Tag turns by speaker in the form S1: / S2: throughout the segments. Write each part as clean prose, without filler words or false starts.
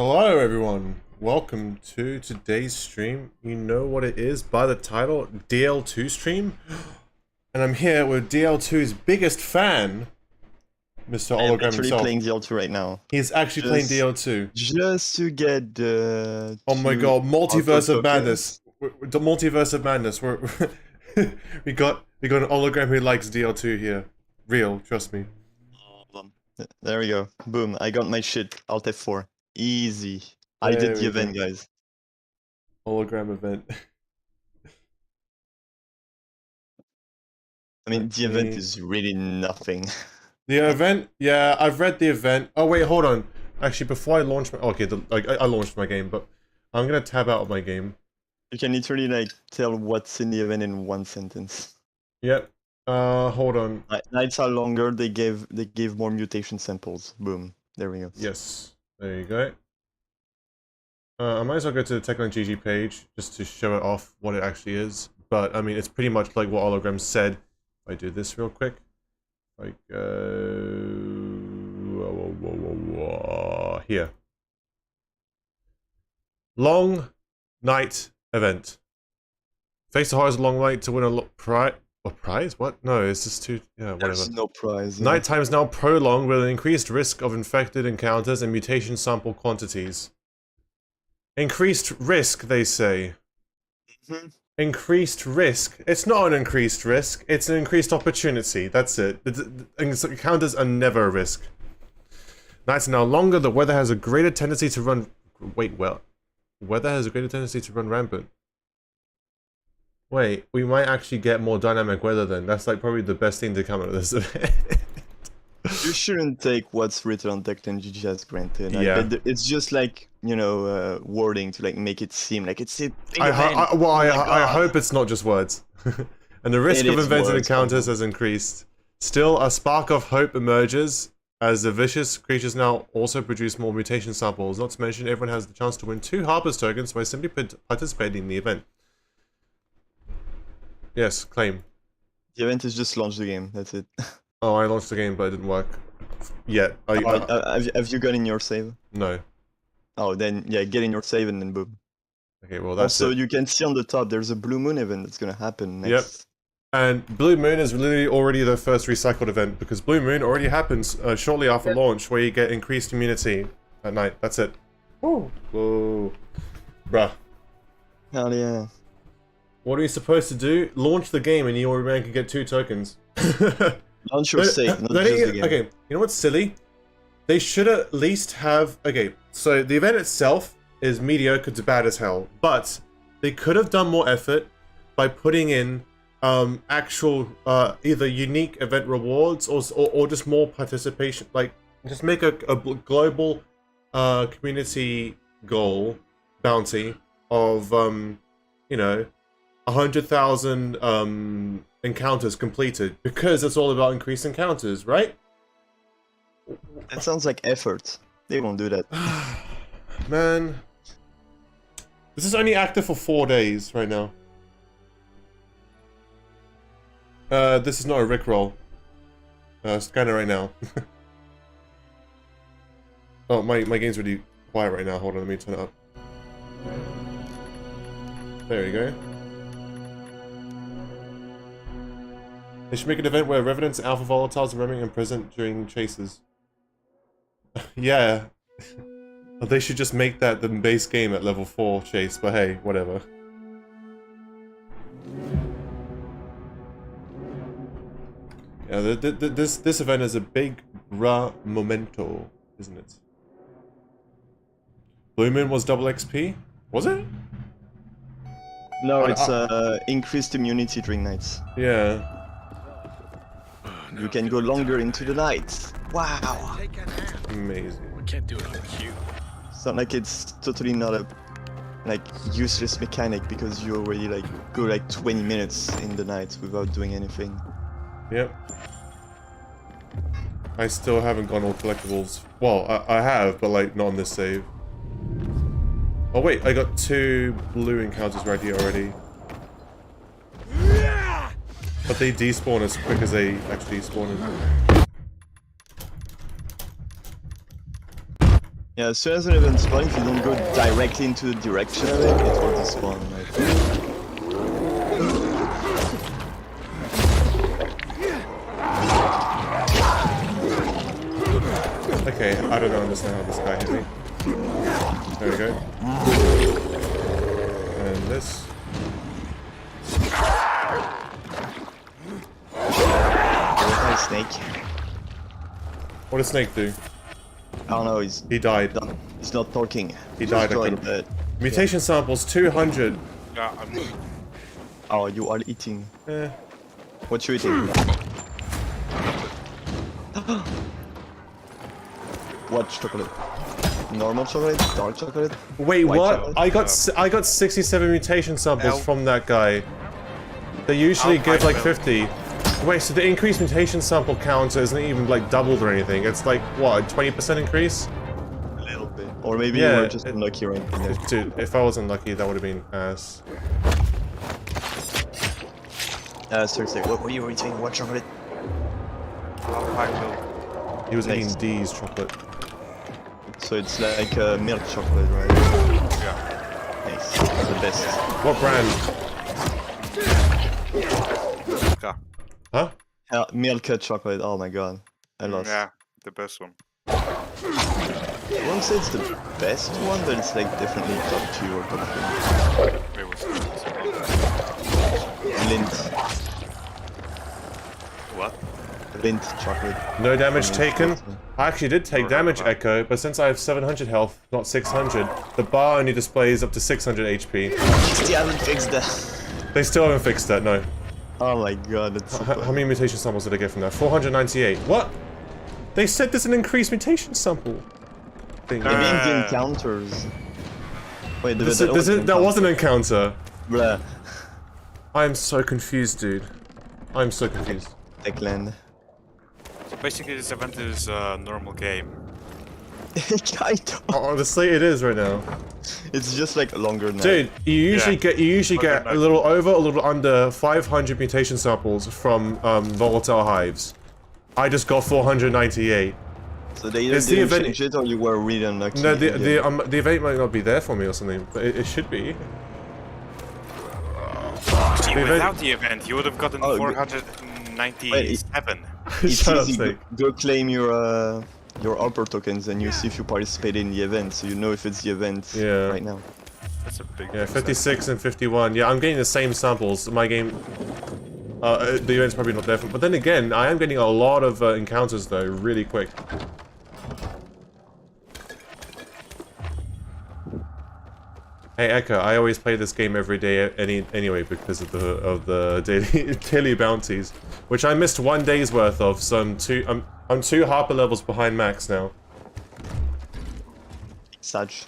S1: Hello everyone, welcome to today's stream. You know what it is by the title, DL2 stream. And I'm here with DL2's biggest fan, Mr. Hologram
S2: I'm actually
S1: himself.
S2: playing DL2 right now.
S1: He's actually playing DL2.
S2: Just to get the...
S1: Oh my god, Multiverse of Madness. The Multiverse of Madness. we got an hologram who likes DL2 here. Real, trust me.
S2: There we go. Boom, I got my shit. Alt F4. Easy. I
S1: There
S2: did the
S1: we
S2: event,
S1: go.
S2: guys.
S1: Hologram event.
S2: I mean, the event is really nothing.
S1: The event? Yeah, I've read the event. Oh wait, hold on. Actually, before I launch my... Okay, I launched my game, but I'm gonna tab out of my game.
S2: You can literally like tell what's in the event in one sentence.
S1: Yep. Hold on.
S2: Nights are longer, they give more mutation samples. Boom. There we go.
S1: Yes. There you go. I might as well go to the Techland GG page just to show it off what it actually is. But I mean, it's pretty much like what Hologram said. If I do this real quick, like here. Long night event. Face the hardest long night to win a prize. A prize? What? No, it's just too... Yeah, whatever.
S2: There's no prize.
S1: Nighttime is now prolonged with an increased risk of infected encounters and mutation sample quantities. Increased risk, they say. Increased risk. It's not an increased risk, it's an increased opportunity. That's it. Encounters are never a risk. Nights are now longer, the weather has a greater tendency to run... Wait, well... Weather has a greater tendency to run rampant. Wait, we might actually get more dynamic weather then. That's like probably the best thing to come out of this event.
S2: You shouldn't take what's written on Techland GG as granted.
S1: Yeah.
S2: It's just like, you know, wording to like make it seem like it's a big
S1: I hope it's not just words. And the risk of invented encounters has increased. Still, a spark of hope emerges as the vicious creatures now also produce more mutation samples. Not to mention, everyone has the chance to win 2 Harper's tokens by simply participating in the event. Yes, claim.
S2: The event is just launch the game, that's it.
S1: Oh, I launched the game, but it didn't work. Yet.
S2: Have you got in your save?
S1: No.
S2: Oh, then, yeah, get in your save and then boom.
S1: Okay, well that's
S2: also,
S1: it.
S2: you can see on the top, there's a Blue Moon event that's gonna happen next.
S1: Yep. And Blue Moon is literally already the first recycled event, because Blue Moon already happens shortly after launch, where you get increased immunity at night. That's it. Whoa. Whoa. Bruh.
S2: Hell yeah.
S1: What are you supposed to do? Launch the game and your man can get 2 tokens.
S2: Launch your save, not just the game.
S1: Okay, you know what's silly? They should at least have... Okay, so the event itself is mediocre to bad as hell, but they could have done more effort by putting in actual either unique event rewards or just more participation. Like, just make a global community goal bounty of, you know, 100,000 encounters completed, because it's all about increased encounters, right?
S2: That sounds like effort. They won't do that.
S1: Man. This is only active for 4 days right now. This is not a rickroll. Scanner right now. Oh, my game's really quiet right now. Hold on, let me turn it up. There you go. They should make an event where revenants and alpha volatiles are roaming and present during chases. Yeah. They should just make that the base game at level 4 chase, but hey, whatever. Yeah, this event is a big memento, isn't it? Blue Moon was double XP? Was it?
S2: No, it's increased immunity during nights.
S1: Yeah.
S2: You can go longer into the night. Wow.
S1: Amazing.
S3: We can't do it on cue.
S2: It's not like it's totally not a like useless mechanic because you already like go like 20 minutes in the night without doing anything.
S1: Yep. I still haven't gone all collectibles. Well, I have, but like not on this save. Oh wait, I got 2 blue encounters right here already. But they despawn as quick as they actually spawn in.
S2: Yeah, as soon as an event spawns, if you don't go directly into the direction of it, it will despawn.
S1: Okay, I don't understand how this guy hit me. There we go. And this.
S2: Snake.
S1: What did Snake do?
S2: I don't know,
S1: He died.
S2: He's not talking.
S1: He died. Mutation samples 200.
S3: Yeah, I'm...
S2: Oh, you are eating.
S1: Eh.
S2: What you eating? What chocolate? Normal chocolate? Dark chocolate?
S1: Wait,
S2: White
S1: what?
S2: chocolate?
S1: I got 67 mutation samples
S3: Ow.
S1: from that guy. They usually
S3: Ow,
S1: give like
S3: Ow.
S1: 50. Wait, so the increased mutation sample counter isn't even like doubled or anything. It's like what, 20% increase?
S2: A little bit. Or maybe
S1: Yeah,
S2: you were just unlucky right now.
S1: Dude, if I wasn't lucky, that would have been ass.
S2: Seriously, what were you eating? What chocolate?
S3: Alpine milk.
S1: He was
S2: Nice.
S1: eating D's chocolate.
S2: So it's like milk chocolate, right?
S3: Yeah.
S2: Nice. The best.
S1: What brand?
S3: Yeah.
S1: Huh?
S2: Milk chocolate, oh my god. I lost.
S3: Yeah, the best one.
S2: I won't say it's the best one, but it's like definitely top 2 or top
S3: It was
S2: 3. Lint.
S3: what?
S2: Lint chocolate.
S1: No damage taken.
S2: Chocolate.
S1: I actually did take damage, Echo, but since I have 700 health, not 600, the bar only displays up to 600 HP.
S2: Still haven't fixed that.
S1: They still haven't fixed that, no.
S2: Oh my god, that's so
S1: How many mutation samples did I get from that? 498. What? They said there's an increased mutation sample thing.
S2: Maybe in the encounters. Wait,
S1: That was an encounter.
S2: Bruh.
S1: I am so confused, dude. I'm so confused.
S2: Techland.
S3: So basically this event is a normal game.
S2: Kind of.
S1: Honestly, it is right now.
S2: It's just like longer now.
S1: Dude, you usually
S3: Yeah.
S1: get a little over, a little under 500 mutation samples from volatile hives. I just got 498.
S2: So they either
S1: It's the
S2: didn't
S1: event-
S2: change it or you were really unlucky.
S1: No,
S2: in the game.
S1: the event might not be there for me or something, but it should be.
S3: See,
S1: The event-
S3: without the event, you would have gotten
S2: Oh,
S3: 497.
S2: It's
S1: Shut up,
S2: easy.
S1: Snake.
S2: Go claim your Alper tokens and you see if you participated in the event, so you know if it's the event
S1: Yeah.
S2: right now.
S3: That's a big
S1: Yeah,
S3: difference.
S1: 56 and 51. Yeah, I'm getting the same samples. My game, the event's probably not there, but then again, I am getting a lot of encounters though, really quick. Hey Echo, I always play this game every day anyway because of the daily bounties, which I missed 1 day's worth of. So I'm two Harper levels behind max now.
S2: Such.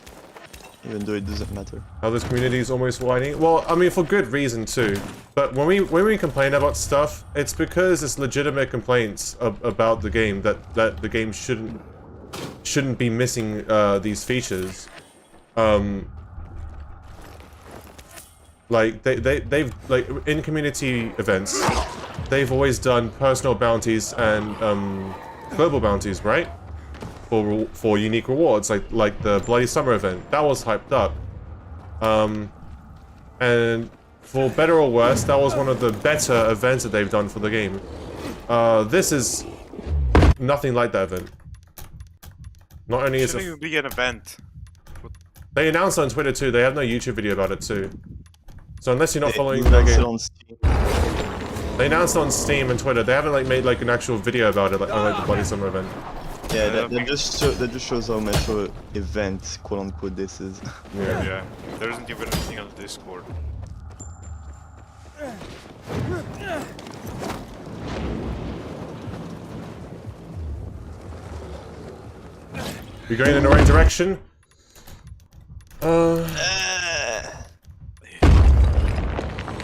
S2: Even though it doesn't matter.
S1: How this community is almost whining? Well, I mean, for good reason too. But when we complain about stuff, it's because it's legitimate complaints about the game that the game shouldn't be missing these features. Like they've like in community events, they've always done personal bounties and global bounties, right? For unique rewards, like the Bloody Summer event. That was hyped up. And for better or worse, that was one of the better events that they've done for the game. This is nothing like that event. Not only is
S3: Shouldn't
S1: it...
S3: even be an event.
S1: They announced on Twitter too, they have no YouTube video about it too. So unless you're not following
S2: They
S1: their
S2: announced it
S1: game...
S2: on Steam.
S1: They announced on Steam and Twitter, they haven't like made like an actual video about it, like on like the Bloody Summer event.
S2: Yeah, that just shows how much of an event, quote unquote, this is.
S1: Yeah.
S3: Yeah, there isn't even anything on Discord.
S1: You're going in the right direction?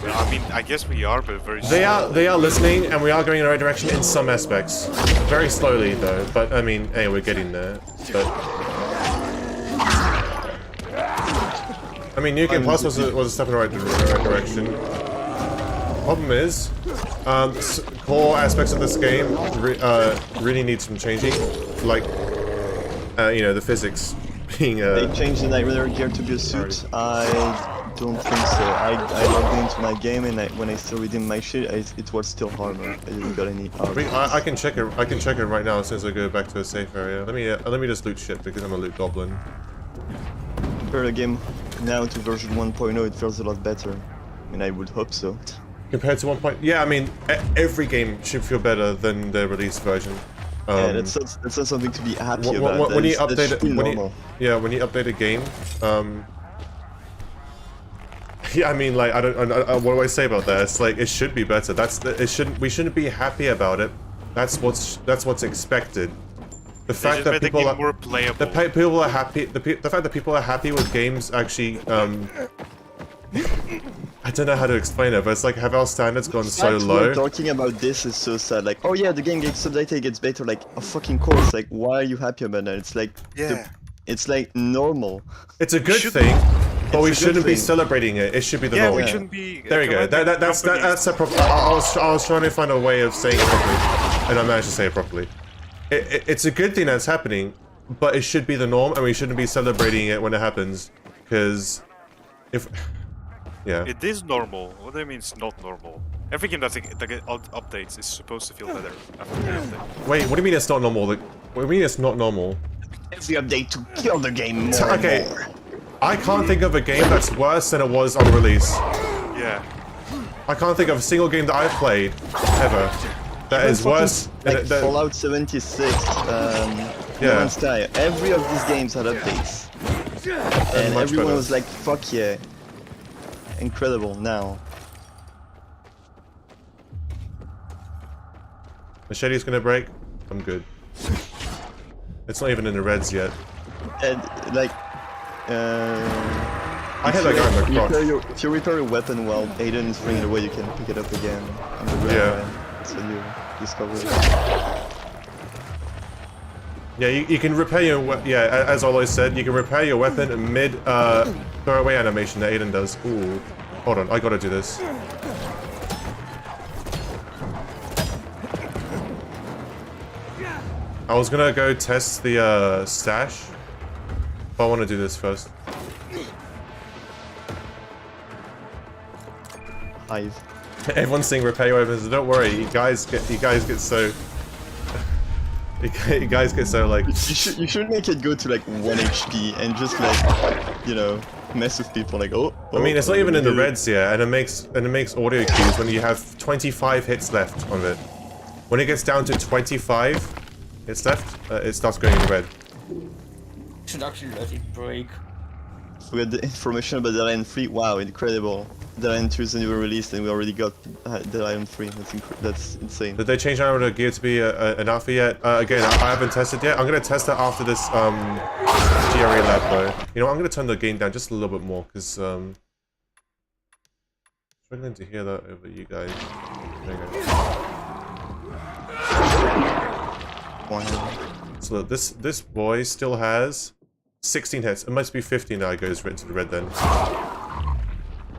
S3: I mean, I guess we are, but very
S1: They are listening, and we are going in the right direction in some aspects. Very slowly, though. But I mean, hey, we're getting there. But I mean, New Game Plus was a step in the right direction. Problem is, core aspects of this game really need some changing, like you know, the physics. being
S2: They changed the Knight Rider gear to be a suit. I don't think so. I logged into my game and when I still redeemed my shit, it was still armor. I didn't got any armor.
S1: I can check it. I can check it right now as soon as I go back to a safe area. Let me just loot shit because I'm a loot goblin.
S2: Compare the game now to version 1.0, it feels a lot better. I mean, I would hope so.
S1: Compared to 1. Yeah, I mean, every game should feel better than the release version.
S2: Yeah, that's not something to be happy about.
S1: When you update it, when you update a game, yeah, I mean, like, what do I say about that? It's like it should be better. We shouldn't be happy about it. That's what's expected. The fact that people are
S3: more playable.
S1: People are happy. The fact that people are happy with games actually. I don't know how to explain it, but it's like, have our standards gone so low?
S2: Talking about this is so sad. Like, oh yeah, the game gets updated, gets better. Like, a fucking course. Like, why are you happy about that? It's like, it's like normal.
S1: It's a good thing, but we shouldn't be celebrating it. It should be the norm.
S3: We shouldn't be.
S1: There we go. That's a proper. I was trying to find a way of saying it properly, and I managed to say it properly. It's a good thing that's happening, but it should be the norm, and we shouldn't be celebrating it when it happens, because if. Yeah.
S3: It is normal. What do you mean it's not normal? Every game that get updates is supposed to feel better after the update.
S1: Wait, what do you mean it's not normal? Like, what do you mean it's not normal?
S2: Every update to kill the game more
S1: okay.
S2: and more.
S1: I can't think of a game that's worse than it was on release.
S3: Yeah.
S1: I can't think of a single game that I've played ever that is worse.
S2: Like Fallout 76, No Man's Sky. Every of these games had updates, and everyone was like, "Fuck yeah." Incredible now.
S1: Machete's gonna break. I'm good. It's not even in the reds yet.
S2: And like,
S1: I hit that guy in the crotch.
S2: If you repair your weapon while Aiden is throwing it away, you can pick it up again on the ground.
S1: Yeah.
S2: So you discover it.
S1: Yeah, you can repair your as I always said, you can repair your weapon mid throwaway animation that Aiden does. Ooh, hold on, I gotta do this. I was gonna go test the stash, but I want to do this first.
S2: Hive.
S1: Everyone's saying repair your weapons. Don't worry, you guys get so. You guys get so like.
S2: You should make it go to like 1 HP and just like, you know, mess with people like
S1: I mean, it's not even in the reds yet, and it makes audio cues when you have 25 hits left on it. When it gets down to 25 hits left, it starts going in red.
S4: Should actually let it break.
S2: We had the information about the Lion 3. Wow, incredible. The Lion 2 is a new release, and we already got the Lion 3. That's insane.
S1: Did they change out the gear to be an alpha yet? Again, I haven't tested yet. I'm gonna test it after this GRE lab though. You know, I'm gonna turn the gain down just a little bit more because struggling to hear that over you guys. There you go.
S2: Wow.
S1: So look, this boy still has 16 hits. It must be 15 now. It goes right to the red then.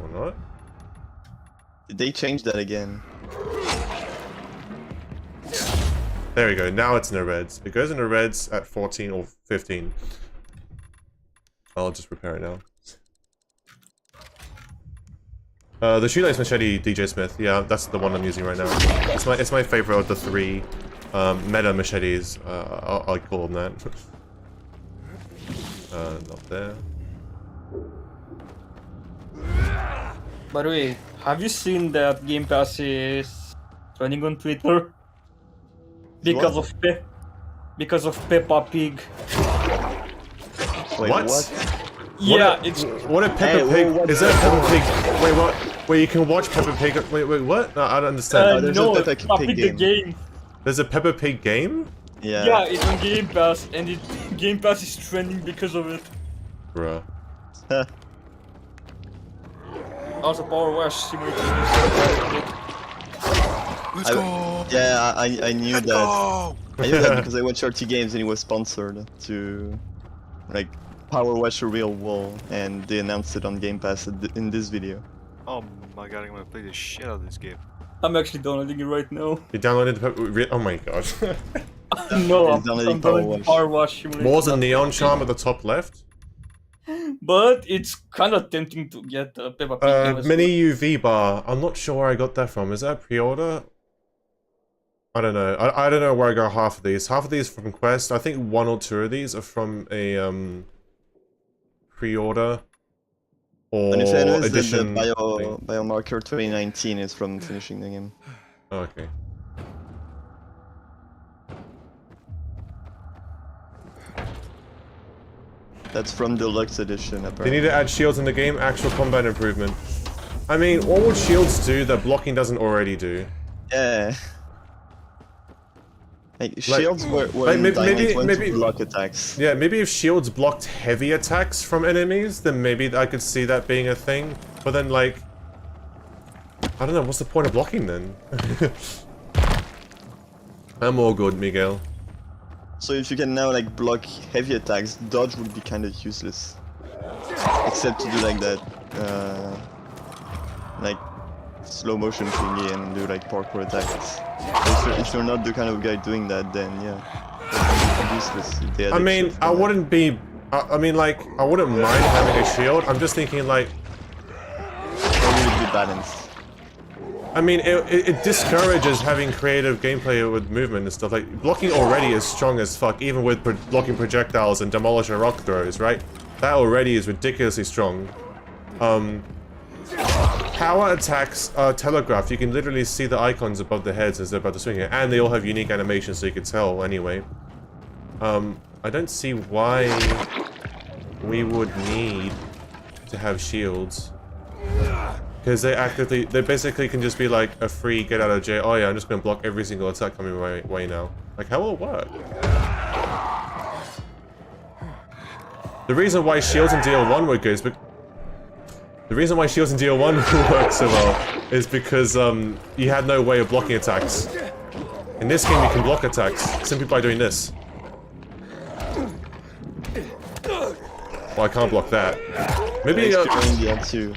S1: Or not?
S2: Did they change that again?
S1: There we go. Now it's in the reds. It goes in the reds at 14 or 15. I'll just repair it now. The shoelace machete, DJ Smith. Yeah, that's the one I'm using right now. It's my favorite of the three meta machetes. I call them that. Not there.
S4: By the way, have you seen that Game Pass is running on Twitter? Because of Peppa Pig.
S2: Wait, what?
S4: Yeah,
S1: what a Peppa Pig? Is that Peppa Pig? Wait, what? Wait, you can watch Peppa Pig? Wait, what? No, I don't understand.
S2: There's
S4: no,
S2: a Peppa Pig
S4: the game.
S1: There's a Peppa Pig game?
S2: Yeah.
S4: Yeah, it's on Game Pass, and Game Pass is trending because of it.
S1: Bruh.
S4: Also, Power Wash Simulator.
S3: Let's go!
S2: Yeah, I knew that. I knew that because I watched RT Games and it was sponsored to, like, Power Wash a Real Wall, and they announced it on Game Pass in this video.
S3: Oh my god, I'm gonna play the shit out of this game.
S4: I'm actually downloading it right now.
S1: You downloaded the Peppa... Oh my god.
S4: No,
S2: It's only
S4: I'm
S2: Power
S4: doing
S2: Wash.
S4: Power Wash simulator.
S1: More than Neon Charm at the top left.
S4: But it's kind of tempting to get Peppa Pig game as
S1: Mini UV bar. I'm not sure where I got that from. Is that a pre-order? I don't know. I don't know where I got half of these. Half of these from Quest. I think 1 or 2 of these are from a pre-order or
S2: And if I know is that
S1: edition.
S2: the
S1: thing.
S2: biomarker 2019 is from finishing the game.
S1: Oh, okay.
S2: That's from Deluxe Edition,
S1: They
S2: apparently.
S1: need to add shields in the game. Actual combat improvement. I mean, what would shields do that blocking doesn't already do?
S2: Yeah. Like, shields were
S1: maybe-
S2: block attacks.
S1: Yeah, maybe if shields blocked heavy attacks from enemies, then maybe I could see that being a thing. But then, like, I don't know, what's the point of blocking then? I'm all good, Miguel.
S2: So if you can now like block heavy attacks, dodge would be kind of useless. Except to do like that, like slow motion thingy and do like parkour attacks. If you're not the kind of guy doing that, then yeah, it's useless. If they had
S1: I mean,
S2: extra
S1: I
S2: for that.
S1: wouldn't be... I mean, like, I wouldn't mind having a shield. I'm just thinking, like...
S2: Only with the balance.
S1: I mean, it discourages having creative gameplay with movement and stuff. Like, blocking already is strong as fuck, even with blocking projectiles and demolisher rock throws, right? That already is ridiculously strong. Power attacks are telegraphed. You can literally see the icons above the heads as they're about to swing it. And they all have unique animations, so you can tell anyway. I don't see why we would need to have shields. Because they basically can just be like a free get out of jail. Oh yeah, I'm just gonna block every single attack coming my way now. Like, how will it work? The reason why shields in DL1 were good is the reason why shields in DL1 work so well is because you had no way of blocking attacks. In this game, you can block attacks simply by doing this. Well, I can't block that. Maybe.
S2: Speedrunning DL2.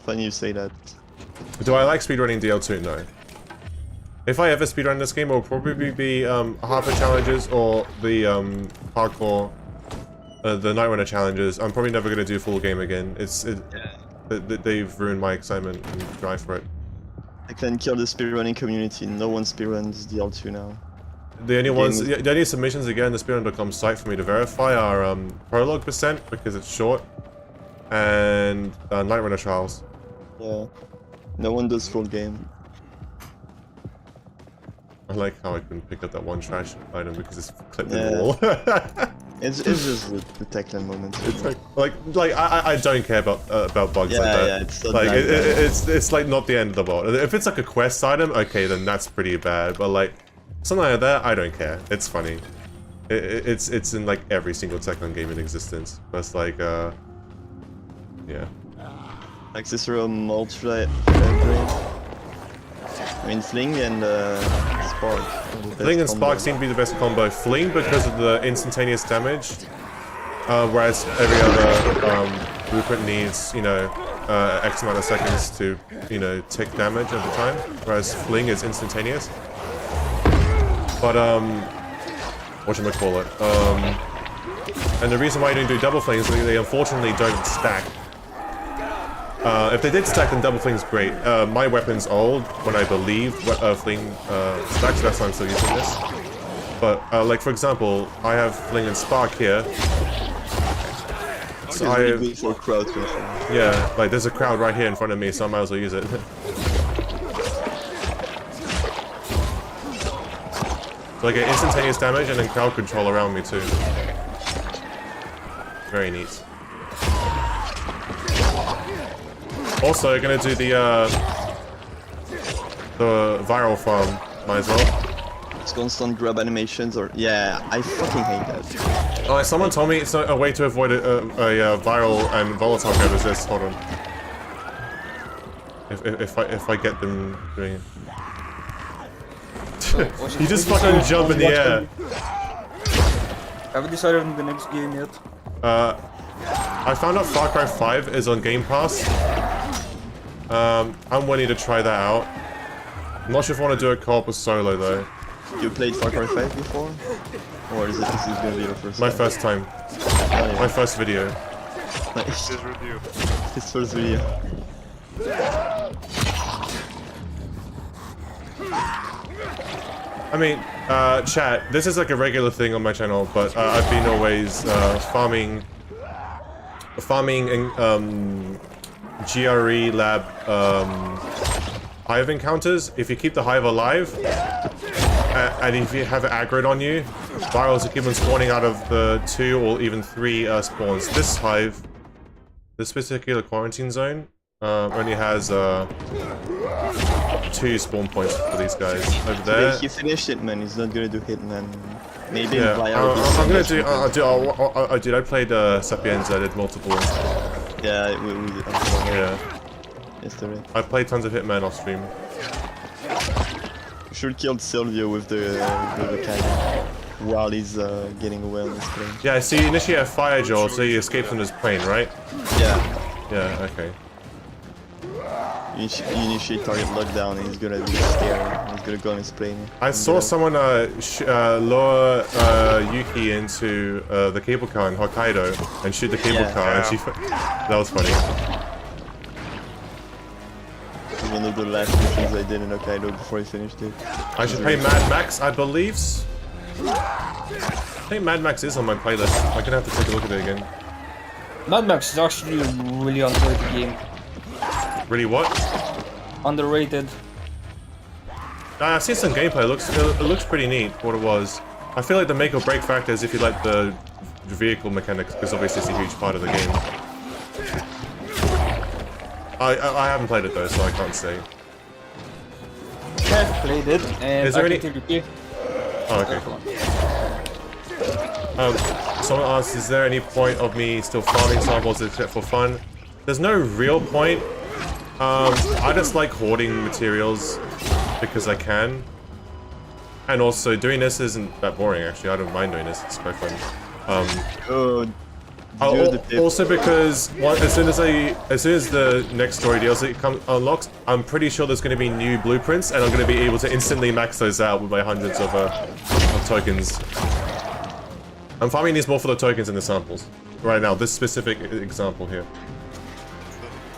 S2: Funny you say that.
S1: Do I like speedrunning DL2? No. If I ever speedrun this game, it will probably be Harper challenges or the parkour, the Night Runner challenges. I'm probably never gonna do full game again. They've ruined my excitement and drive for it.
S2: I can kill the speedrunning community. No one speedruns DL2 now.
S1: The only submissions again the speedrun.com site for me to verify are prologue percent because it's short, and Night Runner trials.
S2: Yeah. No one does full game.
S1: I like how I can pick up that one trash item because it's clipped in
S2: Yeah.
S1: the wall.
S2: It's just the Techland moment.
S1: It's like I don't care about bugs
S2: Yeah,
S1: like that.
S2: yeah, it's not
S1: like
S2: that bad.
S1: it's like not the end of the world. If it's like a quest item, okay, then that's pretty bad. But like something like that, I don't care. It's funny. It's in like every single Techland game in existence. But it's like yeah.
S2: Accessory multi upgrade. I mean, Fling and Spark. are the best
S1: Fling and
S2: combo.
S1: Spark seem to be the best combo. Fling because of the instantaneous damage, whereas every other blueprint needs, you know, X amount of seconds to, you know, take damage at the time, whereas Fling is instantaneous. But whatchamacallit, and the reason why you don't do double Fling is because they unfortunately don't stack. If they did stack, then double Fling's great. My weapon's old, when I believe Fling stacks, that's why I'm still using this. But, like, for example, I have Fling and Spark here.
S2: It's
S1: So
S2: really good for crowd control.
S1: yeah, like, there's a crowd right here in front of me, so I might as well use it. So I get instantaneous damage and then crowd control around me, too. Very neat. Also, gonna do the viral farm, might as well.
S2: It's constant grab animations or... Yeah, I fucking hate that.
S1: Oh, someone told me it's a way to avoid a viral and volatile grab is this. Hold on. If I get them doing it. You just fucking jump in the air.
S4: Have you decided on the next game yet?
S1: I found out Far Cry 5 is on Game Pass. I'm willing to try that out. I'm not sure if I want to do it co-op or solo though.
S2: You played Far Cry 5 before? Or is this gonna be your first
S1: My
S2: time?
S1: first time.
S2: Oh, yeah.
S1: My first video.
S2: Nice.
S3: This review.
S2: His first video.
S1: I mean, chat, this is like a regular thing on my channel, but I've been always farming in GRE lab hive encounters. If you keep the hive alive, and if you have it aggroed on you, virals will keep on spawning out of the 2 or even 3 spawns. This hive, this particular quarantine zone, only has 2 spawn points for these guys. Over there.
S2: He finished Hitman, he's not gonna do Hitman. Maybe
S1: Yeah,
S2: in
S1: I'm gonna do. Dude, I played Sapienza. I did multiple ones.
S2: Yeah, we did.
S1: Yeah,
S2: Yesterday.
S1: I played tons of Hitman off stream.
S2: You should kill Silvio with the cannon while he's getting away on this plane.
S1: Yeah, so you initiate a fire, Joel, so you escape from this plane, right?
S2: Yeah.
S1: Yeah, okay.
S2: You initiate target lockdown and he's gonna be scared. He's gonna go on his plane.
S1: I saw someone lure Yuki into the cable car in Hokkaido and shoot the cable car, and she. That was funny.
S2: One of the last missions I did in Hokkaido before I finished it.
S1: I should play Mad Max, I believe. I think Mad Max is on my playlist. I'm gonna have to take a look at it again.
S4: Mad Max is actually a really underrated game.
S1: Really, what?
S4: Underrated.
S1: I've seen some gameplay. It looks pretty neat for what it was. I feel like the make or break factor is if you like the vehicle mechanics, because obviously it's a huge part of the game. I haven't played it though, so I can't say.
S4: I've played it, and
S1: Is there
S4: I
S1: any-
S4: can tell you.
S1: Oh, okay. Someone asked, is there any point of me still farming samples except for fun? There's no real point. I just like hoarding materials because I can. And also, doing this isn't that boring, actually. I don't mind doing this. It's quite fun. Also because as soon as the next story DLC unlocks, I'm pretty sure there's going to be new blueprints, and I'm going to be able to instantly max those out with my hundreds of tokens. I'm farming these more for the tokens and the samples right now. This specific example here.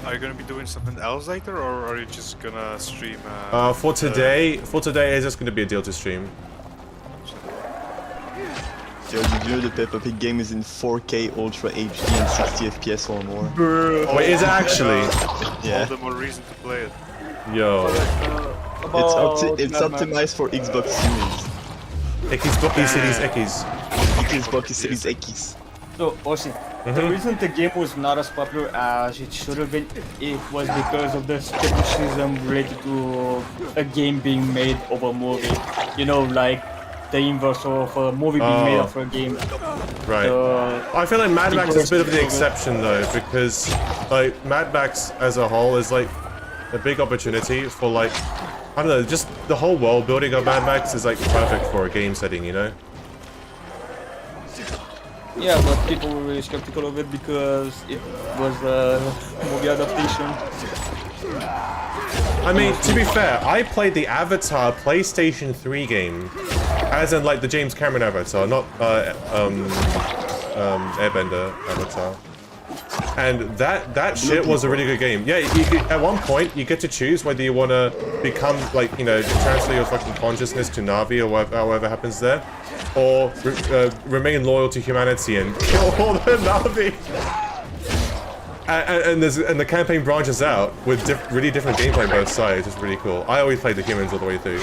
S3: Are you gonna be doing something else later, or are you just gonna stream?
S1: For today, it's just going to be a deal to stream.
S2: Yo, did you know the Peppa Pig game is in 4K Ultra HD and 60 FPS or more?
S1: Wait, is it actually?
S2: Yeah.
S3: All the more reason to play it.
S1: Yo.
S2: It's optimized for Xbox Series.
S1: Xbox Series X.
S2: Xbox Series X.
S4: So, Oshi, the reason the game was not as popular as it should have been, it was because of the skepticism related to a game being made of a movie. You know, like the inverse of a movie being made of a game.
S1: Right. I feel like Mad Max is a bit of the exception though, because like Mad Max as a whole is like a big opportunity for like, I don't know, just the whole world building of Mad Max is like perfect for a game setting, you know?
S4: Yeah, but people were really skeptical of it because it was a movie adaptation.
S1: I mean, to be fair, I played the Avatar PlayStation 3 game, as in like the James Cameron Avatar, not Airbender Avatar. And that shit was a really good game. Yeah, at one point you get to choose whether you want to become like, you know, transfer your fucking consciousness to Na'vi or whatever happens there, or remain loyal to humanity and kill all the Na'vi. And the campaign branches out with really different gameplay on both sides. It's really cool. I always played the humans all the way through.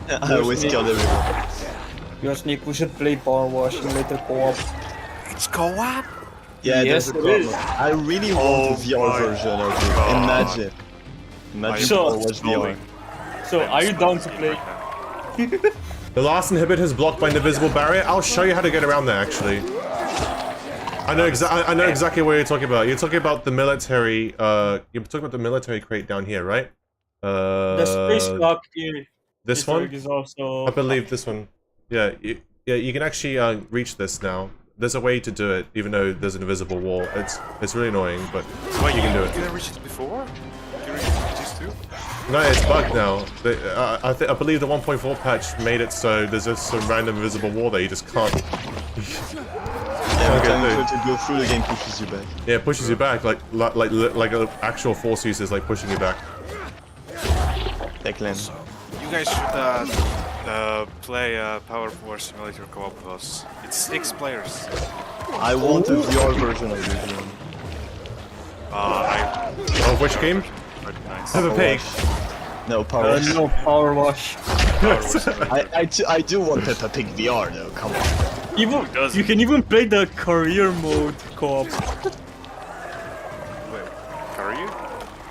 S2: I always killed everyone.
S4: Yo, Sneak, we should play Power Wash later co-op.
S3: It's co-op.
S2: Yeah,
S4: Yes,
S2: there's a
S4: it
S2: problem.
S4: is.
S2: I really want a VR
S3: my
S2: version of it.
S3: God.
S2: Imagine. Imagine
S4: Sure.
S2: Power Wash VR.
S4: So, are you down to play?
S1: The last inhibitor is blocked by an invisible barrier. I'll show you how to get around there, actually. I know exactly what you're talking about. You're talking about the military. You're talking about the military crate down here, right?
S4: The space clock here.
S1: This one?
S4: Is also.
S1: I believe this one. Yeah, you can actually reach this now. There's a way to do it, even though there's an invisible wall. It's really annoying, but
S3: Wait,
S1: you can do it.
S3: Did I reach it before? Did you reach these two?
S1: No, it's bugged now. I believe the 1.4 patch made it so there's just some random invisible wall that you just can't.
S2: Every time you try to go through, the game pushes you back.
S1: Yeah, it pushes you back like an actual force use is like pushing you back.
S2: Techland.
S3: You guys should play Power War Simulator co-op with us. It's 6 players.
S2: I want a VR version of this game.
S1: Of which game?
S3: Nice.
S1: Peppa Pig.
S2: No, Power Wash.
S4: No Power Wash.
S2: I do want Peppa Pig VR though, come on.
S4: Even you can even play the career mode co-op.
S3: Wait, career?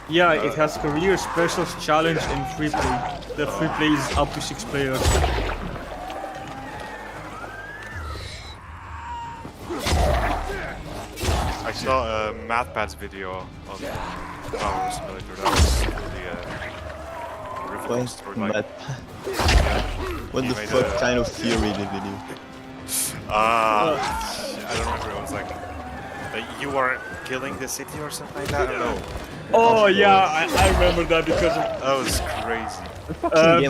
S4: Yeah, it has career, specials, challenge, and free play. The free play is up to 6 players.
S3: I saw a MathPad's video of Power War Simulator. That was really
S2: What the fuck kind of theory did we do?
S3: I don't remember. It was like you were killing the city or something like that. I don't know.
S4: Oh yeah, I remember that because
S3: That was crazy.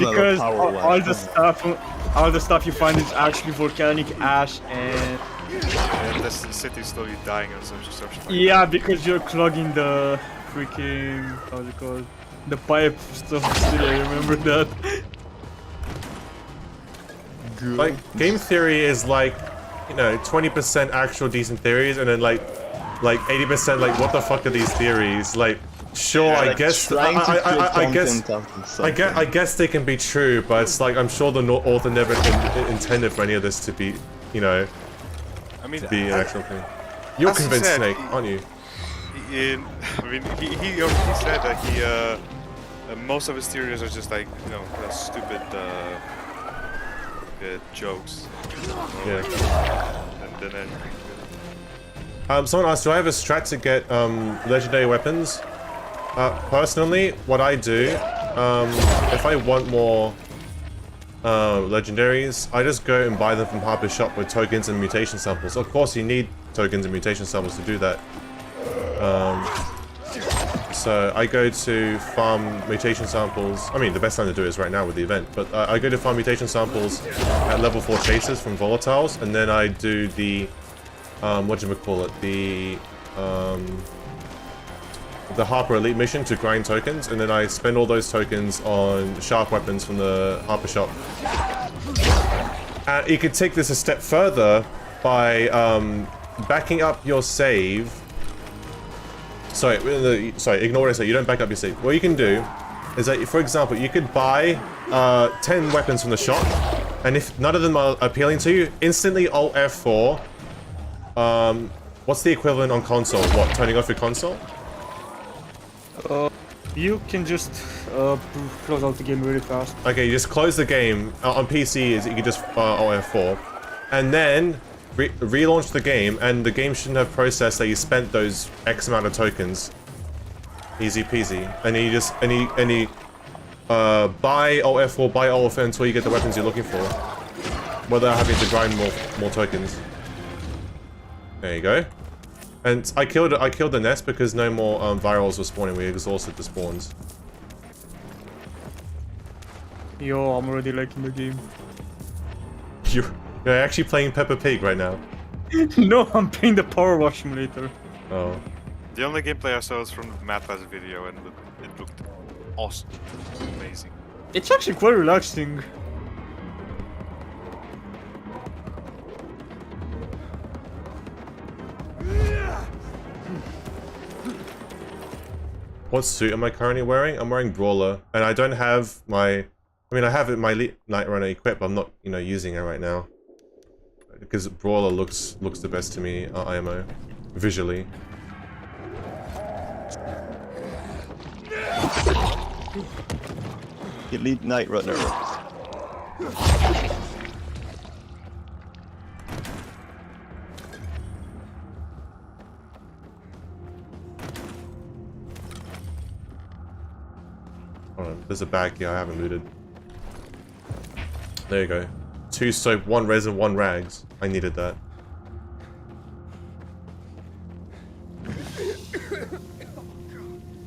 S4: because all the stuff you find is actually volcanic ash and
S3: And the city is slowly dying or something.
S4: yeah, because you're clogging the freaking how's it called? The pipe stuff. Still, I remember that.
S1: Like game theory is like, you know, 20% actual decent theories, and then like 80% like what the fuck are these theories? Like, sure,
S2: Yeah,
S1: I
S2: like
S1: guess
S2: trying to create content out of something.
S1: I guess they can be true, but it's like I'm sure the author never intended for any of this to be, you know,
S3: I mean,
S1: to be an actual thing. You're
S3: as he
S1: convinced,
S3: said,
S1: Snake, aren't you?
S3: he said that most of his theories are just like, you know, stupid jokes.
S1: Yeah.
S3: And then
S1: Someone asked, do I have a strat to get legendary weapons? Personally, what I do, if I want more legendaries, I just go and buy them from Harper's shop with tokens and mutation samples. Of course, you need tokens and mutation samples to do that. So I go to farm mutation samples. I mean, the best time to do it is right now with the event, but I go to farm mutation samples at level 4 chasers from volatiles, and then I do the whatchamacallit, the Harper Elite mission to grind tokens, and then I spend all those tokens on sharp weapons from the Harper shop. You could take this a step further by backing up your save. Sorry, ignore what I say. You don't back up your save. What you can do is that, for example, you could buy 10 weapons from the shop, and if none of them are appealing to you, instantly Alt F4. What's the equivalent on console? What, turning off your console?
S4: You can just close out the game really fast.
S1: Okay, you just close the game. On PC, you can just Alt F4, and then relaunch the game, and the game shouldn't have processed that you spent those X amount of tokens. Easy peasy. And you just buy Alt F4, buy Alt F4 until you get the weapons you're looking for, without having to grind more tokens. There you go. And I killed the nest because no more virals were spawning. We exhausted the spawns.
S4: Yo, I'm already liking the game.
S1: You're actually playing Peppa Pig right now.
S4: No, I'm playing the Power Wash Simulator.
S1: Oh.
S3: the only gameplay I saw was from MathPad's video, and it looked awesome, amazing.
S4: It's actually quite relaxing.
S1: What suit am I currently wearing? I'm wearing Brawler, and I don't have my... I mean, I have my Night Runner equipped, but I'm not, you know, using it right now. Because Brawler looks the best to me, IMO, visually.
S2: Elite Night Runner.
S1: Hold on, there's a bag here I haven't looted. There you go. 2 soap, 1 resin, 1 rags. I needed that.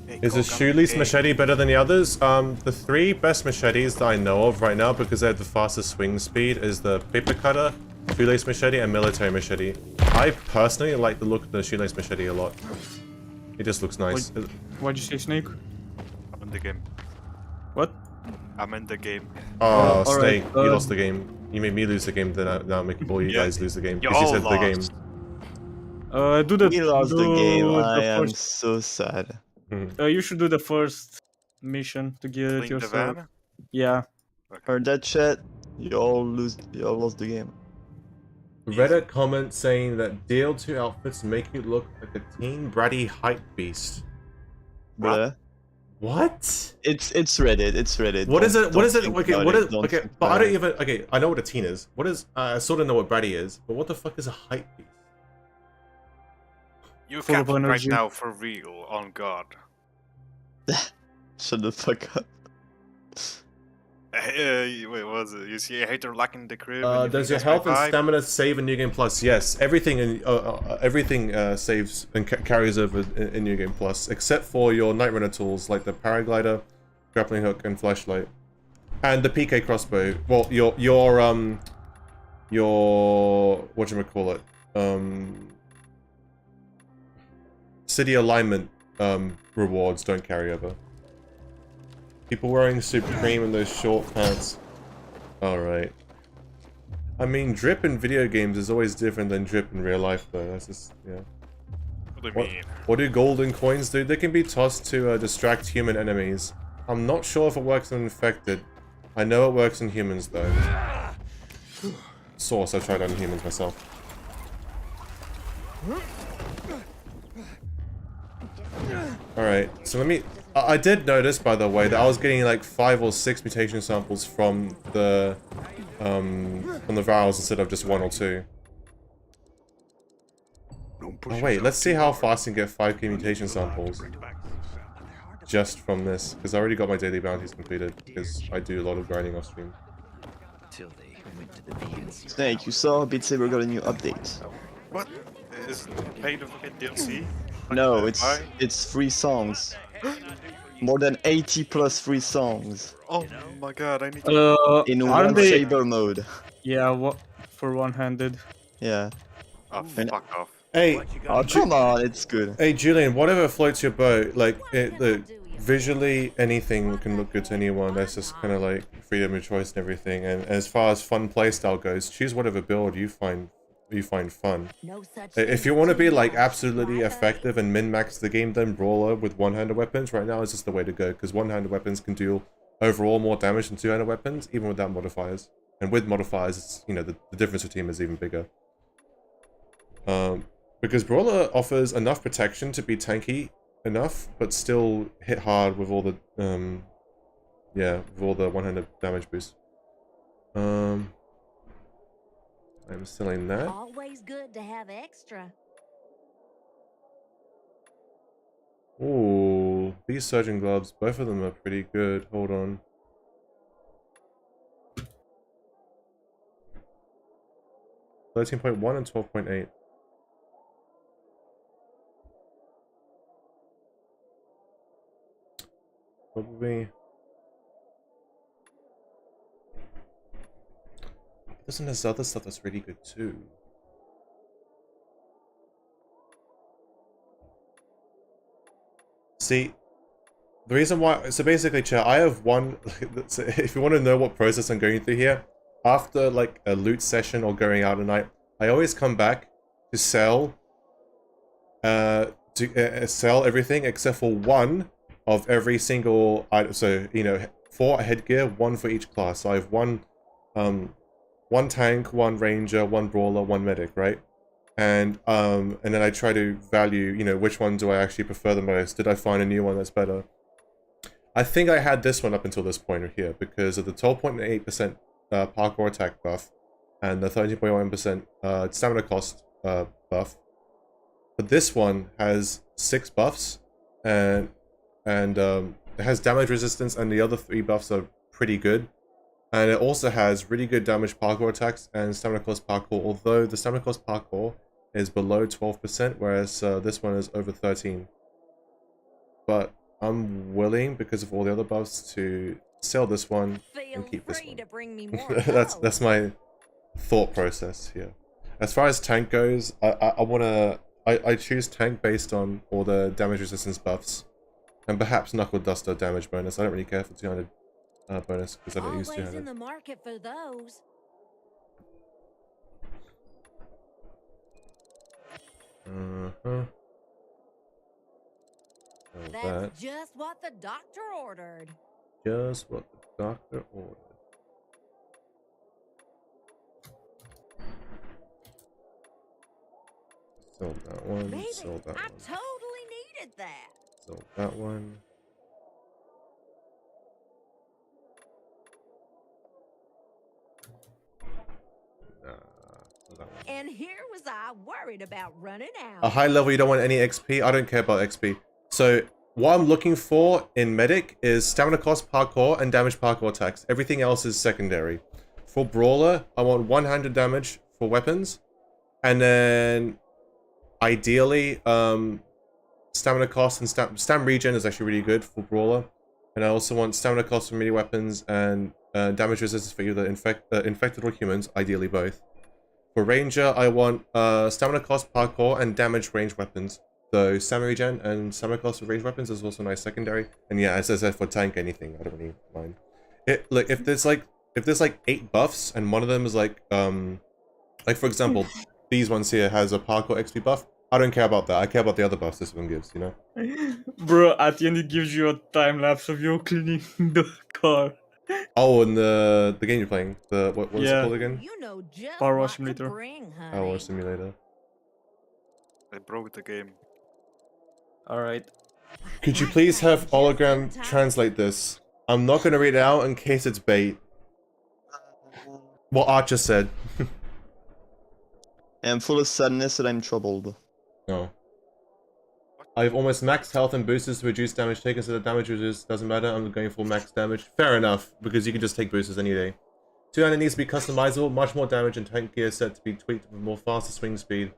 S3: Hey,
S1: Is the shoelace machete better than the others? The 3 best machetes that I know of right now, because they have the fastest swing speed, is the paper cutter, shoelace machete, and military machete. I personally like the look of the shoelace machete a lot. It just looks nice.
S4: What'd you say, Snake?
S3: I'm in the game.
S4: What?
S3: I'm in the game.
S1: Oh,
S4: alright,
S1: Snake, you lost the game. You made me lose the game, then now I'm making all you
S3: Yeah.
S1: guys lose the game.
S3: You
S1: Because you
S3: all
S1: said the game.
S3: lost.
S4: Do the.
S2: We lost the game.
S4: do
S2: I am
S4: first-
S2: so sad.
S4: you should do the first mission to get
S3: Clean the
S4: yourself.
S3: van.
S4: Yeah.
S2: Heard that chat? You all lost the game.
S1: Reddit comment saying that DL2 outfits make you look like a teen bratty hype beast.
S2: Bruh.
S1: What?
S2: It's Reddit. It's Reddit.
S1: What is it? What is it?
S2: Don't
S1: Okay,
S2: think
S1: what
S2: about
S1: is?
S2: it, don't
S1: Okay,
S2: think
S1: but I
S2: about
S1: don't
S2: it.
S1: even. Okay, I know what a teen is. What is? I sort of know what bratty is, but what the fuck is a hype beast?
S3: You
S4: Full of
S3: captain right
S4: energy.
S3: now for real, on God.
S2: Shut the fuck up.
S3: Wait, what was it? You see a hater lacking the crib? and you
S1: Does
S3: think
S1: your
S3: that's my
S1: health and
S3: vibe?
S1: stamina save in New Game Plus? Yes, everything saves and carries over in New Game Plus, except for your Night Runner tools like the paraglider, grappling hook, and flashlight, and the PK crossbow. Well, your whatchamacallit, city alignment rewards don't carry over. People wearing Supreme and those short pants. Alright. I mean, drip in video games is always different than drip in real life, though. That's just, yeah.
S3: What do you mean?
S1: What do golden coins do? They can be tossed to distract human enemies. I'm not sure if it works on infected. I know it works in humans, though. Source, I've tried on humans myself. Alright, so let me... I did notice, by the way, that I was getting like 5 or 6 mutation samples from the vials instead of just 1 or 2. Oh wait, let's see how fast I can get 5k mutation samples just from this, because I already got my daily bounties completed, because I do a lot of grinding off stream.
S2: Snake, you saw Beat Saber got a new update.
S3: What? Is it paid to get DLC?
S2: No,
S3: Why?
S2: it's free songs. More than 80 plus free songs
S3: Oh my God, I need to...
S2: in
S4: aren't
S2: one
S4: they?
S2: Saber mode.
S4: Yeah. What? For one-handed.
S2: Yeah.
S3: Oh, fuck off.
S1: Hey,
S2: Oh, come on, it's good.
S1: hey Julian, whatever floats your boat, like, visually anything can look good to anyone. That's just kind of like freedom of choice and everything. And as far as fun playstyle goes, choose whatever build you find fun. If you want to be like absolutely effective and min-max the game, then Brawler with one-handed weapons right now is just the way to go, because one-handed weapons can deal overall more damage than two-handed weapons, even without modifiers. And with modifiers, it's, you know, the difference between them is even bigger. Because Brawler offers enough protection to be tanky enough, but still hit hard with all the with all the one-handed damage boosts. I'm selling that.
S5: Always good to have extra.
S1: Ooh, these surgeon gloves, both of them are pretty good. Hold on. $13.1 and 12.8. Probably. Listen, there's other stuff that's really good too. See, the reason why, so basically, chat, I have one, if you want to know what process I'm going through here, after like a loot session or going out at night, I always come back to sell, sell everything except for one of every single item. So, you know, 4 headgear, 1 for each class. So I have one tank, 1 ranger, 1 brawler, 1 medic, right? And then I try to value, you know, which one do I actually prefer the most? Did I find a new one that's better? I think I had this one up until this point here because of the 12.8% parkour attack buff and the 13.1% stamina cost buff. But this one has 6 buffs and it has damage resistance, and the other 3 buffs are pretty good. And it also has really good damage parkour attacks and stamina cost parkour, although the stamina cost parkour is below 12%, whereas this one is over 13. But I'm willing, because of all the other buffs, to sell this one
S5: Feel
S1: and keep this
S5: free
S1: one.
S5: to bring me more.
S1: That's my thought process here. As far as tank goes, I choose tank based on all the damage resistance buffs, and perhaps knuckle duster damage bonus. I don't really care for 200 bonus because I don't use
S5: Always
S1: 200.
S5: in the market for those.
S1: Uh-huh.
S5: That's
S1: That.
S5: just what the doctor ordered.
S1: Just what the doctor ordered. Sold that one.
S5: Maybe
S1: Sold that
S5: I
S1: one.
S5: totally needed that.
S1: Sold that one. Sold that one.
S5: And here was I worried about running
S1: A
S5: out.
S1: high level, you don't want any XP. I don't care about XP. So what I'm looking for in medic is stamina cost, parkour, and damage parkour attacks. Everything else is secondary. For brawler, I want 100 damage for weapons, and then ideally, stamina cost and stam regen is actually really good for brawler. And I also want stamina cost for melee weapons and damage resistance for either infected or humans, ideally both. For ranger, I want stamina cost, parkour, and damage range weapons. So stamina regen and stamina cost for range weapons is also nice secondary. And yeah, as I said, for tank, anything, I don't really mind. Look, if there's like 8 buffs and one of them is like for example, these ones here has a parkour XP buff. I don't care about that. I care about the other buffs this one gives, you know?
S4: Bro, at the end it gives you a time lapse of you cleaning the car.
S1: Oh, and the game you're playing. What's it
S4: Yeah.
S1: called again?
S5: You know just
S4: Power
S5: what
S4: Wash
S5: to
S4: Simulator.
S5: bring, honey.
S1: Power Wash Simulator.
S3: They broke the game.
S4: Alright.
S1: Could you please have hologram translate this? I'm not gonna read it out in case it's bait. What Archer said.
S2: I'm full of sadness and I'm troubled.
S1: No. I've almost maxed health and boosters to reduce damage taken, so the damage reduced doesn't matter. I'm going full max damage. Fair enough, because you can just take boosters any day. 200 needs to be customizable, much more damage and tank gear set to be tweaked with more faster swing speed.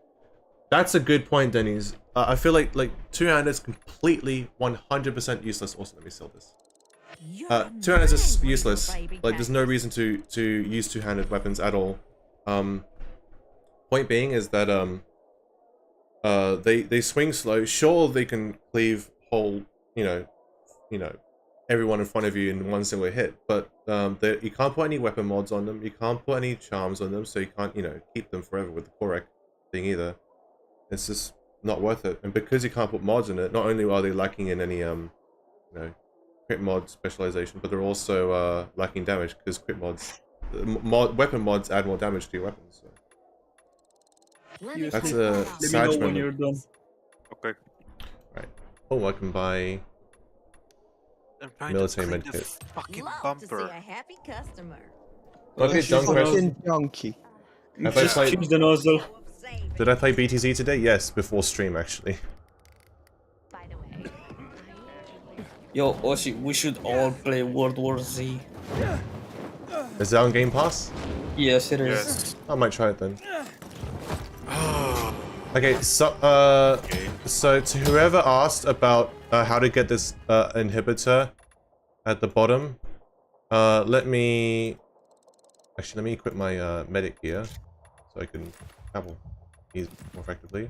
S1: That's a good point, Denny's. I feel like 200 is completely 100% useless. Also, let me sell this. 200 is useless. Like, there's no reason to use two-handed weapons at all. Point being is that they swing slow. Sure, they can cleave whole, you know, everyone in front of you in one single hit, but you can't put any weapon mods on them. You can't put any charms on them, so you can't, you know, keep them forever with the Korek thing either. It's just not worth it. And because you can't put mods in it, not only are they lacking in any you know, crit mod specialization, but they're also lacking damage because crit mods, weapon mods add more damage to your weapons. So. That's a
S4: Let me
S1: sad
S4: know when
S1: moment.
S4: you're done.
S3: Okay.
S1: Right. Oh, I can buy.
S3: I'm trying
S1: Military
S3: to clean the
S1: medkit.
S3: fucking
S5: Love to see
S3: bumper.
S5: a happy customer.
S1: Okay,
S2: She's
S1: done
S2: a
S1: question.
S2: fucking junkie.
S1: Have I
S4: Just
S1: played-
S4: choose the nozzle.
S1: Did I play BTZ today? Yes, before stream actually.
S5: By the way,
S4: Yo, Oshi, we should all play World War Z.
S1: Is that on Game Pass?
S4: Yes, it is.
S3: Yes.
S1: I might try it then. Okay, so so to whoever asked about how to get this inhibitor at the bottom, let me equip my medic gear so I can travel more effectively.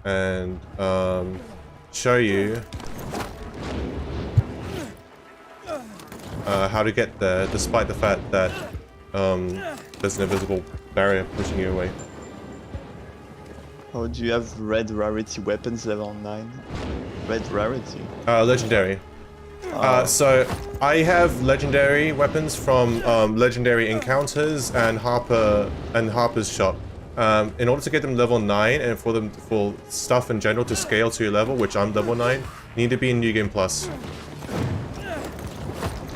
S1: And show you how to get there, despite the fact that there's an invisible barrier pushing you away.
S2: Oh, do you have red rarity weapons level 9? Red rarity?
S1: Legendary. So I have legendary weapons from legendary encounters and Harper's shop. In order to get them level 9 and for stuff in general to scale to your level, which I'm level 9, you need to be in New Game Plus.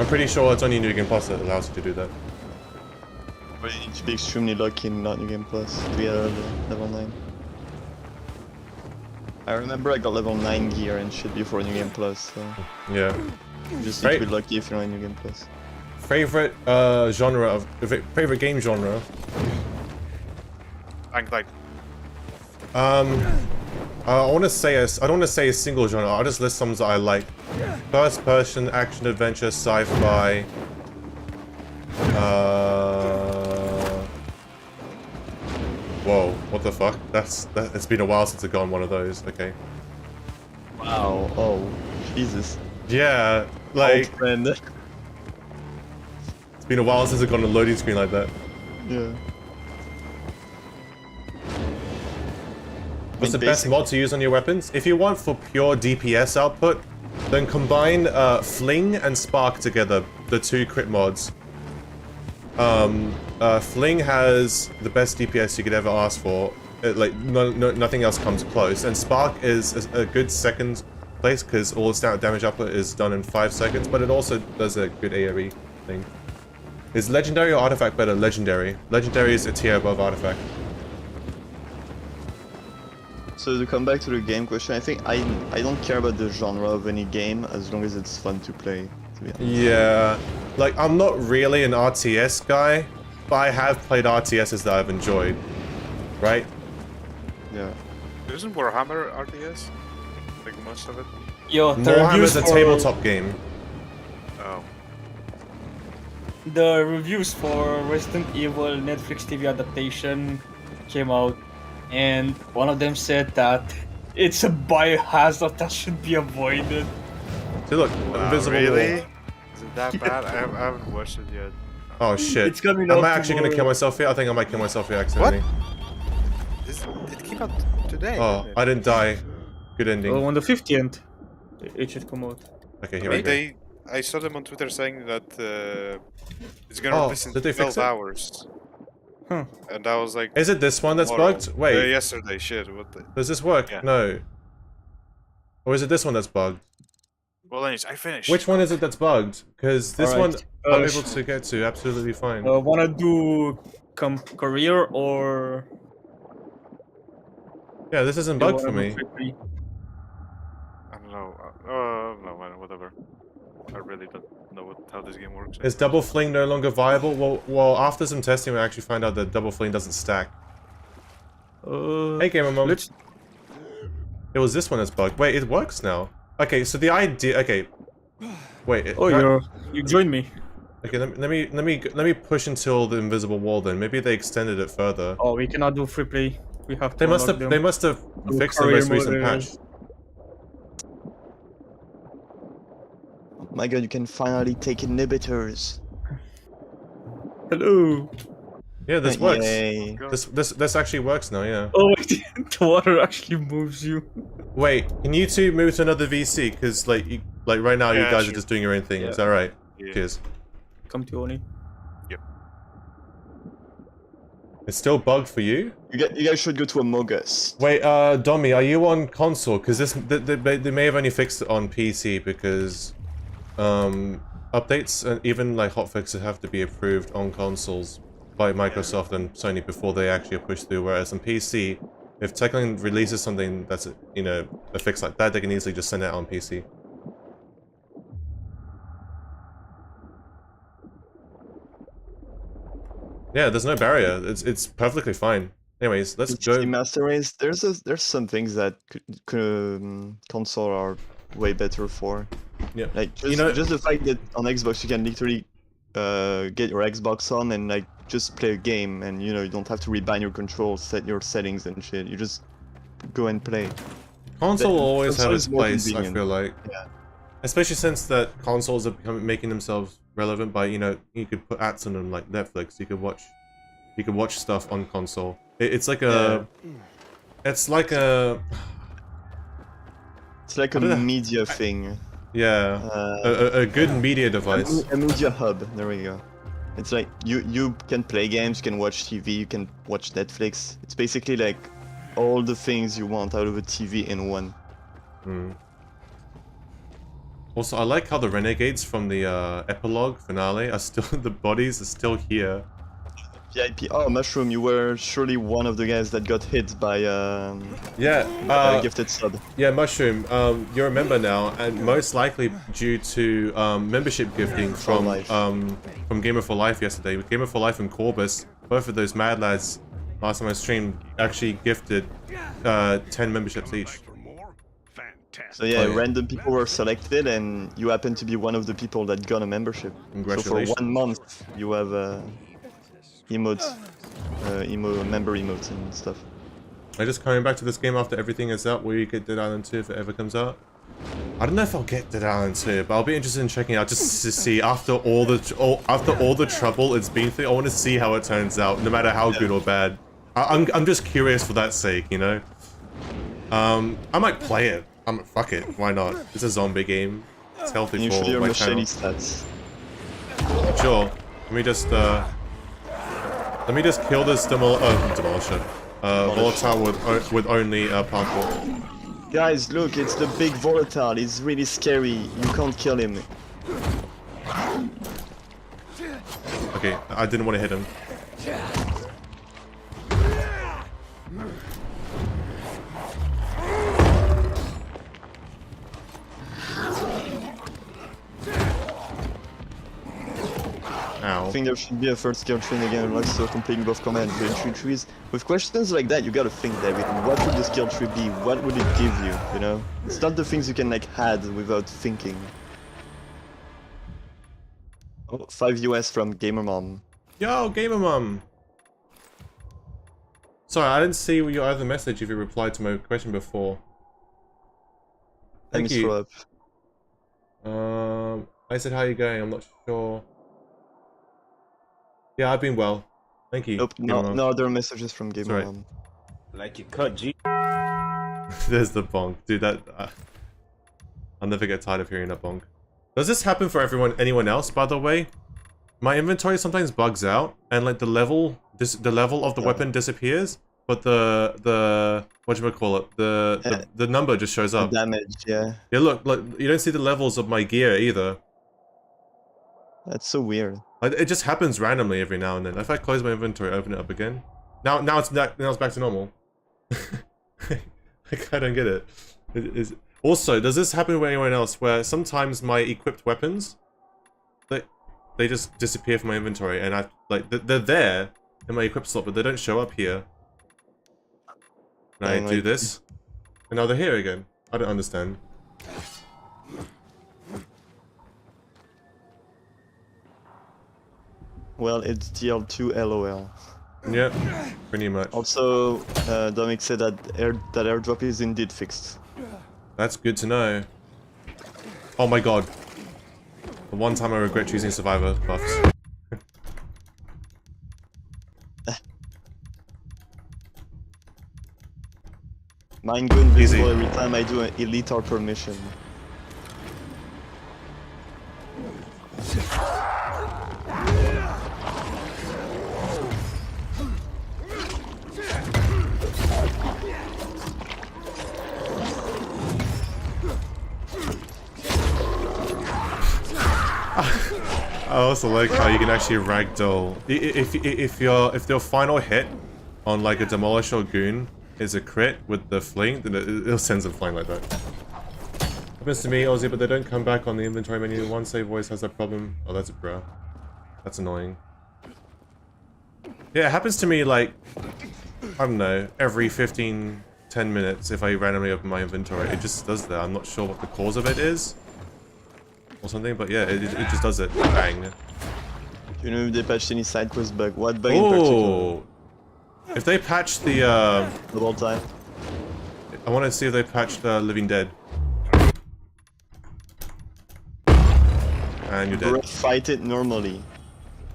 S1: I'm pretty sure it's only New Game Plus that allows you to do that.
S2: But you need to be extremely lucky in not New Game Plus to get level 9. I remember I got level 9 gear and shit before New Game Plus, so
S1: Yeah.
S2: you just need to be lucky if you're not in New Game Plus.
S1: Favorite favorite game genre?
S3: Tank like
S1: I want to say I don't want to say a single genre. I'll just list some that I like. First person, action, adventure, sci-fi. Whoa, what the fuck? It's been a while since I've gone one of those. Okay.
S2: Wow. Oh, Jesus.
S1: Yeah,
S2: Old
S1: like
S2: friend.
S1: it's been a while since I've gone a loading screen like that.
S2: Yeah.
S1: What's the best mod to use on your weapons? If you want for pure DPS output, then combine Fling and Spark together, the two crit mods. Fling has the best DPS you could ever ask for. Nothing else comes close. And Spark is a good second place because all standard damage output is done in 5 seconds, but it also does a good AoE thing. Is Legendary or Artifact better? Legendary. Legendary is a tier above Artifact.
S2: So to come back to the game question, I think I don't care about the genre of any game as long as it's fun to play. To be honest.
S1: Yeah, like I'm not really an RTS guy, but I have played RTSs that I've enjoyed, right?
S2: Yeah.
S3: Isn't Warhammer RTS? Like most of it?
S4: Yo, the
S1: Warhammer
S4: reviews
S1: is a
S4: for-
S1: tabletop game.
S3: Oh.
S4: The reviews for Resident Evil Netflix TV adaptation came out, and one of them said that it's a biohazard that should be avoided.
S1: See, look, invisible
S3: really?
S1: wall.
S3: Is it that bad? I haven't watched it yet.
S1: Oh shit!
S4: It's coming
S1: Am
S4: out
S1: I actually gonna
S4: tomorrow.
S1: kill myself here? I think I might kill myself here accidentally.
S3: It came out today.
S1: Oh,
S3: didn't it?
S1: I didn't die. Good ending.
S4: On the 15th, it should come out.
S1: Okay, here we go.
S3: I saw them on Twitter saying that it's gonna
S1: Oh,
S3: release in
S1: did they fix
S3: 12
S1: it?
S3: hours.
S4: Huh.
S3: And I was like,
S1: Is it this one that's
S3: tomorrow.
S1: bugged? Wait,
S3: yesterday. Shit. What the?
S1: does this work?
S3: Yeah.
S1: No. Or is it this one that's bugged?
S3: Well, anyways, I finished.
S1: Which one is it that's bugged? Because this
S4: Alright,
S1: one I'm
S4: uh,
S1: able to get to absolutely fine.
S4: Wanna do career or?
S1: Yeah, this isn't
S4: you
S1: bugged for
S4: wanna
S1: me.
S4: do free?
S3: I don't know. No, man, whatever. I really don't know how this game works.
S1: Is double fling no longer viable? Well, after some testing, we actually find out that double fling doesn't stack. Hey, Gamer Mom.
S4: Let's.
S1: It was this one that's bugged. Wait, it works now. Okay, so the idea. Okay, wait.
S4: Oh, you joined me.
S1: Okay, let me push until the invisible wall. Then maybe they extended it further.
S4: Oh, we cannot do free play. We have to.
S1: They must
S4: unlock
S1: have.
S4: them.
S1: They must have
S4: Do
S1: fixed the
S4: career
S1: most recent
S4: mode,
S1: patch.
S2: My god, you can finally take inhibitors.
S4: Hello.
S1: Yeah, this works.
S2: Yay.
S1: This actually works now. Yeah.
S4: Oh wait, the water actually moves you.
S1: Wait, can you two move to another VC? Because like right now, you
S3: Yeah,
S1: guys
S3: sure.
S1: are just doing your own thing.
S4: Yeah.
S1: Is that right?
S3: Yeah.
S1: Cheers.
S4: Come to Oni.
S1: It's still bugged for you?
S2: You guys should go to a Mogus.
S1: Wait, Domi, are you on console? Because they may have only fixed it on PC because updates and even like hotfixes have to be approved on consoles by Microsoft and Sony before they actually are pushed through. Whereas on PC, if Techland releases something that's a fix like that, they can easily just send it out on PC. Yeah, there's no barrier. It's perfectly fine. Anyways, let's go.
S2: Master Race. There's some things that console are way better for.
S1: Yeah.
S2: Like just,
S1: You know-
S2: just the fact that on Xbox you can literally get your Xbox on and like just play a game, and you don't have to rebind your controls, set your settings and shit. You just go and play.
S1: Console will always
S2: console
S1: have
S2: is
S1: its
S2: more
S1: place, I
S2: convenient.
S1: feel like.
S2: Yeah.
S1: Especially since that consoles are making themselves relevant by, you could put ads on them like Netflix. You could watch stuff on console. It's like a
S2: It's like a
S1: I don't know.
S2: media thing.
S1: yeah, a good media device.
S2: A media hub. There we go. It's like you can play games, you can watch TV, you can watch Netflix. It's basically like all the things you want out of a TV in one.
S1: Hmm. Also, I like how the renegades from the epilogue finale are still the bodies are still here.
S2: VIP. Oh, Mushroom, you were surely one of the guys that got hit by
S1: Yeah,
S2: gifted sub.
S1: yeah, Mushroom. You're a member now, and most likely due to membership gifting
S2: For Life.
S1: from Gamer for Life yesterday. Gamer for Life and Corbus, both of those mad lads, last time I streamed, actually gifted 10 memberships each.
S2: So yeah,
S1: Oh, yeah.
S2: random people were selected, and you happen to be one of the people that got a membership.
S1: Congratulations.
S2: So for 1 month, you have emotes, member emotes and stuff.
S1: I'm just coming back to this game after everything is out. Will you get Dead Island 2 if it ever comes out? I don't know if I'll get Dead Island 2, but I'll be interested in checking it out just to see after all the trouble it's been through. I want to see how it turns out, no matter how good or bad. I'm just curious for that sake, you know. I might play it. Fuck it, why not? It's a zombie game. It's healthy
S2: Can you
S1: for
S2: show your
S1: my
S2: machete
S1: channel.
S2: stats?
S1: Sure. Let me just kill this demolisher. Volatile with only parkour.
S2: Guys, look, it's the big volatile. He's really scary. You can't kill him.
S1: Okay, I didn't want to hit him. Ow.
S2: I think there should be a first skill tree in the game unlocks so completing both commands and entry trees. With questions like that, you gotta think, David. What would the skill tree be? What would it give you? You know, it's not the things you can like add without thinking. Oh, 5 US from Gamer Mom.
S1: Yo, Gamer Mom! Sorry, I didn't see your other message if you replied to my question before. Thank
S2: Thanks
S1: you.
S2: For
S1: I said, how you going? I'm not sure. Yeah, I've been well. Thank you.
S2: Nope,
S1: Gamer Mom.
S2: no other messages from Gamer
S1: Sorry.
S2: Mom.
S4: Like you cut G.
S1: There's the bonk. Dude, that... I'll never get tired of hearing that bonk. Does this happen for anyone else, by the way? My inventory sometimes bugs out, and like the level of the weapon disappears, but the whatchamacallit, the number just shows up.
S2: Damage, yeah.
S1: Yeah, look, you don't see the levels of my gear either.
S2: That's so weird.
S1: It just happens randomly every now and then. If I close my inventory, open it up again, now it's back to normal. Like, I don't get it. Also, does this happen with anyone else? Where sometimes my equipped weapons, they just disappear from my inventory, and they're there in my equipped slot, but they don't show up here. And I do this, and now they're here again. I don't understand.
S2: Well, it's DL2 LOL.
S1: Yep, pretty much.
S2: Also, Dominic said that airdrop is indeed fixed.
S1: That's good to know. Oh my god. The one time I regret choosing survivor buffs.
S2: Mine go invisible
S1: Easy.
S2: every time I do an elite or permission.
S1: I also like how you can actually ragdoll. If your final hit on like a demolish or goon is a crit with the fling, then it'll send them flying like that. Happens to me, Aussie, but they don't come back on the inventory menu. One save always has that problem. Oh, that's a bro. That's annoying. Yeah, it happens to me like, I don't know, every 10 minutes if I randomly open my inventory. It just does that. I'm not sure what the cause of it is. Or something, but yeah, it just does it. Bang.
S2: Do you know if they patched any side quest bug? What bug in particular?
S1: If they patch the
S2: The whole time?
S1: I want to see if they patched Living Dead. And you're
S2: Bro,
S1: dead.
S2: fight it normally.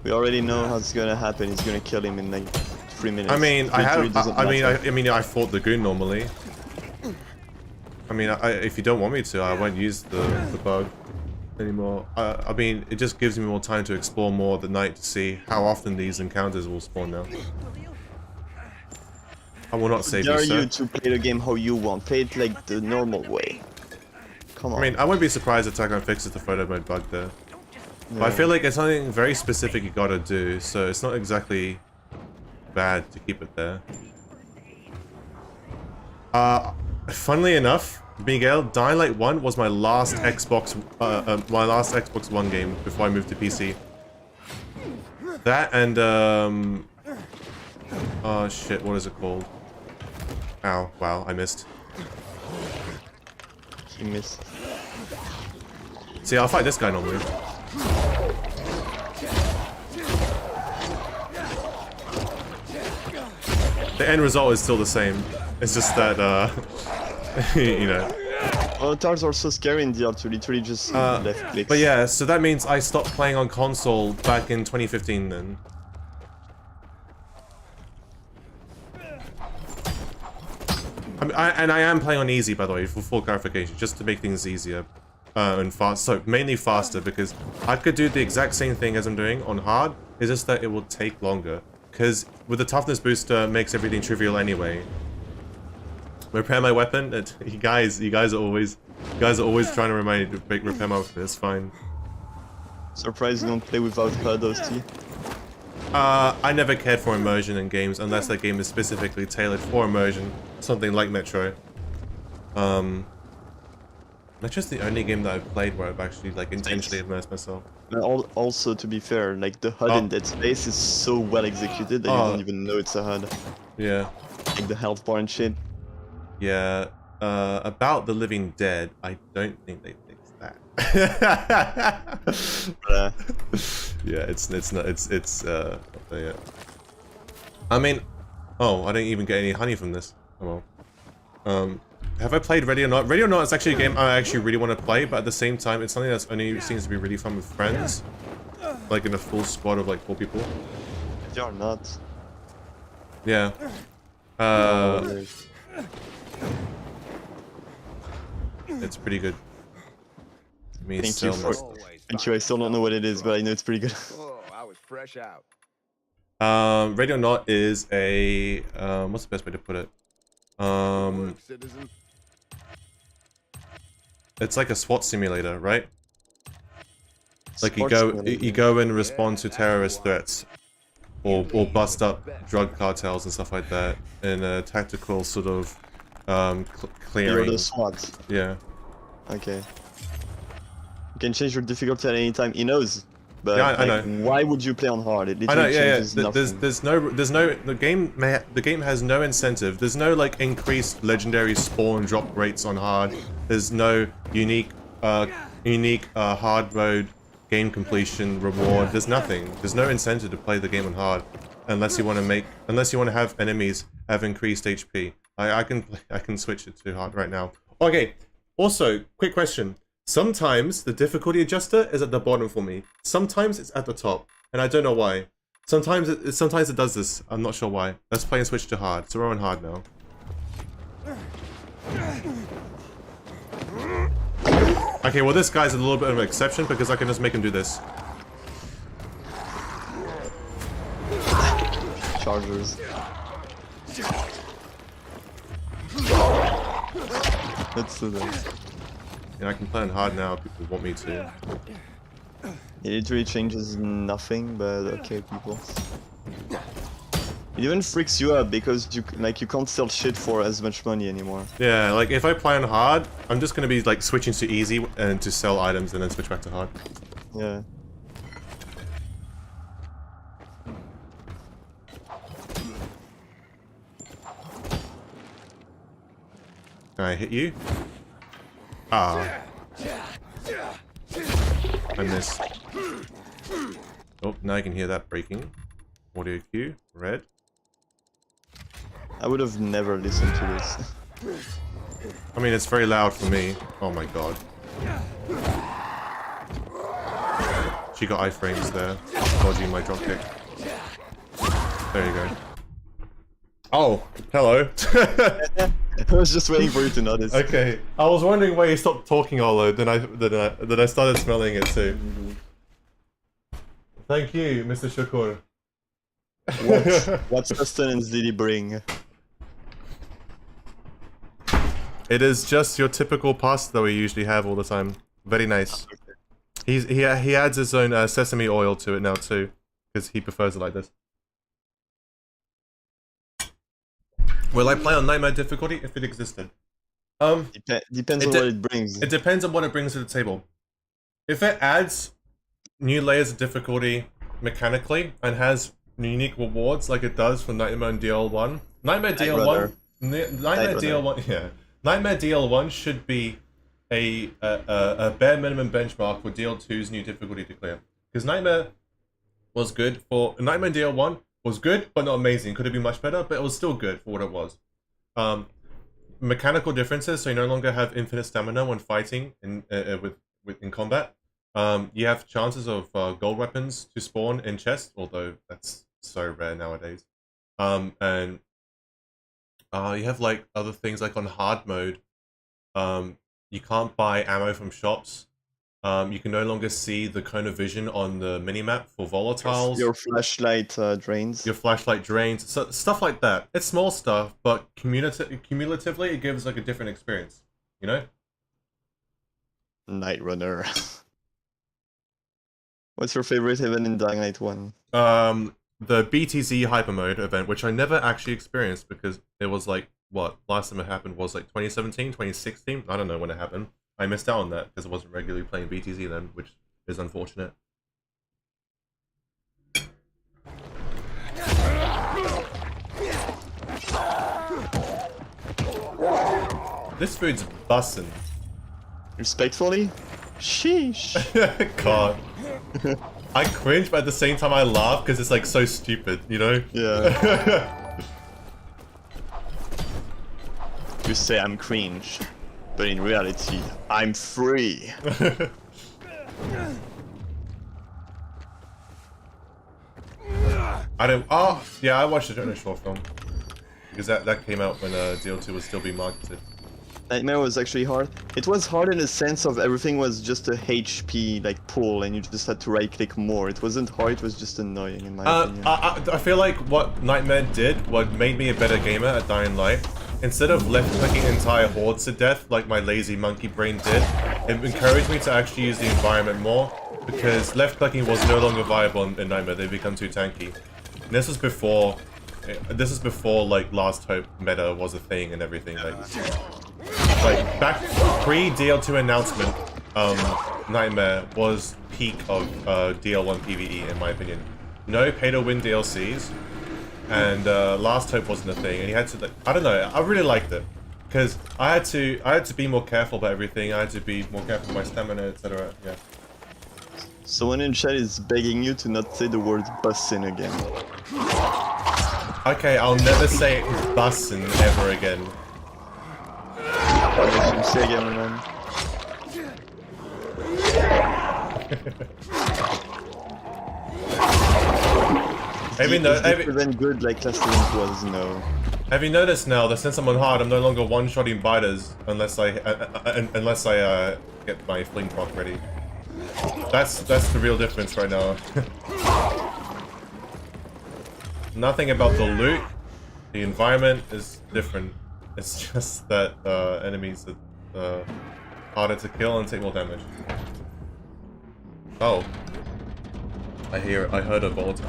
S2: We already know how it's gonna happen. He's gonna kill him in like 3 minutes.
S1: I mean,
S2: Victory doesn't matter.
S1: I mean, I fought the goon normally. I mean, if you don't want me to, I won't use the bug anymore. I mean, it just gives me more time to explore more at the night to see how often these encounters will spawn now. I will not save you,
S2: Dare
S1: sir.
S2: you to play the game how you want. Play it like the normal way. Come on.
S1: I mean, I wouldn't be surprised if Attack on fixes the photo mode bug there. But I feel like it's something very specific you gotta do, so it's not exactly bad to keep it there. Funnily enough, Miguel, Dying Light 1 was my last Xbox One game before I moved to PC. That and Oh shit, what is it called? Ow, wow, I missed.
S2: He missed.
S1: See, I'll fight this guy normally. The end result is still the same. It's just that, you know.
S2: Avatars are so scary in DR to literally just left clicks.
S1: But yeah, so that means I stopped playing on console back in 2015 then. I am playing on easy, by the way, for full clarification, just to make things easier and fast. So mainly faster, because I could do the exact same thing as I'm doing on hard. It's just that it will take longer, because with the toughness booster, it makes everything trivial anyway. Repair my weapon. You guys are always trying to remind me to repair my weapon. It's fine.
S2: Surprised you don't play without HUD, Hosty.
S1: I never cared for immersion in games unless that game is specifically tailored for immersion. Something like Metro. Metro's the only game that I've played where I've actually like intentionally immersed myself.
S2: Also, to be fair, like the HUD in Dead Space is so well executed that you don't even know it's a HUD.
S1: Yeah.
S2: Like the health bar and shit.
S1: Yeah. About the Living Dead, I don't think they fixed that. Yeah, it's yeah. I mean, oh, I didn't even get any honey from this. Oh well. Have I played Ready or Not? Ready or Not is actually a game I actually really want to play, but at the same time, it's something that's only seems to be really fun with friends, like in a full squad of like 4 people.
S2: You're not.
S1: Yeah. It's pretty good. Me
S2: Thank you
S1: so
S2: for. Thank you. I still don't know what it is, but I know it's pretty good.
S6: Oh, I was fresh out.
S1: Ready or Not is a what's the best way to put it?
S6: Work, citizen.
S1: It's like a SWAT simulator, right? Like you
S2: Sports
S1: go and respond to terrorist threats, or bust up drug cartels and stuff like that in a tactical sort of
S2: You're
S1: clearing.
S2: the SWAT.
S1: Yeah.
S2: Okay. You can change your difficulty at any time. He knows. But
S1: Yeah, I
S2: like,
S1: know.
S2: why would you play on hard? It
S1: I know,
S2: literally
S1: yeah, yeah.
S2: changes nothing.
S1: There's no the game has no incentive. There's no like increased legendary spawn drop rates on hard. There's no unique hard mode game completion reward. There's nothing. There's no incentive to play the game on hard unless you want to have enemies have increased HP. I can switch it to hard right now. Okay. Also, quick question. Sometimes the difficulty adjuster is at the bottom for me. Sometimes it's at the top, and I don't know why. Sometimes it does this. I'm not sure why. Let's play and switch to hard. So we're on hard now. Okay, well this guy's a little bit of an exception because I can just make him do this.
S2: Chargers. Let's do that.
S1: Yeah, I can play on hard now if people want me to.
S2: It literally changes nothing, but okay, people. It even freaks you out because you can't sell shit for as much money anymore.
S1: Yeah, like if I play on hard, I'm just gonna be like switching to easy and to sell items and then switch back to hard.
S2: Yeah.
S1: Can I hit you? Ah. I missed. Oh, now I can hear that breaking. Audio cue, red.
S2: I would have never listened to this.
S1: I mean, it's very loud for me. Oh my god. She got iframes there, dodging my dropkick. There you go. Oh, hello.
S2: I was just waiting for you to notice.
S1: Okay, I was wondering why you stopped talking, Olo. Then I started smelling it too. Thank you, Mr. Shakur.
S2: What sustenance did he bring?
S1: It is just your typical pasta that we usually have all the time. Very nice. He adds his own sesame oil to it now too, because he prefers it like this. Will I play on nightmare difficulty if it existed?
S2: Depends on what it brings.
S1: It depends on what it brings to the table. If it adds new layers of difficulty mechanically and has unique rewards like it does for Nightmare and DL1. Nightmare
S2: Runner.
S1: DL1, Nightmare DL1, yeah. Nightmare DL1 should be a bare minimum benchmark for DL2's new difficulty to clear. Because Nightmare DL1 was good, but not amazing. Could have been much better, but it was still good for what it was. Mechanical differences, so you no longer have infinite stamina when fighting in combat. You have chances of gold weapons to spawn in chests, although that's so rare nowadays. And you have like other things like on hard mode. You can't buy ammo from shops. You can no longer see the cone of vision on the minimap for volatiles.
S2: Your flashlight drains.
S1: Your flashlight drains. So stuff like that. It's small stuff, but cumulatively it gives like a different experience. You know?
S2: Night Runner. What's your favorite event in Dying Light 1?
S1: The BTZ hyper mode event, which I never actually experienced because it was like, what? Last time it happened was like 2017, 2016? I don't know when it happened. I missed out on that because I wasn't regularly playing BTZ then, which is unfortunate. This food's bussin'.
S2: Respectfully? Sheesh.
S1: God. I cringe, but at the same time I laugh because it's like so stupid, you know?
S2: Yeah. You say I'm cringe, but in reality, I'm free.
S1: I don't. Oh, yeah, I watched the short film because that came out when DL2 was still being marketed.
S2: Nightmare was actually hard. It was hard in the sense of everything was just a HP like pull, and you just had to right click more. It wasn't hard. It was just annoying in my opinion.
S1: I feel like what Nightmare did, what made me a better gamer at Dying Light, instead of left-clicking entire hordes to death like my lazy monkey brain did, it encouraged me to actually use the environment more, because left-clicking was no longer viable in Nightmare. They become too tanky. And this is before like Last Hope meta was a thing and everything. Like back pre-DL2 announcement, Nightmare was peak of DL1 PvE in my opinion. No pay-to-win DLCs. And Last Hope wasn't a thing, and he had to. I don't know. I really liked it because I had to be more careful about everything. I had to be more careful with my stamina, etc. Yeah.
S2: Someone in chat is begging you to not say the word bussin' again.
S1: Okay, I'll never say bussin' ever again.
S2: What did you say again, man? Have you good like last event was? No.
S1: Have you noticed now that since I'm on hard, I'm no longer one-shotting biters unless I get my fling proc ready. That's the real difference right now. Nothing about the loot, the environment is different. It's just that enemies are harder to kill and take more damage. Oh, I heard a volatile.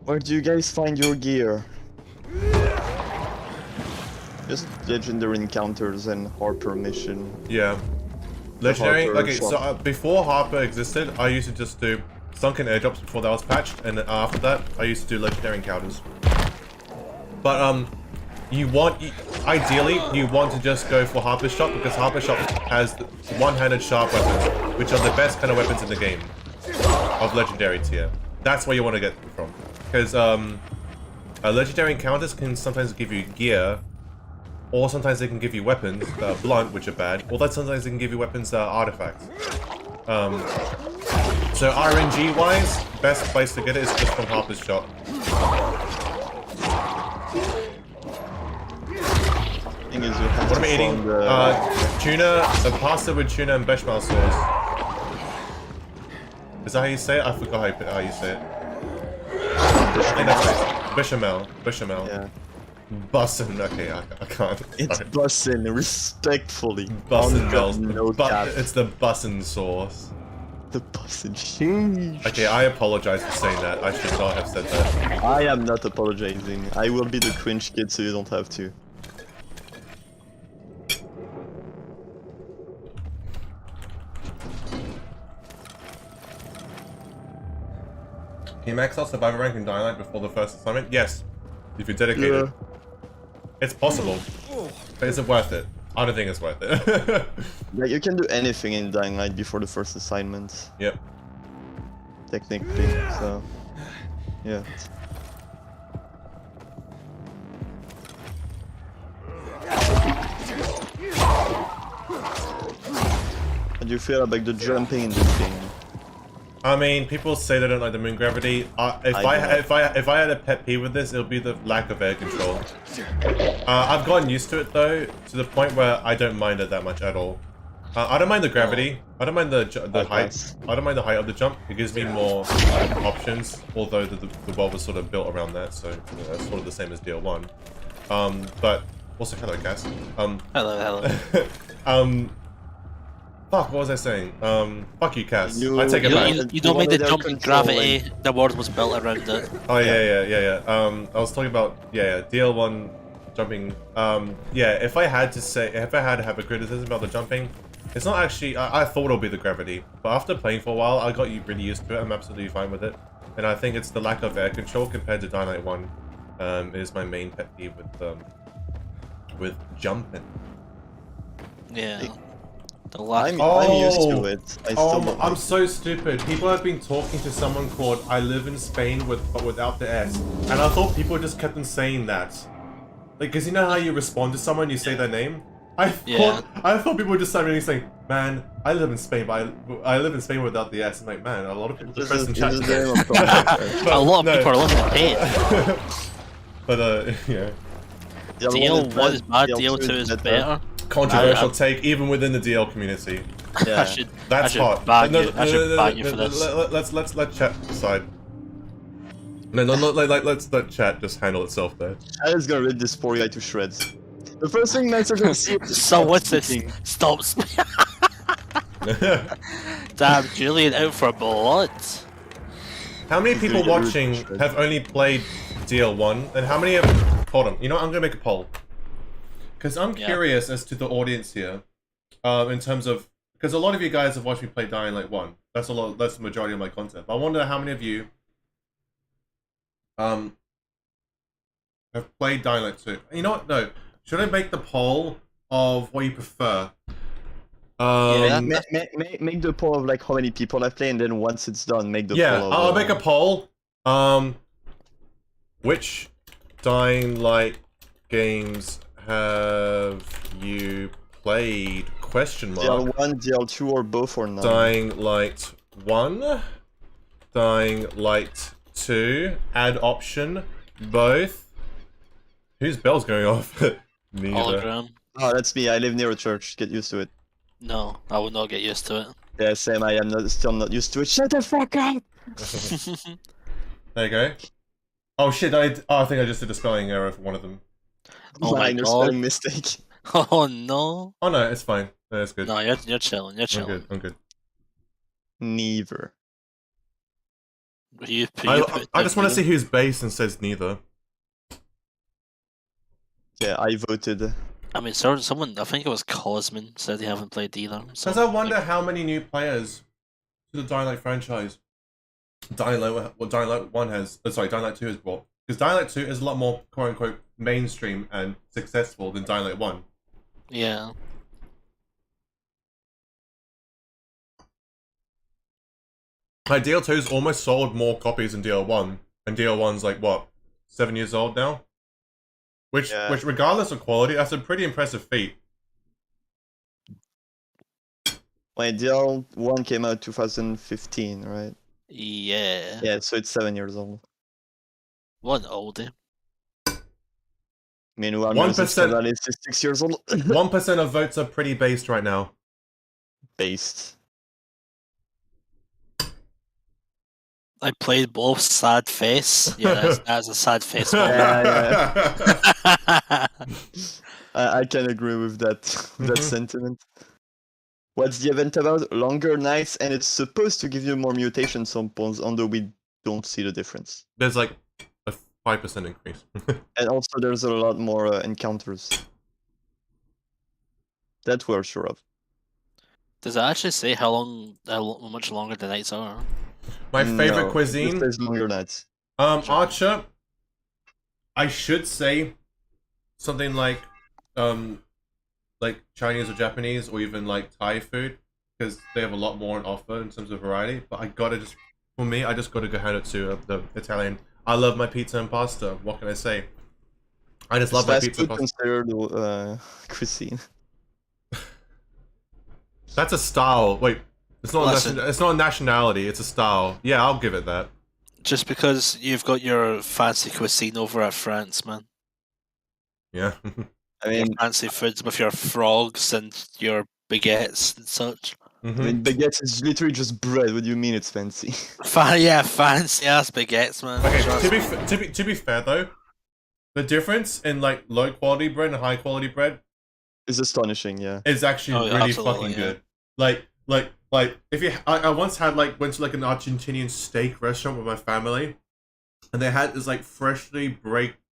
S2: Where do you guys find your gear? Just legendary encounters and Harper mission.
S1: Yeah. Legendary,
S2: Harper
S1: okay, so before Harper existed, I used to just do sunken airdrops before that was patched, and then after that, I used to do legendary encounters. But, ideally, you want to just go for Harper's Shop, because Harper's Shop has one-handed sharp weapons, which are the best kind of weapons in the game, of legendary tier. That's where you want to get them from. Because, legendary encounters can sometimes give you gear, or sometimes they can give you weapons that are blunt, which are bad, or that sometimes they can give you weapons that are artifacts. So RNG-wise, best place to get it is just from Harper's Shop.
S2: Thing is, you have
S1: What am I eating? Tuna, a pasta with tuna and bechamel sauce. Is that how you say it? I forgot how you say it. I think that's it. Bechamel.
S2: Yeah.
S1: Bussin', okay, I can't.
S2: It's bussin', respectfully.
S1: Bussin' Bells.
S2: No cap.
S1: It's the bussin' sauce.
S2: The bussin' sheesh.
S1: Okay, I apologize for saying that. I should not have said that.
S2: I am not apologizing. I will be the cringe kid so you don't have to.
S1: you max out survivor rank in Dying Light before the first assignment? Yes, if you're dedicated.
S2: Yeah.
S1: It's possible, but is it worth it? I don't think it's worth it.
S2: Like you can do anything in Dying Light before the first assignment,
S1: Yep.
S2: technically. So, yeah. How do you feel about the jumping in this game?
S1: I mean, people say they don't like the moon gravity. If I had a pet peeve with this, it would be the lack of air control. I've gotten used to it though, to the point where I don't mind it that much at all. I don't mind the gravity. I don't mind the height. I don't mind the height of the jump. It gives me more options. Although the world was sort of built around that, so you know, it's sort of the same as DL1. But also hello, Cass.
S7: Hello.
S1: Fuck, what was I saying? Fuck you, Cass.
S2: You-
S1: I take it back.
S7: You don't mean the
S2: wanted
S7: jump
S2: air
S7: in
S2: control,
S7: gravity. The world was built around it.
S1: Oh yeah. I was talking about DL1 jumping. If I had to have a criticism about the jumping, it's not actually. I thought it'll be the gravity, but after playing for a while, I got really used to it. I'm absolutely fine with it, and I think it's the lack of air control compared to Dying Light 1. Is my main pet peeve with jumping.
S7: Yeah. The lack.
S2: I'm used to it. I still don't
S1: I'm
S2: like
S1: so stupid. People have been talking to someone called I live in Spain but without the S, and I thought people just kept on saying that. Like, cause you know how you respond to someone, you say their name. I thought people were just suddenly saying, "Man, I live in Spain, but I live in Spain without the S." I'm like, man, a lot of people
S2: This
S1: press
S2: is,
S1: in
S2: this
S1: chat.
S2: is game of problems,
S7: A lot of
S1: no.
S7: people are living in pain.
S1: But yeah,
S7: DL1 is bad,
S2: DL2
S7: DL2 is better.
S1: controversial take even within the DL community.
S2: Yeah.
S1: That's hot.
S7: Bang you. I should bang you for this.
S1: Let's let chat decide. No, let's let chat just handle itself there.
S2: I was gonna rip this poor guy to shreds. The first thing Master gonna see is
S7: So what's this? Stop. Damn, Julian out for blood.
S1: How many people
S2: gonna get
S1: watching
S2: rid-
S1: have only played DL1, and how many have... Hold on, you know what, I'm gonna make a poll. Because I'm
S7: Yeah.
S1: curious as to the audience here, in terms of... Because a lot of you guys have watched me play Dying Light 1. That's the majority of my content. But I wonder how many of you have played Dying Light 2. You know what, no. Should I make the poll of what you prefer?
S2: make the poll of like how many people have played, and then once it's done, make the
S1: Yeah,
S2: poll.
S1: I'll make a poll. Which Dying Light games have you played? Question mark.
S2: DL1, DL2, or both, or none.
S1: Dying Light 1, Dying Light 2, add option, both. Whose bell's going off? Neither.
S7: Hologram.
S2: Oh, that's me. I live near a church. Get used to it.
S7: No, I would not get used to it.
S2: Yeah, same. I am still not used to it. Shut the fuck up!
S1: There you go. Oh shit, I think I just did a spelling error for one of them.
S7: Oh my
S2: Minor
S7: God.
S2: spelling mistake.
S7: Oh no.
S1: Oh no, it's fine. No, it's good.
S7: No, you're chilling. You're
S1: I'm
S7: chilling.
S1: good, I'm good.
S2: Neither.
S1: I just want to see who's based and says neither.
S2: Yeah, I voted.
S7: I mean, someone, I think it was Cosmin, said they haven't played either. So,
S1: Because I wonder how many new players to the Dying Light franchise Dying Light 1 has, Dying Light 2 has brought. Because Dying Light 2 is a lot more quote-unquote mainstream and successful than Dying Light 1.
S7: Yeah.
S1: Like, DL2's almost sold more copies than DL1, and DL1's like, what, 7 years old now? Which, regardless of quality, that's a pretty impressive feat.
S2: Wait, DL1 came out 2015, right?
S7: Yeah.
S2: Yeah, so it's 7 years old.
S7: What an oldie.
S2: Meanwhile,
S1: 1%
S2: is 6 years old.
S1: 1% of votes are pretty based right now.
S2: Based.
S7: I played both. Sad face. Yeah, that's a sad face moment.
S2: Yeah. I can agree with that sentiment. What's the event about? Longer nights, and it's supposed to give you more mutation samples, although we don't see the difference.
S1: There's like a 5% increase.
S2: And also there's a lot more encounters. That we're sure of.
S7: Does it actually say how much longer the nights are?
S1: My favorite
S2: No,
S1: cuisine.
S2: it says longer nuts.
S1: Archer. I should say something like Chinese or Japanese or even like Thai food because they have a lot more on offer in terms of variety. But I gotta just, for me, I just gotta go hand it to the Italian. I love my pizza and pasta. What can I say? I just love my
S2: Fast
S1: pizza and
S2: food
S1: pasta.
S2: considered cuisine.
S1: That's a style. Wait, it's not.
S7: Listen.
S1: It's not a nationality. It's a style. Yeah, I'll give it that.
S7: Just because you've got your fancy cuisine over at France, man.
S1: Yeah.
S2: I mean,
S7: Fancy foods with your frogs and your baguettes and such.
S2: I mean, baguette is literally just bread. What do you mean it's fancy?
S7: Yeah, fancy ass baguettes, man.
S1: Okay.
S7: Trust me.
S1: To be fair though, the difference in like low quality bread and high quality bread
S2: It's astonishing, yeah.
S1: is actually really fucking good. Like if you, I once had like went to like an Argentinian steak restaurant with my family, and they had this like freshly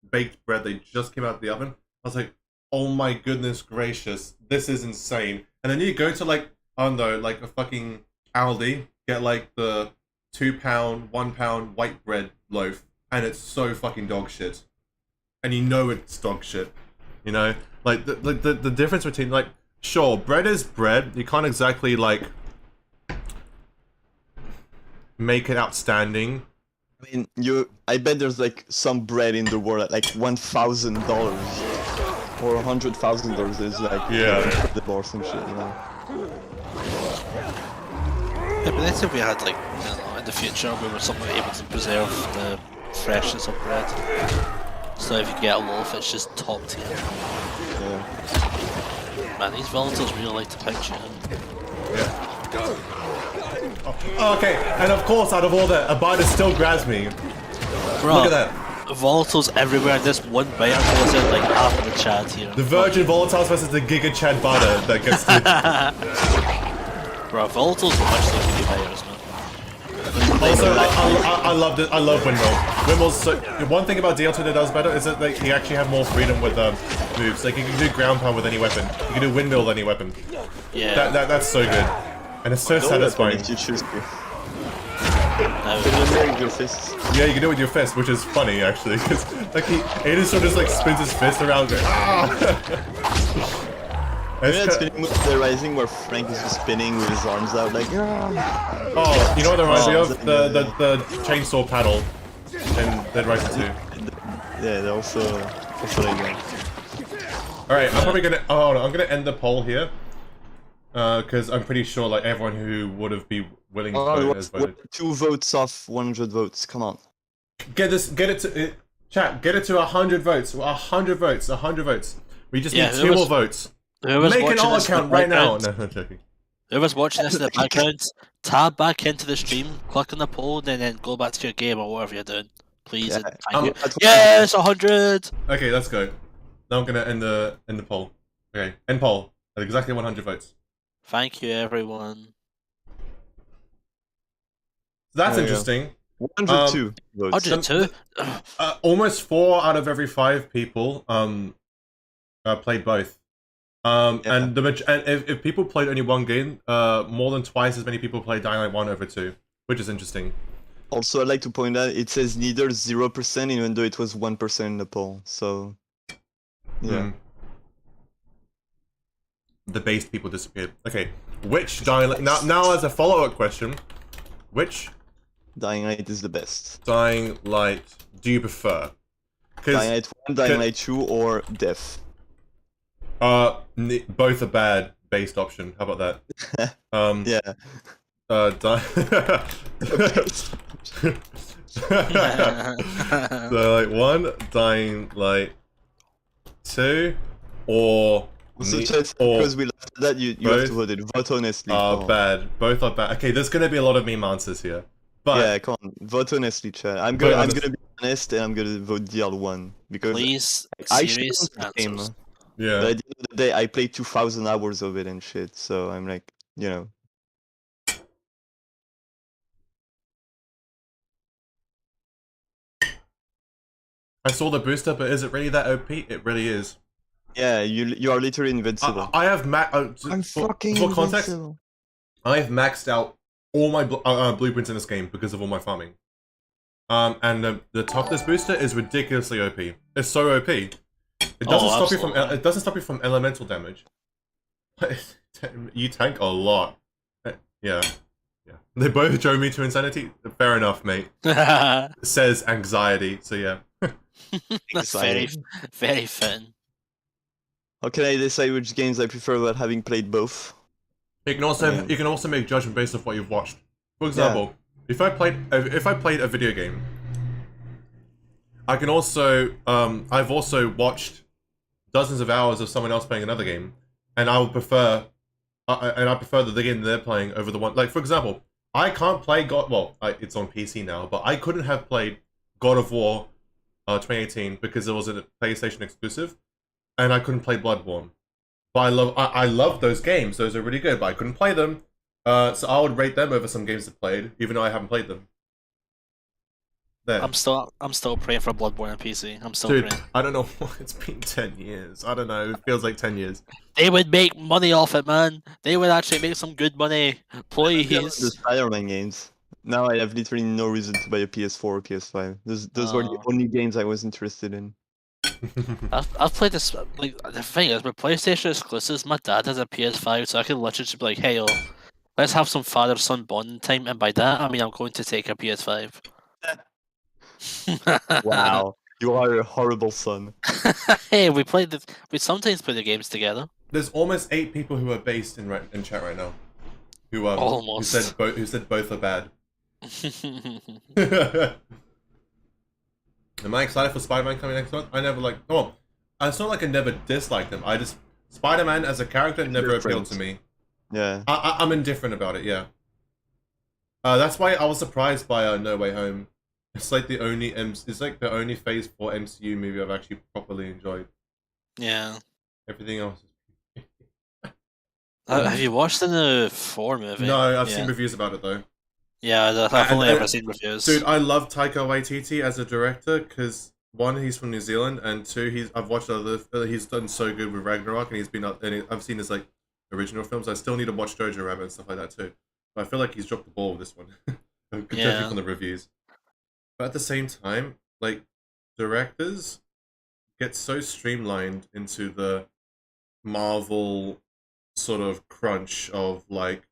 S1: baked bread. They just came out of the oven. I was like, oh my goodness gracious, this is insane. And then you go to like, I don't know, like a fucking Aldi, get like the 2 pound, 1 pound white bread loaf, and it's so fucking dog shit. And you know it's dog shit. You know, like the difference between like, sure, bread is bread. You can't exactly like make it outstanding.
S2: I mean, I bet there's like some bread in the world at like $1,000 or $100,000 is like incredible or some shit, you know.
S7: Yeah, but then if we had like, you know, in the future we were somehow able to preserve the freshness of bread. So if you get a loaf, it's just top tier.
S2: Yeah.
S7: Man, these volatiles really like to pinch you in.
S1: Yeah. Oh, okay, and of course, out of all that, Abida still grabs me.
S7: Bro,
S1: Look at that.
S7: Volatiles everywhere, and this one bite goes in like half of the chat here.
S1: The Virgin Volatiles versus the Giga Chad Bada that gets to...
S7: Bro, Volatiles are much like mini biters, man.
S1: Also, I loved it. I love Windmill. Windmill's so... One thing about DL2 that does better is that like, you actually have more freedom with moves. Like, you can do ground pound with any weapon. You can do Windmill with any weapon.
S7: Yeah.
S1: That's so good. And it's so satisfying.
S2: If you choose to.
S7: No,
S2: With your fists.
S1: Yeah, you can do it with your fist, which is funny actually, because like Aiden sort of just like spins his fist around, going ah.
S2: Maybe that's spinning with the Rising where Frank is just spinning with his arms out like ah.
S1: Oh, you know what that reminds me of? The chainsaw paddle in Dead Rising 2.
S2: Yeah, they're also like that.
S1: All right, I'm probably gonna. Oh, no, I'm gonna end the poll here. Because I'm pretty sure like everyone who would have been willing to vote has voted.
S2: 2 votes off 100 votes. Come on.
S1: Get it to chat. Get it to 100 votes. 100 votes. 100 votes. We just need 2 more votes. Make an alt account right now. No, I'm joking.
S7: Whoever's watching this in the background, tab back into the stream, click on the poll, and then go back to your game or whatever you're doing. Please.
S2: Yeah.
S7: And thank you. Yes, 100.
S1: Okay, let's go. Now I'm gonna end the poll. Okay, end poll at exactly 100 votes.
S7: Thank you, everyone.
S1: So that's
S2: There you go.
S1: interesting.
S2: 102 votes.
S7: 102.
S1: Almost 4 out of every 5 people played both. And if people played only one game, more than twice as many people played Dying Light 1 over 2, which is interesting.
S2: Also, I'd like to point out it says neither 0% even though it was 1% in the poll. So, yeah.
S1: The based people disappeared. Okay, which Dying Light... Now as a follow-up question, which
S2: Dying Light is the best.
S1: Dying Light do you prefer?
S2: Dying Light 1, Dying Light 2, or Death?
S1: Both are bad based option. How about that?
S2: Yeah.
S1: So like 1, Dying Light 2, or
S2: So because we left that, you have to vote it. Vote honestly.
S1: Bad. Both are bad. Okay, there's gonna be a lot of meme answers here. But
S2: yeah, come on. Vote honestly, chat. I'm gonna be honest and I'm gonna vote DL1 because
S7: Please,
S2: I
S7: serious
S2: should game.
S7: answers.
S1: yeah.
S2: But at the end of the day, I played 2,000 hours of it and shit. So I'm like, you know.
S1: I saw the booster, but is it really that OP? It really is.
S2: Yeah, you are literally invincible.
S1: I have
S2: I'm fucking
S1: for context,
S2: invincible.
S1: I've maxed out all my blueprints in this game because of all my farming. And the toughness booster is ridiculously OP. It's so OP. It doesn't stop you from elemental damage. You tank a lot. Yeah. They both drove me to insanity. Fair enough, mate. Says anxiety. So yeah.
S7: That's very, very fun.
S2: How can I decide which games I prefer without having played both?
S1: You can also make judgment based off what you've watched. For example, if I played a video game, I can also I've also watched dozens of hours of someone else playing another game, and I would prefer the game they're playing over the one. Like for example, I can't play it's on PC now, but I couldn't have played God of War 2018 because it was a PlayStation exclusive, and I couldn't play Bloodborne. But I love those games. Those are really good, but I couldn't play them. So I would rate them over some games I've played, even though I haven't played them. There.
S7: I'm still praying for Bloodborne on PC. I'm still
S1: Dude,
S7: praying.
S1: I don't know. It's been 10 years. I don't know. It feels like 10 years.
S7: They would make money off it, man. They would actually make some good money. Please.
S2: The Spider-Man games. Now I have literally no reason to buy a PS4 or PS5. Those were the only games I was interested in.
S7: I've played this. Like the thing is, with PlayStation exclusives, my dad has a PS5, so I can literally just be like, "Hey, let's have some father-son bonding time," and by that I mean I'm going to take a PS5.
S2: Wow, you are a horrible son.
S7: Hey, we sometimes play the games together.
S1: There's almost 8 people who are based in chat right now. Who said both are bad. Am I excited for Spider-Man coming next month? I never it's not like I never disliked him. Spider-Man as a character never appealed to me.
S2: Yeah.
S1: I'm indifferent about it, yeah. That's why I was surprised by No Way Home. It's like the only Phase 4 MCU movie I've actually properly enjoyed.
S7: Yeah.
S1: Everything else is...
S7: Have you watched the new 4 movie?
S1: No, I've seen reviews about it though.
S7: Yeah, I've only ever seen reviews.
S1: Dude, I love Taika Waititi as a director because 1, he's from New Zealand, and 2, I've watched he's done so good with Ragnarok, and I've seen his like original films. I still need to watch Jojo Rabbit and stuff like that too. But I feel like he's dropped the ball with this one, judging from the reviews. But at the same time, like directors get so streamlined into the Marvel sort of crunch of like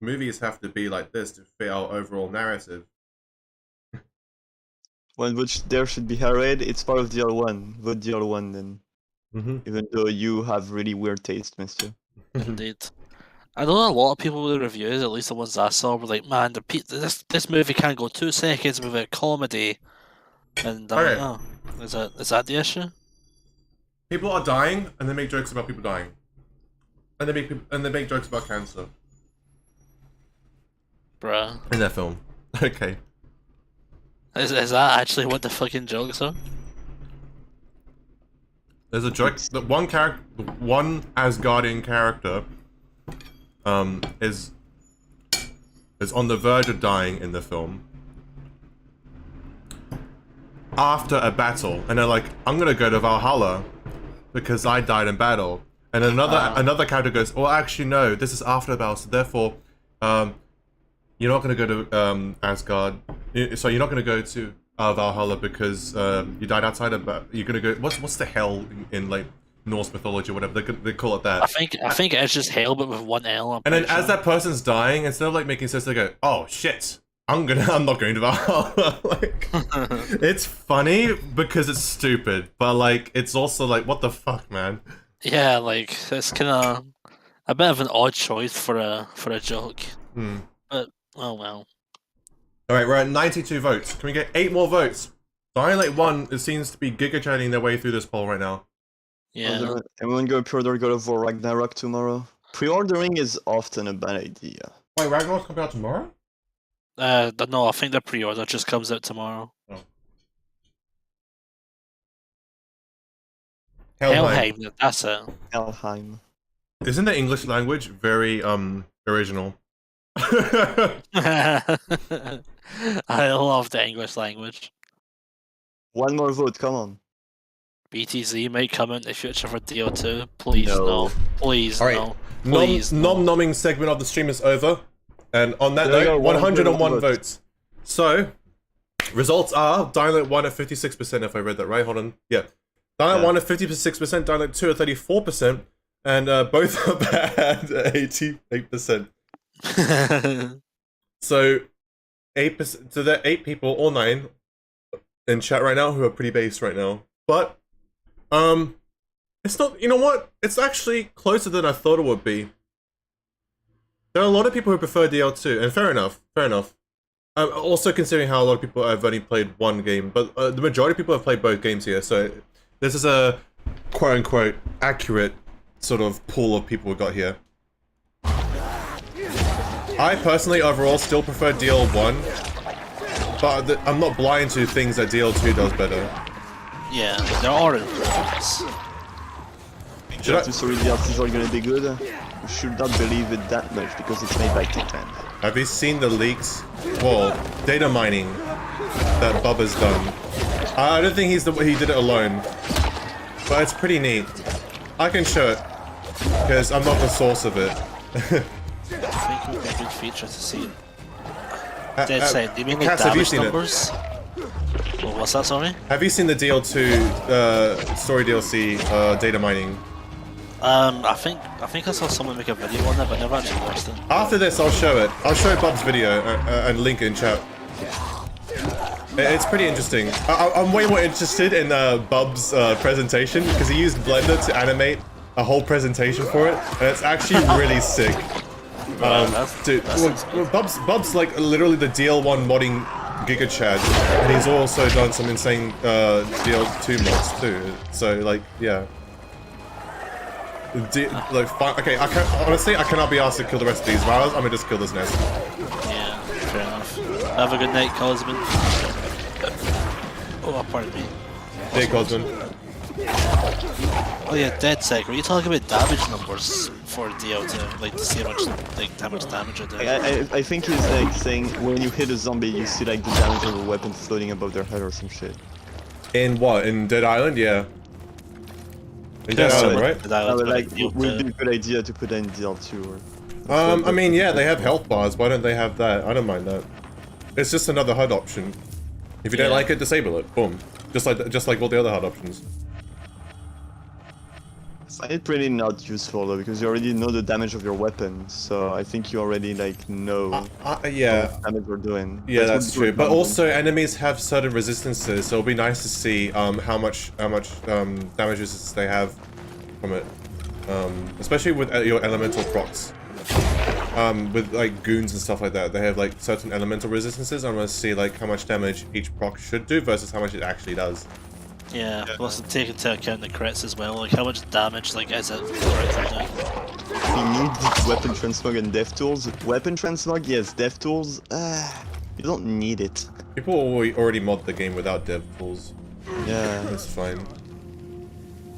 S1: movies have to be like this to fit our overall narrative.
S2: One which there should be Harrowhead, it's part of the other one. Vote the other one then. Even though you have really weird taste, mister.
S7: Indeed. I know a lot of people with the reviews, at least the ones I saw, were like, man, this movie can't go 2 seconds without comedy. And I'm like, oh, is that the issue?
S1: People are dying, and they make jokes about people dying. And they make jokes about cancer.
S7: Bruh.
S1: In their film. Okay.
S7: Is that actually what the fucking jokes are?
S1: There's a joke that one Asgardian character is on the verge of dying in the film after a battle, and they're like, I'm gonna go to Valhalla because I died in battle. And another character goes, well, actually no, this is after the battle, so therefore you're not gonna go to Asgard, so you're not gonna go to Valhalla because you died outside of, you're gonna go, what's the hell in like Norse mythology or whatever they call it that.
S7: I think it's just hell but with 1 L.
S1: And then as that person's dying, instead of like making sense, they go, oh shit, I'm not going to Valhalla. Like, it's funny because it's stupid, but like it's also like, what the fuck, man?
S7: Yeah, like it's kind of a bit of an odd choice for a joke. But oh well.
S1: All right, we're at 92 votes. Can we get 8 more votes? Dying Light 1, it seems to be giga-chatting their way through this poll right now.
S7: Yeah.
S2: Everyone go pre-order God of War Ragnarok tomorrow. Pre-ordering is often a bad idea.
S1: Wait, Ragnarok's coming out tomorrow?
S7: No, I think the pre-order just comes out tomorrow.
S1: Oh.
S7: Helheim, that's it.
S2: Helheim.
S1: Isn't the English language very original?
S7: I love the English language.
S2: One more vote, come on.
S7: BTZ might come in the future for DO2. Please no. Please
S1: All right.
S7: no. Please
S1: Nom-nomming segment of the stream is over. And on that
S2: There you
S1: note,
S2: go,
S1: 101
S2: votes.
S1: votes. So, results are Dying Light 1 at 56%, if I read that right. Hold on. Yeah. Dying Light 1 at 56%, Dying Light 2 at 34%, and both are bad at 88%. So, 8%. So there are 8 people, or 9, in chat right now who are pretty base right now. But, it's not, you know what? It's actually closer than I thought it would be. There are a lot of people who prefer DL2, and fair enough, fair enough. Also considering how a lot of people have only played one game, but the majority of people have played both games here, so this is a quote-unquote accurate sort of pool of people we got here. I personally, overall, still prefer DL1, but I'm not blind to things that DL2 does better.
S7: Yeah, there are improvements.
S1: Should I-
S2: Two story DLCs are gonna be good. You should not believe it that much because it's made by Titan.
S1: Have you seen the leaks? Well, data mining that Bub has done. I don't think he did it alone, but it's pretty neat. I can show it because I'm not the source of it.
S7: I think it would be a good feature to see. Dead side, do you mean like
S1: Cass, have you
S7: damage
S1: seen it?
S7: numbers? Well, what's that, sorry?
S1: Have you seen the DL2 story DLC data mining?
S7: I think I saw someone make a video on it, but I never actually watched it.
S1: After this, I'll show it. I'll show Bub's video and link it in chat. It's pretty interesting. I'm way more interested in Bub's presentation because he used Blender to animate a whole presentation for it, and it's actually really sick. Dude, Bub's like literally the DL1 modding Giga Chad, and he's also done some insane DL2 mods too. So like, yeah. Okay, honestly, I cannot be asked to kill the rest of these vials. I'm gonna just kill this nest.
S7: Yeah, fair enough. Have a good night, Cosman. Oh, pardon me.
S1: Hey, Cosman.
S7: Oh yeah, dead sec. Were you talking about damage numbers for DL2? Like to see how much damage it does?
S2: I think he's like saying when you hit a zombie, you see like the damage of a weapon floating above their head or some shit.
S1: In what? In Dead Island? Yeah. In Dead Island, right?
S2: Like, would be a good idea to put that in DL2 or...
S1: I mean, yeah, they have health bars. Why don't they have that? I don't mind that. It's just another HUD option. If you don't like it, disable it. Boom. Just like all the other HUD options.
S2: I find it pretty not useful though, because you already know the damage of your weapon, so I think you already like know
S1: yeah.
S2: how much damage we're doing.
S1: Yeah, that's true. But also, enemies have certain resistances, so it'll be nice to see how much damage resistance they have from it, especially with your elemental procs. With like goons and stuff like that, they have like certain elemental resistances. I want to see like how much damage each proc should do versus how much it actually does.
S7: Yeah, plus take into account the crits as well, like how much damage like is it correctly doing?
S2: You need weapon transmog and dev tools. Weapon transmog, yes. Dev tools, you don't need it.
S1: People already mod the game without dev tools.
S2: Yeah,
S1: That's fine.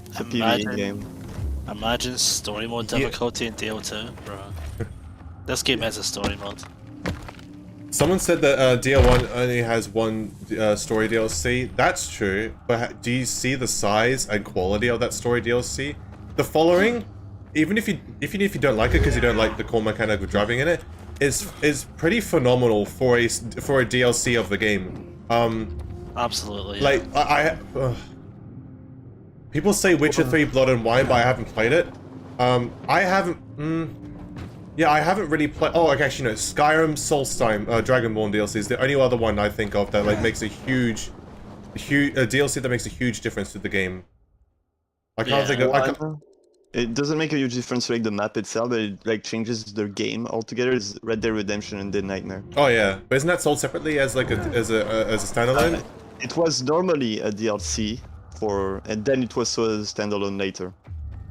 S2: it's a PvE game.
S7: Imagine story mode difficulty in DL2, bro. This game has a story mode.
S1: Someone said that DL1 only has one story DLC. That's true, but do you see the size and quality of that story DLC? The following, even if you don't like it because you don't like the core mechanic of driving in it, is pretty phenomenal for a DLC of the game.
S7: Absolutely.
S1: Like people say Witcher 3 Blood and Wine, but I haven't played it. I haven't. Yeah, I haven't really played. Oh, okay, actually no. Skyrim, Solstheim, Dragonborn DLC is the only other one I think of that like makes a huge DLC that makes a huge difference to the game. I can't think of.
S2: It doesn't make a huge difference to like the map itself, but it like changes the game altogether. It's Red Dead Redemption and Dead Nightmare.
S1: Oh yeah, but isn't that sold separately as like as a standalone?
S2: It was normally a DLC for, and then it was sold as a standalone later.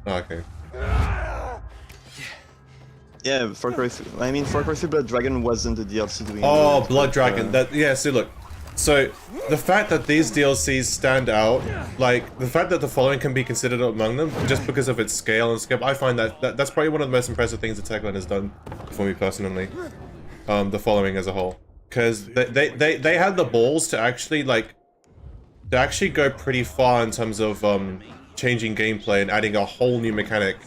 S1: Oh, okay.
S2: Yeah, Far Cry 3 Blood Dragon wasn't a DLC doing.
S1: Oh, Blood Dragon. Yeah. So look, so the fact that these DLCs stand out, like the fact that the following can be considered among them, just because of its scale and scope, I find that's probably one of the most impressive things that Techland has done for me personally. The following as a whole, because they had the balls to actually go pretty far in terms of changing gameplay and adding a whole new mechanic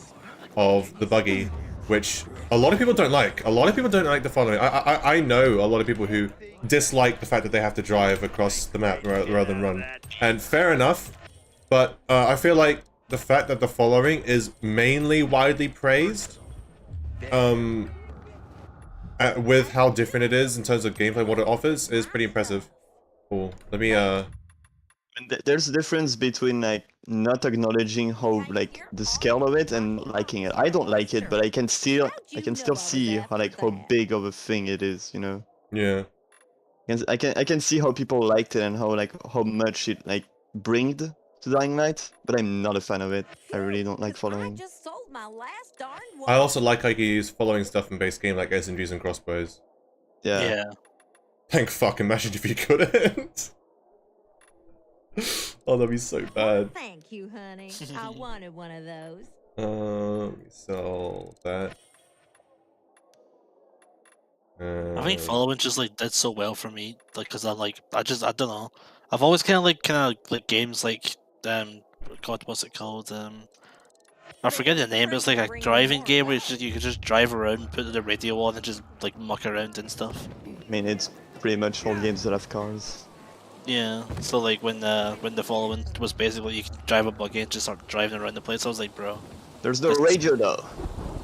S1: of the buggy. which a lot of people don't like. A lot of people don't like the following. I know a lot of people who dislike the fact that they have to drive across the map rather than run. And fair enough, but I feel like the fact that the following is mainly widely praised, with how different it is in terms of gameplay, what it offers, is pretty impressive. Cool. Let me
S2: And there's a difference between like not acknowledging how like the scale of it and liking it. I don't like it, but I can still see how big of a thing it is, you know.
S1: yeah.
S2: And I can see how people liked it and how much it like bringed to Dying Light, but I'm not a fan of it. I really don't like
S5: I
S2: following.
S5: just sold my last darn
S1: I
S5: one.
S1: also like how you can use following stuff in base game like SMGs and crossbows.
S2: Yeah.
S7: Yeah.
S1: Thank fuck, imagine if you couldn't. Oh, that'd be so bad.
S5: Thank you, honey. I wanted one of those.
S1: Let me sell that.
S7: I think following just like did so well for me, like, cause I don't know. I've always kind of like games like God, what's it called? I forget the name, but it's like a driving game where you can just drive around, put the radio on, and just like muck around and stuff.
S2: I mean, it's pretty much all games that have cars.
S7: Yeah. So like when the following was basically you can drive a buggy and just start driving around the place, I was like, bro,
S2: There's no radio though.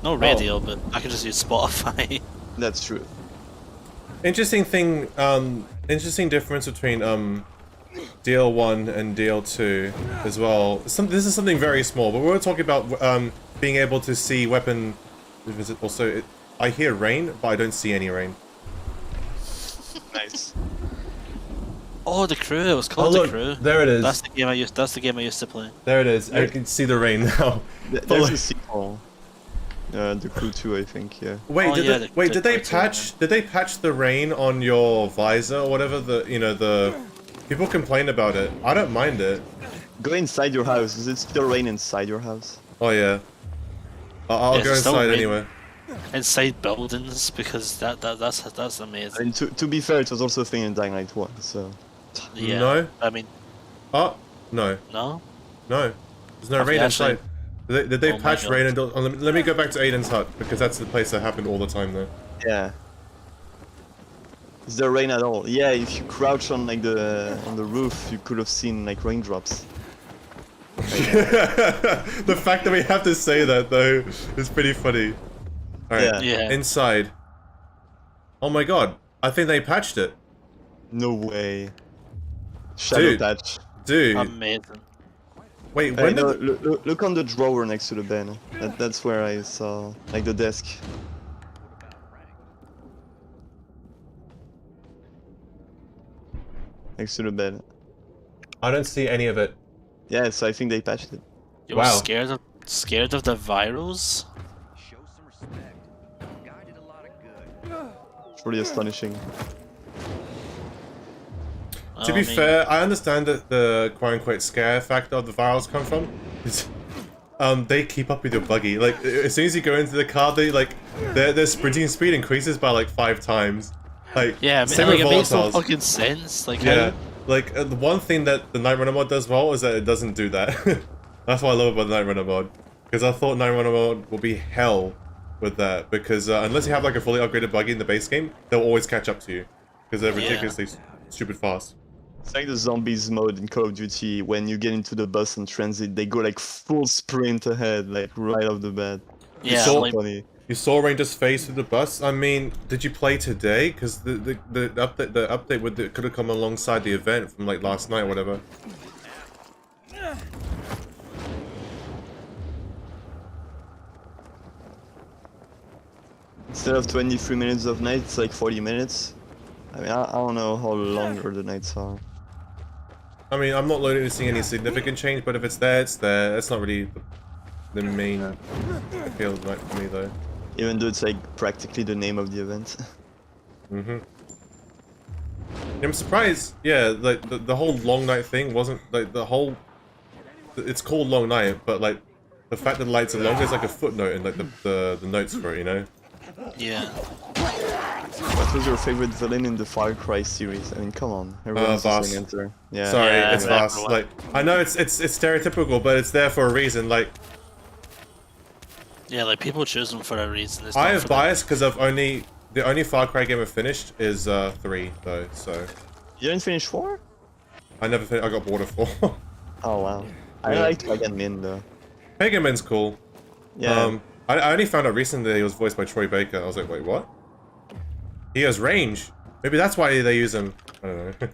S7: no radio, but I can just use Spotify.
S2: That's true.
S1: Interesting thing, interesting difference between DL1 and DL2 as well. This is something very small, but we were talking about being able to see weapon. Also, I hear rain, but I don't see any rain.
S2: Nice.
S7: Oh, the crew. It was called the crew.
S1: There it is.
S7: That's the game I used. That's the game I used to play.
S1: There it is. I can see the rain now.
S2: There's a sequel. The Crew 2, I think. Yeah.
S1: Wait,
S7: Oh, yeah,
S1: did they patch? Did they patch the rain on your visor or whatever? The people complain about it. I don't mind it.
S2: Go inside your house. Does it still rain inside your house?
S1: Oh yeah. I'll
S7: Yeah,
S1: go
S7: it's still
S1: inside
S7: rain.
S1: anyway.
S7: Inside buildings, because that's amazing.
S2: And to be fair, it was also a thing in Dying Light 1, so...
S7: Yeah.
S1: No.
S7: I mean,
S1: Oh no,
S7: no.
S1: no. There's no
S7: Have
S1: rain
S7: you actually-
S1: inside. Did they
S7: Oh my
S1: patch
S7: God.
S1: rain? And let me go back to Aiden's hut because that's the place that happened all the time though.
S2: Yeah. Is there rain at all? Yeah, if you crouch on like on the roof, you could have seen like raindrops.
S1: The fact that we have to say that though is pretty funny. Alright,
S7: Yeah.
S1: inside. Oh my god, I think they patched it.
S2: No way. Shadow
S1: Dude.
S2: patch.
S1: Dude,
S7: Amazing.
S1: wait,
S2: Hey,
S1: when
S2: no,
S1: did...
S2: look on the drawer next to the bed. That's where I saw like the desk. Next to the bed.
S1: I don't see any of it.
S2: Yeah, so I think they patched it.
S7: You were
S1: Wow.
S7: scared of the virals?
S6: Show some respect. Guy did a lot of good.
S2: It's really astonishing.
S1: To be fair, I understand that the quote-unquote scare factor of the virals come from. They keep up with your buggy. Like, as soon as you go into the car, their sprinting speed increases by like 5 times. Like,
S7: Yeah, I mean,
S1: same
S7: like,
S1: with
S7: it makes no
S1: volatiles.
S7: fucking sense. Like,
S1: Yeah,
S7: how,
S1: like the one thing that the Night Runner mod does well is that it doesn't do that. That's what I love about the Night Runner mod, because I thought Night Runner mod will be hell with that, because unless you have like a fully upgraded buggy in the base game, they'll always catch up to you, because they're
S7: Yeah.
S1: ridiculously stupid fast.
S2: It's like the zombies mode in Call of Duty. When you get into the bus and transit, they go like full sprint ahead, like right off the bat.
S7: yeah,
S1: saw-
S7: like,
S2: Funny.
S1: You saw Ranger's face through the bus. I mean, did you play today? Because the update could have come alongside the event from like last night or whatever.
S2: Instead of 23 minutes of night, it's like 40 minutes. I mean, I don't know how longer the nights are.
S1: I mean, I'm not noticing any significant change, but if it's there, it's there. That's not really the main appeal like for me though.
S2: Even though it's like practically the name of the event.
S1: I'm surprised. Yeah, like the whole long night thing wasn't like the whole. It's called long night, but like the fact that the lights are longer is like a footnote in like the notes for it, you know.
S7: yeah.
S2: What was your favorite villain in the Far Cry series? I mean, come on, everyone's
S1: Voss.
S2: saying Enter. Yeah.
S1: Sorry,
S7: Yeah,
S1: it's
S7: exactly.
S1: fast. Like I know it's stereotypical, but it's there for a reason. Like
S7: Yeah, like people choose them for a reason. It's
S1: I
S7: not
S1: have
S7: for the-
S1: bias because the only Far Cry game I've finished is 3 though, so
S2: You didn't finish 4?
S1: I never I got bored of 4.
S2: Oh wow. I
S1: Yeah.
S2: liked Pagan Min though.
S1: Pagan Min's cool.
S2: Yeah.
S1: I only found out recently that he was voiced by Troy Baker. I was like, wait, what? He has range. Maybe that's why they use him. I don't know.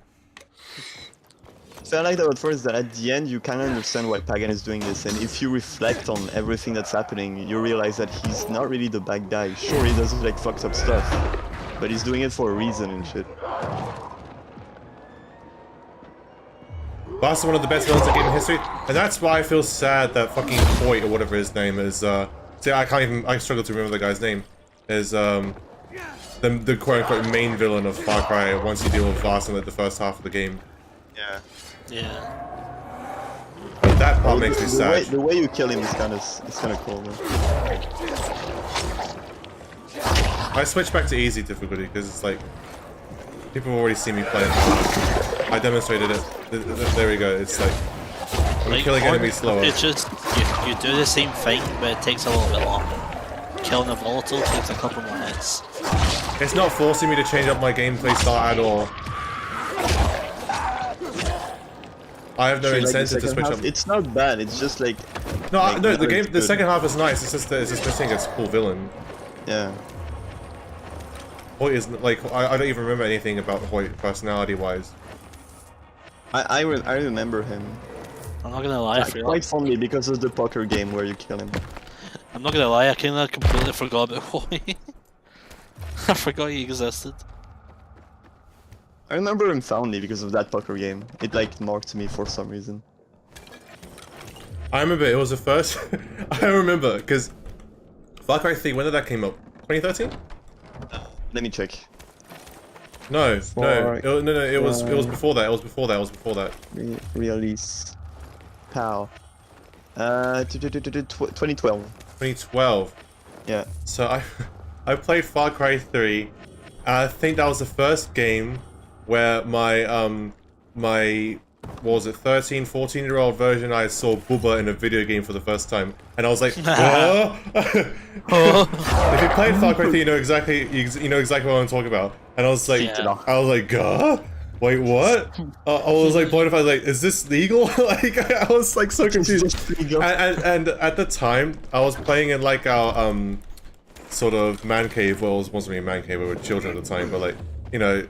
S2: So I like that at first that at the end you kind of understand why Pagan is doing this, and if you reflect on everything that's happening, you realize that he's not really the bad guy. Sure, he does like fucked up stuff, but he's doing it for a reason and shit.
S1: That's one of the best villains in gaming history, and that's why I feel sad that fucking Hoyt or whatever his name is. See, I struggle to remember the guy's name. Is the quote-unquote main villain of Far Cry once you deal with Vast in like the first half of the game.
S2: Yeah.
S7: Yeah.
S1: That part makes me sad.
S2: The way you kill him is kind of cool. Man.
S1: I switched back to easy difficulty because it's like people have already seen me play it. I demonstrated it. There we go. It's like I'm
S7: Like,
S1: killing enemies slower.
S7: It's just you do the same thing, but it takes a little bit longer. Killing a volatile takes a couple more hits.
S1: It's not forcing me to change up my gameplay style at all. I have no
S2: Sure, like, the
S1: incentive to
S2: second
S1: switch
S2: half,
S1: up.
S2: it's not bad. It's just like
S1: No,
S2: like,
S1: no,
S2: now it's
S1: the
S2: good.
S1: second half is nice. It's just missing its cool villain.
S2: Yeah.
S1: Hoyt is like I don't even remember anything about Hoyt personality-wise.
S2: I remember him
S7: I'm not gonna lie, I feel
S2: quite fondly because of the poker game where you kill him.
S7: I'm not gonna lie, I kinda completely forgot about Hoy. I forgot he existed.
S2: I remember him fondly because of that poker game. It like marked me for some reason.
S1: I remember it was the first. I remember because Far Cry 3. When did that came up? 2013?
S2: Let me check.
S1: No. It was before that. It was before that.
S2: Release. Pow. 2012.
S1: 2012.
S2: Yeah.
S1: So I played Far Cry 3. I think that was the first game where my what was it, 13, 14-year-old version I saw Bubba in a video game for the first time, and I was like, "Whoa!" If you played Far Cry 3, you know exactly what I'm talking about. And I was like,
S7: Yeah.
S1: Wait, what? I was like blown away. Like, is this legal? Like, I was like so confused. And at the time, I was playing in like our sort of man cave. Well, it wasn't really a man cave. We were children at the time, but like, you know,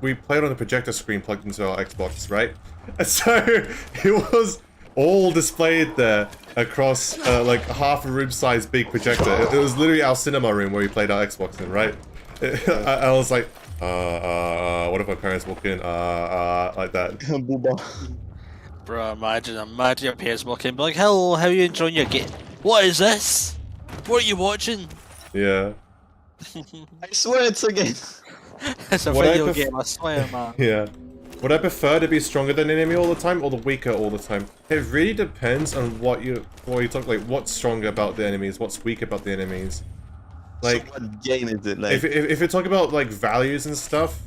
S1: we played on a projector screen plugged into our Xbox, right? And so it was all displayed there across like half a room size big projector. It was literally our cinema room where we played our Xbox in, right? I was like, what if my parents walk in, like that.
S2: Booba.
S7: Bro, imagine your parents walking, be like, "Hello, how are you enjoying your game? What is this? What are you watching?"
S1: Yeah.
S2: I swear it's a game.
S7: It's a
S1: What I
S7: video
S1: pref-
S7: game, I swear, man.
S1: Yeah. Would I prefer to be stronger than an enemy all the time or the weaker all the time? It really depends on what you talk, like what's stronger about the enemies, what's weak about the enemies. Like,
S2: So what game is it? Like,
S1: if you're talking about like values and stuff,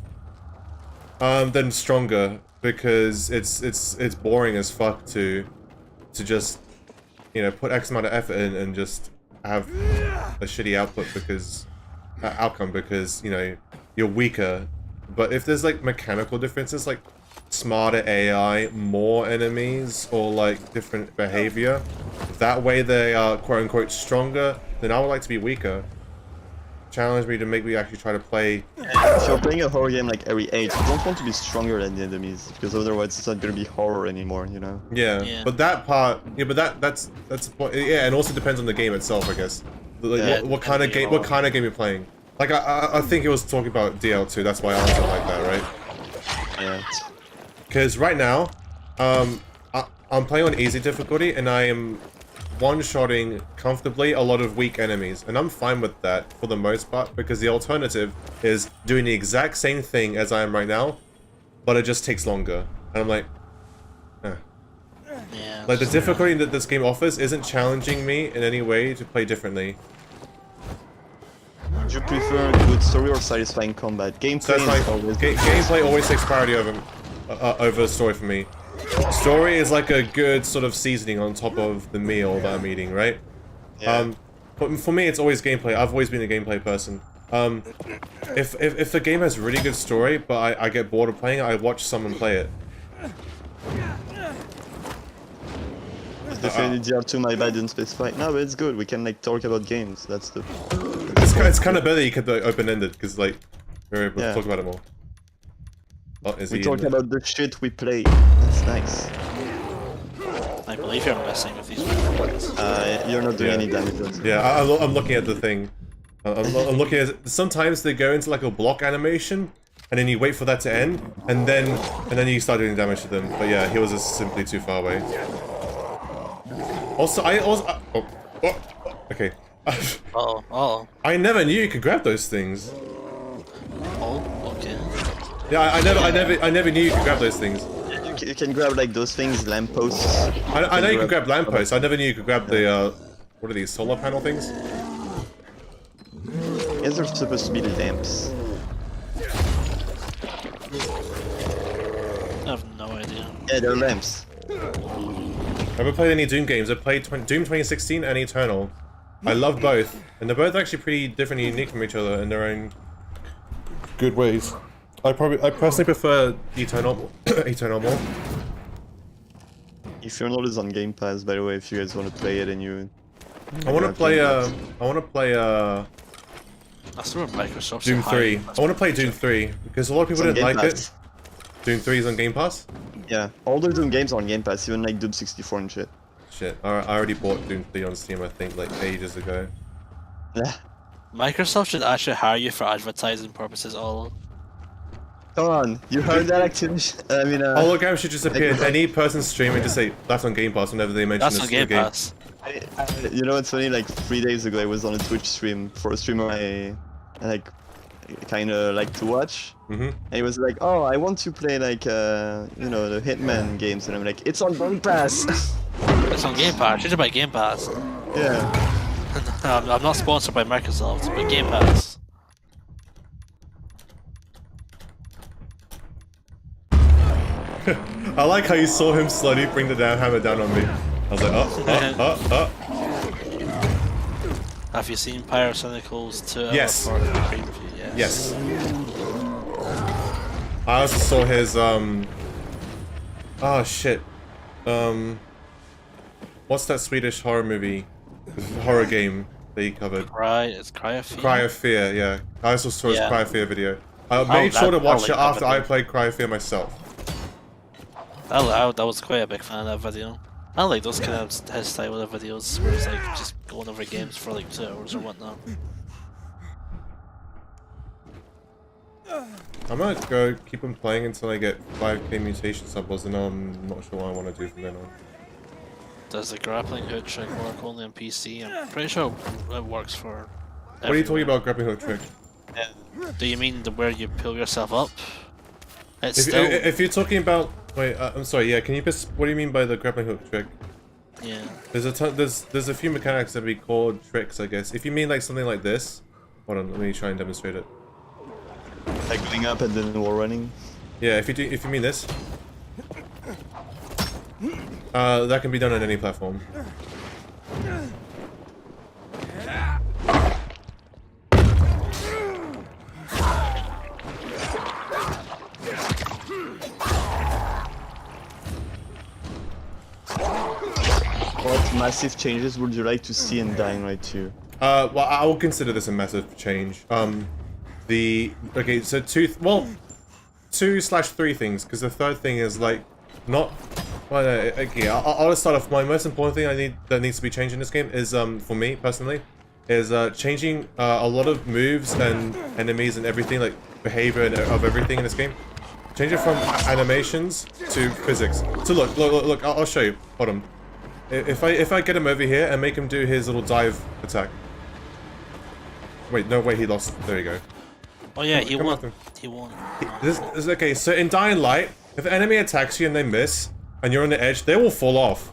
S1: then stronger, because it's boring as fuck to just, you know, put X amount of effort in and just have a shitty outcome because, you know, you're weaker. But if there's like mechanical differences, like smarter AI, more enemies, or like different behavior, that way they are quote unquote stronger, then I would like to be weaker. Challenge me to make me actually try to play.
S2: if you're playing a horror game like every age, you don't want to be stronger than the enemies because otherwise it's not gonna be horror anymore, you know?
S1: Yeah. But that part, yeah, but that's the point. Yeah, and also depends on the game itself, I guess. Like,
S2: Yeah,
S1: what kind of game? What kind of game you're playing? Like I think it was talking about DL2. That's why I answered like that, right?
S2: Yeah.
S1: Because right now, I'm playing on easy difficulty, and I am one-shotting comfortably a lot of weak enemies, and I'm fine with that for the most part, because the alternative is doing the exact same thing as I am right now, but it just takes longer. And I'm like,
S7: Yeah.
S1: like the difficulty that this game offers isn't challenging me in any way to play differently.
S2: Do you prefer good story or satisfying combat? Gameplay
S1: So it's like,
S2: is always
S1: gameplay always takes priority over story for me. Story is like a good sort of seasoning on top of the meal that I'm eating, right?
S2: Yeah.
S1: But for me, it's always gameplay. I've always been a gameplay person. If the game has really good story, but I get bored of playing it, I watch someone play it.
S2: Definitely DR2, my bad, didn't specify. No, but it's good. We can like talk about games. That's the.
S1: It's kind of better you could like, open-ended because like we're able to talk about it more. Oh, is
S2: We
S1: he
S2: talk
S1: in
S2: about the shit we play. That's nice.
S7: I believe you're messing with these weapons.
S2: You're not doing any damage.
S1: Yeah, I'm looking at the thing. I'm looking at. Sometimes they go into like a block animation, and then you wait for that to end, and then you start doing damage to them. But yeah, he was just simply too far away. Also, okay.
S7: Oh.
S1: I never knew you could grab those things.
S7: Oh, okay.
S1: Yeah, I never knew you could grab those things.
S2: You can grab like those things, lampposts.
S1: I know you can grab lampposts. I never knew you could grab the what are these, solar panel things?
S2: Yes, they're supposed to be lamps.
S7: I have no idea.
S2: Yeah, they're lamps.
S1: Have I played any Doom games? I played Doom 2016 and Eternal. I love both, and they're both actually pretty different and unique from each other in their own good ways. I personally prefer Eternal more.
S2: Eternal is on Game Pass, by the way, if you guys want to play it and you...
S1: I want to play
S7: That's where Microsoft's
S1: Doom 3. I want to play Doom 3 because a lot of people
S2: It's on
S1: didn't
S2: Game
S1: like
S2: Pass.
S1: it. Doom 3 is on Game Pass?
S2: Yeah, all the Doom games are on Game Pass, even like Doom 64 and shit.
S1: Shit, I already bought Doom 3 on Steam, I think, like ages ago.
S2: Yeah.
S7: Microsoft should actually hire you for advertising purposes. All.
S2: Come on, you heard that activation? I mean,
S1: Hologram should just appear in any person's stream and just say, that's on Game Pass whenever they mention
S7: That's
S1: this
S7: on Game
S1: game.
S7: Pass.
S2: you know, it's funny, like 3 days ago I was on a Twitch stream for a streamer I like kind of like to watch. And he was like, oh, I want to play like, you know, the Hitman games. And I'm like, it's on Game Pass.
S7: It's on Game Pass. You should buy Game Pass.
S2: Yeah.
S7: I'm not sponsored by Microsoft, but Game Pass.
S1: I like how you saw him slowly bring the damn hammer down on me. I was like,
S7: Have you seen Pyrocynical's 2
S1: Yes.
S7: hour preview?
S1: Yes. I also saw his, oh shit. What's that Swedish horror movie? Horror game that he covered?
S7: It's Cry of Fear?
S1: Cry of Fear, yeah. I also saw his
S7: Yeah.
S1: Cry of Fear video. I made sure to
S7: I'll
S1: watch
S7: link
S1: it
S7: that
S1: after I
S7: video.
S1: played Cry of Fear myself.
S7: I was quite a big fan of that video. I like those kind of his style of videos where it's like just going over games for like 2 hours or whatnot.
S1: I might go keep on playing until I get 5k mutation samples, and I'm not sure what I want to do from then on.
S7: Does the grappling hook trick work only on PC? I'm pretty sure it works for.
S1: What are you talking about, grappling hook trick?
S7: Do you mean the where you pull yourself up? It's
S1: If,
S7: still.
S1: if you're talking about, wait, I'm sorry. Yeah, can you what do you mean by the grappling hook trick?
S7: Yeah.
S1: There's a ton, there's a few mechanics that we call tricks, I guess. If you mean like something like this, hold on, let me try and demonstrate it.
S2: Like going up and then wall running.
S1: Yeah, if you mean this, that can be done on any platform.
S2: What massive changes would you like to see in Dying Light 2?
S1: Well, I will consider this a massive change. Okay, so 2/3 things, because the third thing is like not. Well, okay, I'll just start off. My most important thing that needs to be changed in this game is for me personally, is changing a lot of moves and enemies and everything, like behavior of everything in this game. Change it from animations to physics. So look, I'll show you. Hold on. If I get him over here and make him do his little dive attack. Wait, no, wait, he lost. There you go.
S7: Oh yeah, he
S1: Come
S7: won.
S1: on.
S7: He won.
S1: This is okay. So in Dying Light, if an enemy attacks you and they miss, and you're on the edge, they will fall off.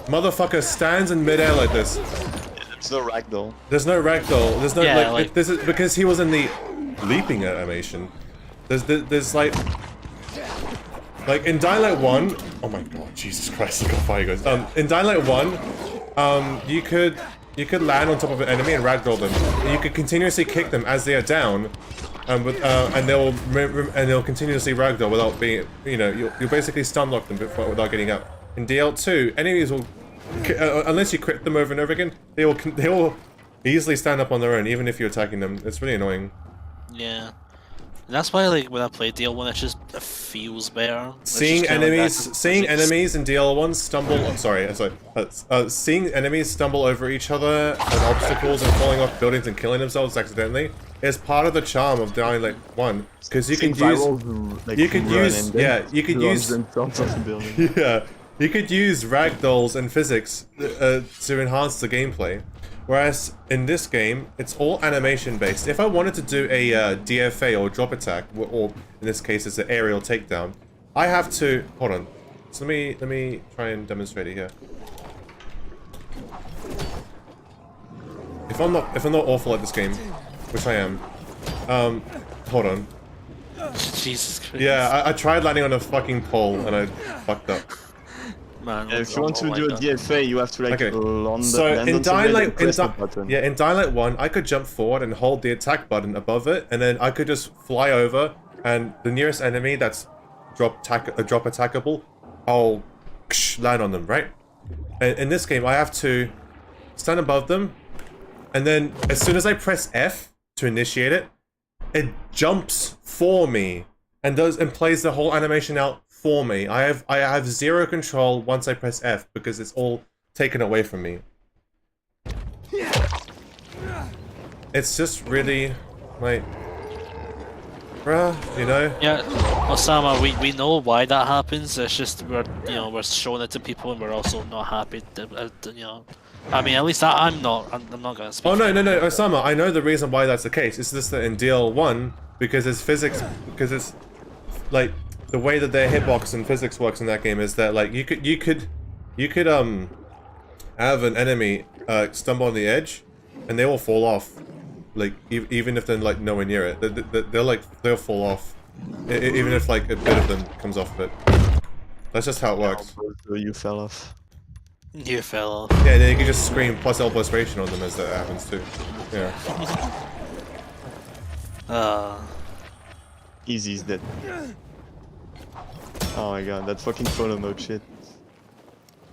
S1: Motherfucker stands in midair like this.
S2: There's no ragdoll.
S1: There's no ragdoll. There's no
S7: Yeah,
S1: like. This is because he was in the leaping animation. There's like in Dying Light 1. Oh my god, Jesus Christ! Look how far he goes. In Dying Light 1, you could land on top of an enemy and ragdoll them. You could continuously kick them as they are down, and they'll continuously ragdoll without being, you know, you'll basically stun lock them without getting up. In DL2, enemies will, unless you crit them over and over again, they will easily stand up on their own, even if you're attacking them. It's really annoying.
S7: Yeah. And that's why, like, when I play DL1, it just feels better.
S1: Seeing enemies in DL1 stumble. Seeing enemies stumble over each other and obstacles and falling off buildings and killing themselves accidentally is part of the charm of Dying Light 1, because you can use you could use ragdolls and physics to enhance the gameplay. Whereas in this game, it's all animation based. If I wanted to do a DFA or drop attack, or in this case it's an aerial takedown, I have to hold on. So let me try and demonstrate it here. If I'm not awful at this game, which I am, hold on.
S7: Jesus Christ.
S1: Yeah, I tried landing on a fucking pole and I fucked up.
S7: Man,
S2: Yeah, if you want to do a DFA, you have to like land
S1: So
S2: land
S1: in
S2: on
S1: Dying
S2: something and
S1: Light,
S2: press the button.
S1: in Dying Light 1, I could jump forward and hold the attack button above it, and then I could just fly over, and the nearest enemy that's drop attackable, I'll land on them, right? And in this game, I have to stand above them, and then as soon as I press F to initiate it, it jumps for me and plays the whole animation out for me. I have zero control once I press F because it's all taken away from me. It's just really like, bruh, you know?
S7: Yeah, Osama, we know why that happens. It's just we're showing it to people and we're also not happy. I mean, at least I'm not gonna speak.
S1: Oh no, Osama, I know the reason why that's the case. It's just that in DL1, because it's physics, because it's like the way that their hitbox and physics works in that game is that like you could have an enemy stumble on the edge, and they will fall off, like even if they're like nowhere near it. They'll fall off, even if like a bit of them comes off of it. That's just how it works.
S2: So you fell off.
S7: You fell off.
S1: Yeah, then you can just scream plus elbow aspiration on them as that happens too. Yeah.
S2: Easy's dead. Oh my god, that fucking photo mode shit.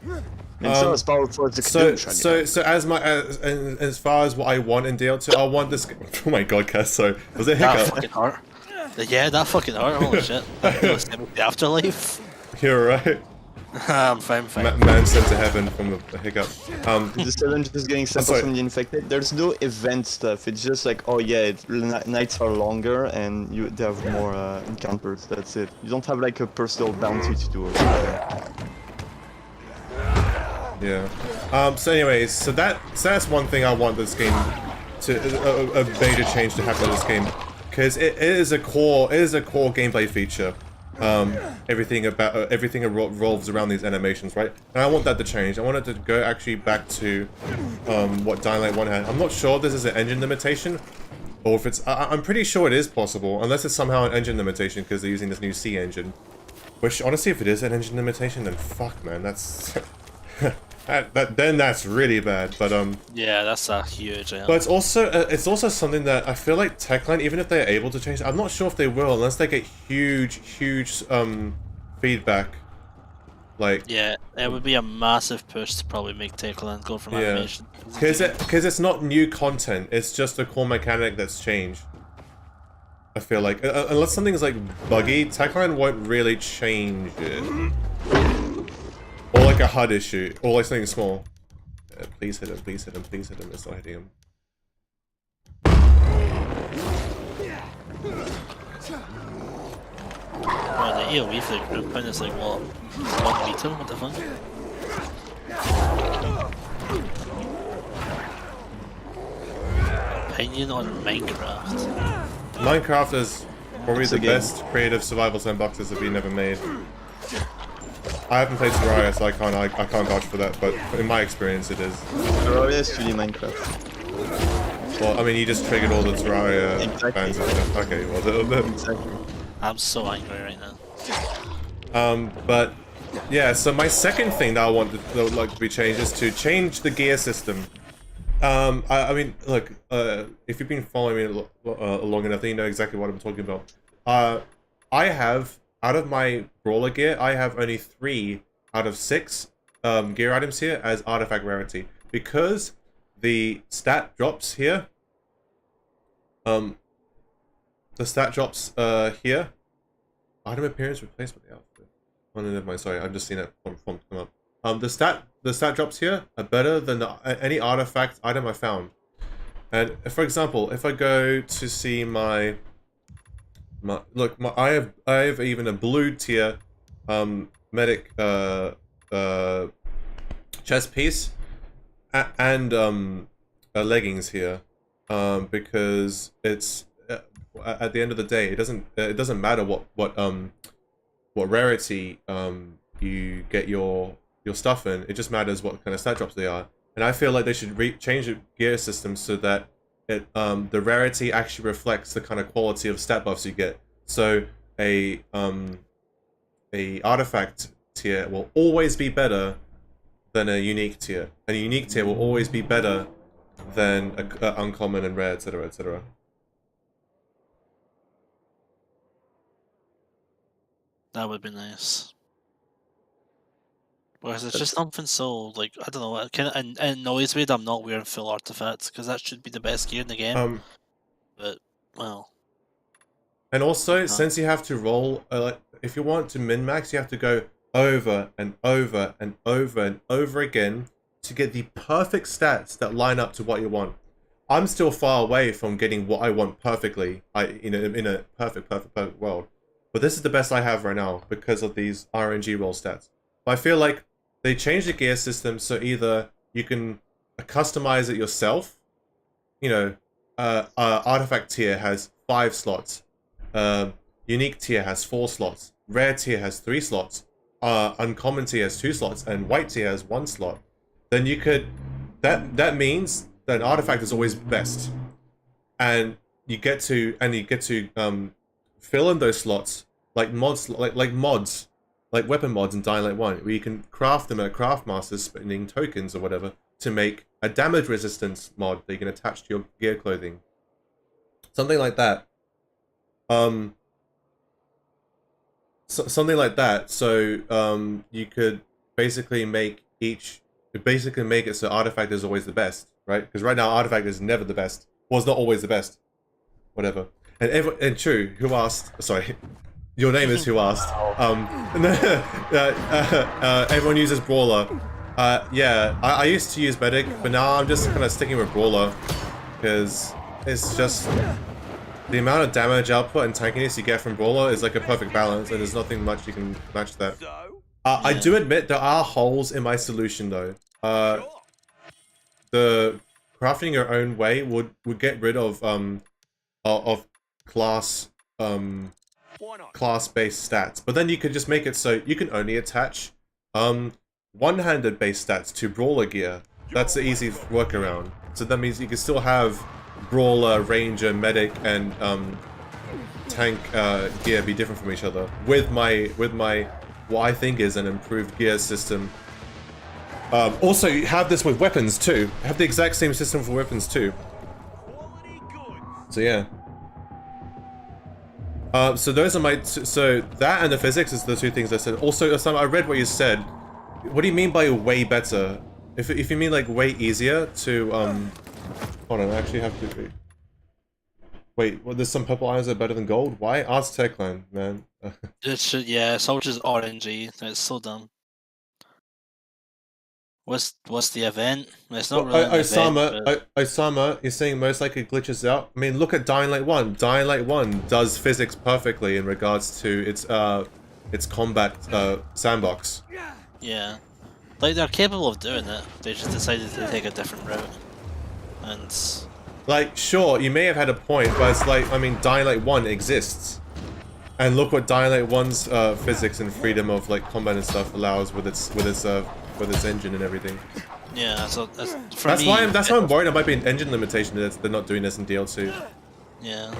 S2: And so as powerful as the
S1: So as far as what I want in DL2, I want this. Oh my god, Cass, so was it
S7: That
S1: hiccup?
S7: fucking hurt. Yeah, that fucking hurt. Holy shit. The afterlife.
S1: You're right.
S7: I'm fine.
S1: Man sent to heaven from the hiccup.
S2: The challenge is getting samples from the infected. There's no event stuff. It's just like, oh yeah, nights are longer and they have more encounters. That's it. You don't have like a personal bounty to do or something.
S1: Yeah. So anyways, so that's one thing I want this game to a major change to happen in this game, because it is a core gameplay feature. Everything revolves around these animations, right? And I want that to change. I want it to go actually back to what Dying Light 1 had. I'm not sure if this is an engine limitation, or if it's. I'm pretty sure it is possible, unless it's somehow an engine limitation because they're using this new C engine. Which honestly, if it is an engine limitation, then fuck, man, that's. Then that's really bad, but
S7: yeah, that's a huge.
S1: But it's also something that I feel like Techline, even if they're able to change, I'm not sure if they will unless they get huge feedback. Like
S7: yeah, it would be a massive push to probably make Techland go from animation.
S1: Because it's not new content, it's just a core mechanic that's changed. I feel like unless something's like buggy, Techline won't really change it. Or like a HUD issue, or like something small. Please hit him, please hit him, please hit him. It's not hitting him.
S7: Oh, the AoE for the group point is like, what? 1 meter? What the fuck? Opinion on Minecraft.
S1: Minecraft is probably the best creative survival sandboxes that been ever made. I haven't played Terraria, so I can't vouch for that, but in my experience it is.
S2: Terraria is 2D Minecraft.
S1: Well, I mean, you just triggered all the Terraria fans and stuff. Okay, well,
S2: Exactly.
S7: I'm so angry right now.
S1: But yeah, so my second thing that that would like to be changed is to change the gear system. I mean, look, if you've been following me long enough, then you know exactly what I'm talking about. I have, out of my brawler gear, I have only 3 out of 6 gear items here as artifact rarity. Because the stat drops here, the stat drops here, item appearance replaced with the outfit. Oh, no, never mind, sorry, I've just seen it come up. The stat drops here are better than any artifact item I found. And for example, if I go to see my I have even a blue tier medic chest piece and leggings here, because it's at the end of the day it doesn't matter what rarity you get your stuff in. It just matters what kind of stat drops they are. And I feel like they should change the gear system so that it the rarity actually reflects the kind of quality of stat buffs you get. So a artifact tier will always be better than a unique tier, and a unique tier will always be better than a uncommon and rare, etc., etc.
S7: That would be nice. Whereas it's just something so, like, I don't know, it kind of annoys me that I'm not wearing full artifacts, because that should be the best gear in the game. But, well.
S1: And also, since you have to roll, like, if you want to min-max, you have to go over and over and over and over again to get the perfect stats that line up to what you want. I'm still far away from getting what I want perfectly, in a perfect world. But this is the best I have right now because of these RNG roll stats. But I feel like they changed the gear system so either you can customize it yourself. You know, artifact tier has 5 slots. Unique tier has 4 slots. Rare tier has 3 slots. Uncommon tier has 2 slots. And white tier has 1 slot. Then you could... That means that an artifact is always best. And you get to fill in those slots like mods, like mods. Like weapon mods in Dying Light 1, where you can craft them at Craftmaster, spending tokens or whatever to make a damage resistance mod that you can attach to your gear clothing. Something like that. Something like that. So you could basically make it so artifact is always the best, right? Because right now artifact is never the best. Well, it's not always the best. Whatever. And true, who asked? Sorry. Your name is who asked. Everyone uses Brawler. Yeah, I used to use Medic, but now I'm just kind of sticking with Brawler. Because it's just... the amount of damage output and tankiness you get from Brawler is like a perfect balance, and there's nothing much you can match that. I do admit there are holes in my solution though. The crafting your own way would get rid of class-based stats, but then you could just make it so you can only attach one-handed based stats to Brawler gear. That's the easy workaround. So that means you can still have Brawler, Ranger, Medic, and tank gear be different from each other with my what I think is an improved gear system. Also, you have this with weapons too. Have the exact same system for weapons too. So yeah. So those are my so that and the physics is the 2 things I said. Also, I read what you said. What do you mean by way better? If you mean like way easier to hold on, I actually have to wait. Well, there's some purple items that are better than gold. Why? Arts Techland, man.
S7: It should, yeah. So which is RNG. It's so dumb. What's the event? It's not really an event, but...
S1: Osama, you're saying most likely glitches out. I mean, look at Dying Light 1. Dying Light 1 does physics perfectly in regards to its combat sandbox.
S7: Yeah, like they're capable of doing it. They just decided to take a different route. And
S1: like, sure, you may have had a point, but it's like, I mean, Dying Light 1 exists, and look what Dying Light 1's physics and freedom of like combat and stuff allows with its engine and everything.
S7: Yeah, so that's
S1: why I'm worried it might be an engine limitation that they're not doing this in DLC.
S7: Yeah.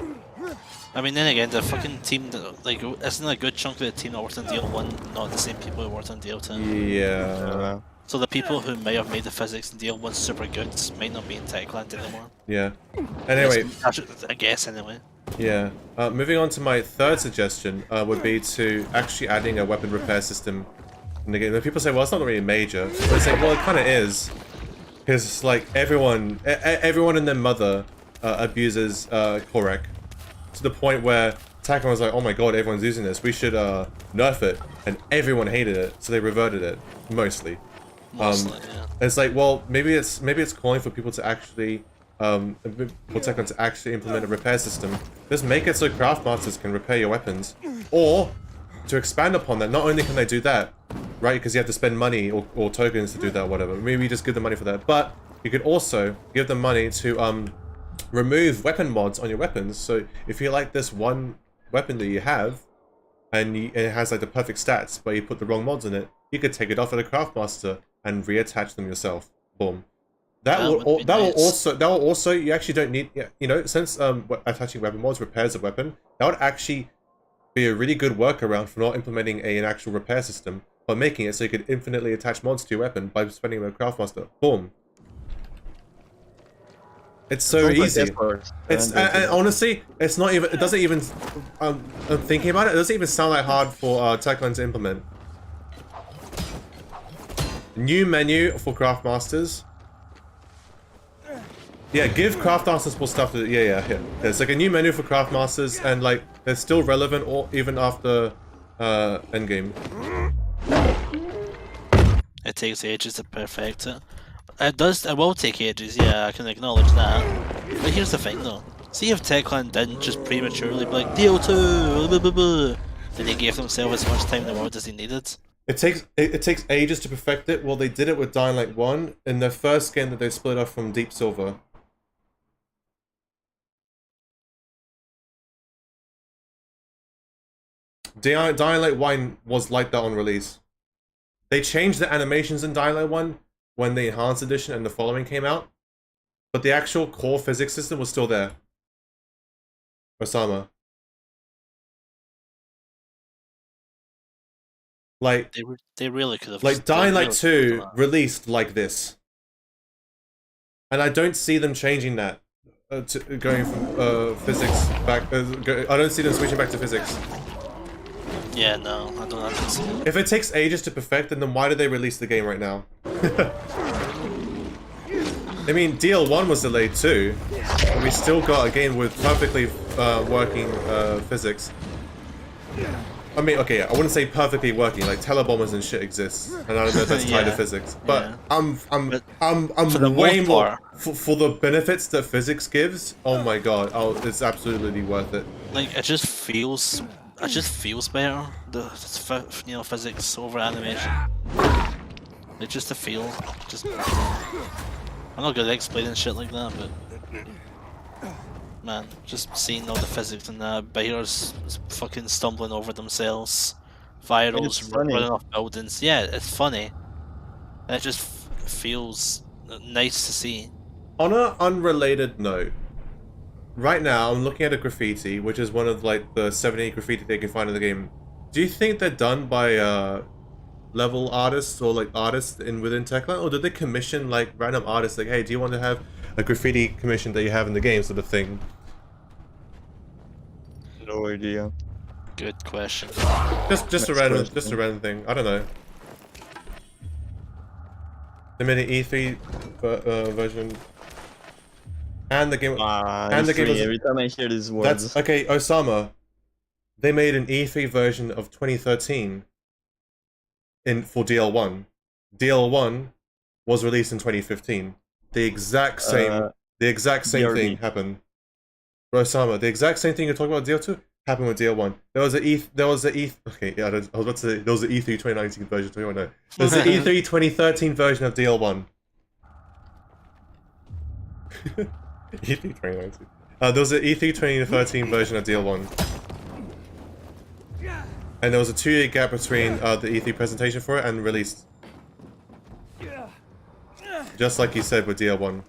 S7: I mean, then again, the fucking team, like, isn't a good chunk of the team that worked on DL1 not the same people who worked on DL2?
S1: Yeah.
S7: So the people who may have made the physics in DL1 super good might not be in Techland anymore.
S1: Yeah. Anyway,
S7: I guess anyway.
S1: yeah. Moving on to my third suggestion would be to actually adding a weapon repair system in the game. People say, well, it's not really major. But it's like, well, it kind of is. Because, like, everyone and their mother abuses Korek. To the point where Takon was like, oh my god, everyone's using this. We should nerf it. And everyone hated it, so they reverted it. Mostly.
S7: Mostly, yeah.
S1: It's like, well, maybe it's calling for people to actually for Tekon to actually implement a repair system. Just make it so craftmasters can repair your weapons. Or to expand upon that, not only can they do that, right, because you have to spend money or tokens to do that or whatever. Maybe you just give them money for that. But you could also give them money to remove weapon mods on your weapons. So if you like this one weapon that you have and it has like the perfect stats but you put the wrong mods in it, you could take it off at a craftmaster and reattach them yourself. Boom. That will also you actually don't need, you know, since attaching weapon mods repairs a weapon, that would actually be a really good workaround for not implementing an actual repair system, but making it so you could infinitely attach mods to your weapon by spending them at craftmaster. Boom. It's so easy. It's and honestly, it's not even. It doesn't even. I'm thinking about it. It doesn't even sound that hard for Techland to implement. New menu for craftmasters. Yeah, give craftmasters more stuff to. Yeah. It's like a new menu for craftmasters, and like they're still relevant or even after endgame.
S7: It takes ages to perfect it. It will take ages, yeah, I can acknowledge that. But here's the thing though. See if Techland didn't just prematurely be like, DL2, blah, blah, blah. Then they gave themselves as much time in the world as they needed.
S1: It takes ages to perfect it. Well, they did it with Dying Light 1 in their first game that they split off from Deep Silver. Dying Light 1 was like that on release. They changed the animations in Dying Light 1 when the Enhanced Edition and the following came out, but the actual core physics system was still there. Osama. Like,
S7: they really could have.
S1: Like, Dying Light 2 released like this. And I don't see them changing that. Going from physics back. I don't see them switching back to physics.
S7: Yeah, no, I don't have to see it.
S1: If it takes ages to perfect, then why did they release the game right now? I mean, DL1 was delayed too. And we still got a game with perfectly working physics. I mean, okay, I wouldn't say perfectly working. Like telebombers and shit exists, and I don't know if that's tied to physics. But I'm way more for the benefits that physics gives. Oh my god, it's absolutely worth it.
S7: Like it just feels better. The physics over animation. Like just the feel, I'm not good at explaining shit like that, but man, just seeing all the physics and that, bears fucking stumbling over themselves, virals running off buildings. Yeah, it's funny. And it just feels nice to see.
S1: On an unrelated note, right now I'm looking at a graffiti, which is one of like the 78 graffiti they can find in the game. Do you think they're done by level artists or like artists within Techland, or did they commission like random artists like, hey, do you want to have a graffiti commission that you have in the game, sort of thing?
S2: No idea.
S7: Good question.
S1: Just a random thing. I don't know. They made an E3 version, and the game
S2: every time I hear these words.
S1: That's okay, Osama. They made an E3 version of 2013 for DL1. DL1 was released in 2015. The exact same thing happened. Osama, the exact same thing you're talking about DL2 happened with DL1. There was an okay, yeah, I was about to say there was an E3 2019 version. No, there's an E3 2013 version of DL1. E3 2019. There was an E3 2013 version of DL1. And there was a 2-year gap between the E3 presentation for it and release. Just like you said with DL1.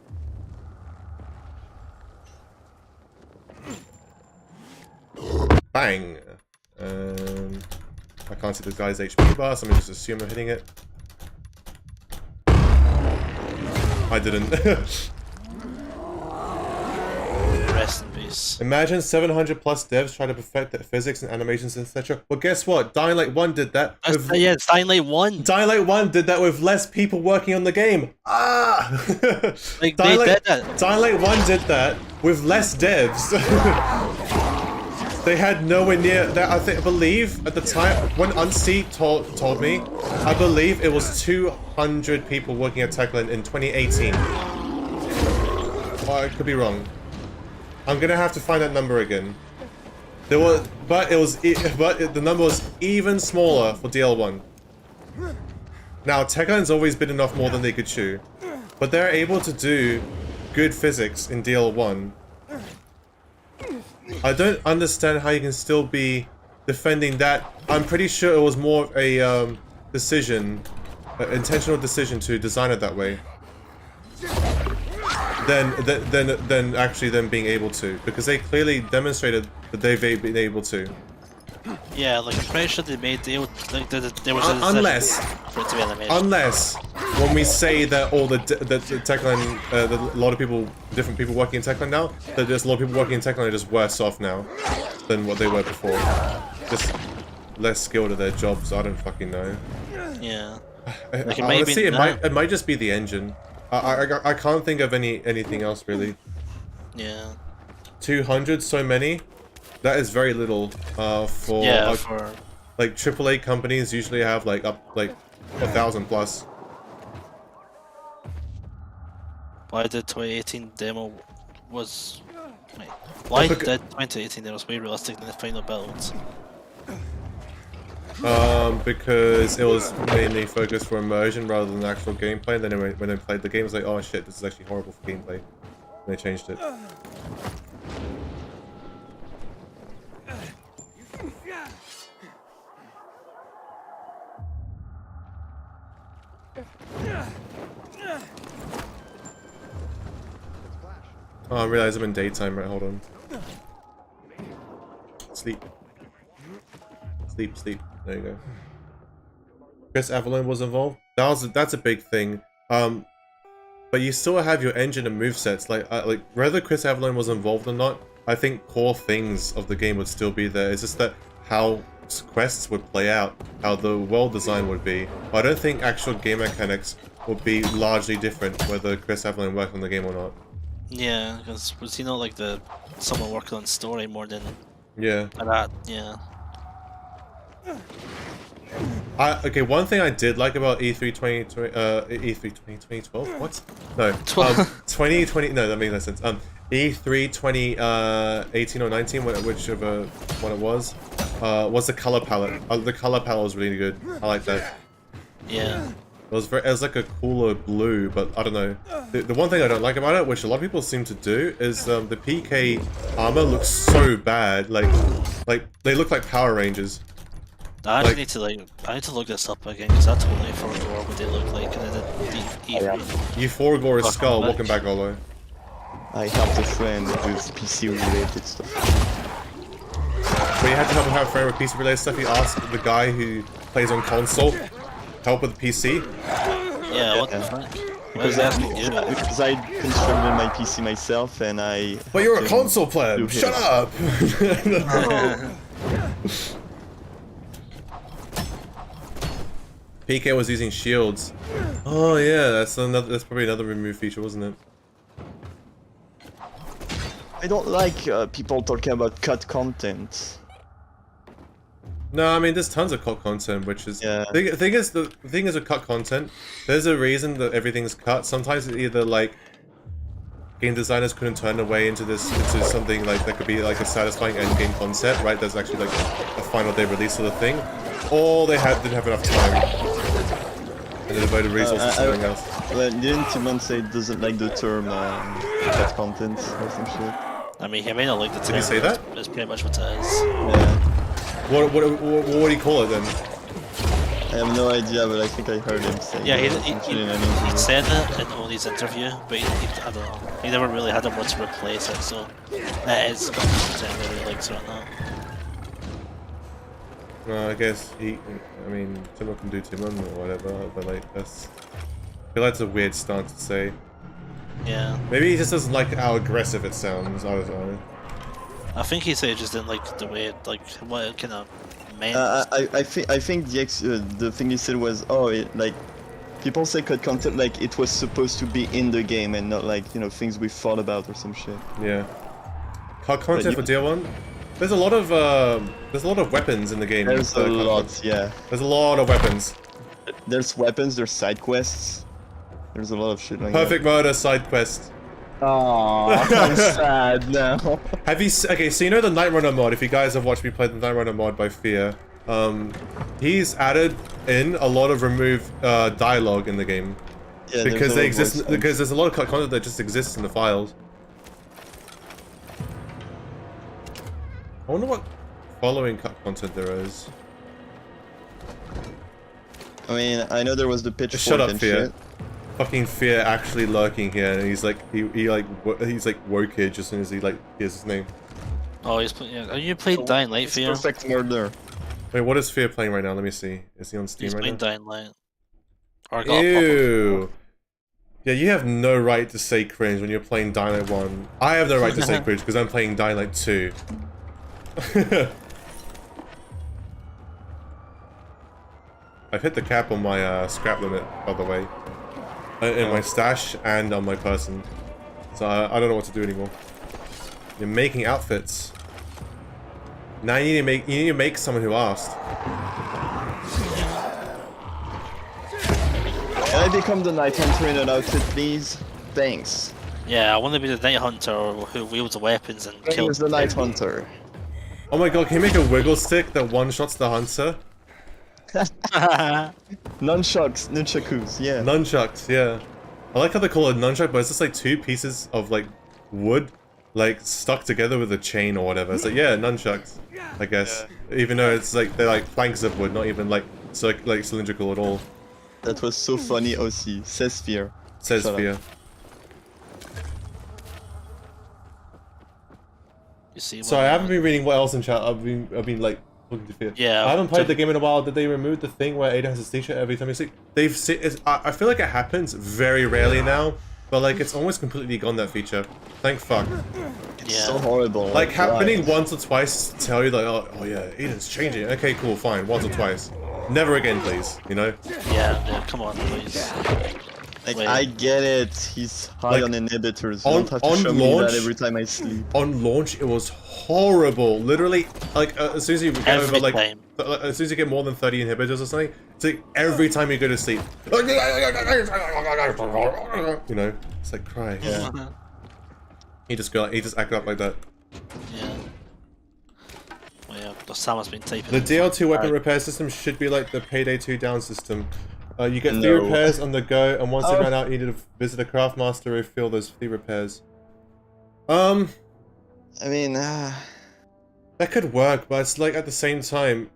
S1: bang. I can't see the guy's HP bar, so I'm just assume I'm hitting it. I didn't.
S7: Rest in peace.
S1: Imagine 700 plus devs try to perfect the physics and animations, etc. Well, guess what? Dying Light 1 did that.
S7: Yeah, it's Dying Light 1.
S1: Dying Light 1 did that with less people working on the game. Ah!
S7: Like,
S1: Dying
S7: they
S1: Light,
S7: did that.
S1: Dying Light 1 did that with less devs. They had nowhere near that. I believe at the time when Unsee told me, I believe it was 200 people working at Techland in 2018. Well, I could be wrong. I'm gonna have to find that number again. There was, but the number was even smaller for DL1. Now Techland's always been enough more than they could chew, but they're able to do good physics in DL1. I don't understand how you can still be defending that. I'm pretty sure it was more of a decision, intentional decision to design it that way, than actually them being able to, because they clearly demonstrated that they've been able to.
S7: Yeah, like I'm pretty sure they made there was a decision for it to be animated.
S1: Unless when we say that all the Techland, a lot of people, different people working in Techland now, that there's a lot of people working in Techland are just worse off now than what they were before. Just less skilled at their jobs. I don't fucking know.
S7: Yeah.
S1: Like honestly, it might just be the engine. I can't think of anything else really.
S7: Yeah. 200,
S1: so many. That is very little for like AAA companies usually have like up like 1,000 plus.
S7: Why the 2018 demo was? Wait, why did 2018 demo was way realistic than the final build?
S1: Because it was mainly focused for immersion rather than actual gameplay. And then when they played the game, it was like, oh shit, this is actually horrible for gameplay. And they changed it. Oh, I realize I'm in daytime, right? Hold on. Sleep. Sleep, sleep. There you go. Chris Avalon was involved. That's a big thing. But you still have your engine and movesets. Like whether Chris Avalon was involved or not, I think core things of the game would still be there. It's just that how quests would play out, how the world design would be. But I don't think actual game mechanics would be largely different whether Chris Avalon worked on the game or not.
S7: Yeah, because was he not like someone working on story more than
S1: that?
S7: Yeah.
S1: Okay, one thing I did like about E3 2012. What? No. 2020. No, that makes no sense. E3 2018 or 19, whichever one it was the color palette. The color palette was really good. I like that.
S7: Yeah.
S1: It was like a cooler blue, but I don't know. The one thing I don't like about it, which a lot of people seem to do, is the PK armor looks so bad. Like they look like Power Rangers.
S7: I actually need to I need to look this up again because I totally forgot what they look like in the E3.
S1: Euphorgor is Skull. Welcome back, Olo.
S2: I helped a friend with PC related stuff.
S1: But you had to help a friend with PC related stuff. You asked the guy who plays on console help with PC.
S7: Yeah, what the fuck? Because
S2: I constructed my PC myself and I...
S1: But you're a console player! Shut up! PK was using shields. Oh yeah, that's probably another remove feature, wasn't it?
S2: I don't like people talking about cut content.
S1: No, I mean there's tons of cut content, which is the thing is with cut content, there's a reason that everything's cut. Sometimes it's either like game designers couldn't turn away into something like that could be like a satisfying end game concept, right? There's actually like a final day release of the thing, or they didn't have enough time and they devoted resources to something else.
S2: Well, didn't Timon say it doesn't like the term cut content or some shit?
S7: I mean, he may not like the term.
S1: Did he say that?
S7: That's pretty much what it is.
S2: Yeah.
S1: What do you call it then?
S2: I have no idea, but I think I heard him say.
S7: Yeah, he said it in Oli's interview, but I don't know. He never really had a word to replace it, so that is something I really likes right now.
S1: No, I guess I mean, Timon can do Timon or whatever, but like that's. I feel like it's a weird stance to say.
S7: Yeah.
S1: Maybe he just doesn't like how aggressive it sounds. I don't know.
S7: I think he said he just didn't like the way it, like, what it kind of meant.
S2: I think the thing he said was, oh, like people say cut content like it was supposed to be in the game and not like, you know, things we thought about or some shit.
S1: Yeah. Cut content for DL1. There's a lot of weapons in the game.
S2: There's a lot, yeah.
S1: There's a lot of weapons.
S2: There's weapons, there's side quests. There's a lot of shit like
S1: Perfect murder side quest.
S2: Aww, I'm sad now.
S1: Have you okay, so you know the Night Runner mod, if you guys have watched me play the Night Runner mod by Fear, he's added in a lot of removed dialogue in the game.
S2: Yeah,
S1: because there's a lot of cut content that just exists in the files. I wonder what following cut content there is.
S2: I mean, I know there was the pitchfork
S1: Shut up,
S2: and
S1: Fear.
S2: shit.
S1: Fucking Fear actually lurking here, and he's like he's like wokage as soon as he like hears his name.
S7: Oh, he's playing. Yeah. Are you playing Dying Light,
S2: It's
S7: Fear?
S2: perfect murder.
S1: Wait, what is Fear playing right now? Let me see. Is he on Steam
S7: He's
S1: right
S7: playing
S1: now?
S7: Dying Light. Or I got a pop-up.
S1: Ew. Yeah, you have no right to say cringe when you're playing Dying Light 1. I have no right to say cringe because I'm playing Dying Light 2. I've hit the cap on my scrap limit, by the way. In my stash and on my person. So I don't know what to do anymore. You're making outfits. Now you need to make someone who asked.
S2: Can I become the Night Hunter in an outfit, please? Thanks.
S7: Yeah, I want to be the Night Hunter who wields the weapons and kills.
S2: Here's the Night Hunter.
S1: Oh my god, can you make a wiggle stick that one-shots the hunter?
S2: Nunchakus, yeah.
S1: Nunchucks, yeah. I like how they call it nunchuck, but it's just like two pieces of like wood, like stuck together with a chain or whatever. It's like, yeah, nunchucks, I guess. Yeah. Even though it's like they're like planks of wood, not even like cylindrical at all.
S2: That was so funny, OC. Says Fear.
S1: Says Fear.
S7: You see?
S1: Sorry, I haven't been reading what else in chat. I've been like looking to Fear.
S7: Yeah.
S1: I haven't played the game in a while. Did they remove the thing where Ada has his t-shirt every time you sleep? I feel like it happens very rarely now, but like it's almost completely gone, that feature. Thank fuck.
S2: It's so horrible.
S1: Like happening once or twice to tell you like, oh yeah, Eden's changing. Okay, cool, fine, once or twice. Never again, please. You know?
S7: Yeah, come on, please.
S2: Like, I get it. He's high
S1: Like,
S2: on inhibitors. You don't have to
S1: on
S2: show
S1: launch,
S2: me that every time I sleep.
S1: On launch, it was horrible. Literally, like as soon as you get over like, as soon as you get more than 30 inhibitors or something, it's like every time you go to sleep, you know, it's like cry.
S2: Yeah.
S1: He just acted up like that.
S7: Yeah. Well, yeah, the Sam has been taping.
S1: The DL2 weapon repair system should be like the Payday 2 down system. You get 3
S2: No.
S1: repairs on the go, and once they run out, you need to visit a craft master to refill those 3 repairs.
S2: I mean,
S1: that could work, but it's like at the same time,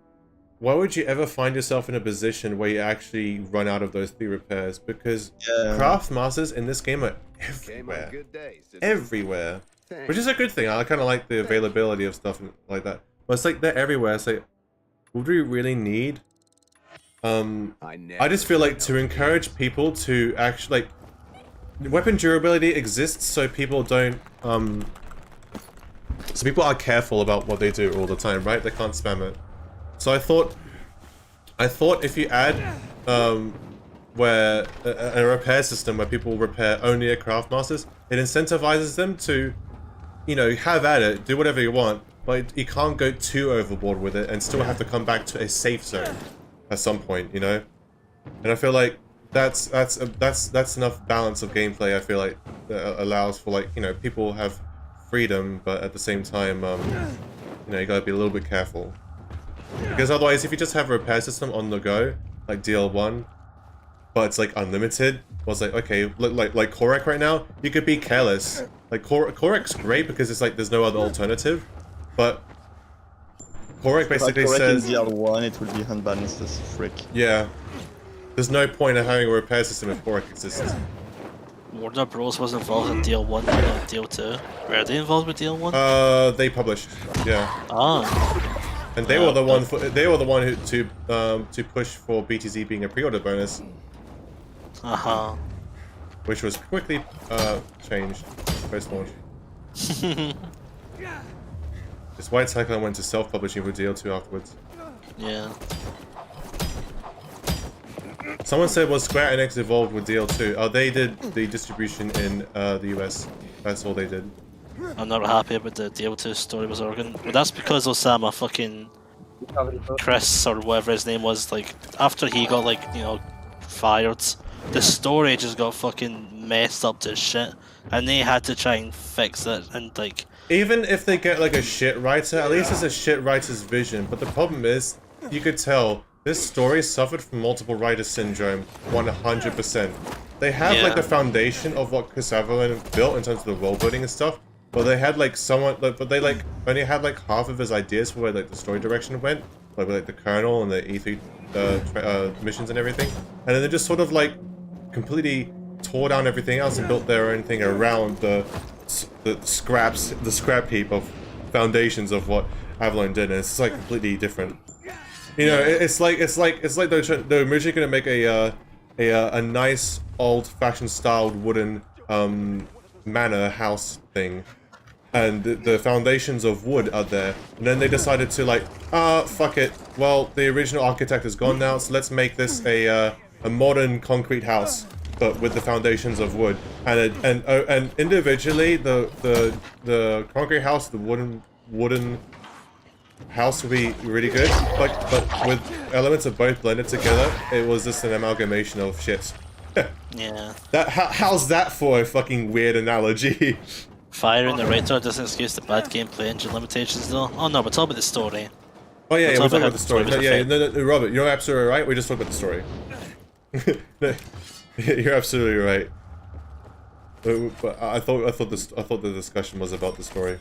S1: why would you ever find yourself in a position where you actually run out of those 3 repairs? Because craft masters in this game are everywhere. Everywhere. Which is a good thing. I kind of like the availability of stuff like that. But it's like they're everywhere. It's like, would we really need? I just feel like to encourage people to actually like, weapon durability exists so people don't so people are careful about what they do all the time, right? They can't spam it. So I thought if you add where a repair system where people repair only at craft masters, it incentivizes them to, you know, have at it, do whatever you want, but you can't go too overboard with it and still have to come back to a safe zone at some point, you know. And I feel like that's enough balance of gameplay. I feel like that allows for, like, you know, people have freedom, but at the same time, you know, you gotta be a little bit careful. Because otherwise, if you just have a repair system on the go, like DL1, but it's like unlimited, well, it's like, okay, like Korek right now, you could be careless. Like Korek's great because it's like there's no other alternative, but Korek basically says
S2: in DL1, it would be unbalanced as frick.
S1: Yeah, there's no point in having a repair system if Korek exists.
S7: Warner Bros was involved in DL1 and not DL2. Were they involved with DL1?
S1: They published, yeah.
S7: Ah.
S1: and they were the one to push for BTZ being a pre-order bonus, which was quickly changed post-launch. This White Cyclone went to self-publishing with DL2 afterwards.
S7: Yeah.
S1: Someone said, was Square Enix involved with DL2? Oh, they did the distribution in the US. That's all they did.
S7: I'm not happy about the DL2 story was organ. But that's because Osama fucking Chris or whatever his name was, like, after he got, like, you know, fired, the story just got fucking messed up to shit. And they had to try and fix it and, like...
S1: Even if they get, like, a shit writer, at least it's a shit writer's vision. But the problem is, you could tell, this story suffered from multiple writer syndrome, 100%. They have, like, the foundation of what Chris Avellone built in terms of the world building and stuff. But they had, like, somewhat... Like, but they, like, only had, like, half of his ideas for where, like, the story direction went. Like, with, like, the kernel and the E3 missions and everything. And then they just sort of, like, completely tore down everything else and built their own thing around the scrap heap of foundations of what Avellone did, and it's like completely different. You know, it's like they're originally gonna make a nice old-fashioned styled wooden manor house thing, and the foundations of wood are there, and then they decided to like, fuck it. Well, the original architect is gone now, so let's make this a modern concrete house, but with the foundations of wood, and individually the concrete house, the wooden house would be really good, but with elements of both blended together, it was just an amalgamation of shit.
S7: Yeah.
S1: How's that for a fucking weird analogy?
S7: Firing the narrator doesn't excuse the bad gameplay engine limitations though. Oh no, but talk about the story.
S1: Oh yeah,
S7: We'll
S1: we're
S7: talk
S1: talking
S7: about
S1: about the story.
S7: how the
S1: Yeah,
S7: story was
S1: no, Robert, you're absolutely right. We just talked about the story. You're absolutely right. But I thought the discussion was about the story.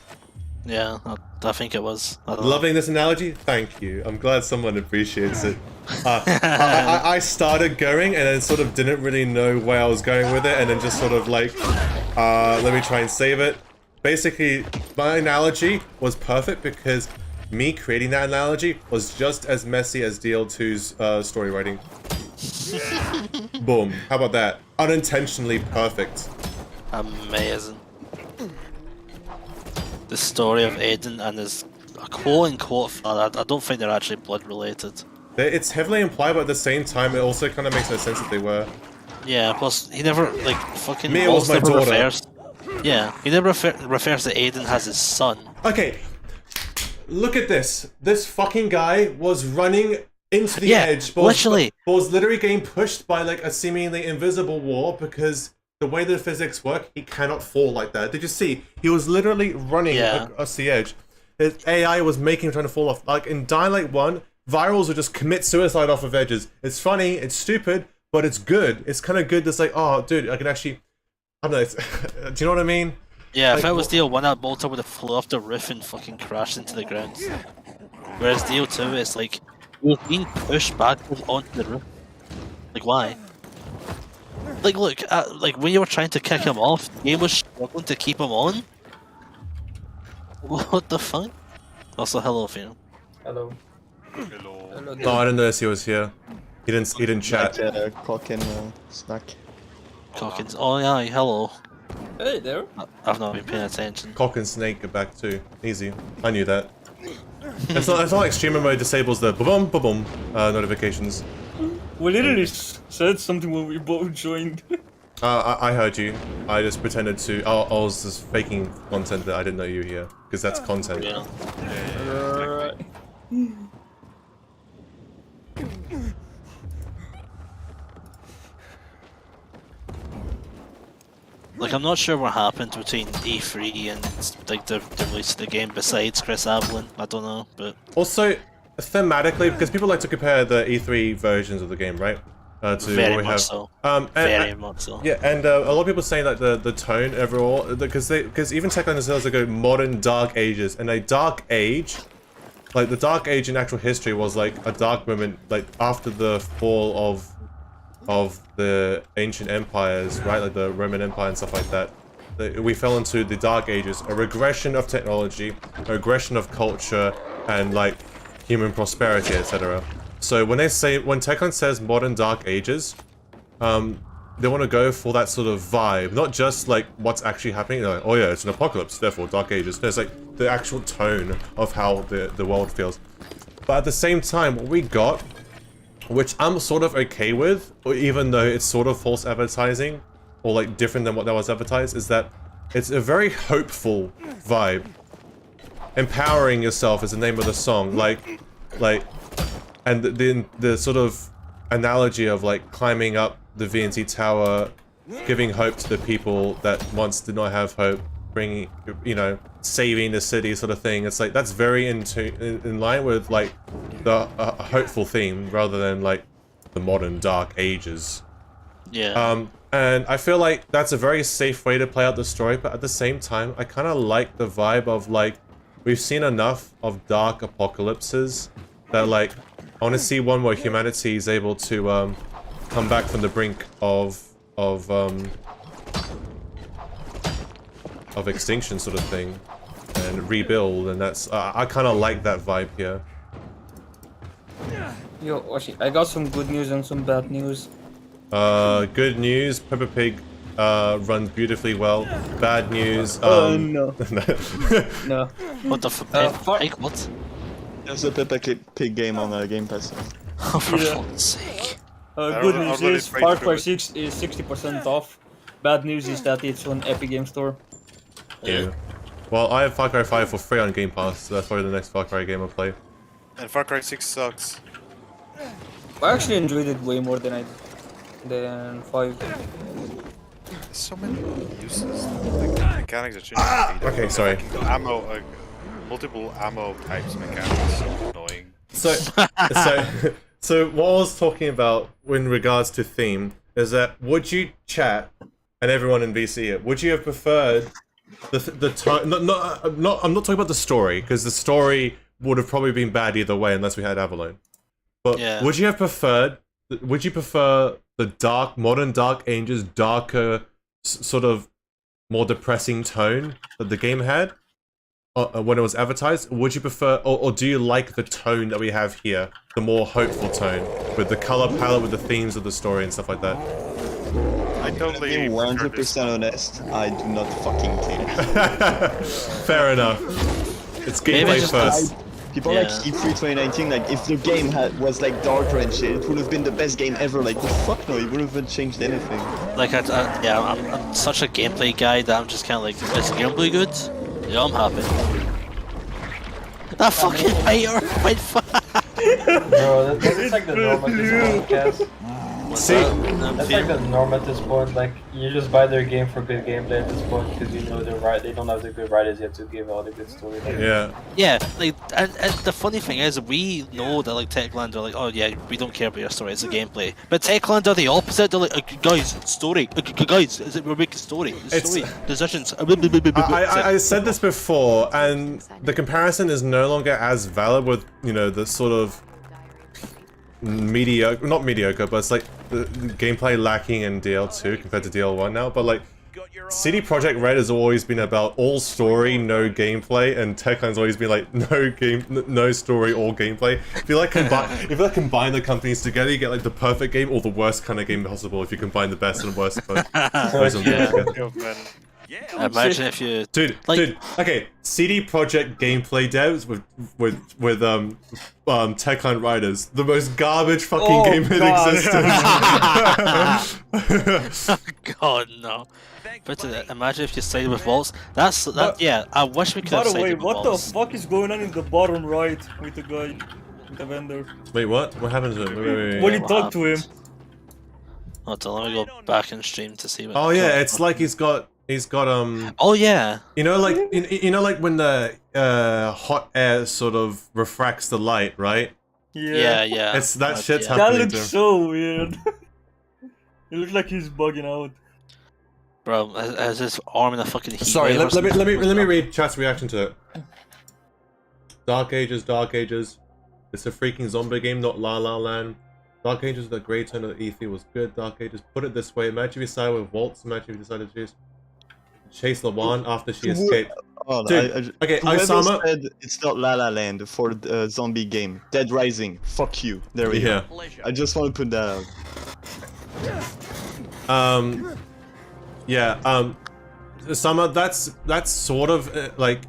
S7: Yeah, I think it was. I don't know.
S1: Loving this analogy? Thank you. I'm glad someone appreciates it. I started going and then sort of didn't really know where I was going with it, and then just sort of like, let me try and save it. Basically, my analogy was perfect because me creating that analogy was just as messy as DL2's story writing. Boom. How about that? Unintentionally perfect.
S7: Amazing. The story of Aiden and his quote-unquote father, I don't think they're actually blood-related.
S1: It's heavily implied, but at the same time, it also kind of makes no sense that they were.
S7: Yeah, plus, he never, like, fucking...
S1: Mia was my daughter.
S7: He never refers to Aiden as his son.
S1: Okay, look at this. This fucking guy was running into the edge. But
S7: literally.
S1: Was literally getting pushed by, like, a seemingly invisible wall because... The way the physics work, he cannot fall like that. Did you see? He was literally running across the edge. His AI was making him trying to fall off. Like in Dying Light 1, virals would just commit suicide off of edges. It's funny, it's stupid, but it's good. It's kind of good. It's like, oh, dude, I can actually... I don't know. Do you know what I mean?
S7: Yeah,
S1: like,
S7: if it was DL1, that bolter would have flew off the roof and fucking crashed into the ground. Whereas DL2, it's like, he was being pushed backwards onto the roof. Like, why? Like, look, like when you were trying to kick him off, the game was struggling to keep him on. What the fuck? Also, hello, Fino.
S4: Hello.
S3: Hello.
S1: No, I didn't notice he was here. He didn't chat.
S2: Like cock and snack.
S7: Cockins. Oh yeah, hello.
S4: Hey there.
S7: I've not been paying attention.
S1: Cock and snake are back too. Easy. I knew that. It's not like streamer mode disables the ba-bum, ba-bum notifications.
S4: We literally said something when we both joined.
S1: I heard you. I just pretended to. I was just faking content that I didn't know you were here because that's content.
S7: Yeah. Like, I'm not sure what happened between E3 and like the release of the game besides Chris Avellone. I don't know, but
S1: Also, thematically, because people like to compare the E3 versions of the game, right? To
S7: very
S1: what we
S7: much
S1: have.
S7: so.
S1: And,
S7: Very much so.
S1: Yeah, and a lot of people saying like the tone overall, because even Techland themselves they go modern dark ages, and a dark age, like the dark age in actual history was like a dark moment, like after the fall of the ancient empires, right? Like the Roman Empire and stuff like that. We fell into the dark ages, a regression of technology, a regression of culture, and like human prosperity, etc. So when Techland says modern Dark Ages, they want to go for that sort of vibe, not just like what's actually happening. Like, oh yeah, it's an apocalypse, therefore Dark Ages. There's like the actual tone of how the world feels. But at the same time, what we got, which I'm sort of okay with, even though it's sort of false advertising, or like different than what that was advertised, is that it's a very hopeful vibe. Empowering yourself is the name of the song, and the sort of analogy of like climbing up the VNC tower, giving hope to the people that once did not have hope, bringing, you know, saving the city sort of thing. It's like, that's very in line with like the hopeful theme rather than like the modern Dark Ages.
S7: Yeah.
S1: And I feel like that's a very safe way to play out the story, but at the same time, I kind of like the vibe of like, we've seen enough of dark apocalypses that like, I want to see one where humanity is able to come back from the brink of extinction sort of thing and rebuild, and that's I kind of like that vibe here.
S4: Yo, Oshi, I got some good news and some bad news.
S1: Good news, Peppa Pig runs beautifully well. Bad news,
S4: No.
S1: no.
S4: No.
S7: What the fuck? Like, what?
S2: There's a Peppa Pig game on Game Pass.
S7: Oh, for
S4: Yeah.
S7: fuck's sake.
S4: Good news
S3: already
S4: is
S3: played
S4: Far
S3: through
S4: Cry
S3: it.
S4: 6 is 60% off. Bad news is that it's on Epic Game Store.
S1: Yeah. Well, I have Far Cry 5 for free on Game Pass, so that's probably the next Far Cry game I'll play.
S3: And Far Cry 6 sucks.
S4: I actually enjoyed it way more than 5.
S3: There's so many uses. Like, the mechanics are changing.
S1: Okay, sorry.
S3: Ammo, multiple ammo types mechanics. Annoying.
S1: So what I was talking about in regards to theme is that would you chat and everyone in VC, would you have preferred the tone? I'm not talking about the story, because the story would have probably been bad either way unless we had Avalon. But
S7: Yeah.
S1: would you prefer the modern Dark Ages darker, sort of more depressing tone that the game had when it was advertised? Would you prefer, or do you like the tone that we have here, the more hopeful tone with the color palette, with the themes of the story and stuff like that?
S3: I totally.
S2: Being
S3: prefer this.
S2: 100% honest, I do not fucking care.
S1: Fair enough. It's gameplay
S7: just-
S1: first.
S2: People
S7: Yeah.
S2: like E3 2019, like if the game was like darker and shit, it would have been the best game ever. Like the fuck no, it wouldn't have changed anything.
S7: Like, I'm such a gameplay guy that I'm just kind of like, is the gameplay good? Yeah, I'm happy. That fucking fighter went
S8: Bro, that's like the norm at this point, Cass.
S1: See,
S8: That's like the norm at this point. Like, you just buy their game for good gameplay at this point because you know they're right. They don't have the good writers yet to give all the good story. Like,
S1: yeah.
S7: Yeah, like, and the funny thing is, we know that like Techland are like, oh yeah, we don't care about your story, it's the gameplay. But Techland are the opposite. They're like, guys, story, guys, we're making story, story, decisions.
S1: I said this before, and the comparison is no longer as valid with, you know, the sort of mediocre, not mediocre, but it's like the gameplay lacking in DL2 compared to DL1 now. But like, CD Projekt Red has always been about all story, no gameplay, and Techland's always been like no story or gameplay. If you like combine the companies together, you get like the perfect game or the worst kind of game possible. If you combine the best and worst of both of them together.
S3: Yo, man.
S7: Imagine if you,
S1: Dude, okay, CD Projekt gameplay devs with Techland writers, the most garbage fucking game in existence.
S7: God no. But imagine if you sided with Waltz. Yeah, I wish we could
S4: By
S7: have
S4: the way,
S7: sided with
S4: what the
S7: Waltz.
S4: fuck is going on in the bottom right with the guy, with the vendor?
S1: Wait, what? What happened to him? Wait.
S4: When you
S7: what
S4: talk to him,
S7: Hold on, let me go back in stream to see what.
S1: Oh yeah, it's like he's got
S7: Oh yeah.
S1: you know, like you know, like when the hot air sort of refracts the light, right?
S7: Yeah.
S1: It's that shit's
S7: yeah.
S4: that
S1: happening
S4: looks
S1: to him.
S4: so weird. It looks like he's bugging out.
S7: Bro, has his arm in a fucking heat
S1: Sorry,
S7: wave or
S1: let me
S7: something?
S1: read chat's reaction to it. Dark Ages. It's a freaking zombie game, not La La Land. Dark Ages, the great turn of the E3 was good. Dark Ages, put it this way: imagine if you decided with Waltz. Imagine if you decided to chase LeBron after she escaped.
S2: Oh,
S1: Dude, okay,
S2: whoever
S1: Osama.
S2: said it's not La La Land for the zombie game. Dead Rising. Fuck you. There we
S1: Yeah.
S2: go. I just want to put that out.
S1: Yeah. Osama, that's sort of like.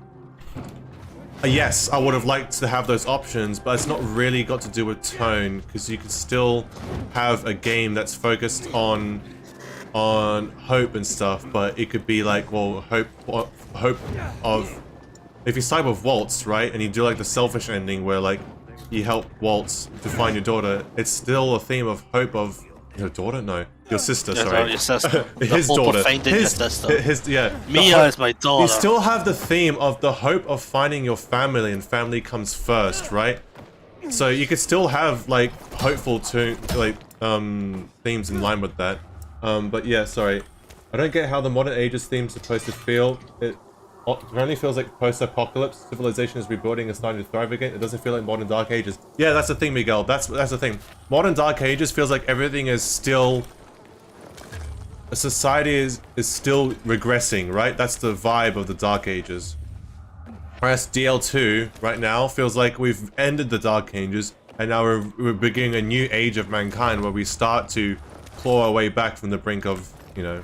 S1: Yes, I would have liked to have those options, but it's not really got to do with tone, because you can still have a game that's focused on hope and stuff, but it could be like, well, hope of, if you side with Waltz, right, and you do like the selfish ending where like you help Waltz to find your daughter, it's still a theme of hope of your daughter, no, your sister, sorry,
S7: Your sister.
S1: his
S7: The hope of
S1: daughter,
S7: finding your sister.
S1: yeah,
S7: Mia is my daughter.
S1: you still have the theme of the hope of finding your family, and family comes first, right? So you could still have like hopeful themes in line with that. But yeah, sorry. I don't get how the modern ages theme's supposed to feel. It apparently feels like post-apocalypse. Civilization is rebuilding and starting to thrive again. It doesn't feel like modern Dark Ages. Yeah, that's the thing, Miguel. That's the thing. Modern Dark Ages feels like everything is still... Society is still regressing, right? That's the vibe of the Dark Ages. Whereas DL2, right now, feels like we've ended the Dark Ages, and now we're beginning a new age of mankind where we start to claw our way back from the brink of, you know,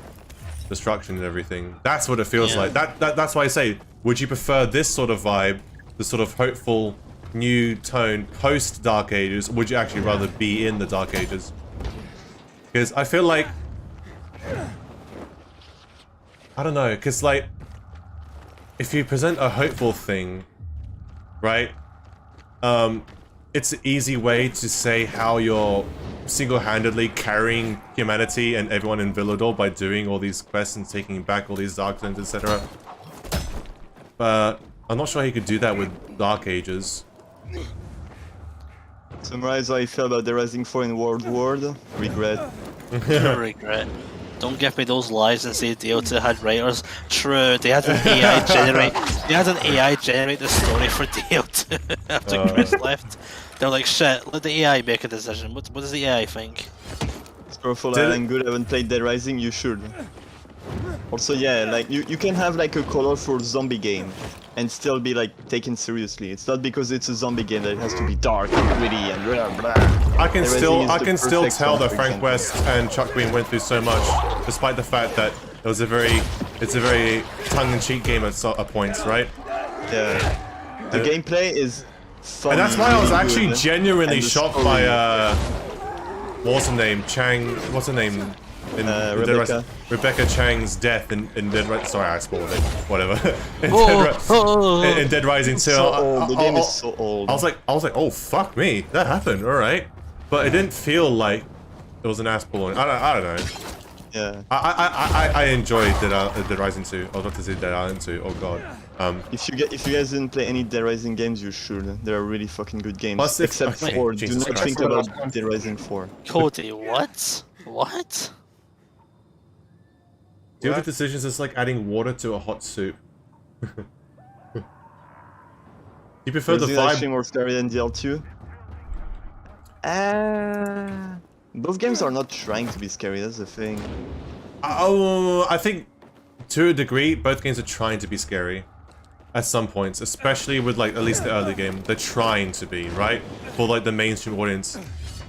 S1: destruction and everything. That's what it feels like. That's why I say, would you prefer this sort of vibe, the sort of hopeful new tone post Dark Ages, or would you actually rather be in the Dark Ages? Because I feel like, I don't know, because like, if you present a hopeful thing, right, it's an easy way to say how you're single-handedly carrying humanity and everyone in Villador by doing all these quests and taking back all these Dark Zones, etc. But I'm not sure he could do that with Dark Ages.
S2: Summarize how I feel about the Rising 4 in World War. Regret.
S7: Regret. Don't give me those lies and say DL2 had writers. True, they had an AI generate. They had an AI generate the story for DL2 after Chris left. They're like, shit, let the AI make a decision. What does the AI think?
S2: It's powerful and good. I haven't played Dead Rising. You should. Also, yeah, like you can have like a colorful zombie game and still be like taken seriously. It's not because it's a zombie game that it has to be dark and gritty and blah blah.
S1: I can still tell that Frank West and Chuck Green went through so much, despite the fact that it's a very tongue-in-cheek game at points, right?
S2: Yeah. The gameplay is fun.
S1: And that's why I was
S2: really
S1: actually
S2: good,
S1: genuinely
S2: and the
S1: shocked
S2: story-
S1: by what's her name? Chang. What's her name? In
S2: Rebecca.
S1: Rebecca Chang's death in Dead Rising. Sorry, I spoiled it. Whatever. in Dead Rising 2.
S2: So old. The game is so old.
S1: I was like, oh fuck me, that happened. All right, but it didn't feel like it was an ass pulling. I don't know.
S2: Yeah.
S1: I enjoyed Dead Rising 2. I was about to say Dead Island 2. Oh god.
S2: If you guys didn't play any Dead Rising games, you should. They're really fucking good games.
S1: Plus,
S2: Except
S1: okay,
S2: 4. Do
S1: Jesus
S2: not
S1: Christ.
S2: think about Dead Rising 4.
S7: Cody, what? What?
S1: Deal decisions is like adding water to a hot soup. You prefer the
S2: Is it actually
S1: vibe?
S2: more scary than DL2? Both games are not trying to be scary, that's the thing.
S1: I think to a degree, both games are trying to be scary. At some points, especially with like at least the early game, they're trying to be, right? For like the mainstream audience.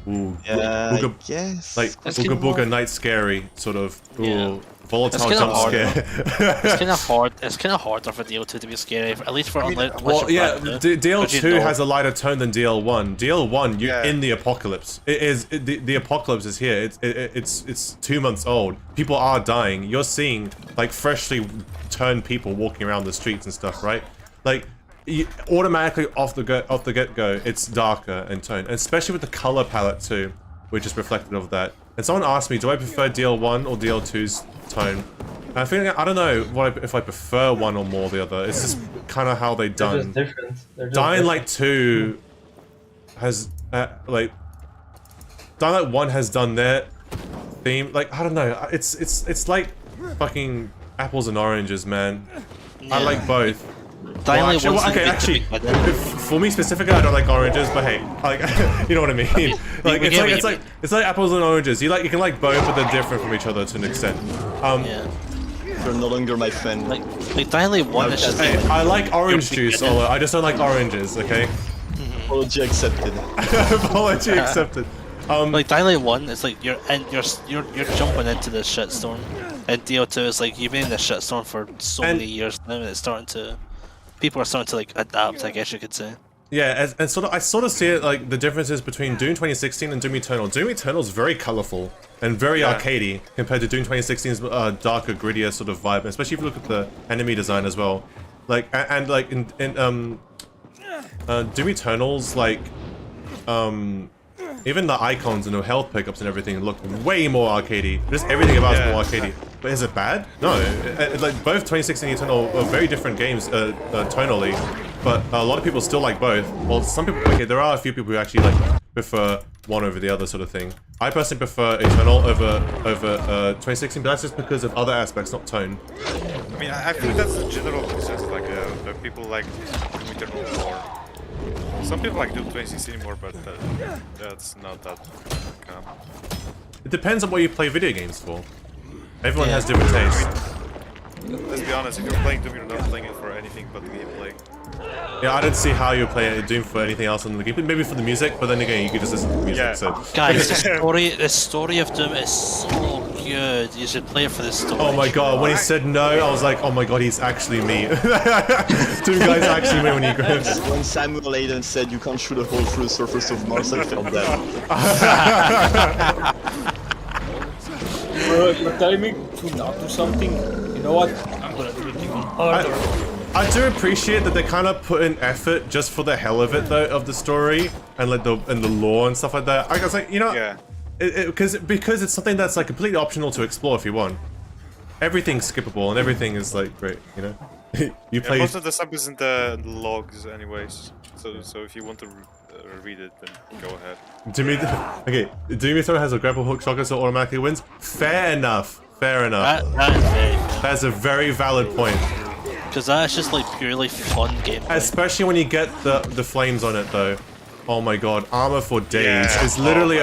S1: Ooh,
S2: Yeah, I guess.
S1: like Ooga Booga Night Scary, sort of. Ooh,
S7: Yeah.
S1: volatile
S7: It's kinda
S1: jump
S7: hard,
S1: scare.
S7: It's kind of hard. It's kind of harder for DL2 to be scary, at least for unless
S1: Well,
S7: you're
S1: yeah,
S7: back to-
S1: DL2
S7: you know.
S1: has a lighter tone than DL1. DL1, you're
S3: Yeah.
S1: in the apocalypse. The apocalypse is here. It's 2 months old. People are dying. You're seeing like freshly turned people walking around the streets and stuff, right? Like automatically off the get-go, it's darker in tone, and especially with the color palette too, which is reflective of that. And someone asked me, do I prefer DL1 or DL2's tone? And I think I don't know if I prefer one or more the other. It's just kind of how they
S8: They're
S1: done.
S8: just different. They're just
S1: Dying
S8: different.
S1: Light 2 has like Dying Light 1 has done their theme. Like I don't know. It's like fucking apples and oranges, man. I like both.
S7: Dying Light
S1: Well,
S7: 1's
S1: okay,
S7: the
S1: actually,
S7: big better.
S1: for me specifically, I don't like oranges, but hey, like, you know what I mean? Like,
S7: we get what you
S1: it's like apples and oranges. You can like both, but they're different from each other to an extent.
S7: Yeah.
S2: You're no longer my friend.
S7: Like Dying Light 1 is just
S1: Hey,
S7: like,
S1: I like orange juice, Ola. I just don't like oranges. Okay.
S2: Apology accepted.
S1: Apology accepted.
S7: like Dying Light 1 is like you're jumping into this shitstorm, and DO2 is like you've been in this shitstorm for so many years now, and it's starting to people are starting to like adapt, I guess you could say.
S1: Yeah, and sort of, I sort of see it like the differences between Doom 2016 and Doom Eternal. Doom Eternal is very colorful and very arcadey compared to Doom 2016's darker, grittier sort of vibe, especially if you look at the enemy design as well. Like and like in Doom Eternal's like even the icons and the health pickups and everything look way more arcadey. Just everything about it's more arcadey. But is it bad? No. Like both 2016 and Eternal are very different games tonally, but a lot of people still like both. Well, some people, okay, there are a few people who actually like prefer one over the other sort of thing. I personally prefer Eternal over 2016, but that's just because of other aspects, not tone.
S3: I mean, I think that's the general consensus. Like, people like Doom Eternal more. Some people like Doom 2016 more, but that's not that common.
S1: It depends on what you play video games for. Everyone has different tastes.
S3: Let's be honest, if you're playing Doom, you're not playing it for anything but the gameplay.
S1: Yeah, I don't see how you're playing Doom for anything else on the game. Maybe for the music, but then again, you could just listen to the music.
S3: Yeah.
S1: So.
S7: Guys, the story of Doom is so good. You should play it for the story.
S1: Oh my god, when he said no, I was like, oh my god, he's actually me. Doom guy's actually me when he grabs.
S2: When Samuel Hayden said you can't shoot a hole through the surface of Mars, I felt that.
S4: Bro, you're telling me to not do something? You know what? I'm gonna do it even harder.
S1: I do appreciate that they kind of put in effort just for the hell of it, though, of the story and like the lore and stuff like that. I was like, you know,
S3: Yeah.
S1: because it's something that's like completely optional to explore if you want. Everything's skippable and everything is like great, you know. You play.
S3: Most of the stuff is in the logs, anyways. So if you want to read it, then go ahead.
S1: Okay, Doom Eternal has a grapple hook shotgun, so automatically wins. Fair enough. Fair enough.
S7: That is very good.
S1: That's a very valid point.
S7: Because that's just like purely fun gameplay.
S1: Especially when you get the flames on it, though. Oh my god, armor for days.
S3: Yeah.
S1: It's literally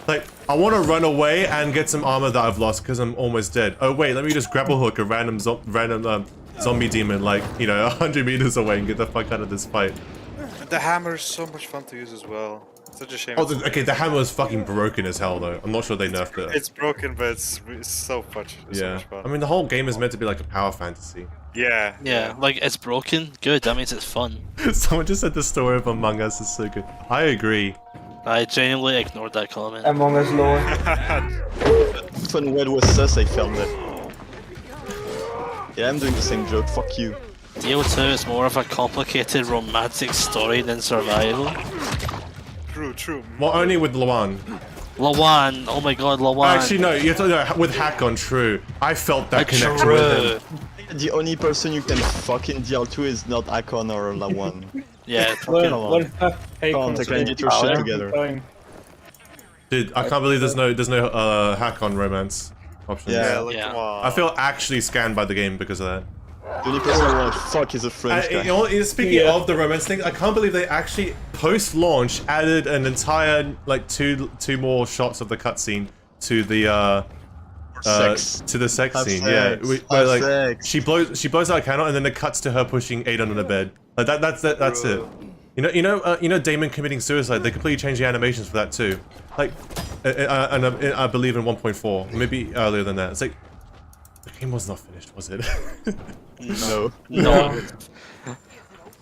S1: like, I want to run away and get some armor that I've lost because I'm almost dead. Oh wait, let me just grapple hook a random zombie demon like, you know, 100 meters away and get the fuck out of this fight.
S3: The hammer is so much fun to use as well. Such a shame.
S1: Oh, okay, the hammer is fucking broken as hell, though. I'm not sure they nerfed it.
S3: It's broken, but it's so much. So
S1: Yeah.
S3: much fun.
S1: I mean, the whole game is meant to be like a power fantasy.
S3: Yeah.
S7: Yeah, like it's broken. Good, that means it's fun.
S1: Someone just said the story of Among Us is so good. I agree.
S7: I genuinely ignored that comment.
S8: Among Us lore.
S2: When Wed was sus, I filmed it. Yeah, I'm doing the same joke, fuck you.
S7: DO2 is more of a complicated romantic story than survival.
S3: True.
S1: Well, only with Lawan.
S7: Lawan, oh my god, Lawan.
S1: Actually, no, you have to know, with Hakon, true. I felt that connection with him.
S2: The only person you can fuck in DL2 is not Akon or Lawan.
S7: Yeah,
S2: Fucking Lawan.
S4: Hey,
S2: Come on, take get your shit together.
S1: Dude, I can't believe there's no Hakon romance options.
S2: Yeah.
S3: Like,
S7: Yeah.
S3: come on.
S1: I feel actually scanned by the game because of that.
S2: The only person I want to fuck is a French guy.
S1: You know, speaking of the romance thing, I can't believe they actually post-launch added an entire like two more shots of the cutscene to the
S2: Sex.
S1: to the sex
S2: Have
S1: scene.
S2: sex.
S1: Yeah, where
S2: Have
S1: like
S2: sex.
S1: she blows out a candle and then it cuts to her pushing Aiden under the bed. Like that's it. You know Damon committing suicide. They completely changed the animations for that too. Like, and I believe in 1.4, maybe earlier than that. It's like the game was not finished, was it?
S2: No.
S7: No.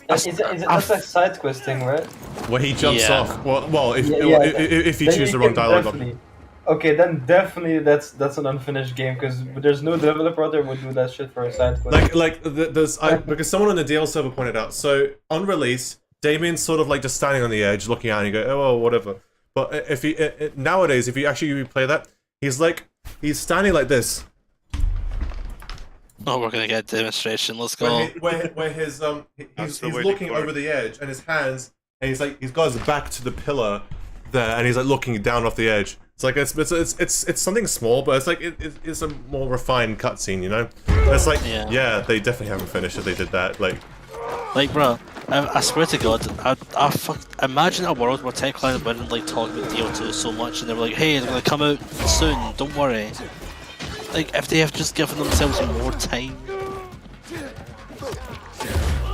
S8: That's a side quest thing, right?
S1: Where he jumps
S7: Yeah.
S1: off. Well, if you
S8: Then
S1: choose the
S8: you
S1: wrong
S8: can
S1: dialogue.
S8: definitely- Okay, then definitely that's an unfinished game because there's no developer that would do that shit for a side quest.
S1: Because someone on the DL server pointed out. So on release, Damien's sort of like just standing on the edge, looking out, and you go, oh, well, whatever. But if you nowadays, if you actually replay that, he's standing like this.
S7: Oh, we're gonna get a demonstration. Let's go.
S1: Where he's
S3: the
S1: looking
S3: way to
S1: over the edge, and his hands, and he's got his back to the pillar there, and he's like looking down off the edge. It's like it's something small, but it's like it's a more refined cutscene, you know. It's like yeah, they definitely haven't finished if they did that. Like
S7: bro, I swear to God, imagine a world where TechCloud wouldn't like talk about DO2 so much, and they were like, hey, it's gonna come out soon, don't worry. like if they have just given themselves more time.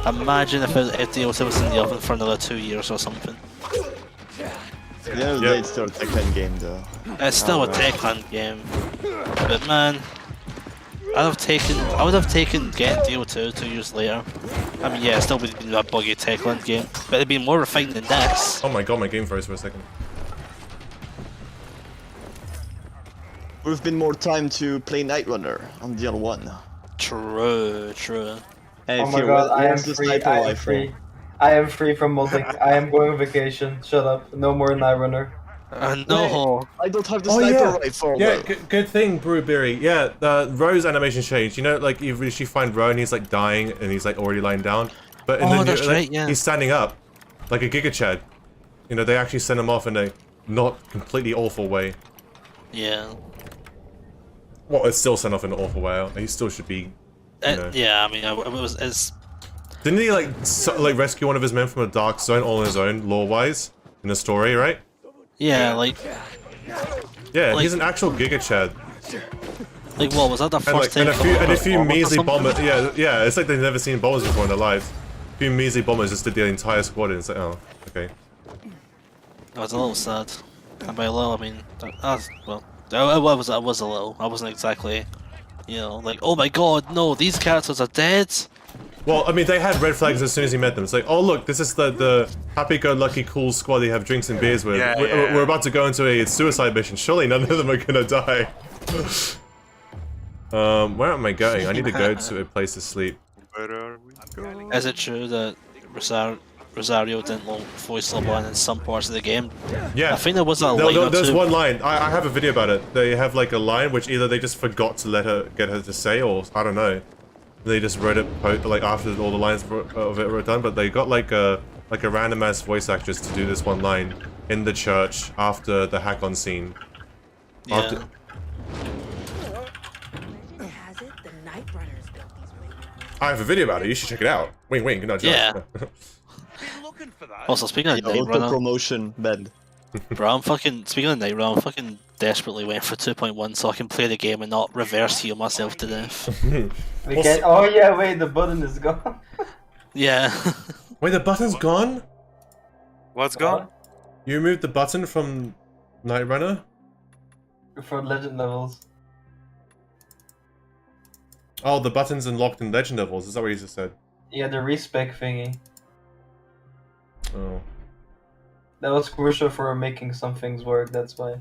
S7: Imagine if they also was in the oven for another 2 years or something.
S2: At the end of the day, it's still a Techland game, though.
S7: It's still a Techland game, but man, I would have taken getting DO2 2 years later. I mean, yeah, it still would have been a buggy Techland game, but it'd been more refined than this.
S1: Oh my god, my game froze for a second.
S2: We've been more time to play Night Runner on DL1.
S7: True, true.
S2: Hey,
S8: Oh my
S2: Fear,
S8: god, I am
S2: where's the
S8: free.
S2: sniper
S8: I am
S2: rifle?
S8: free. I am free from multi. I am going on vacation. Shut up. No more Night Runner.
S7: No.
S2: I don't have the
S1: Oh
S2: sniper
S1: yeah,
S2: rifle.
S1: yeah.
S2: though.
S1: Good thing, Brewberry. Yeah, Ro's animation changed. You know, like you find Ro and he's like dying and he's like already lying down, but in the
S7: that's
S1: new,
S7: right, yeah.
S1: he's standing up, like a Giga Chad. You know, they actually send him off in a not completely awful way.
S7: Yeah.
S1: Well, it's still sent off in an awful way. He still should be. You know.
S7: Yeah, I mean, it's.
S1: Didn't he like rescue one of his men from a dark zone all on his own, lore-wise, in the story, right?
S7: Yeah, like.
S1: Yeah,
S7: Like-
S1: he's an actual Giga Chad.
S7: Like, what was that the
S1: And,
S7: first
S1: like,
S7: time?
S1: and a few
S7: Bombers or
S1: measly
S7: something?
S1: bombers. Yeah, it's like they've never seen bombers before in their lives. A few measly bombers just did the entire squad, and it's like, oh, okay.
S7: I was a little sad. And by a little, I mean, well, I was a little. I wasn't exactly, you know, like, oh my god, no, these characters are dead.
S1: Well, I mean, they had red flags as soon as you met them. It's like, oh look, this is the happy-go-lucky cool squad you have drinks and beers with.
S3: Yeah,
S1: We're about to go into a suicide mission. Surely none of them are gonna die. Where am I going? I need to go to a place to sleep.
S3: Where are we going?
S7: Is it true that Rosario didn't voice LeBlanc in some parts of the game?
S1: Yeah.
S7: I think there was a line or
S1: there's
S7: two.
S1: one line. I have a video about it. They have like a line which either they just forgot to get her to say, or I don't know. They just wrote it like after all the lines of it were done. But they got like a random ass voice actress to do this one line in the church after the hack-on scene.
S7: Yeah.
S5: Legend has it the Night Runners built these wings.
S1: I have a video about it. You should check it out. Wink, wink. No,
S7: Yeah.
S6: Been looking for that.
S7: Also, speaking of
S2: Yeah,
S7: Night
S2: auto
S7: Runner,
S2: promotion bed.
S7: bro, I'm fucking, speaking of Night Runner, I'm fucking desperately waiting for 2.1 so I can play the game and not reverse heal myself to death.
S8: We can. Oh yeah, wait. The button is gone.
S7: Yeah.
S1: Wait, the button's gone?
S3: What's gone?
S1: You removed the button from Night Runner?
S8: For legend levels.
S1: Oh, the button's unlocked in Legend levels. Is that what you just said?
S8: Yeah, the respec thingy.
S1: Oh.
S8: That was crucial for making some things work. That's why.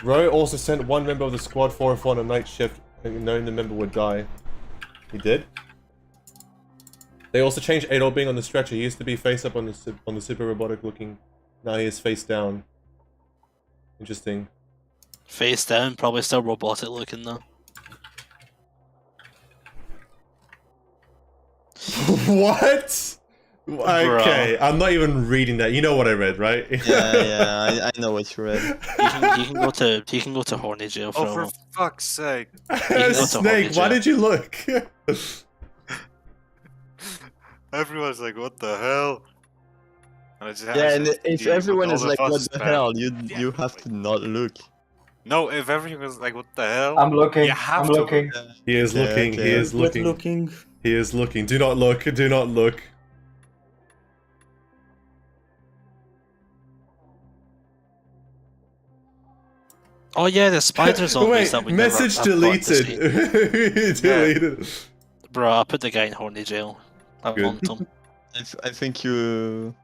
S1: Ro also sent one member of the squad 4 on a night shift, knowing the member would die. He did? They also changed Adol being on the stretcher. He used to be face up on the super robotic looking. Now he is face down. Interesting.
S7: Face down, probably still robotic looking though.
S1: What? Okay, I'm not even reading that. You know what I read, right?
S2: Yeah, I know what you read.
S7: He can go to horny jail for
S3: Oh,
S7: a
S3: for
S7: while.
S3: fuck's sake.
S7: to
S1: Snake, why
S7: Horny
S1: did you look?
S3: Everyone's like, what the hell? And I just
S2: Yeah, and if everyone is
S3: all
S2: like,
S3: of
S2: what
S3: us
S2: the
S3: spam.
S2: hell, you have to not look.
S3: No, if everyone was like, what the hell?
S8: I'm looking.
S3: You have
S8: I'm
S3: to
S8: looking.
S1: He is
S2: Okay,
S1: looking.
S2: okay.
S1: He is looking. He is looking. Do not look. Do not look.
S7: Oh yeah, the spider zombies
S1: Wait,
S7: that we
S1: message
S7: never have got to see.
S1: deleted. Deleted.
S7: Bro, I put the guy in horny jail. I
S1: Good.
S7: want him.
S2: I think you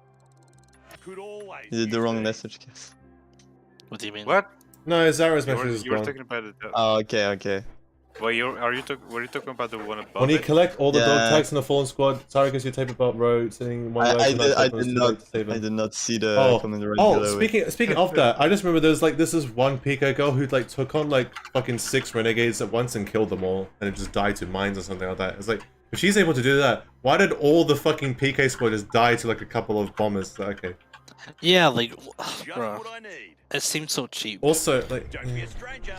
S6: Could always
S2: did the
S6: be
S2: wrong
S6: there.
S2: message, guys.
S7: What do you mean?
S3: What?
S1: No, Zara's
S3: You
S1: message
S3: were,
S1: is
S3: you were
S1: gone.
S3: talking about it.
S2: Oh, okay.
S3: Well, were you talking about the one above
S1: When you
S3: it?
S1: collect all the dog
S2: Yeah.
S1: tags in the fallen squad, Sarah gives you tape about Ro sitting one
S2: I
S1: guy
S2: did
S1: tonight,
S2: I did not see the comment right below it.
S1: speaking of that, I just remember there's like this is one Pico girl who like took on like fucking 6 renegades at once and killed them all, and it just died to mines or something like that. It's like if she's able to do that, why did all the fucking PK squad just die to like a couple of bombers? Okay.
S7: Yeah, like,
S6: Just
S7: bro,
S6: what I need.
S7: it seemed so cheap.
S1: Also, like,
S6: Don't be a stranger.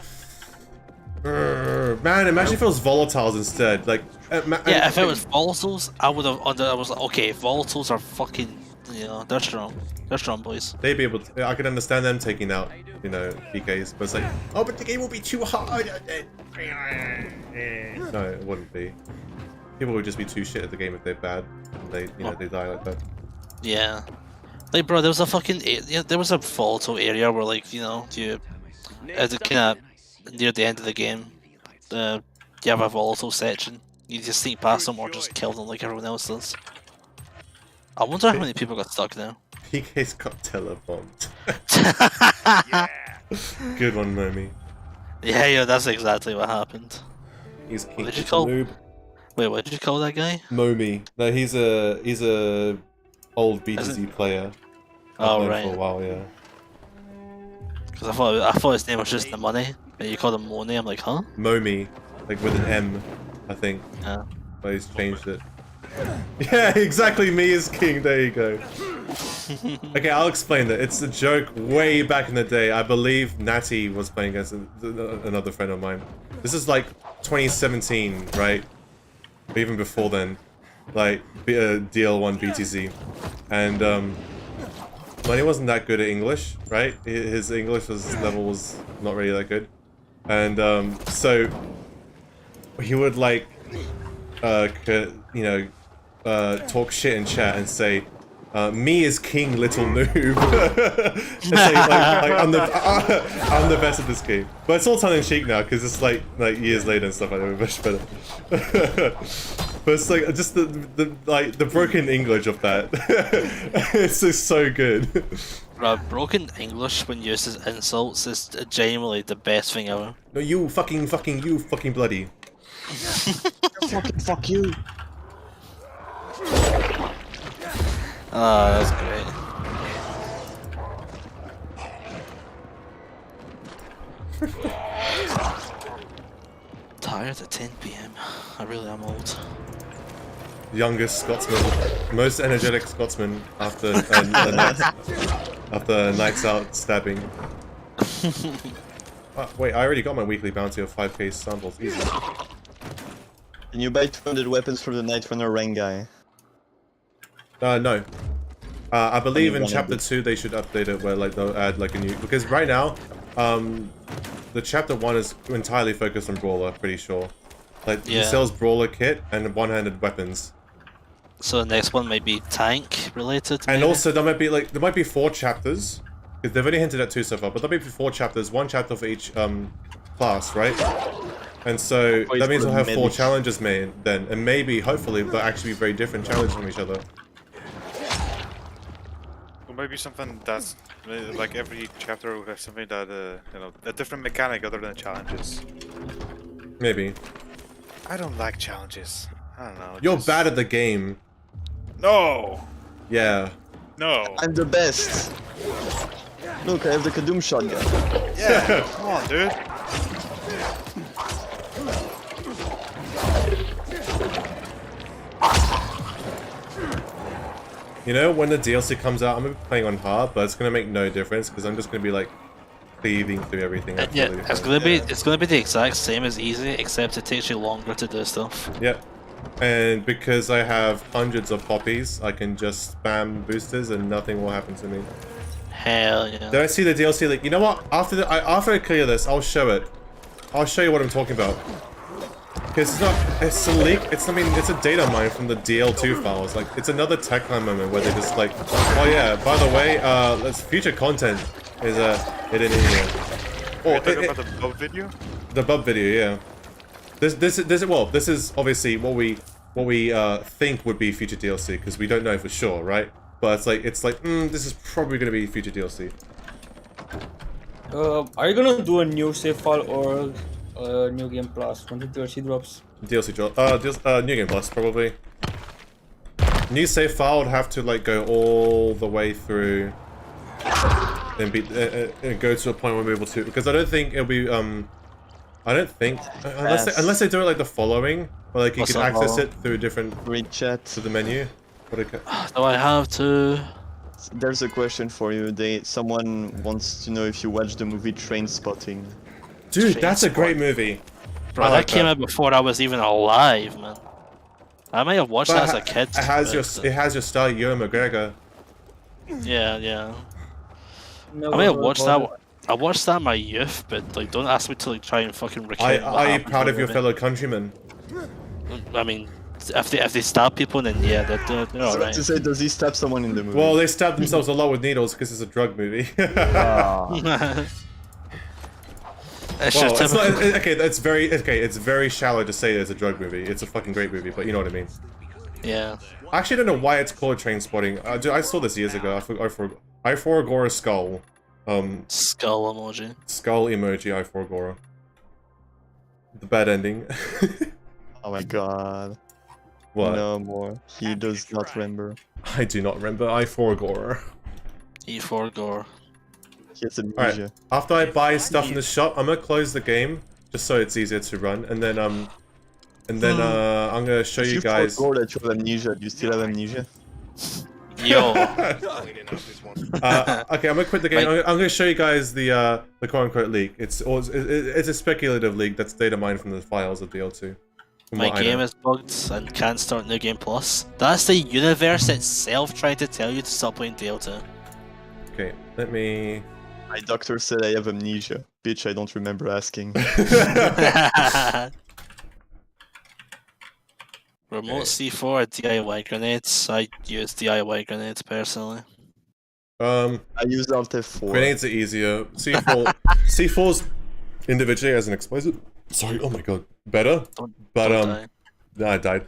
S1: man, imagine if it was volatiles instead. Like,
S7: Yeah, if it was volatiles, I would have. I was like, okay, volatiles are fucking You know, they're strong. They're strong boys.
S1: They'd be able to, I can understand them taking out, you know, PKs, but it's like, oh, but the game will be too hard. No, it wouldn't be. People would just be too shit at the game if they're bad. And they, you know, they die like that.
S7: Yeah. Like, bro, there was a fucking, there was a volatile area where, like, you know, you, as a kind of near the end of the game, you have a volatile section. You just sneak past them or just kill them like everyone else does. I wonder how many people got stuck now.
S1: PK's got telebombed. Good one, Momi.
S7: Yeah, that's exactly what happened.
S1: He's king.
S7: What did you call?
S1: Noob.
S7: Wait, what did you call that guy?
S1: Momi. No, he's a old BTZ player.
S7: Oh,
S1: I've known
S7: right.
S1: For a while, yeah.
S7: Because I thought his name was just the money, and you called him Money. I'm like, huh?
S1: Momi, like with an M, I think.
S7: Yeah.
S1: But he's changed it. Yeah, exactly. Me is king. There you go. Okay, I'll explain that. It's a joke way back in the day. I believe Natty was playing against another friend of mine. This is like 2017, right? Or even before then. Like, DL1 BTZ. And, Money wasn't that good at English, right? His English level was not really that good. And, so... he would, like, you know, talk shit in chat and say, me is king, little noob. It's like I'm the best at this game. But it's all tongue in cheek now because it's like years later and stuff like that. We're much better. But it's like just the broken English of that. It's just so good.
S7: Bro, broken English when used as insults is genuinely the best thing ever.
S1: No, you fucking bloody.
S2: Fuck you.
S7: Ah, that's great. Tired at 10 PM. I really am old.
S1: Youngest Scotsman, most energetic Scotsman after after nights out stabbing. Wait, I already got my weekly bounty of 5k samples. Easy.
S2: Can you buy 200 weapons from the Night Runner rank guy?
S1: No. I believe in chapter 2 they should update it where like they'll add like a new, because right now, the chapter 1 is entirely focused on brawler. Pretty sure, like
S7: Yeah.
S1: it sells brawler kit and one-handed weapons.
S7: So the next one might be tank related.
S1: And
S7: maybe?
S1: also there might be 4 chapters. Because they've only hinted at 2 so far, but there might be 4 chapters, 1 chapter for each class, right? And so that means we'll have 4 challenges made then, and maybe, hopefully, they'll actually be very different challenges from each other.
S3: Or maybe something that's like every chapter will have something that you know, a different mechanic other than challenges.
S1: Maybe.
S3: I don't like challenges. I don't know.
S1: You're
S3: just-
S1: bad at the game.
S3: No.
S1: Yeah.
S3: No.
S2: I'm the best. Look, I have the Kadoom shotgun.
S3: Yeah. Come on, dude.
S1: You know, when the DLC comes out, I'm gonna be playing on hard, but it's gonna make no difference because I'm just gonna be like cleaving through everything.
S7: Yeah, it's gonna be the exact same as easy, except it takes you longer to do stuff.
S1: Yep. And because I have hundreds of poppies, I can just spam boosters and nothing will happen to me.
S7: Hell yeah.
S1: Then I see the DLC, like, you know what? After I clear this, I'll show it. I'll show you what I'm talking about. Because it's a leak. It's a data mine from the DL2 files. Like, it's another techline moment where they're just like, oh yeah, by the way, that's future content is hidden in here.
S3: Are you talking about the bub video?
S1: The bub video, yeah. This is obviously what we think would be future DLC because we don't know for sure, right? But it's like this is probably gonna be future DLC.
S4: Are you gonna do a new save file or new game plus when the DLC drops?
S1: DLC drop. New Game Plus probably. New save file would have to like go all the way through and go to a point where we're able to, because I don't think it'll be I don't think unless they do it like the following, where like you can access it through different
S2: Read chat.
S1: to the menu.
S7: Do I have to?
S2: There's a question for you. Someone wants to know if you watched the movie Train Spotting.
S1: Dude, that's a great movie.
S7: Bro, that came out before I was even alive, man. I might have watched that as a kid.
S1: It has your star Ewan McGregor.
S7: Yeah.
S8: No,
S7: I mean, I
S8: no,
S7: watched
S8: no.
S7: that. I watched that in my youth, but like, don't ask me to like try and fucking recount. what
S1: Are you
S7: happened
S1: proud
S7: in
S1: of
S7: the
S1: your
S7: movie.
S1: fellow countrymen?
S7: I mean, if they stab people, then yeah, they're
S2: So
S7: alright.
S2: to say, does he stab someone in the movie?
S1: Well, they stab themselves a lot with needles because it's a drug movie.
S7: It's
S1: Well,
S7: just
S1: it's not,
S7: typical.
S1: it's very shallow to say it's a drug movie. It's a fucking great movie, but you know what I mean.
S7: Yeah.
S1: I actually don't know why it's called Train Spotting. I saw this years ago. I for Agora skull.
S7: Skull emoji.
S1: Skull emoji. I for Agora. The bad ending.
S2: Oh my god.
S1: What?
S2: No more. He does not remember.
S1: I do not remember. I for Agora.
S7: E4 gore.
S2: He has
S1: Alright.
S2: amnesia.
S1: After I buy stuff in the shop, I'm gonna close the game just so it's easier to run, and then I'm gonna show
S2: If
S1: you guys.
S2: forgot that you have amnesia, do you still have amnesia?
S7: Yo.
S1: Okay, I'm gonna quit the game. I'm gonna show you guys the quote-unquote leak. It's a speculative leak that's data mined from the files of DL2. from
S7: My
S1: what I
S7: game
S1: know.
S7: is bugged and can't start New Game Plus. That's the universe itself trying to tell you to stop playing Delta.
S1: Okay, let me.
S2: My doctor said I have amnesia. Bitch, I don't remember asking.
S7: Remote C4 DIY grenades. I use DIY grenades personally.
S2: I use Alt F4.
S1: Grenades are easier. C4's individually as an explosive. Sorry, oh my god, better. But
S7: Don't die.
S1: no, I died.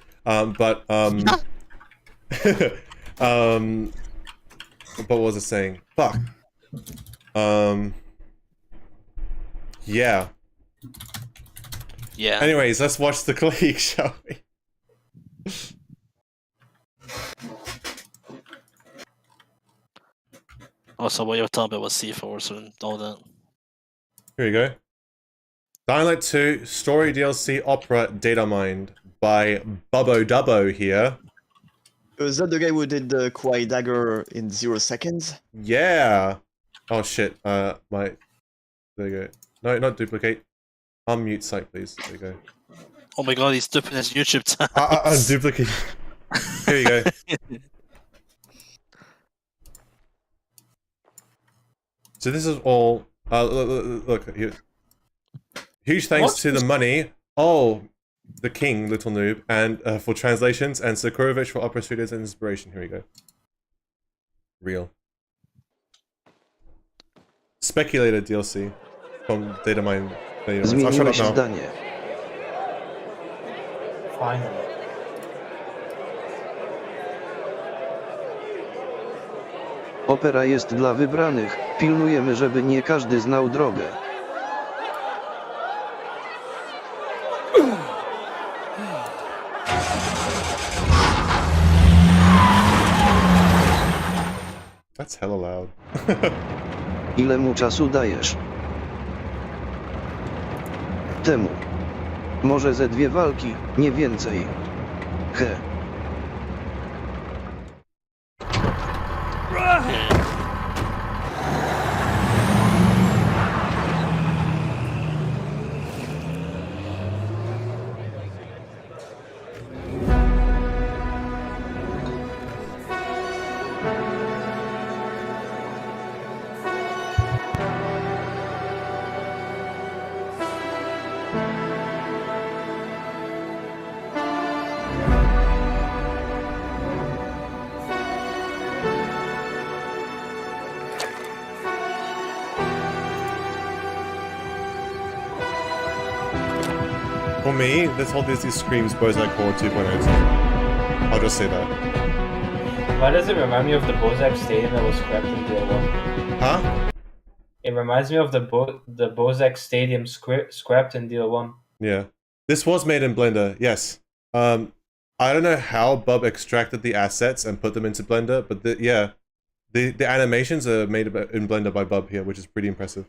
S1: What was I saying? Fuck. Yeah.
S7: Yeah.
S1: Anyways, let's watch the leak, shall we?
S7: Also, what you were talking about was C4s and all that.
S1: Here we go. Dying Light 2 Story DLC Opera Data Mined by Bubbo Dubbo here.
S2: Was that the guy who did the Kwai Dagger in 0 seconds?
S1: Yeah. Oh shit. There you go. No, not duplicate. Unmute site, please. There you go.
S7: Oh my god, he's duping his YouTube tab.
S1: Unduplicate. Here you go. So this is all. Look here. Huge thanks to the money. Oh, the king, little noob, and for translations, and Sokorovich for opera studios and inspiration. Here we go. Real. Speculated DLC from Datamine. I'll shut up
S9: Zmieniłeś
S1: now.
S9: zdanie.
S8: Finally.
S9: Opera jest dla wybranych. Pilnujemy, żeby nie każdy znał drogę.
S1: That's hella loud.
S9: Ile mu czasu dajesz? Temu. Może ze 2 walki, nie więcej. He.
S1: For me, this whole Disney screams Bozak Core 2.0. I'll just say that.
S8: Why does it remind me of the Bozak Stadium that was scrapped in DL1?
S1: Huh?
S8: It reminds me of the Bozak Stadium scrapped in DL1.
S1: Yeah. This was made in Blender, yes. I don't know how Bub extracted the assets and put them into Blender, but the animations are made in Blender by Bub here, which is pretty impressive.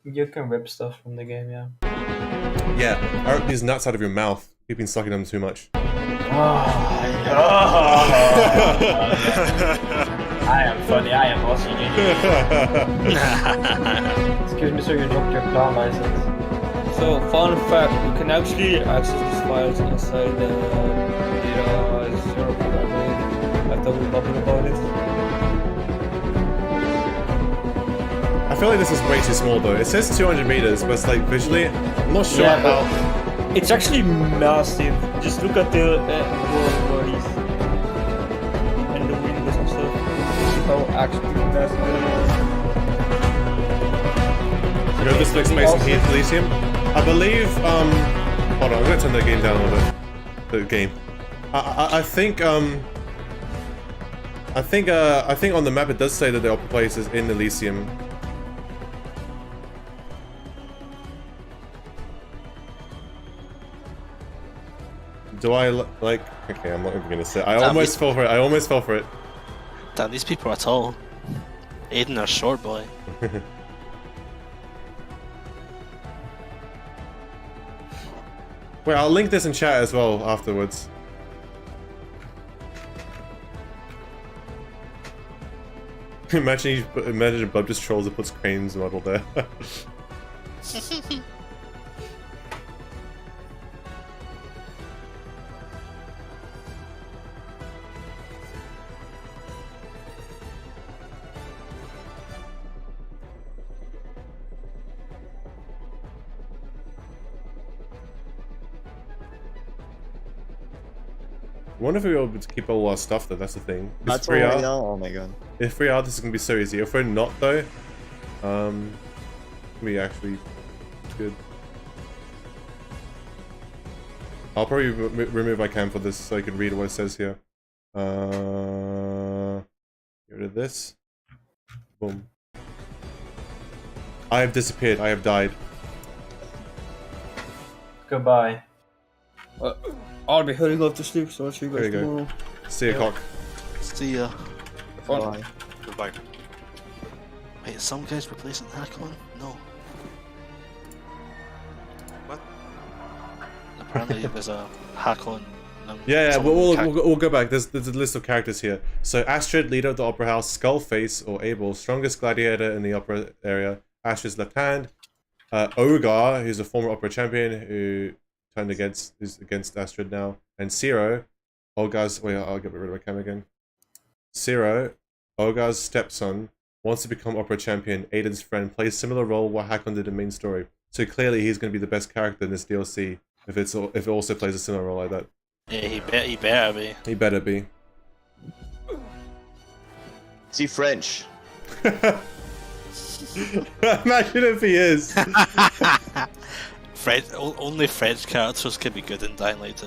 S8: You can rip stuff from the game, yeah.
S1: Yeah, I ripped these nuts out of your mouth. You've been sucking them too much.
S8: I am funny, I am also Excuse me, sir, you dropped your car license.
S10: So, fun fact, you can actually access these files inside the data 0 program. I thought we were talking about it.
S1: feel like this is way too small though. It says 200 meters, but it's like visually, I'm not sure
S10: Yeah,
S1: how.
S10: It's actually massive. Just look at the bodies and the windows and stuff. See how actually massive it is.
S1: You know, this looks space and heat Elysium. I believe, hold on, I'm gonna turn the game down a little bit. The game. I think on the map it does say that the opera place is in Elysium. Do I like? Okay, I'm not even gonna say. I almost fell for it. I almost fell for it.
S7: Damn, these people are tall. Aiden are short, boy.
S1: Wait, I'll link this in chat as well afterwards. Imagine a Bub just trolls and puts Crane's model there. I wonder if we'll be able to keep all our stuff though, that's the thing.
S2: That's all right now? Oh my god.
S1: If we are, this is gonna be so easy. If we're not though, we actually good. I'll probably remove my cam for this so I can read what it says here. Get rid of this. Boom. I have disappeared. I have died.
S8: Goodbye.
S10: I'll be heading off to sleep, so I'll see you guys tomorrow.
S1: See ya, cock.
S7: See ya.
S2: Bye.
S3: Goodbye.
S7: Wait, is some guys replacing Hakon? No.
S3: What?
S7: Apparently there's a Hakon.
S1: Yeah, we'll go back. There's a list of characters here. So Astrid, leader of the Opera House, Skullface or Abel, strongest gladiator in the opera area. Astrid's left hand. Ogar, who's a former opera champion who turned against Astrid now, and Ciro, Olga's. Wait, I'll get rid of my cam again. Ciro, Olga's stepson, wants to become opera champion. Aiden's friend plays similar role what Hakon did in main story. So clearly he's going to be the best character in this DLC if it also plays a similar role like that.
S7: Yeah, he better be.
S1: He better be.
S2: See French.
S1: Imagine if he is.
S7: Only French characters can be good in Dying Light 2.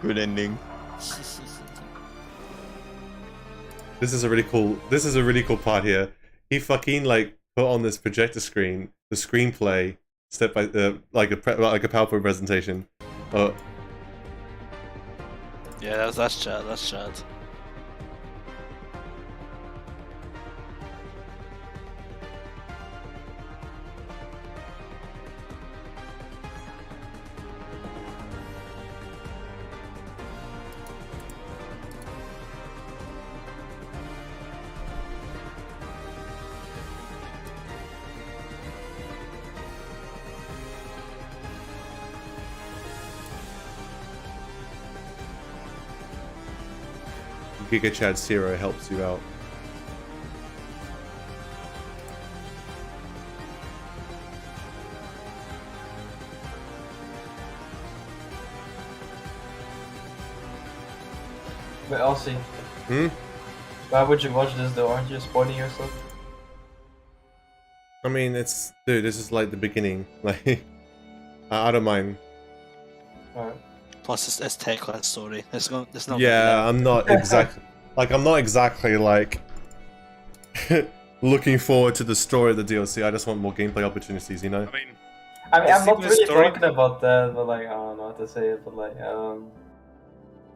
S2: Good ending.
S1: This is a really cool part here. He fucking like put on this projector screen the screenplay step by like a PowerPoint presentation.
S7: Yeah, that's Chad. That's Chad.
S1: Giga Chad Zero helps you out.
S8: But Elsie. Why would you watch this though? Aren't you spoiling yourself?
S1: I mean, dude, this is like the beginning. Like, I don't mind.
S8: Alright.
S7: Plus, it's Techland's story. It's not.
S1: Yeah, I'm not exactly like looking forward to the story of the DLC. I just want more gameplay opportunities, you know.
S8: I mean, I'm not
S3: the
S8: really
S3: story-
S8: talking about that, but like, I don't know how to say it, but like,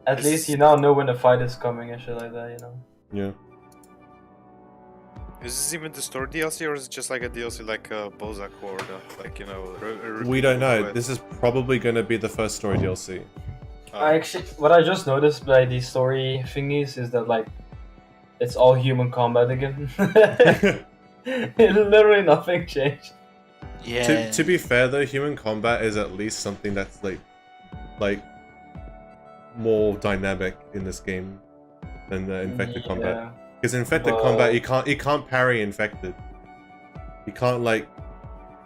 S8: at least you now know when the fight is coming and shit like that, you know.
S1: Yeah.
S3: Is this even the story DLC or is it just like a DLC like Bozak or like, you know...
S1: We don't know. This is probably going to be the first story DLC.
S8: I actually, what I just noticed by these story thingies is that like, it's all human combat again. Literally nothing changed.
S7: Yeah.
S1: To be fair though, human combat is at least something that's like more dynamic in this game than the infected combat. Because infected combat, you can't parry infected. You can't like,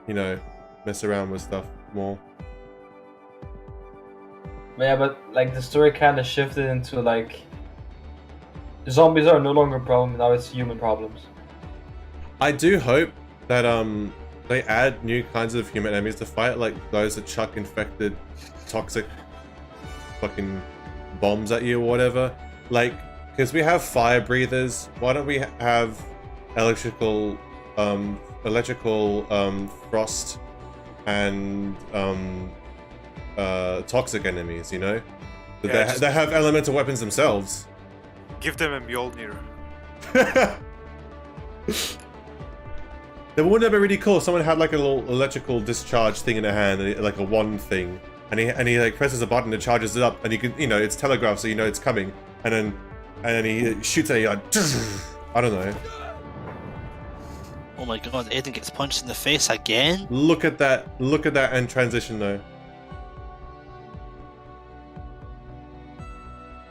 S1: you know, mess around with stuff more.
S8: Yeah, but like the story kind of shifted into like zombies are no longer a problem, now it's human problems.
S1: I do hope that they add new kinds of human enemies to fight, like those that chuck infected, toxic, fucking bombs at you or whatever. Like, because we have fire breathers, why don't we have electrical frost and toxic enemies? You know,
S3: Yeah,
S1: they have elemental weapons themselves.
S3: Give them a Mjolnir.
S1: Wouldn't that be really cool? Someone had like a little electrical discharge thing in their hand, like a wand thing, and he like presses a button and charges it up, and you can, you know, it's telegraphed, so you know it's coming, and then he shoots at you like, I don't know.
S7: Oh my god, Aiden gets punched in the face again?
S1: Look at that and transition though.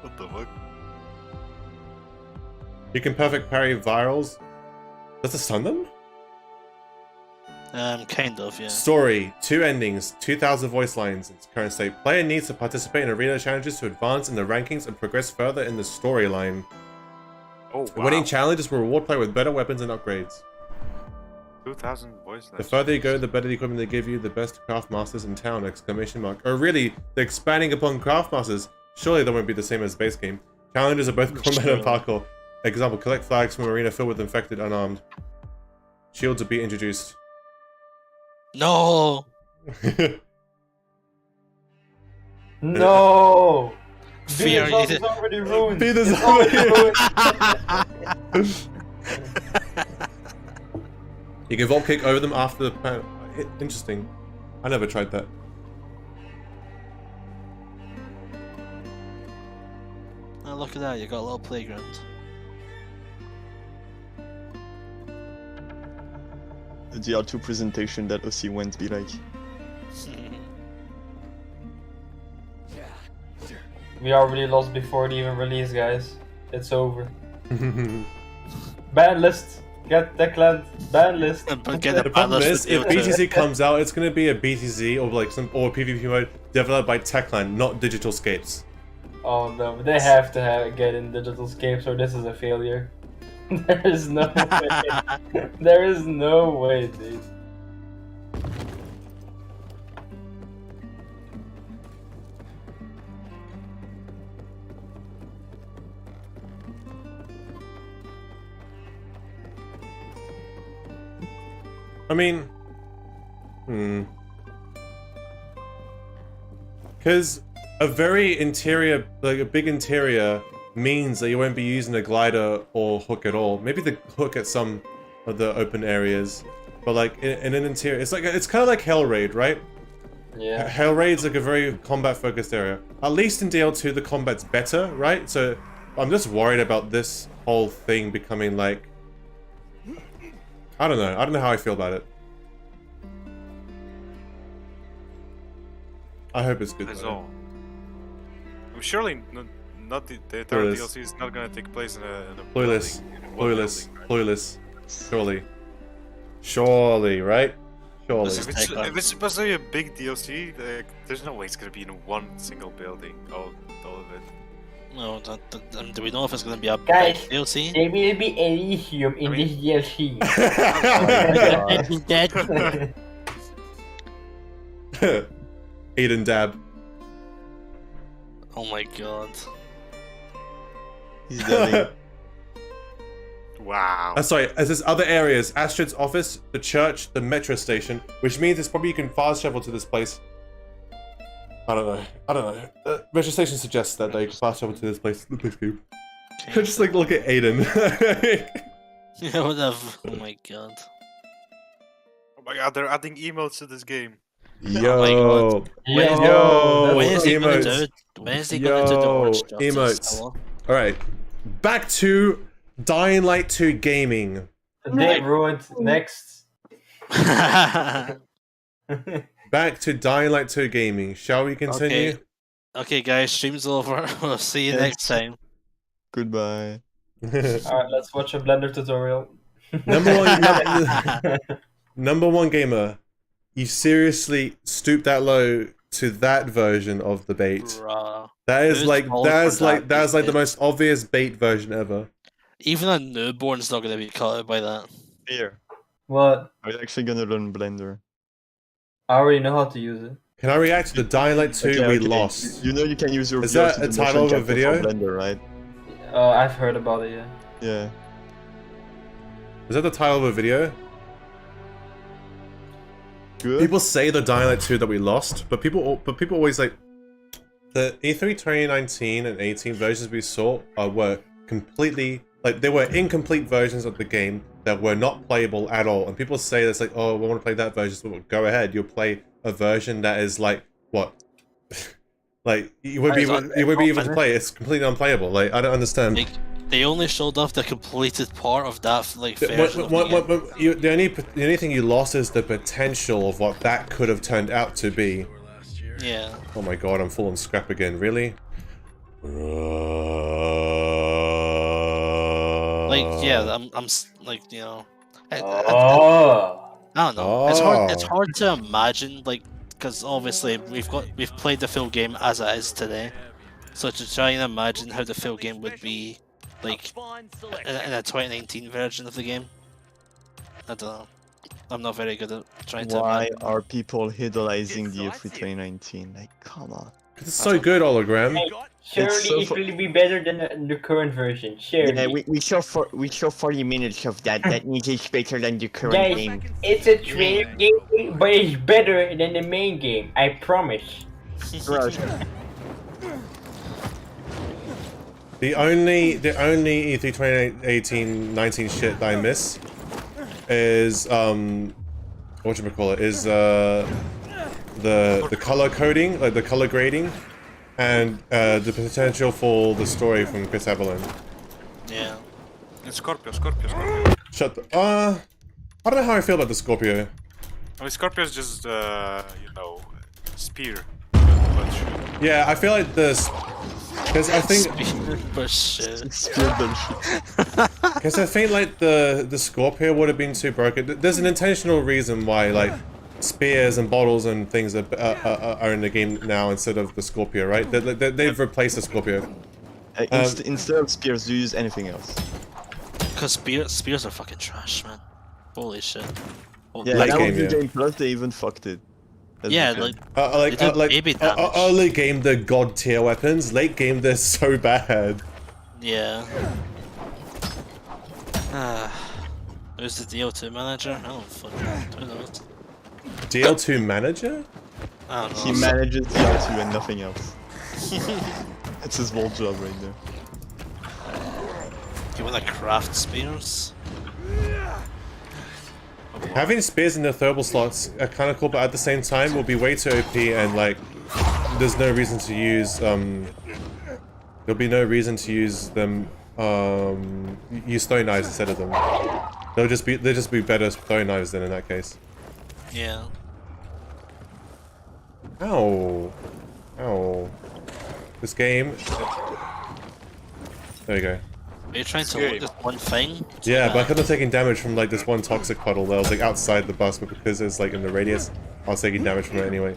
S3: What the fuck?
S1: You can perfect parry virals. Does it stun them?
S7: Kind of, yeah.
S1: Story, 2 endings, 2,000 voice lines. Its current state. Player needs to participate in arena challenges to advance in the rankings and progress further in the storyline.
S3: Oh, wow.
S1: Winning challenges will reward player with better weapons and upgrades.
S3: 2,000 voice
S1: The
S3: lines.
S1: further you go, the better the equipment they give you, the best craft masters in town! Exclamation mark. Oh really? They're expanding upon craft masters. Surely they won't be the same as base game. Challenges are both combat and parkour. Example, collect flags from arena filled with infected unarmed. Shields will be introduced.
S7: No!
S8: No!
S7: Fear
S8: Venus
S7: you
S8: is already ruined.
S1: Venus
S8: It's
S1: is
S8: already ruined.
S1: You can vault kick over them after the pan. Interesting. I never tried that.
S7: Oh, look at that, you got a little playground.
S2: The DR2 presentation that OC went be like.
S8: We already lost before it even released, guys. It's over. Ban list. Get Techland. Ban list.
S7: But get the
S1: The problem is, if
S7: balance
S1: BTZ comes out, it's going to be a BTZ or like some PvP mode developed by Techland, not Digital Scapes.
S8: Oh no, but they have to get in digital scapes or this is a failure. There is no way. There is no way, dude.
S1: I mean, because a very interior, like a big interior, means that you won't be using a glider or hook at all. Maybe the hook at some of the open areas, but like in an interior, it's kind of like Hell Raid, right?
S8: Yeah.
S1: Hell Raid's like a very combat-focused area. At least in DL2, the combat's better, right? So I'm just worried about this whole thing becoming like, I don't know how I feel about it. I hope it's good.
S3: That's
S1: though.
S3: all. Surely not the entire DLC is not gonna take place in a
S1: Clueless.
S3: building, in one
S1: Clueless.
S3: building, right?
S1: Clueless. Surely. Surely, right? Surely.
S3: If it's supposed to be a big DLC, like, there's no way it's gonna be in one single building. All of it.
S7: No, do we know if it's going to be a
S8: Guys,
S7: big DLC?
S8: there will be Elysium in this DLC.
S1: Aiden Dab.
S7: Oh my god.
S2: He's dabbing.
S3: Wow.
S1: Sorry, as there's other areas, Astrid's office, the church, the metro station, which means it's probably you can fast travel to this place. I don't know. Metro station suggests that they fast travel to this place. The place game. Just like look at Aiden.
S7: Yeah, whatever. Oh my god.
S3: Oh my god, they're adding emotes to this game.
S1: Yo.
S8: Yo,
S7: When is he gonna
S1: emotes.
S7: do? When is he gonna do the orange justice?
S1: Emotes.
S7: Hello?
S1: All right, back to Dying Light 2 gaming.
S8: They ruined next.
S1: Back to Dying Light 2 gaming. Shall we continue?
S7: Okay, guys, stream's over. We'll see you next time.
S2: Goodbye.
S8: Alright, let's watch a Blender tutorial.
S1: Number one. Number one gamer, you seriously stooped that low to that version of the bait.
S7: Bruh.
S1: That is
S7: Who's
S1: like
S7: falling for
S1: that is like the
S7: bait?
S1: most obvious bait version ever.
S7: Even a newborn's not gonna be caught out by that.
S2: Here.
S8: What?
S2: I'm actually gonna learn Blender.
S8: I already know how to use it.
S1: Can I react to the Dying Light 2
S2: Okay,
S1: we
S2: okay.
S1: lost?
S2: You know you can use your
S1: Is
S2: VR
S1: that
S2: to
S1: a
S2: do
S1: title
S2: motion
S1: of a
S2: capture
S1: video?
S2: for Blender, right?
S8: I've heard about it, yeah.
S2: Yeah.
S1: Is that the title of a video?
S2: Good.
S1: People say the Dying Light 2 that we lost, but people always like the E3 2019 and 18 versions we saw were completely like they were incomplete versions of the game that were not playable at all. And people say that's like, oh, we want to play that version. So go ahead, you'll play a version that is like what, like you won't be able to play it. It's completely unplayable. Like I don't understand.
S7: They only showed off the completed part of that like version of the game.
S1: The only thing you lost is the potential of what that could have turned out to be.
S7: Yeah.
S1: Oh my god, I'm full on scrap again. Really?
S7: Like yeah, I'm like you know. I don't know. It's hard to imagine like because obviously we've played the full game as it is today, so to try and imagine how the full game would be like in a 2019 version of the game. I don't know. I'm not very good at trying to.
S2: Why are people idolizing the E3 2019? Like, come on.
S1: It's so good, Hologram.
S8: Surely it will be better than the current version. Surely.
S2: Yeah, we show 40 minutes of that. That means it's better than the current
S8: Guys,
S2: game.
S8: it's a trailer game, but it's better than the main game. I promise.
S1: The only E3 2018-19 shit that I miss is whatchamacallit is the color coding, like the color grading, and the potential for the story from Chris Evelyn.
S7: Yeah.
S3: It's Scorpio.
S1: Shut the I don't know how I feel about the Scorpio.
S3: I mean, Scorpio is just you know, spear.
S1: Yeah, I feel like this because I think because I think like the Scorpio would have been too broken. There's an intentional reason why like spears and bottles and things are in the game now instead of the Scorpio, right? They've replaced the Scorpio.
S2: Instead of spears, do you use anything else?
S7: Because spears are fucking trash, man. Holy shit.
S2: Yeah,
S1: late
S2: that
S1: game,
S2: was the
S1: yeah.
S2: game plus they even fucked it. That's
S7: Yeah,
S2: the thing.
S7: baby damage.
S1: Early game they're god tier weapons. Late game they're so bad.
S7: Yeah. Who's the DL2 manager? I don't fucking know. Who knows?
S1: DL2 manager?
S7: I don't know.
S2: He manages the R2 and nothing else. That's his whole job right there.
S7: You wanna craft spears?
S1: Having spears in the thermal slots are kind of cool, but at the same time will be way too OP and like there's no reason to use there'll be no reason to use them use stone knives instead of them. They'll just be better stone knives than in that case.
S7: Yeah.
S1: Ow. Ow. This game. There you go.
S7: Are you trying to look at one thing?
S1: Yeah, but I could have taken damage from like this one toxic puddle that was like outside the bus, but because it's like in the radius, I was taking damage from it anyway.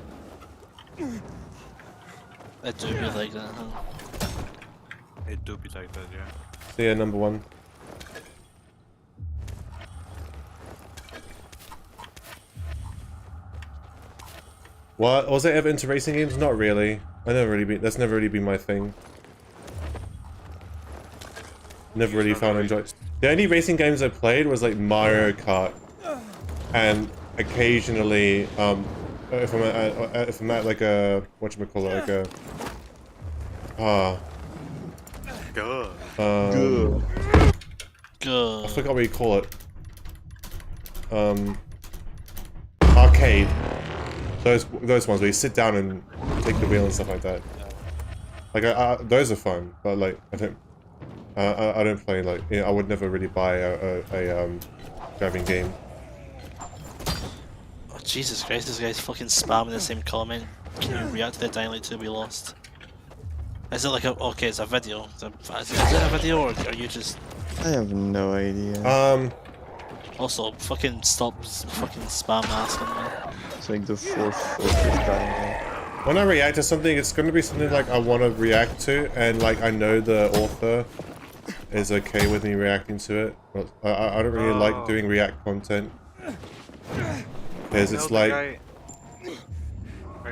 S7: It do be like that, huh?
S3: It do be like that, yeah.
S1: So yeah, number one. What? Was I ever into racing games? Not really. That's never really been my thing. Never really found enjoy. The only racing games I played was like Mario Kart, and occasionally, if I'm at like a whatchamacallit, like a
S3: Good.
S1: I forgot what you call it. Arcade. Those ones where you sit down and take the wheel and stuff like that. Like those are fun, but like I don't play like, you know, I would never really buy a driving game.
S7: Oh Jesus Christ, this guy's fucking spamming the same comment. Can you react to the Dying Light 2 we lost? Is it like a, okay, it's a video. Is it a video or are you just...
S2: I have no idea.
S7: Also, fucking stop fucking spam asking me.
S2: It's like the fourth or fifth time now.
S1: When I react to something, it's going to be something like I want to react to, and like I know the author is okay with me reacting to it. But I don't really like doing react content because it's like.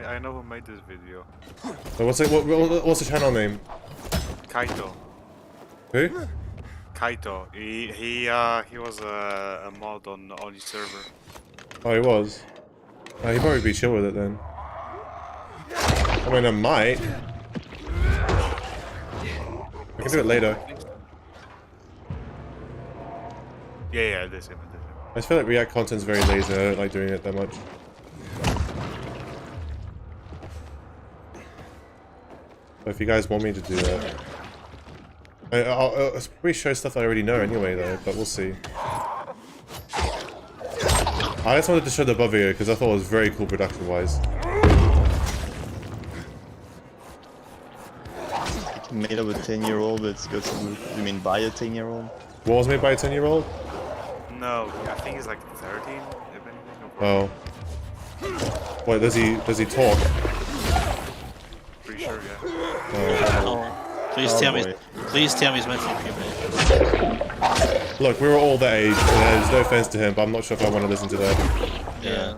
S3: I know who made this video.
S1: So what's the channel name?
S3: Kaito.
S1: Who?
S3: Kaito. He was a mod on his server.
S1: Oh, he was. Oh, he'd probably be chill with it then. I mean, I might. I can do it later.
S3: Yeah, this him.
S1: I just feel like react content's very lazy. I don't like doing it that much. But if you guys want me to do that, I'll probably show stuff I already know anyway, though. But we'll see. I just wanted to show the above video because I thought it was very cool production-wise.
S2: Made of a 10-year-old, but it's got some. You mean by a 10-year-old?
S1: What was made by a 10-year-old?
S3: No, I think he's like 13.
S1: Oh. Wait, does he talk?
S3: Pretty sure, yeah.
S7: Oh, please tell me he's meant for puberty.
S1: Look, we were all that age, and there's no offense to him, but I'm not sure if I want to listen to that.
S7: Yeah.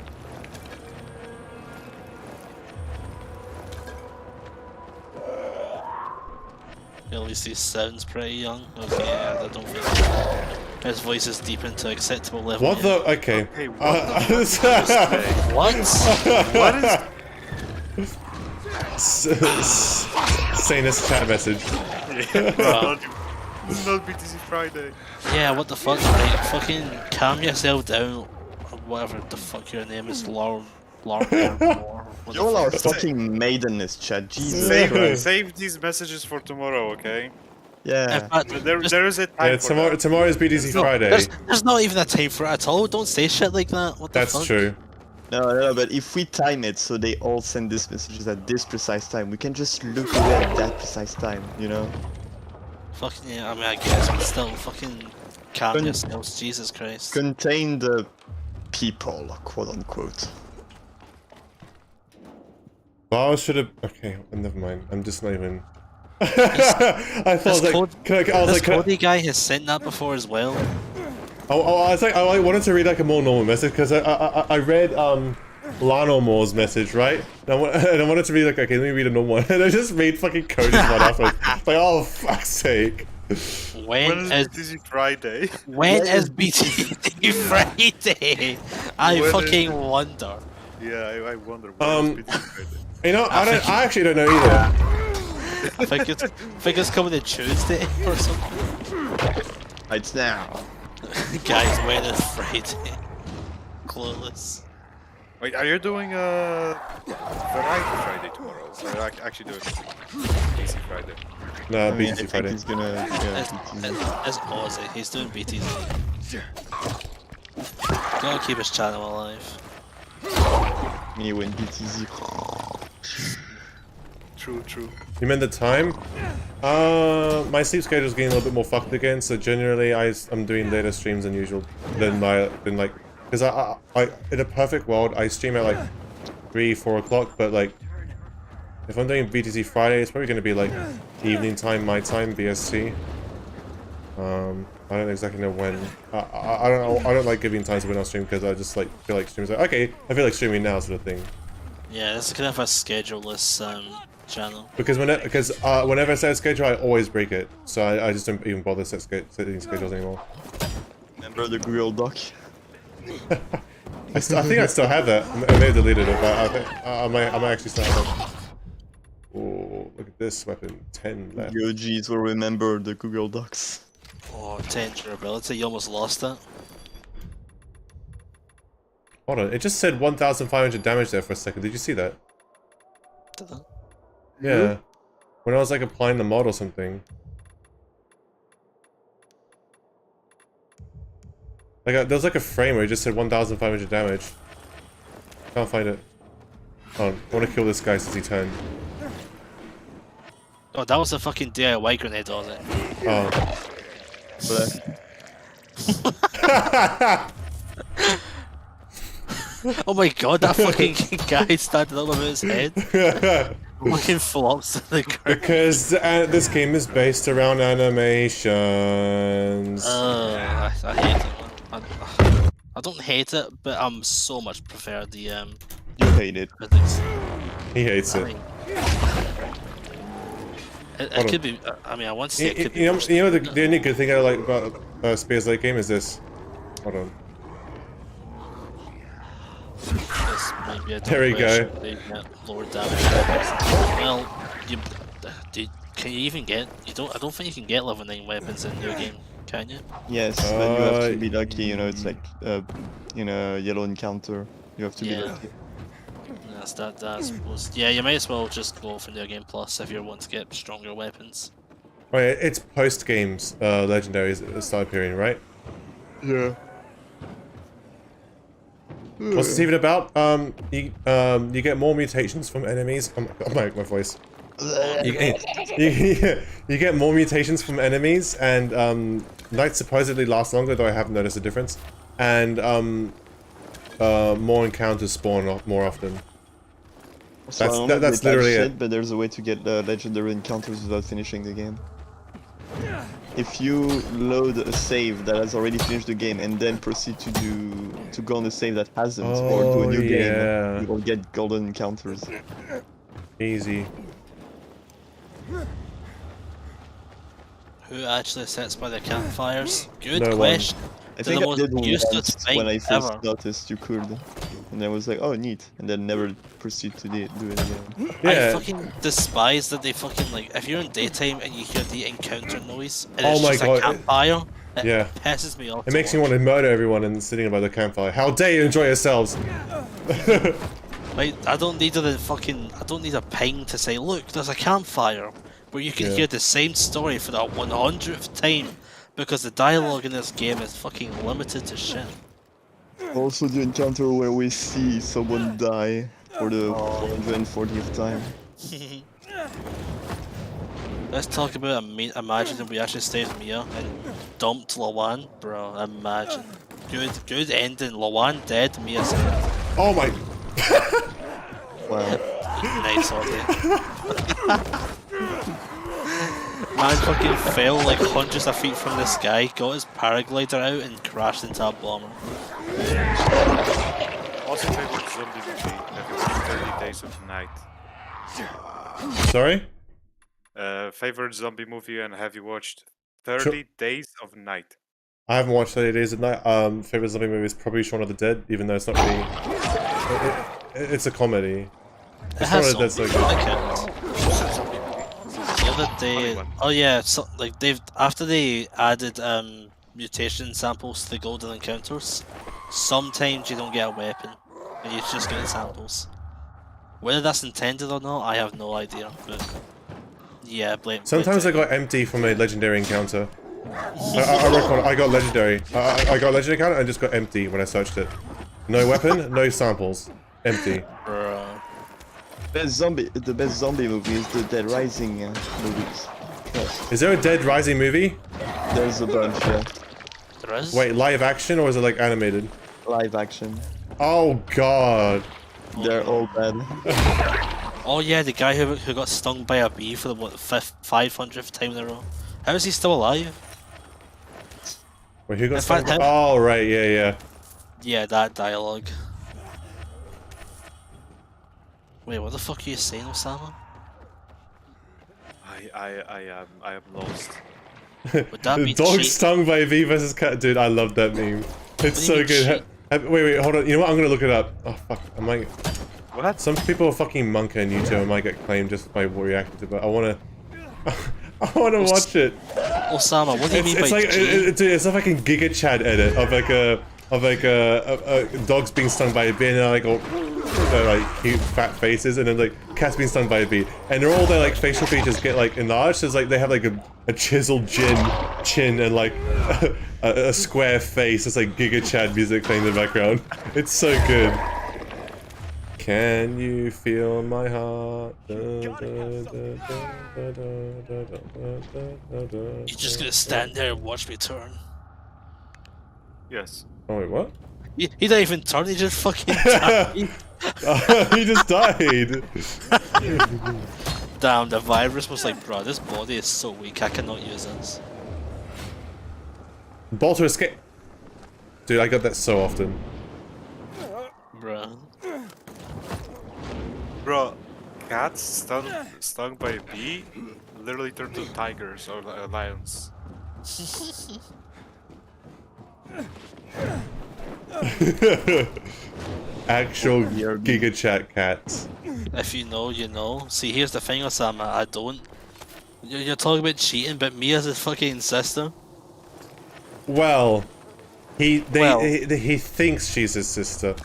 S7: At least he sounds pretty young. Okay, yeah, I don't think his voice is deep into acceptable level.
S1: What the? Okay.
S3: What?
S7: What?
S1: Saying this chat message.
S3: It's not BTC Friday.
S7: Yeah, what the fuck? Like, fucking calm yourself down. Whatever the fuck your name is, Lauren.
S2: Y'all are fucking made in this chat. Jesus Christ.
S3: Save these messages for tomorrow, okay?
S2: Yeah.
S3: There is a time for that.
S1: Tomorrow is BTC Friday.
S7: There's not even a time for it at all. Don't say shit like that. What the fuck?
S1: That's true.
S2: No, but if we time it so they all send these messages at this precise time, we can just look away at that precise time, you know?
S7: Fucking yeah, I mean, I guess, but still, fucking calm yourselves, Jesus Christ.
S2: Contain the people, quote unquote.
S1: Well, I should have. Okay, never mind. I'm just not even. I thought
S7: This Cody guy has sent that before as well.
S1: I was like, I wanted to read like a more normal message because I read Lano Moore's message, right? And I wanted to read like, okay, let me read a normal one, and I just read fucking Cody's one afterwards. Like, oh fuck's sake.
S3: When is BTC Friday?
S7: When is BTC Friday? I fucking wonder.
S3: Yeah, I wonder. When is BTC Friday?
S1: You know, I actually don't know either.
S7: I think it's coming to Tuesday or something.
S2: It's now.
S7: Guys, when is Friday? Clueless.
S3: Wait, are you doing Variety Friday tomorrow? So I actually doing BTC Friday.
S1: No, BTC Friday.
S2: He's gonna
S7: It's Aussie. He's doing BTC. Gotta keep his channel alive.
S2: Me when BTC.
S3: True.
S1: You meant the time? My sleep schedule's getting a little bit more fucked again, so generally I'm doing later streams than usual. Because I in a perfect world I stream at like 3-4 o'clock, but like if I'm doing BTC Friday, it's probably gonna be like evening time, my time, BST. I don't exactly know when. I don't know. I don't like giving times when I stream because I just like feel like streaming. Like, okay, I feel like streaming now, sort of thing.
S7: Yeah, this is kind of a scheduleless channel.
S1: Because whenever I set a schedule, I always break it. So I just don't even bother setting schedules anymore.
S2: Remember the Google Doc?
S1: I think I still have that. I may have deleted it, but I might actually still have it. Oh, look at this weapon. 10 left.
S2: The OGs will remember the Google Docs.
S7: Oh, 10 durability. You almost lost it.
S1: Hold on, it just said 1,500 damage there for a second. Did you see that?
S7: Did it?
S1: Yeah. When I was like applying the mod or something. Like there was like a frame where it just said 1,500 damage. Can't find it. Hold on, I want to kill this guy since he turned.
S7: Oh, that was a fucking DIY grenade, was it?
S1: Oh.
S7: Oh my god, that fucking guy standing up with his head. Fucking flops to the ground.
S1: Because this game is based around animations.
S7: I hate it, man. I don't hate it, but I'm so much prefer the
S2: You hate it.
S7: physics.
S1: He hates
S7: I
S1: it.
S7: mean, it could be. I mean, I want to say it could be.
S1: You know the only good thing I like about Spears late game is this. Hold on.
S7: This might be a
S1: There we go.
S7: they get lower damage. Well, can you even get? I don't think you can get level 9 weapons in your game, can you?
S2: Yes, but you have to be lucky. You know, it's like in a yellow encounter. You have to be lucky.
S7: That's that. I suppose. Yeah, you might as well just go for New Game Plus if you want to get stronger weapons.
S1: Wait, it's post games legendaries start appearing, right?
S2: Yeah.
S1: What's this even about? You get more mutations from enemies. Oh my voice. You get more mutations from enemies, and nights supposedly last longer, though I haven't noticed a difference. And more encounters spawn more often.
S2: So
S1: That's literally it.
S2: But there's a way to get legendary encounters without finishing the game. If you load a save that has already finished the game and then proceed to go on a save that hasn't, or do a new game, you will get golden encounters.
S1: Easy.
S7: Who actually sits by the campfires? Good
S1: No one.
S7: question.
S2: I think I did
S7: useless
S2: once
S7: thing
S2: when I first
S7: ever.
S2: noticed you could, and I was like, oh neat, and then never proceed to do it again.
S7: I fucking despise that they fucking like. If you're in daytime and you hear the encounter noise, and it's
S1: Oh my
S7: just
S1: God,
S7: a campfire, it
S1: yeah.
S7: pisses me off.
S1: It makes me want to murder everyone and sitting by the campfire. How dare you enjoy yourselves?
S7: Like, I don't need a ping to say, look, there's a campfire, where you can hear the same story for the 100th time, because the dialogue in this game is fucking limited to shit.
S2: Also the encounter where we see someone die for the 440th time.
S7: Let's talk about imagine if we actually stayed with Mia and dumped Lawan, bro. Imagine. Good ending. Lawan dead, Mia saved.
S1: Oh my.
S2: Wow.
S7: Nice idea. Man fucking fell like hundreds of feet from the sky, got his paraglider out and crashed into a bomber.
S3: Also favorite zombie movie, have you watched 30 Days of Night?
S1: Sorry?
S3: Favorite zombie movie, and have you watched 30 Days of Night?
S1: I haven't watched 30 Days of Night. Favorite zombie movie is probably Shaun of the Dead, even though it's not really. It's a comedy.
S7: Shaun
S1: of the Dead's so good.
S7: The other day, oh yeah, so like after they added mutation samples to the golden encounters, sometimes you don't get a weapon, and you just get samples. Whether that's intended or not, I have no idea. But yeah,
S1: Sometimes I got empty from a legendary encounter. I got legendary. I got legendary encounter and just got empty when I searched it. No weapon, no samples, empty.
S2: The best zombie movie is the Dead Rising movies. Yes.
S1: Is there a Dead Rising movie?
S2: There's a bunch, yeah.
S7: There is?
S1: Wait, live action or is it like animated?
S2: Live action.
S1: Oh god.
S2: They're all bad.
S7: Oh yeah, the guy who got stung by a bee for the 500th time in a row. How is he still alive?
S1: Wait, who got stung? Oh right, yeah.
S7: Yeah, that dialogue. Wait, what the fuck are you saying, Osama?
S3: I am lost.
S7: Would that be
S1: Dog
S7: cheat?
S1: stung by a bee versus cat. Dude, I love that meme. It's so good. Wait, hold on. You know what? I'm gonna look it up. Oh fuck, I might.
S3: What?
S1: Some people are fucking monk on YouTube. I might get claimed just by reacting to it, but I wanna. I wanna watch it.
S7: Osama, what do you mean by
S1: like
S7: cheat?
S1: it's a fucking Giga Chad edit of like a dogs being stung by a bee and they're like all like cute fat faces, and then like cats being stung by a bee, and they're all their like facial features get like enlarged. So it's like they have like a chiseled chin and like a square face. It's like Giga Chad music playing in the background. It's so good. Can you feel my heart?
S7: You're just gonna stand there and watch me turn.
S3: Yes.
S1: Oh wait, what?
S7: He didn't even turn, he just fucking died.
S1: He just died.
S7: Damn, the virus was like, bro, this body is so weak, I cannot use this.
S1: Ball to escape. Dude, I got that so often.
S7: Bro.
S3: Bro, cats stung by a bee literally turn to tigers or lions.
S1: Actual Giga Chat cats.
S7: If you know, you know. See, here's the thing, Osama, I don't. You're talking about cheating, but me as a fucking sister.
S1: Well, he thinks she's his sister.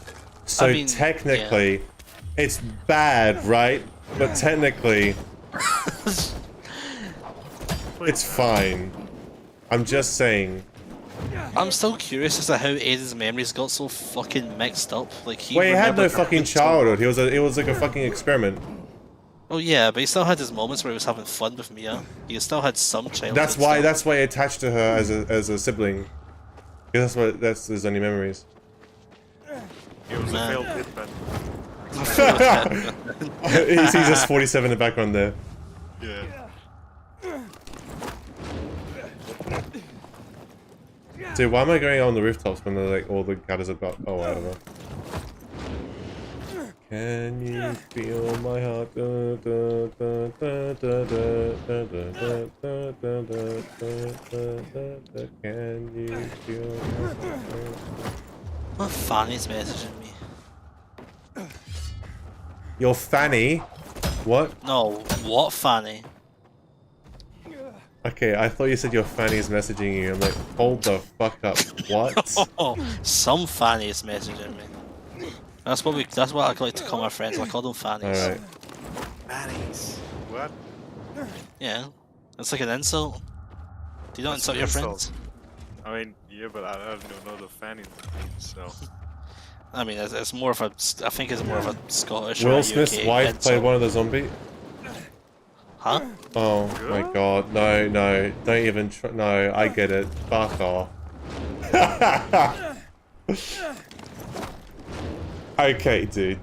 S1: So
S7: I mean,
S1: technically, it's bad, right? But technically, it's fine. I'm just saying.
S7: I'm still curious as to how Aiden's memories got so fucking mixed up. Like he
S1: had no
S7: remembered
S1: fucking childhood. It was like a fucking experiment.
S7: Oh yeah, but he still had his moments where he was having fun with Mia. He still had some childhood.
S1: That's why he attached to her as a sibling. Because that's his only memories.
S3: He was a failed hitman.
S1: He sees us 47 in the background there.
S3: Yeah.
S1: Dude, why am I going on the rooftops when like all the gutters are about? Oh, I don't know. Can you feel my heart? Can you feel my heart?
S7: What Fanny's messaging me?
S1: Your Fanny? What?
S7: No, what Fanny?
S1: Okay, I thought you said your Fanny's messaging you. I'm like, hold the fuck up. What?
S7: Oh, some Fanny's messaging me. That's what I like to call my friends. I call them Fannies.
S1: Alright.
S3: Fannies. What?
S7: Yeah, it's like an insult. Do you not insult your friends?
S3: I mean, yeah, but I don't know the Fanny thing, so.
S7: I mean, it's more of a. I think it's more of a Scottish.
S1: Will
S7: or
S1: Smith's
S7: UK
S1: wife
S7: insult.
S1: played one of the zombies?
S7: Huh?
S1: Oh my god, no, don't even try. No, I get it. Fuck off. Okay, dude.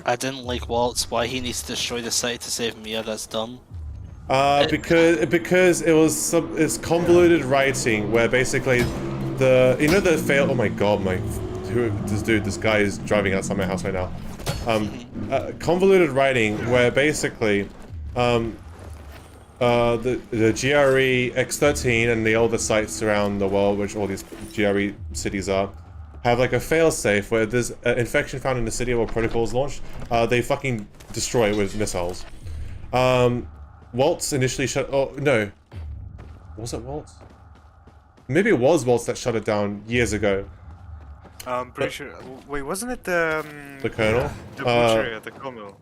S7: I didn't like Waltz. Why he needs to destroy the site to save Mia? That's dumb.
S1: Because it's convoluted writing where basically the fail. Oh my god, this guy is driving outside my house right now. Convoluted writing where basically the GRE X13 and the older sites around the world, which all these GRE cities are, have like a failsafe where there's an infection found in the city or protocols launched, they fucking destroy it with missiles. Waltz initially shut. Oh no, was it Waltz? Maybe it was Waltz that shut it down years ago.
S3: I'm pretty sure. Wait, wasn't it the
S1: Colonel?
S3: The butcher at the Como?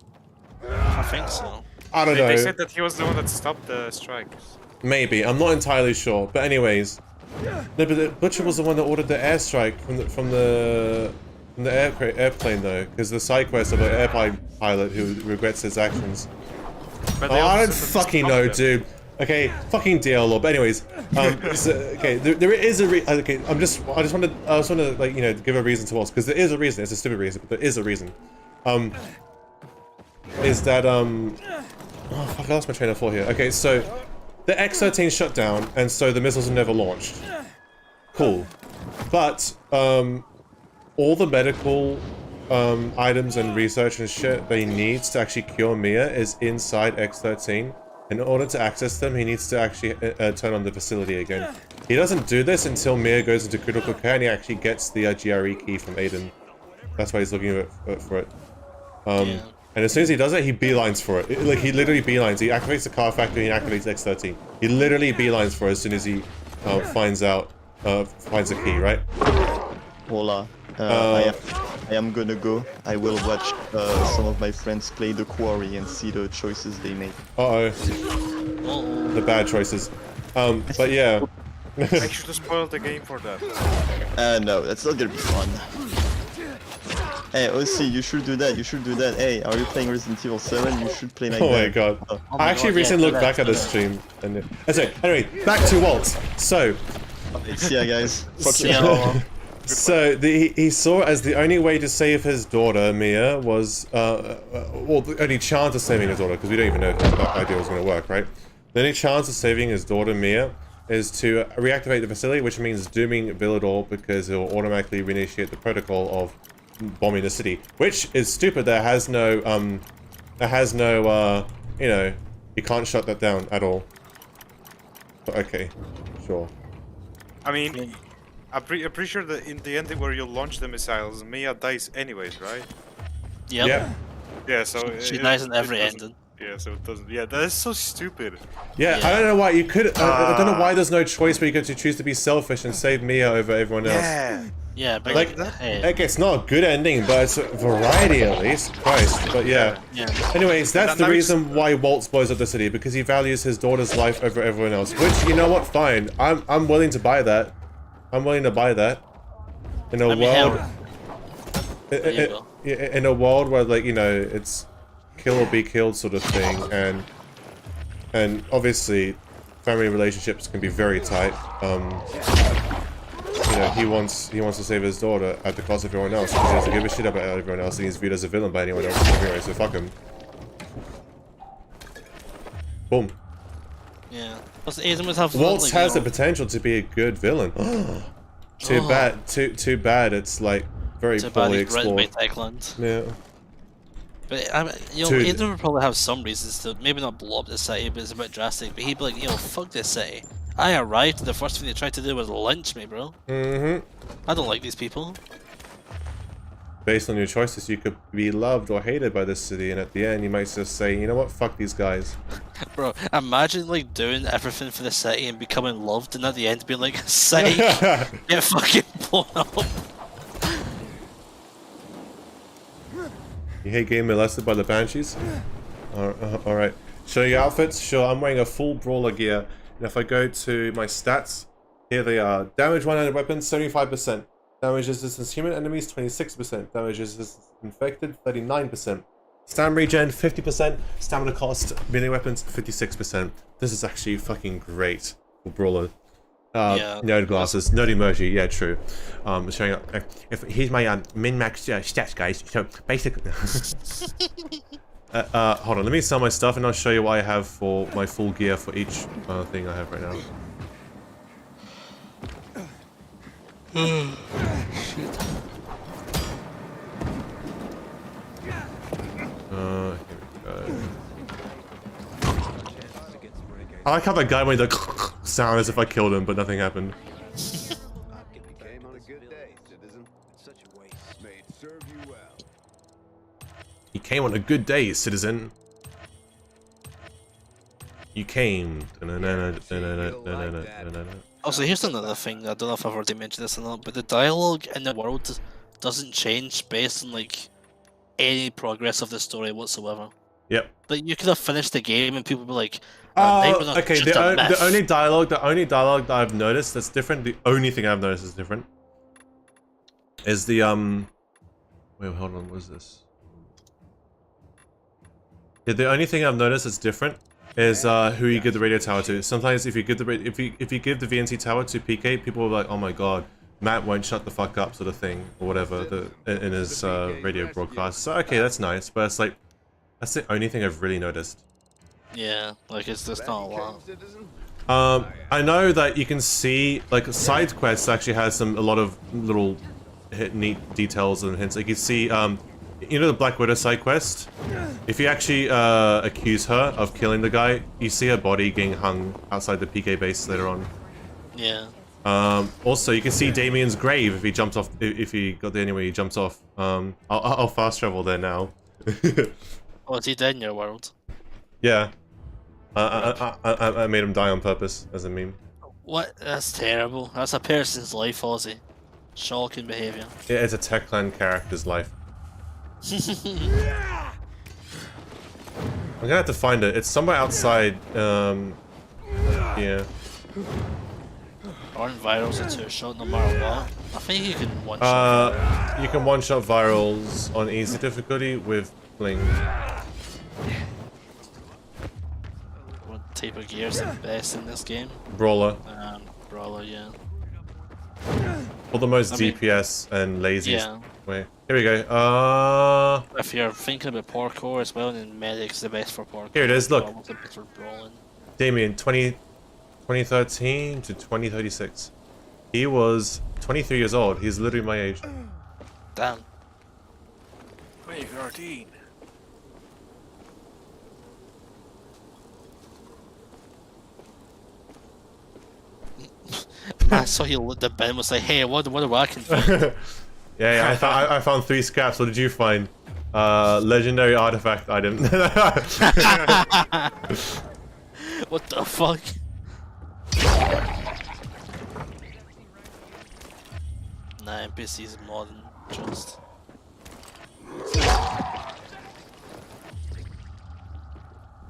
S7: I think so.
S1: I don't know.
S3: They said that he was the one that stopped the strikes.
S1: Maybe, I'm not entirely sure. But anyways, no, but the butcher was the one that ordered the airstrike from the airplane though, because the side quest of an airplane pilot who regrets his actions.
S3: But
S1: Oh, I don't fucking know, dude. Okay, fucking DL. But anyways, okay, there is a okay. I just want to like give a reason to us because there is a reason. It's a stupid reason, but there is a reason. Is that oh fuck, I lost my train of thought here. Okay, so the X-13 shut down, and so the missiles are never launched. Cool, but all the medical items and research and shit that he needs to actually cure Mia is inside X-13. In order to access them, he needs to actually turn on the facility again. He doesn't do this until Mia goes into critical care and he actually gets the GRE key from Aiden. That's why he's looking for it. And as soon as he does it, he beelines for it. Like, he literally beelines. He activates the car factory and he activates X-13. He literally beelines for it as soon as he finds the key, right?
S2: Hola. I am gonna go. I will watch some of my friends play The Quarry and see the choices they make.
S1: Uh-oh. The bad choices. But yeah.
S3: I should have spoiled the game for that.
S2: No, that's not gonna be fun. Hey, OC, you should do that. You should do that. Hey, are you playing Resident Evil 7? You should play like
S1: Oh
S2: that.
S1: my god.
S7: Oh
S1: I
S7: my
S1: actually
S7: God,
S1: recently
S7: yeah,
S1: looked
S7: do
S1: back
S7: that,
S1: at
S7: do
S1: this
S7: that.
S1: stream. And so, anyway, back to Walt. So,
S2: See ya, guys. Fuck you.
S7: Yeah.
S1: So he saw as the only way to save his daughter Mia was, well, the only chance of saving his daughter, because we don't even know if that idea was going to work, right? The only chance of saving his daughter Mia is to reactivate the facility, which means dooming Villador, because it will automatically reinitiate the protocol of bombing the city, which is stupid. That has no, you know, you can't shut that down at all. But okay, sure.
S3: I mean, I'm pretty sure that in the ending where you launch the missiles, Mia dies anyways, right?
S7: Yep.
S1: Yeah.
S3: Yeah, so
S7: She dies in every ending.
S3: Yeah, so it doesn't. Yeah, that is so stupid.
S1: Yeah, I don't know why you could. I don't know why there's no choice where you get to choose to be selfish and save Mia over everyone else.
S3: Yeah.
S7: Yeah, but
S1: Like,
S7: hey.
S1: okay, it's not a good ending, but it's a variety at least. Christ, but yeah.
S7: Yeah.
S1: Anyways, that's the
S3: Now
S1: reason why Waltz blows up the city, because he values his daughter's life over everyone else. Which, you know what? Fine, I'm willing to buy that. I'm willing to buy that. In a
S7: I mean,
S1: world,
S7: hell.
S1: in a world where, like, you know, it's kill or be killed sort of thing, and obviously family relationships can be very tight. You know, he wants to save his daughter at the cost of everyone else, because he doesn't give a shit about everyone else, and he's viewed as a villain by anyone else anyway, so fuck him. Boom.
S7: Yeah. Plus, Aiden would have
S1: Waltz
S7: like,
S1: has
S7: you
S1: the
S7: know,
S1: potential to be a good villain. Too
S7: Oh.
S1: bad. Too bad. It's like very
S7: too bad
S1: poorly
S7: he's written by
S1: explored.
S7: Techland.
S1: Yeah.
S7: But I mean, you know,
S1: Dude.
S7: Aiden would probably have some reasons to maybe not blow up the city, but it's a bit drastic. But he'd be like, you know, fuck this city. I arrived, and the first thing they tried to do was lynch me, bro.
S1: Mm-hmm.
S7: I don't like these people.
S1: Based on your choices, you could be loved or hated by this city, and at the end, you might just say, you know what, fuck these guys.
S7: Bro, imagine like doing everything for the city and becoming loved, and at the end being like, city, get fucking blown up.
S1: You hate getting molested by the banshees? Alright. Show your outfits? Sure, I'm wearing a full brawler gear. And if I go to my stats, here they are. Damage 100 weapons, 75%. Damage resistance human enemies, 26%. Damage resistance infected, 39%. Stamina regen, 50%. Stamina cost, melee weapons, 56%. This is actually fucking great for brawler.
S7: Yeah.
S1: Nerd glasses, nerd emoji, yeah, true. Showing up. Here's my min-max stats, guys. So basically, hold on. Let me sell my stuff, and I'll show you what I have for my full gear for each thing I have right now. Here we go. I like how that guy made the sound as if I killed him, but nothing happened.
S6: Came on a good day, citizen. Such a waste. May it serve you well.
S1: He came on a good day, citizen. You came.
S7: Also, here's another thing. I don't know if I've already mentioned this or not, but the dialogue in the world doesn't change based on like any progress of the story whatsoever.
S1: Yep.
S7: Like you could have finished the game and people would be like, "Oh,
S1: okay. The only dialogue that I've noticed that's different. The only thing I've noticed is different is the Wait, hold on. What is this? Yeah, the only thing I've noticed that's different is who you give the radio tower to. Sometimes if you give the if you give the VNC tower to PK, people are like, "Oh my god, Matt won't shut the fuck up," sort of thing, or whatever, in his radio broadcast. So okay, that's nice, but it's like that's the only thing I've really noticed.
S7: Yeah, like it's just not a lot.
S1: I know that you can see like side quests actually has a lot of little neat details and hints. Like you see, you know the Black Widow side quest? If you actually accuse her of killing the guy, you see her body getting hung outside the PK base later on.
S7: Yeah.
S1: Also, you can see Damien's grave if he jumped off. If he got there anyway, he jumps off. I'll fast travel there now.
S7: Oh, is he dead in your world?
S1: Yeah. I made him die on purpose as a meme.
S7: What? That's terrible. That's a person's life, Ozzy. Shocking behaviour.
S1: Yeah, it's a Techland character's life. I'm gonna have to find it. It's somewhere outside. Yeah.
S7: Aren't virals a two-shot no matter what? I think you can one-shot.
S1: You can one-shot virals on easy difficulty with Bling.
S7: What type of gear is the best in this game?
S1: Brawler.
S7: Brawler, yeah.
S1: For the most DPS and lazy way. Here we go.
S7: If you're thinking about parkour as well, then Medic's the best for parkour.
S1: Here it is, look.
S7: Brawler's the best for brawling.
S1: Damien, 2013 to 2036. He was 23 years old. He's literally my age.
S7: Damn.
S3: 2013.
S7: I saw you looked at Ben and was like, hey, what do I can find?
S1: yeah, I found 3 scraps. What did you find? Legendary artifact item.
S7: What the fuck? Nah, NPC's modern, just.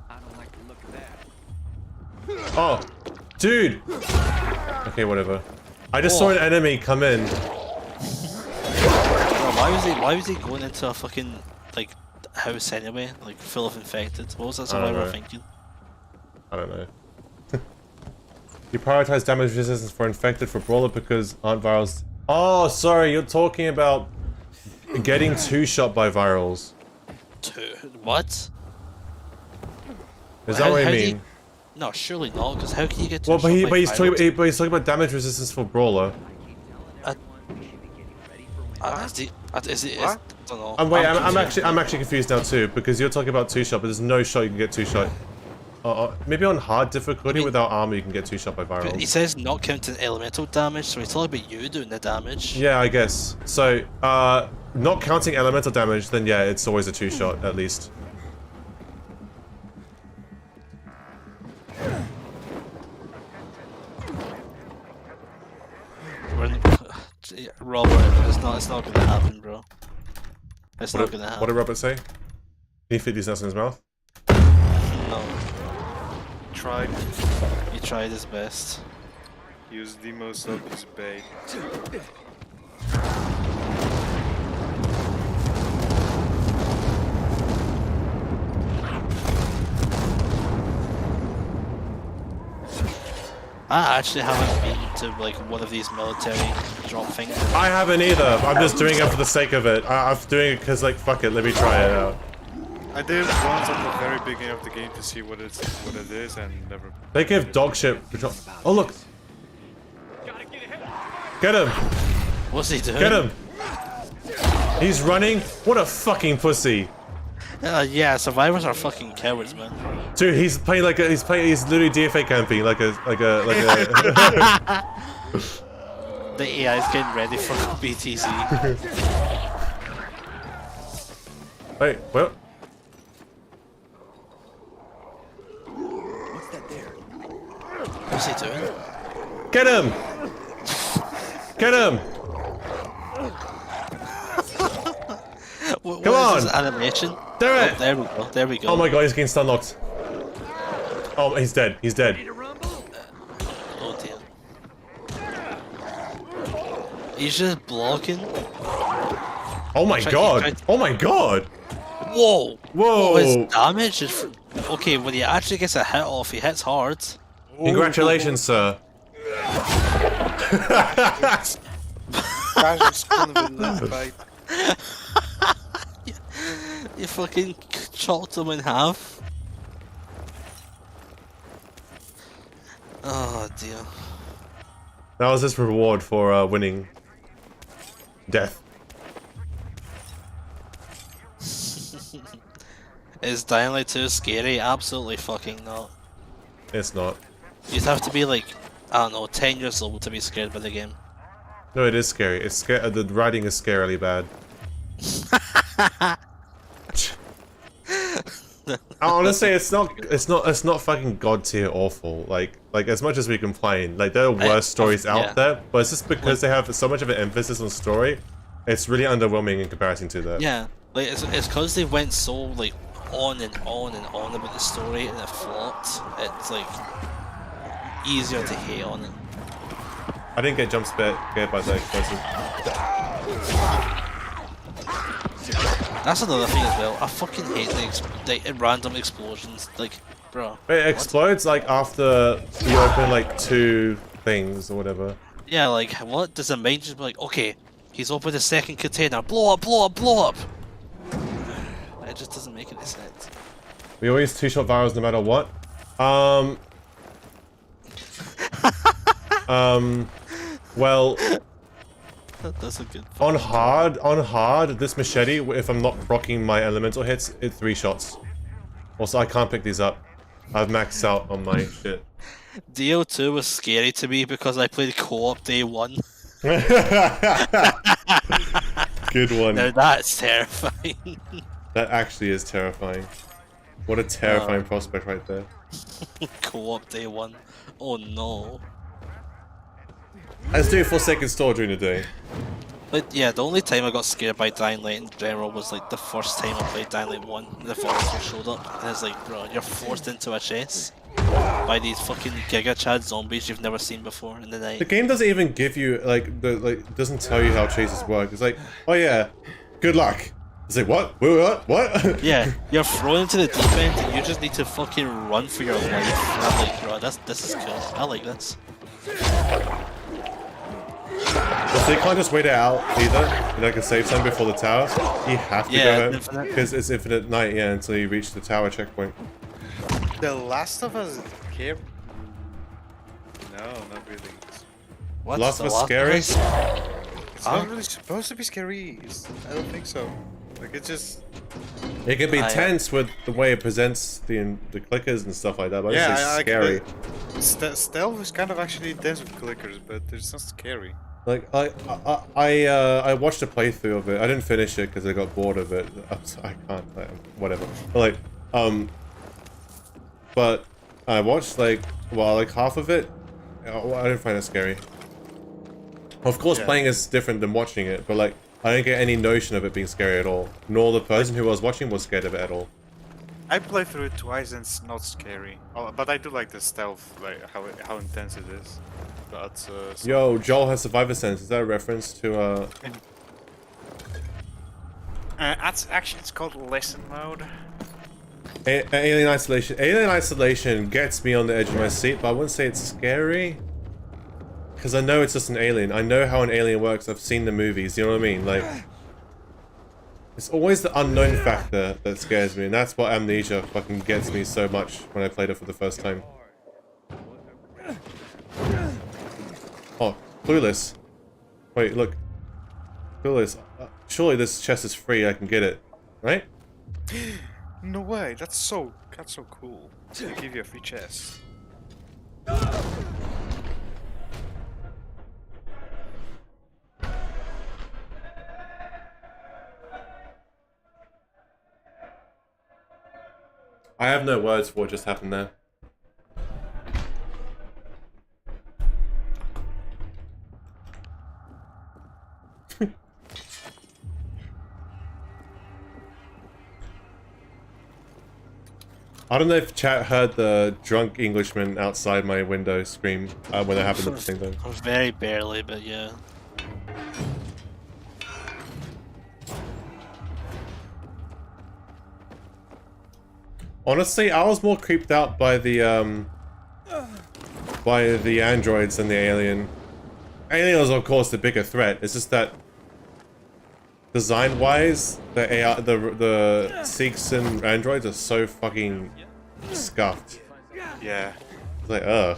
S6: I don't like the look of that.
S1: Oh, dude. Okay, whatever. I just saw an enemy come in.
S7: Bro, why was he going into a fucking like house anyway, like full of infected? What was that survivor thinking?
S1: I don't know. You prioritize damage resistance for infected for brawler because aren't virals. Oh, sorry, you're talking about getting 2-shot by virals.
S7: What?
S1: Is that what you mean?
S7: No, surely not. Because how can you get?
S1: Well, but he's talking about damage resistance for brawler.
S7: Is it? I don't know.
S1: Wait, I'm actually confused now too because you're talking about 2-shot, but there's no shot you can get 2-shot. Maybe on hard difficulty without armor you can get 2-shot by virals.
S7: He says not counting elemental damage, so he's talking about you doing the damage.
S1: Yeah, I guess. So, not counting elemental damage, then yeah, it's always a 2-shot at least.
S7: Robert, it's not gonna happen, bro. It's not gonna happen.
S1: What did Robert say? Can he fit these nuts in his mouth?
S7: No.
S3: Tried.
S7: He tried his best.
S3: He was the most obvious bait.
S7: I actually haven't been to like one of these military drop things.
S1: I haven't either. I'm just doing it for the sake of it. I'm doing it because like fuck it, let me try it out.
S3: I did once at the very beginning of the game to see what it is and never.
S1: They give dog shit. Oh look. Get him.
S7: What's he doing?
S1: Get him. He's running. What a fucking pussy.
S7: Yeah, survivors are fucking cowards, man.
S1: Dude, he's playing like he's literally DFA camping like a.
S7: The AI is getting ready for BTC.
S1: Wait, what?
S6: What's that there?
S7: What's he doing?
S1: Get him! Get him!
S7: What
S1: Come on!
S7: is this animation?
S1: Do it!
S7: Oh, there we go. There we go.
S1: Oh my god, he's getting stun locked. Oh, he's dead. He's dead.
S7: Oh dear. He's just blocking.
S1: Oh my god! Oh my god!
S7: Whoa!
S1: Whoa!
S7: Oh, his damage is. Okay, when he actually gets a hit off, he hits hard.
S1: Congratulations, sir.
S7: You fucking chopped him in half. Oh dear.
S1: That was his reward for winning. Death.
S7: Is Dying Light 2 scary? Absolutely fucking not.
S1: It's not.
S7: You'd have to be like, I don't know, 10 years old to be scared by the game.
S1: No, it is scary. It's the writing is scarily bad. Honestly, it's not fucking god tier awful. Like as much as we complain, like there are worse stories out there, but it's just because they have so much of an emphasis on story, it's really underwhelming in comparison to that.
S7: Yeah, like it's because they went so like on and on and on about the story and it flopped. It's like easier to hate on it.
S1: I didn't get jump scared by the explosive.
S7: That's another thing as well. I fucking hate the random explosions. Like, bro.
S1: It explodes like after you open like 2 things or whatever.
S7: Yeah, like, what? Does the main just be like, okay, he's opened the second container, blow up, blow up, blow up? It just doesn't make any sense.
S1: We always 2-shot virals no matter what. Well,
S7: that's a good
S1: on hard, this machete, if I'm not rocking my elemental hits, it's 3 shots. Also, I can't pick these up. I've maxed out on my shit.
S7: DO2 was scary to me because I played co-op day 1.
S1: Good one.
S7: Now that's terrifying.
S1: That actually is terrifying. What a terrifying prospect right there.
S7: Co-op day 1. Oh no.
S1: Let's do it for second store during the day.
S7: But yeah, the only time I got scared by Dying Light in general was like the first time I played Dying Light 1. The volunteer showed up and it's like, bro, you're forced into a chase by these fucking Giga Chad zombies you've never seen before in the night.
S1: The game doesn't even give you doesn't tell you how chases work. It's like, oh yeah, good luck. It's like, what? What?
S7: Yeah, you're thrown into the deep end and you just need to fucking run for your life. And I'm like, bro, this is cool. I like this.
S1: So you can't just wait it out either, like a save zone before the tower. You have to go because it's infinite night, yeah, until you reach the tower checkpoint.
S3: The Last of Us care? No, not really.
S7: What's
S1: Last of Us scary?
S3: It's not really supposed to be scary. I don't think so. Like it just.
S1: It can be tense with the way it presents the clickers and stuff like that, but it's scary.
S3: Stealth is kind of actually dense with clickers, but it's not scary.
S1: Like I watched a playthrough of it. I didn't finish it because I got bored of it. I can't, whatever. But but I watched like half of it. I didn't find it scary. Of course, playing is different than watching it, but like I didn't get any notion of it being scary at all. Nor the person who was watching was scared of it at all.
S3: I played through it twice and it's not scary. But I do like the stealth, like how intense it is. But
S1: yo, Joel has survivor sense. Is that a reference to
S3: actually it's called lesson mode.
S1: Alien Isolation? Alien Isolation gets me on the edge of my seat, but I wouldn't say it's scary. Because I know it's just an alien. I know how an alien works. I've seen the movies. You know what I mean? Like, it's always the unknown factor that scares me, and that's what Amnesia fucking gets me so much when I played it for the first time. Oh, Clueless. Wait, look. Clueless. Surely this chest is free. I can get it, right?
S3: No way. That's so cool. They give you a free chest.
S1: I have no words for what just happened there. I don't know if chat heard the drunk Englishman outside my window scream when it happened at the same time.
S7: Very barely, but yeah.
S1: Honestly, I was more creeped out by the androids than the alien. Alien was of course the bigger threat. It's just that design-wise, the Sikhs and androids are so fucking scuffed.
S3: Yeah.
S1: It's like, ugh,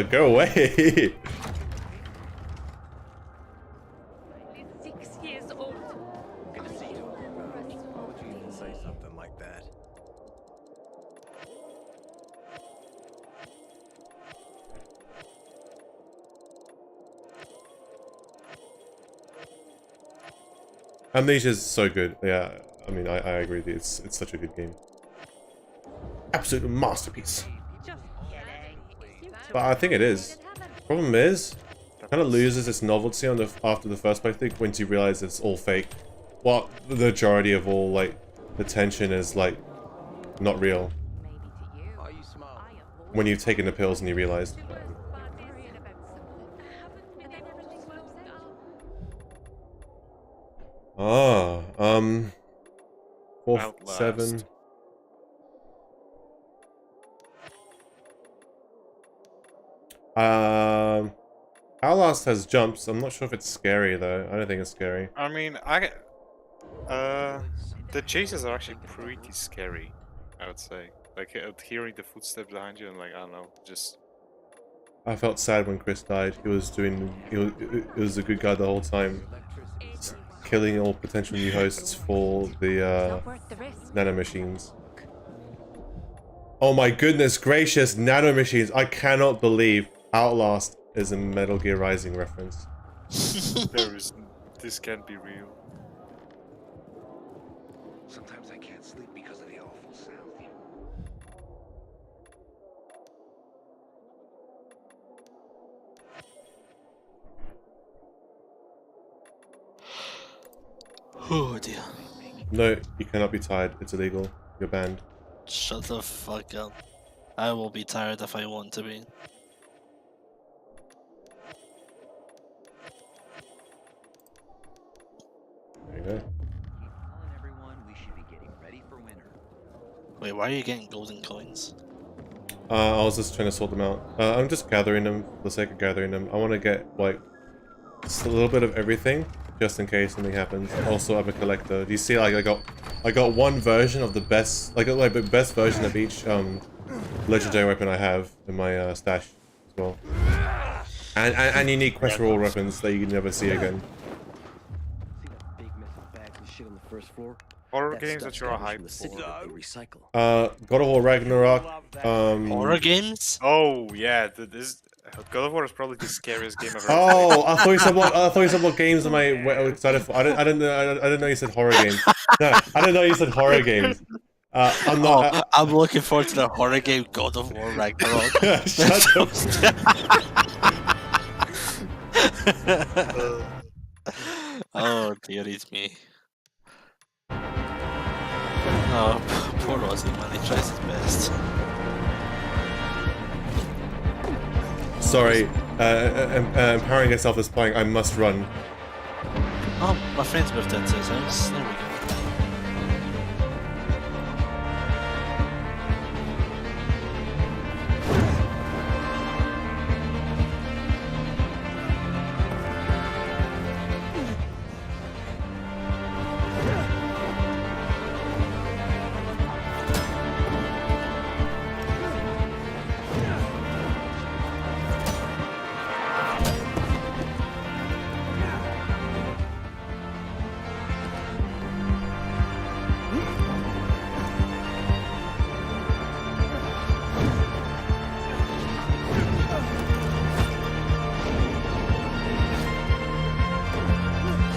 S1: go away.
S5: 6 years old.
S6: Good to see you. Why would you even say something like that?
S1: Amnesia is so good. Yeah, I mean, I agree with you. It's such a good game. Absolute masterpiece. But I think it is. Problem is, it kind of loses its novelty on after the first playthrough once you realize it's all fake. Well, the majority of all like the tension is like not real. When you've taken the pills and you realize. Ah, 4,
S3: Outlast.
S1: 7. Outlast has jumps. I'm not sure if it's scary though. I don't think it's scary.
S3: I mean, the chases are actually pretty scary, I would say. Like hearing the footsteps behind you and like I don't know, just.
S1: I felt sad when Chris died. He was a good guy the whole time, killing all potential new hosts for the nanomachines. Oh my goodness gracious, nanomachines! I cannot believe Outlast is a Metal Gear Rising reference.
S3: This can't be real.
S6: Sometimes I can't sleep because of the awful sound.
S7: Oh dear.
S1: No, you cannot be tired. It's illegal. You're banned.
S7: Shut the fuck up. I will be tired if I want to be.
S1: There you go.
S7: Wait, why are you getting golden coins?
S1: I was just trying to sort them out. I'm just gathering them for the sake of gathering them. I want to get like just a little bit of everything, just in case something happens. Also, I'm a collector. Do you see? Like I got one version of the best, like the best version of each legendary weapon I have in my stash as well, and unique quest reward weapons that you can never see again.
S3: Horror games that you're hyped for.
S1: God of War Ragnarok.
S7: Horror games?
S3: Oh yeah, this God of War is probably the scariest game I've ever
S1: Oh,
S3: played.
S1: I thought you said what games am I excited for. I didn't know you said horror games. No, I didn't know you said horror games. I'm not.
S7: I'm looking forward to the horror game God of War Ragnarok.
S1: Shut up.
S7: Oh dearie me. Oh, poor Ozzy, man, he tries his best.
S1: Sorry, empowering yourself is playing. I must run.
S7: Oh, my friend's moved into his house. There we go.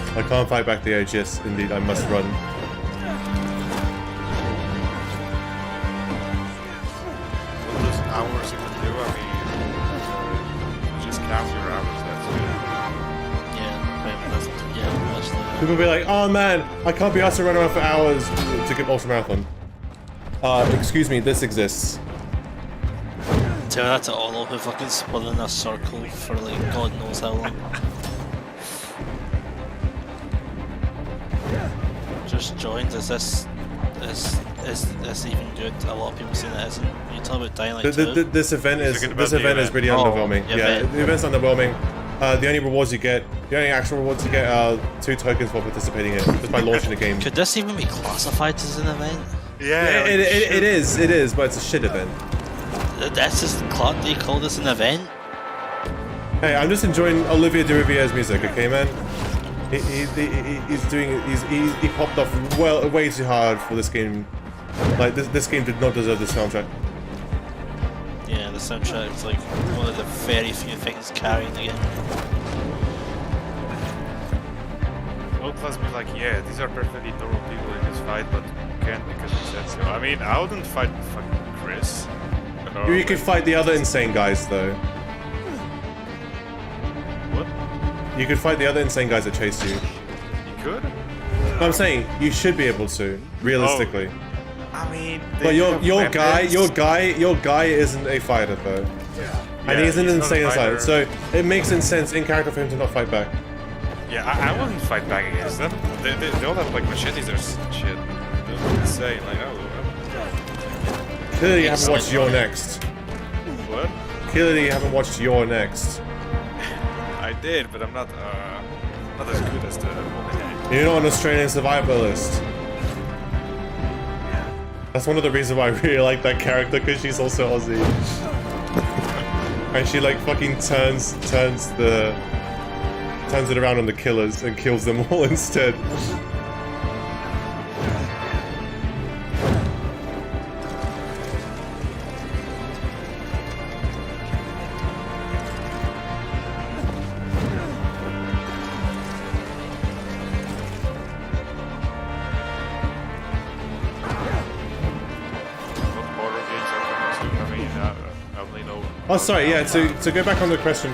S1: I can't fight back the edge. Yes, indeed, I must run.
S3: What those hours you can do, I mean, just count your hours, that's it.
S7: Yeah, that's the...
S1: People be like, "Oh man, I can't be asked to run around for hours to get ultramarathon." Excuse me, this exists.
S7: Tell that to all who fucking spun in a circle for like God knows how long. Just joined. Is this even good? A lot of people saying it isn't. You talk about Dying Light 2.
S1: This event is pretty underwhelming. Yeah, the event's underwhelming. The only rewards you get, the only actual rewards you get are 2 tokens for participating in it, just by launching the game.
S7: Could this even be classified as an event?
S3: Yeah,
S1: it is, but it's a shit event.
S7: That's just they call this an event?
S1: Hey, I'm just enjoying Olivier de Riviere's music, okay, man? He popped off way too hard for this game. Like this game did not deserve this soundtrack.
S7: Yeah, the soundtrack is like one of the very few things carrying the game.
S3: Outlast be like, yeah, these are perfectly normal people in this fight, but can't because he said so. I mean, I wouldn't fight fucking Chris.
S1: You could fight the other insane guys though.
S3: What?
S1: You could fight the other insane guys that chase you.
S3: You could?
S1: No, I'm saying you should be able to, realistically.
S3: I mean,
S1: But your guy isn't a fighter though, and he's an insane fighter. So it makes sense in character for him to not fight back.
S3: Yeah, I wouldn't fight back against them. They all have like machetes or shit. They're insane. Like, oh.
S1: Clearly you haven't watched Your Next.
S3: What?
S1: Clearly you haven't watched Your Next.
S3: I did, but I'm not as good as the woman.
S1: You're not an Australian survivalist. That's one of the reasons why I really like that character, because she's also Aussie. And she like fucking turns it around on the killers and kills them all instead. Oh, sorry, yeah, to go back on the question.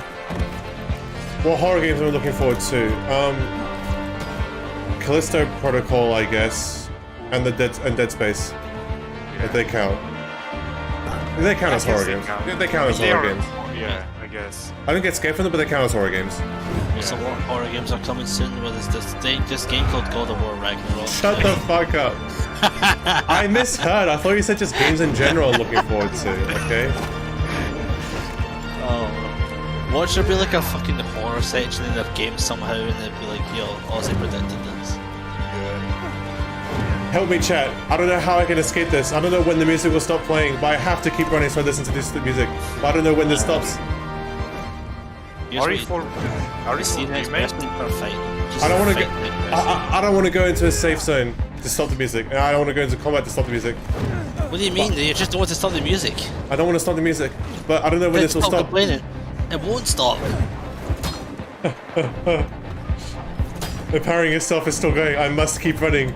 S1: What horror games am I looking forward to? Callisto Protocol, I guess, and Dead Space, if they count. They count as horror games. They count as horror games.
S3: Yeah, I guess.
S1: I don't get scared from them, but they count as horror games.
S7: There's a lot of horror games are coming soon. Where there's this game called God of War Ragnarok.
S1: Shut the fuck up. I misheard. I thought you said just games in general I'm looking forward to, okay?
S7: Watch there be like a fucking horror section in their game somehow, and they'd be like, yo, Ozzy predicted this.
S1: Help me, chat. I don't know how I can escape this. I don't know when the music will stop playing, but I have to keep running so I listen to this music. But I don't know when this stops.
S3: Are you for remake?
S7: I
S1: don't want to go. I don't want to go into a safe zone to stop the music, and I don't want to go into combat to stop the music.
S7: What do you mean? You just don't want to stop the music?
S1: I don't want to stop the music, but I don't know when this will stop.
S7: Complaining. It won't stop.
S1: The powering itself is still going. I must keep running.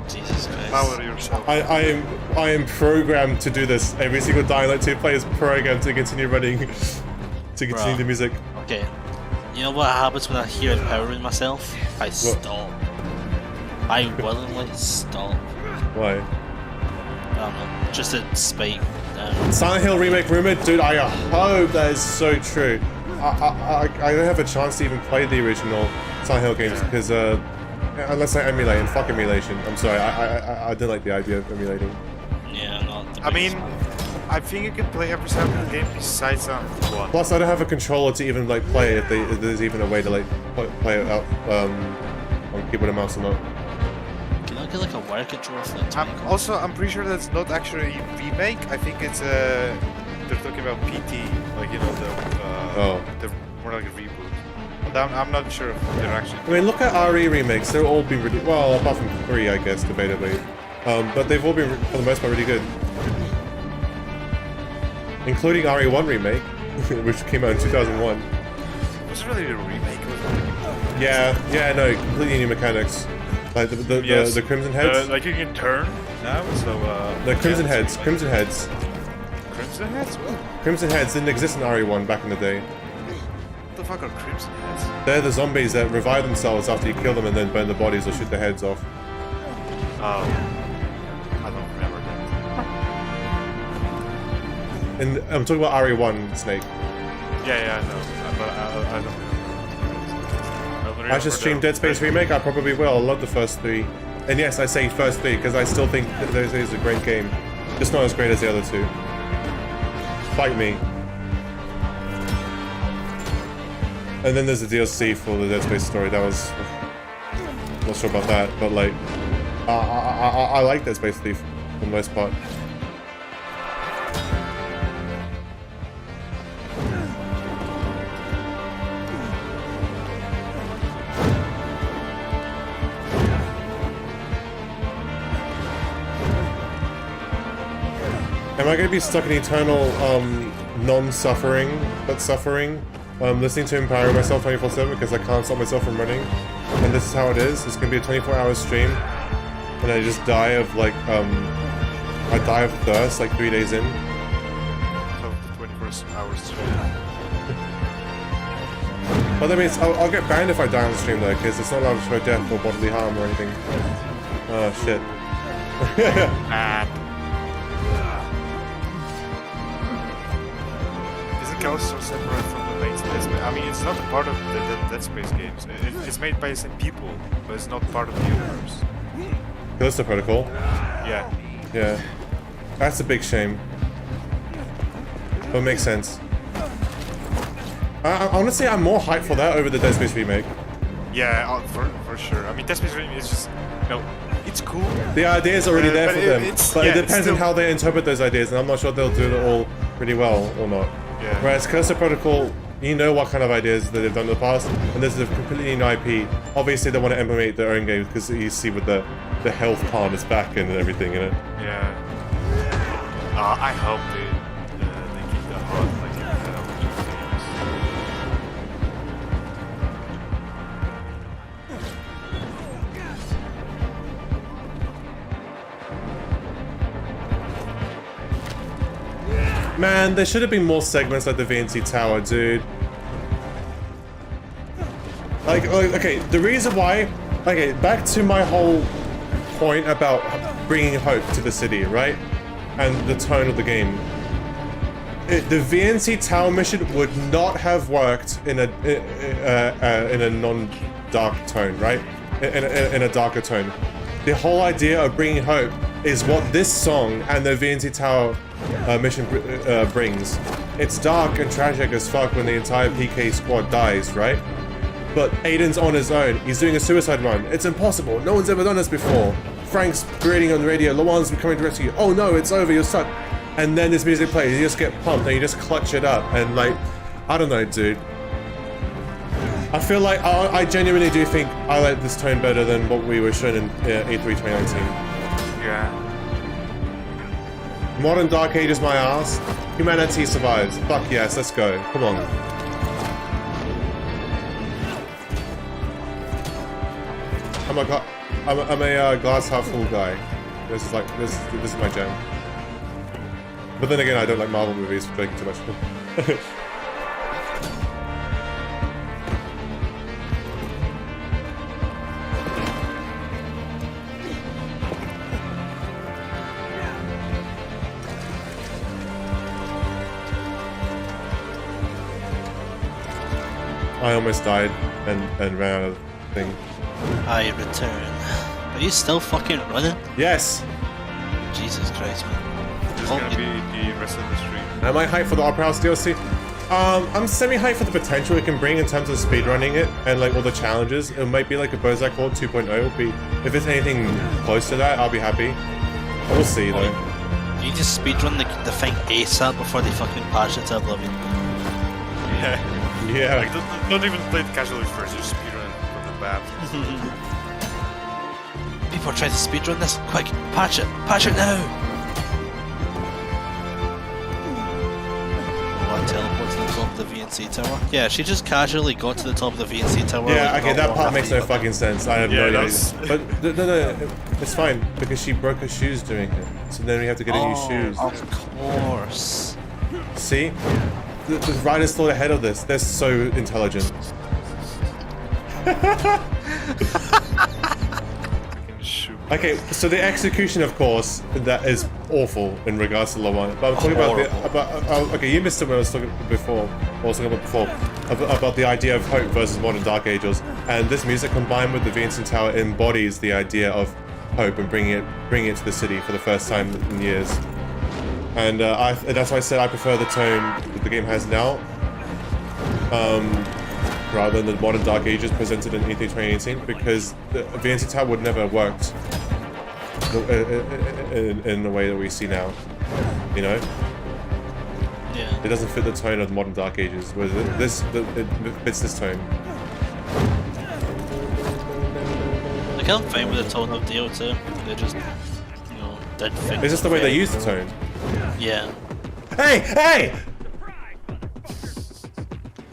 S7: Jesus Christ.
S3: Power yourself.
S1: I am programmed to do this. Every single Dying Light 2 player is programmed to continue running, to continue the music.
S7: Okay. You know what happens when I hear empowering myself? I stop. I willingly stop.
S1: Why?
S7: I don't know. Just a spike.
S1: Silent Hill remake rumored? Dude, I hope that is so true. I don't have a chance to even play the original Silent Hill games because unless I emulate, and fuck emulation. I'm sorry, I don't like the idea of emulating.
S7: Yeah, not.
S3: I mean, I think you can play every Silent Hill game besides one.
S1: Plus, I don't have a controller to even like play if there's even a way to like play it out on keyboard and mouse or not.
S7: Can I get like a wire controller for that?
S3: I'm pretty sure that's not actually a remake. I think it's they're talking about PT, like you know the more like a reboot. But I'm not sure if they're actually.
S1: I mean, look at RE remakes. They've all been really well, apart from 3, I guess, debatably. But they've all been for the most part really good, including RE1 remake, which came out in 2001.
S3: Was it really a remake?
S1: Yeah, no, completely new mechanics. Like the Crimson Heads.
S3: Like you can turn now, so
S1: the Crimson Heads. Crimson Heads.
S3: Crimson Heads? What?
S1: Crimson Heads didn't exist in RE1 back in the day.
S3: What the fuck are Crimson Heads?
S1: They're the zombies that revive themselves after you kill them and then burn the bodies or shoot their heads off.
S3: Oh, I don't remember that.
S1: And I'm talking about RE1, Snake.
S3: Yeah, I know. But I don't.
S1: I should stream Dead Space Remake, I probably will. I love the first 3. And yes, I say first 3 because I still think that Dead Space is a great game. Just not as great as the other 2. Fight me. And then there's the DLC for the Dead Space story. That was... not sure about that, but like... I like Dead Space 3 for the most part. Am I going to be stuck in eternal, non-suffering, but suffering? Listening to Empower myself 24/7 because I can't stop myself from running. And this is how it is. It's going to be a 24-hour stream. And I just die of, like, I die of thirst, like, 3 days in.
S3: So the 21st stream.
S1: But that means I'll get banned if I die on the stream, though, because it's not allowed to show death or bodily harm or anything. Oh, shit.
S3: Isn't Callisto separate from the main I mean, it's not a part of the Dead Space games. It's made by the same people, but it's not part of the universe.
S1: Callisto Protocol.
S3: Yeah.
S1: Yeah. That's a big shame. But it makes sense. Honestly, I'm more hyped for that over the Dead Space remake.
S3: Yeah, for sure. I mean, Dead Space remake is just, you know, it's cool.
S1: The idea's already there for them, but
S3: yeah,
S1: it depends
S3: still...
S1: on how they interpret those ideas, and I'm not sure they'll do it all pretty well or not.
S3: Yeah.
S1: Whereas Callisto Protocol, you know what kind of ideas that they've done in the past, and this is a completely new IP. Obviously, they want to implement their own games because you see with the health part is back and everything in it.
S3: Yeah. I hope they keep that hot like
S1: Man, there should have been more segments like the VNC Tower, dude. Like, okay, the reason why... Okay, back to my whole point about bringing hope to the city, right? And the tone of the game. The VNC Tower mission would not have worked in a non-dark tone, right? In a darker tone. The whole idea of bringing hope is what this song and the VNC Tower mission brings. It's dark and tragic as fuck when the entire PK squad dies, right? But Aiden's on his own. He's doing a suicide run. It's impossible. No one's ever done this before. Frank's creating on the radio. Lawan's coming to rescue you. Oh no, it's over. You're stuck. And then this music plays. You just get pumped and you just clutch it up. And like, I don't know, dude. I feel like I genuinely do think I like this tone better than what we were shown in E3 2019.
S3: Yeah.
S1: Modern Dark Ages my ass. Humanity survives. Fuck yes, let's go. Come on. I'm a glass half full guy. This is like this is my jam. But then again, I don't like Marvel movies for drinking too much. I almost died and ran out of thing.
S7: I return. Are you still fucking running?
S1: Yes!
S7: Jesus Christ, man.
S3: This is gonna be the rest of the stream.
S1: Am I hyped for the Opera House DLC? I'm semi-hyped for the potential it can bring in terms of speedrunning it and like all the challenges. It might be like a Bozak Horde 2.0. If it's anything close to that, I'll be happy. We'll see though.
S7: You just speedrun the thing ASAP before they fucking patch it to oblivion.
S3: Yeah.
S1: Yeah.
S3: Like, don't even play it casually first, just speedrun from the bat.
S7: People are trying to speedrun this. Quick, patch it now! What, teleport to the top of the VNC tower? Yeah, she just casually got to the top of the VNC tower.
S1: Yeah,
S7: like,
S1: okay, that part makes no fucking sense. I have no idea. But no, it's fine because she broke her shoes doing it. So then we have to get her new shoes.
S7: Of course.
S1: See? The writers thought ahead of this. They're so intelligent. Okay, so the execution, of course, that is awful in regards to Lawan. But I'm talking about okay, you missed it when I was talking before. About the idea of hope versus modern Dark Ages, and this music combined with the VNC Tower embodies the idea of hope and bringing it to the city for the first time in years. And that's why I said I prefer the tone that the game has now, rather than the modern Dark Ages presented in E3 2018, because the VNC Tower would never have worked in the way that we see now, you know?
S7: Yeah.
S1: It doesn't fit the tone of the modern Dark Ages, whereas it fits this tone.
S7: Like, I'm fine with the tone of DO2. They just, you know, didn't fit.
S1: It's just the way they use the tone.
S7: Yeah.
S1: Hey!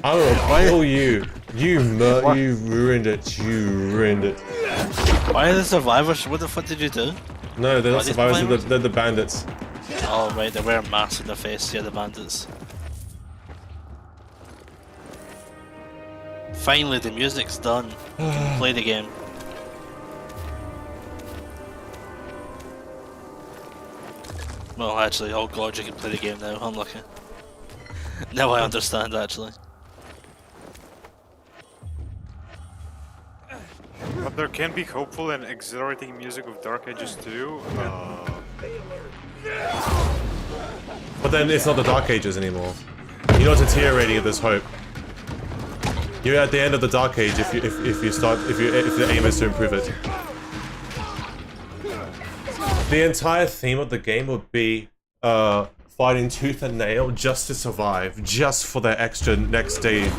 S1: I will kill you. You ruined it. You ruined it.
S7: Why are the survivors? What the fuck did you do?
S1: No, they're not survivors. They're the bandits.
S7: Oh right, they wear masks in their face. Yeah, the bandits. Finally, the music's done. You can play the game. Well, actually, oh god, you can play the game now. I'm lucky. Now I understand, actually.
S3: But there can be hopeful and exhilarating music with Dark Ages too.
S1: But then it's not the Dark Ages anymore. You're not deteriorating at this hope. You're at the end of the Dark Age if the aim is to improve it. The entire theme of the game would be fighting tooth and nail just to survive, just for their extra next day,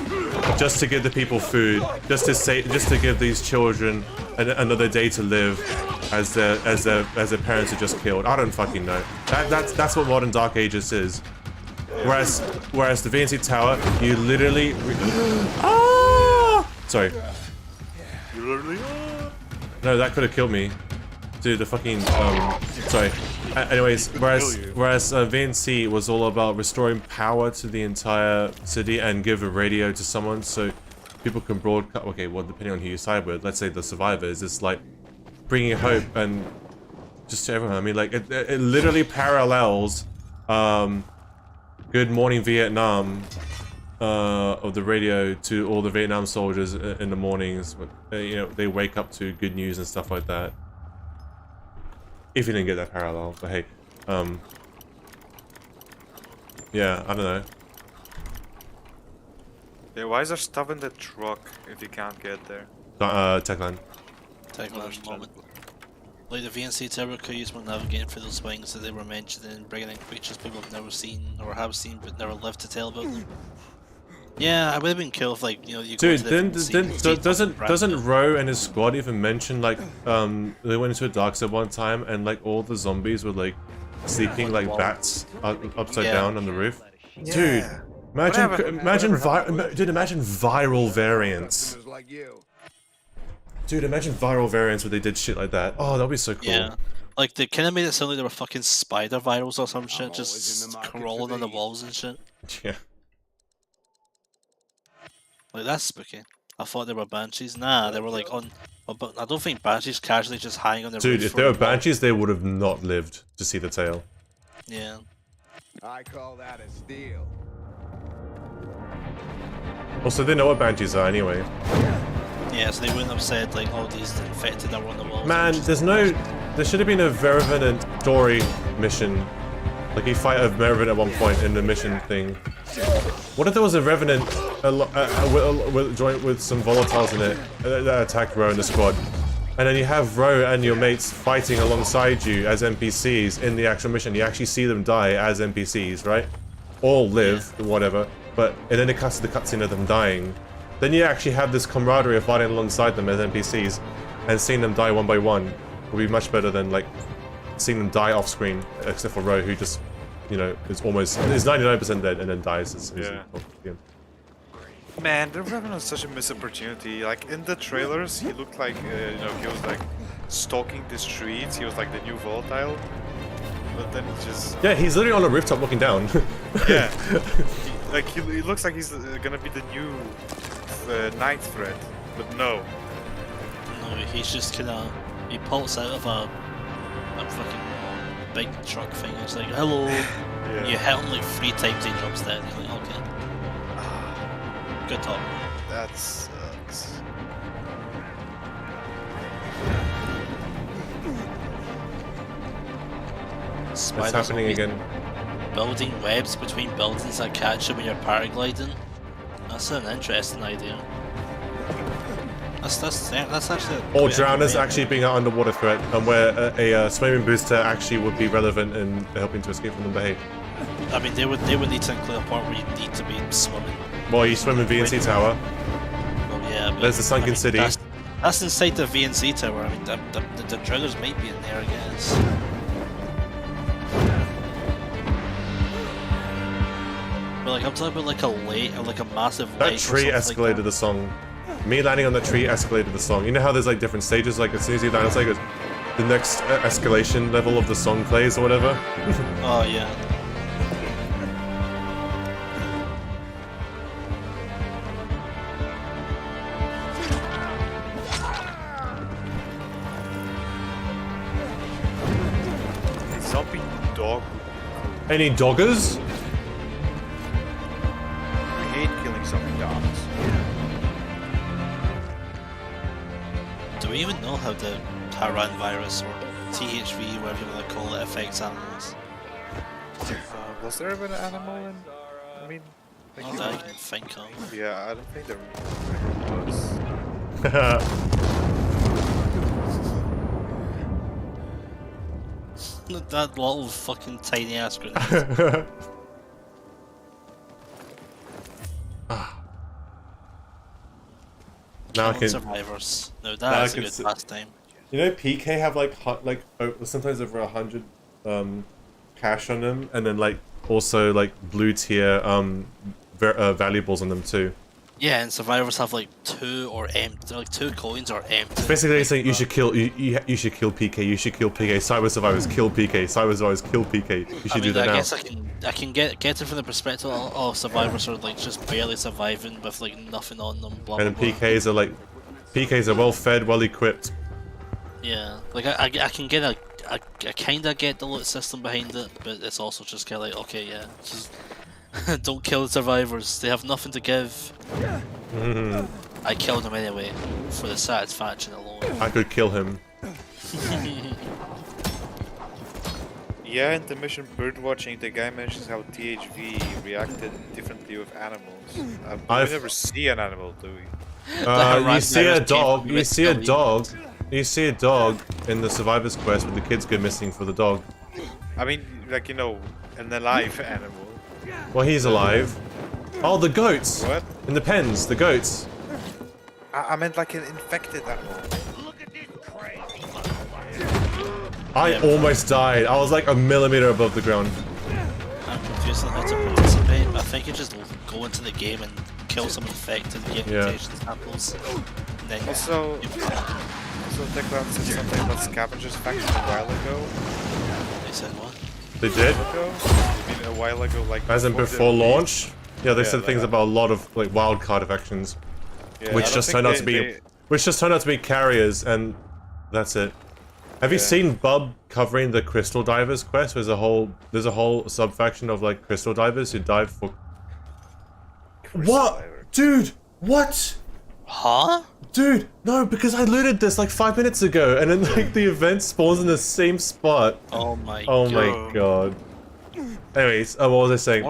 S1: just to give the people food, just to give these children another day to live, as their parents are just killed. I don't fucking know. That's what modern Dark Ages is. Whereas the VNC Tower, you literally sorry.
S3: You literally.
S1: No, that could have killed me. Dude, the fucking sorry. Anyways, whereas VNC was all about restoring power to the entire city and give a radio to someone so people can broadcast. Okay, well, depending on who you side with, let's say the survivors, it's like bringing hope and just to everyone. I mean, like it literally parallels Good Morning Vietnam of the radio to all the Vietnam soldiers in the mornings. You know, they wake up to good news and stuff like that. If you didn't get that parallel, but hey, yeah, I don't know.
S3: Yeah, why is there stuff in the truck if you can't get there?
S1: Techland.
S7: Techland moment. Like the VNC Tower could use when navigating through those swings that they were mentioning, bringing in creatures people have never seen or have seen but never lived to tell about them. Yeah, I would have been cool if, like, you know, you
S1: dude,
S7: go to
S1: doesn't Ro and his squad even mention, like, they went into a dark zone one time and, like, all the zombies were, like, sleeping like bats upside down on the roof? Yeah. Dude, imagine viral variants. Dude, imagine viral variants where they did shit like that. Oh, that'd be so cool.
S7: Yeah. Like, they kind of made it sound like they were fucking spider virals or some shit, just crawling on the walls and shit.
S1: Yeah.
S7: Like, that's spooky. I thought they were banshees. Nah, they were like on. But I don't think banshees casually just hang on the roof.
S1: Dude, if they were banshees, they would have not lived to see the tail.
S7: Yeah.
S6: I call that a steal.
S1: Also, they know what banshees are anyway.
S7: Yeah, so they wouldn't have said like, "Oh, these infected are on the walls."
S1: Man, there should have been a Revenant Dory mission. Like, you fight a Revenant at one point in the mission thing. What if there was a Revenant joint with some volatiles in it that attacked Ro and the squad? And then you have Ro and your mates fighting alongside you as NPCs in the actual mission. You actually see them die as NPCs, right? All live, whatever. And then it cuts to the cutscene of them dying. Then you actually have this camaraderie of fighting alongside them as NPCs, and seeing them die one by one would be much better than, like, seeing them die off screen, except for Ro, who just, you know, is 99% dead and then dies.
S3: Man, the Revenant is such a missed opportunity. Like, in the trailers, he looked like, you know, he was like stalking the streets. He was like the new volatile. But then he just...
S1: Yeah, he's literally on a rooftop looking down.
S3: Yeah. He looks like he's gonna be the new ninth threat, but no.
S7: No, he's just kinda... He pulls out of a fucking big truck thing. It's like, hello. Yeah. You hit him like 3 times, he jumps dead. You're like, okay. Good talk.
S3: That sucks.
S1: It's happening again.
S7: Building webs between buildings that catch you when you're paragliding. That's an interesting idea. That's actually.
S1: Or drowners actually being an underwater threat, and where a swimming booster actually would be relevant in helping to escape from them. But hey,
S7: I mean, they would need to include a part where you need to be swimming.
S1: Well, you swim in VNC Tower.
S7: Well, yeah.
S1: There's the sunken city.
S7: That's inside the VNC Tower. I mean, the drowners might be in there, I guess. But like, I'm talking about like a lake or like a massive lake.
S1: That tree escalated the song. Me landing on that tree escalated the song. You know how there's like different stages, like as soon as you land, it's like the next escalation level of the song plays or whatever.
S7: Oh yeah.
S3: Zombie dog.
S1: Any doggers?
S3: I hate killing zombie dogs.
S7: Do we even know how the Haran virus or THV, whatever you want to call it, affects animals?
S3: Was there even an animal in? I mean, like,
S7: Not that I can think of.
S3: yeah, I don't think there was.
S7: That little fucking tiny ass grenade.
S1: Now I
S7: Killing
S1: can.
S7: survivors. No,
S1: Now I
S7: that is a
S1: can
S7: good
S1: see-
S7: pastime.
S1: You know, PK have like sometimes over 100 cash on them, and then like also like blue tier valuables on them too.
S7: Yeah, and survivors have like 2 or empty. They're like 2 coins or empty.
S1: Basically, they're saying you should kill you should kill PK. You should kill PK. Cyber survivors kill PK. Cyber survivors kill PK. You should do that
S7: I
S1: now.
S7: guess I can get it from the perspective of survivors are like just barely surviving with like nothing on them. Blah,
S1: And
S7: blah,
S1: then PKs are like PKs are well fed, well equipped.
S7: Yeah, like I can get I kind of get the loot system behind it, but it's also just kind of like, okay, yeah, just don't kill the survivors. They have nothing to give. I killed them anyway for the satisfaction alone.
S1: I could kill him.
S3: Yeah, in the mission Birdwatching, the guy mentions how THV reacted differently with animals. We never see an animal, do we?
S1: You see a dog. You see a dog. You see a dog in the survivors quest, but the kids go missing for the dog.
S3: I mean, like, you know, an alive animal.
S1: Well, he's alive. Oh, the goats!
S3: What?
S1: In the pens, the goats.
S3: I meant like an infected animal.
S1: I almost died. I was like a millimeter above the ground.
S7: I'm confused on how to participate. I think you just go into the game and kill some infected, get mutation samples, and then
S3: Also, Declan said something about scavengers faction a while ago.
S7: They said what?
S1: They did?
S3: You mean a while ago, like
S1: As in before
S3: the
S1: launch? Yeah, they said
S3: like
S1: things
S3: that.
S1: about a lot of like wildcard factions,
S3: Yeah, I
S1: which
S3: don't
S1: just
S3: think
S1: turned out to be, carriers, and that's it. Have you seen Bub covering the Crystal Divers quest? There's a whole sub-faction of like Crystal Divers who dive for. What, dude? What?
S7: Huh?
S1: Dude, no, because I looted this like 5 minutes ago, and then like the event spawns in the same spot.
S7: Oh my
S1: Oh
S7: god.
S1: my god. Anyways, what was I saying?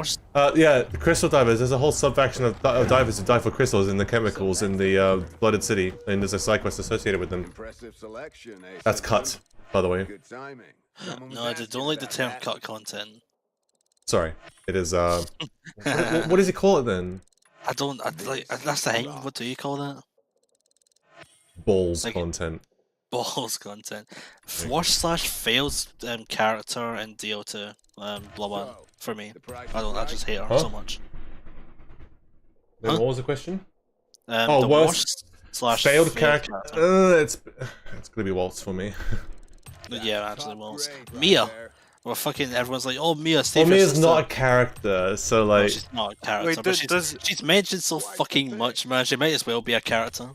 S1: Yeah, the Crystal Divers, there's a whole sub-faction of divers who dive for crystals in the chemicals in the Flooded City, and there's a side quest associated with them.
S6: Impressive selection, eh?
S1: That's cut, by the way.
S6: Good timing.
S7: No, I don't like the term cut content.
S1: Sorry. It is, what does he call it then?
S7: That's the thing. What do you call that?
S1: Balls
S7: Like-
S1: content.
S7: Balls content. /fails character in DO2. Blah blah. For me, I just hate her so much.
S1: Then what was the question?
S7: The
S1: worst
S7: /
S1: failed character. It's gonna be Waltz for me.
S7: Yeah, actually, Waltz. Mia. Well, fucking everyone's like, oh, Mia,
S1: Well,
S7: save your
S1: Mia's
S7: sister.
S1: not a character, so like.
S7: She's not a character,
S3: Wait,
S7: but
S3: does-
S7: she's mentioned so fucking much, man. She might as well be a character.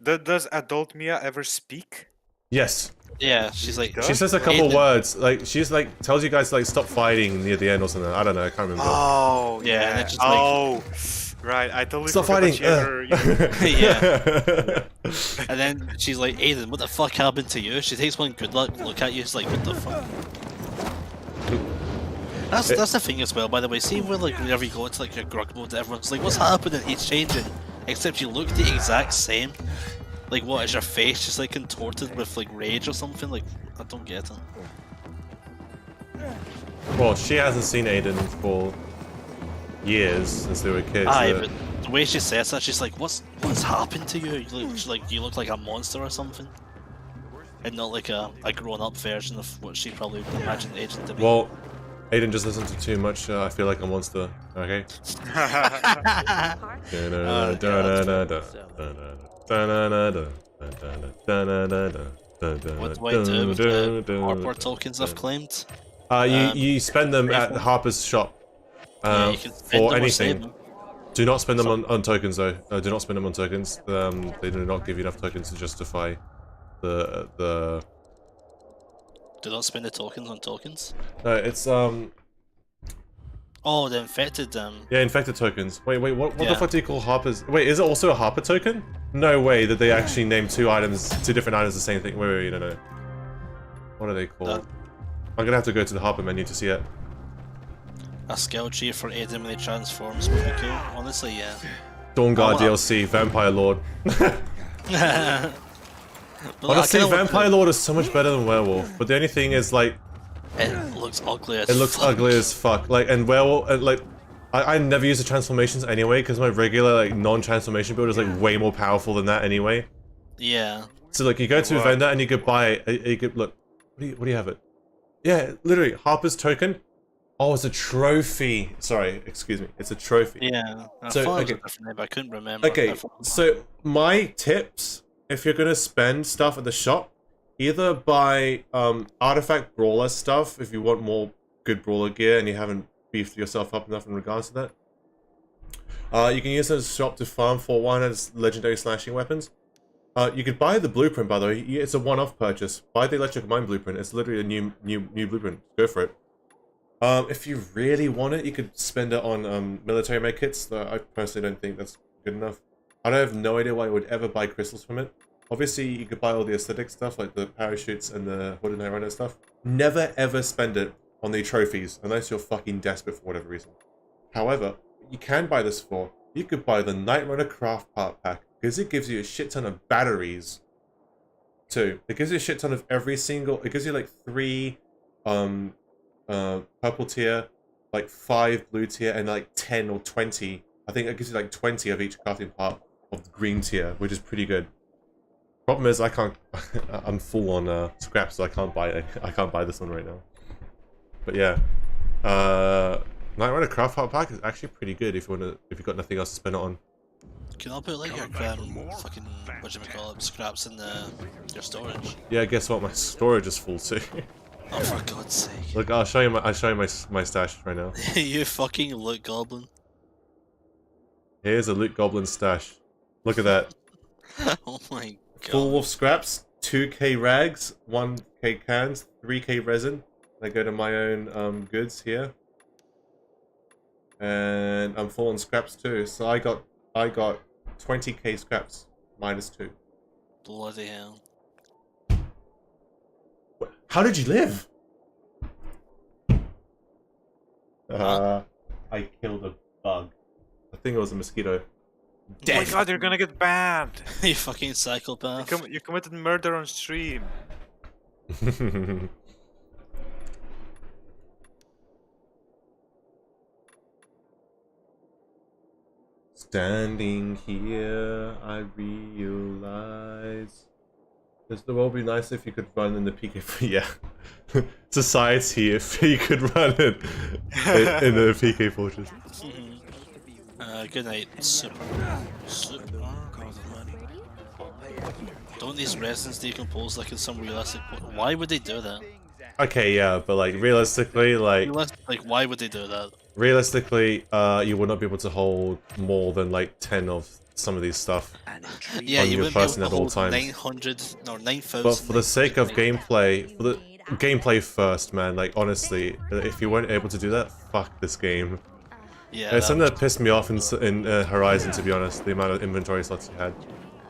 S3: Does adult Mia ever speak?
S1: Yes.
S7: Yeah, she's like.
S1: She says a couple
S7: Aiden.
S1: words, like she's like tells you guys to like stop fighting near the end or something. I don't know, I can't remember.
S3: Oh,
S7: Yeah,
S3: yeah.
S7: and it's just like-
S3: Oh, right. I totally
S1: Stop
S3: forgot
S1: fighting.
S3: she ever-
S7: Yeah. And then she's like, Aiden, what the fuck happened to you? She takes one good luck look at you, she's like, what the fuck? That's the thing as well, by the way. See where like whenever you go into like your grog mode, everyone's like, what's happening? He's changing. Except you look the exact same. Like what, is your face just like contorted with like rage or something? Like, I don't get it.
S1: Well, she hasn't seen Aiden for years since they were kids.
S7: Aye, but the way she says that, she's like, what's happened to you? You look like a monster or something. And not like a grown-up version of what she probably imagined Aiden to be.
S1: Well, Aiden just listens to too much. I feel like a monster. Okay.
S7: What do I do with the Harper tokens I've claimed?
S1: You spend them at Harper's shop
S7: Yeah, you can spend
S1: for
S7: them or save
S1: anything.
S7: them.
S1: Do not spend them on tokens though. Do not spend them on tokens. They do not give you enough tokens to justify the.
S7: Do not spend the tokens on tokens.
S1: No, it's
S7: Oh, the infected
S1: Yeah, infected tokens. Wait, what the
S7: Yeah.
S1: fuck do you call Harper's? Wait, is it also a Harper token? No way that they actually named two different items the same thing. Wait, no. What are they called? I'm gonna have to go to the harbor menu to see it.
S7: A skill tree for Aiden when he transforms would be cool. Honestly, yeah.
S1: Dawnguard DLC, Vampire Lord. Honestly, Vampire Lord is so much better than Werewolf, but the only thing is, like...
S7: It looks ugly as
S1: ugly as fuck. Like, and Werewolf, and like... I never use the transformations anyway, because my regular, like, non-transformation build is, like, way more powerful than that anyway.
S7: Yeah.
S1: So, like, you go to a vendor and you could buy... You could, look, what do you have it? Yeah, literally, Harper's token. Oh, it's a trophy. Sorry, excuse me. It's a trophy.
S7: Yeah. I
S1: So,
S7: thought it was
S1: okay.
S7: a different name, but I couldn't remember.
S1: Okay, so my tips, if you're gonna spend stuff at the shop, either buy artifact brawler stuff if you want more good brawler gear and you haven't beefed yourself up enough in regards to that. You can use the shop to farm for one as legendary slashing weapons. You could buy the blueprint, by the way. It's a one-off purchase. Buy the electric mine blueprint. It's literally a new blueprint. Go for it. If you really want it, you could spend it on military med kits. I personally don't think that's good enough. I have no idea why I would ever buy crystals from it. Obviously, you could buy all the aesthetic stuff, like the parachutes and the hooded Night Runner stuff. Never ever spend it on the trophies, unless you're fucking desperate for whatever reason. However, you can buy this for. You could buy the Night Runner craft part pack, because it gives you a shit ton of batteries, too. It gives you a shit ton of every single... It gives you, like, 3... purple tier, like 5 blue tier, and like 10 or 20. I think it gives you like 20 of each crafting part of the green tier, which is pretty good. Problem is, I can't. I'm full on scrap, so I can't buy it. I can't buy this one right now. But yeah, Night Rider craft part pack is actually pretty good if you've got nothing else to spend it on.
S7: Can I put like your fucking whatchamacallit scraps in your storage?
S1: Yeah, guess what? My storage is full too.
S7: Oh, for God's sake!
S1: Look, I'll show you my stash right now.
S7: You fucking loot goblin.
S1: Here's a loot goblin stash. Look at that.
S7: Oh my God.
S1: Full of scraps, 2k rags, 1k cans, 3k resin. I go to my own goods here, and I'm full on scraps too. So I got 20k scraps minus 2.
S7: Bloody hell!
S1: How did you live? I killed a bug. I think it was a mosquito.
S3: Oh my God, you're gonna get banned!
S7: You fucking psychopath!
S3: You committed murder on stream.
S1: Standing here, I realize the world would be nice if you could run in the PK. Yeah, society if you could run it in the PK fortress.
S7: Good night, super. Don't these resins decompose like in some realistic? Why would they do that?
S1: Okay, yeah, but like realistically, like
S7: why would they do that?
S1: Realistically, you would not be able to hold more than like 10 of some of these stuff.
S7: Yeah,
S1: on
S7: you
S1: your
S7: wouldn't be able
S1: person
S7: to
S1: at all
S7: hold
S1: times.
S7: 900 or 9,000.
S1: But for the sake of gameplay, for the gameplay first, man. Like honestly, if you weren't able to do that, fuck this game.
S7: Yeah,
S1: it's something that pissed me off in Horizon, to be honest. The amount of inventory slots you had,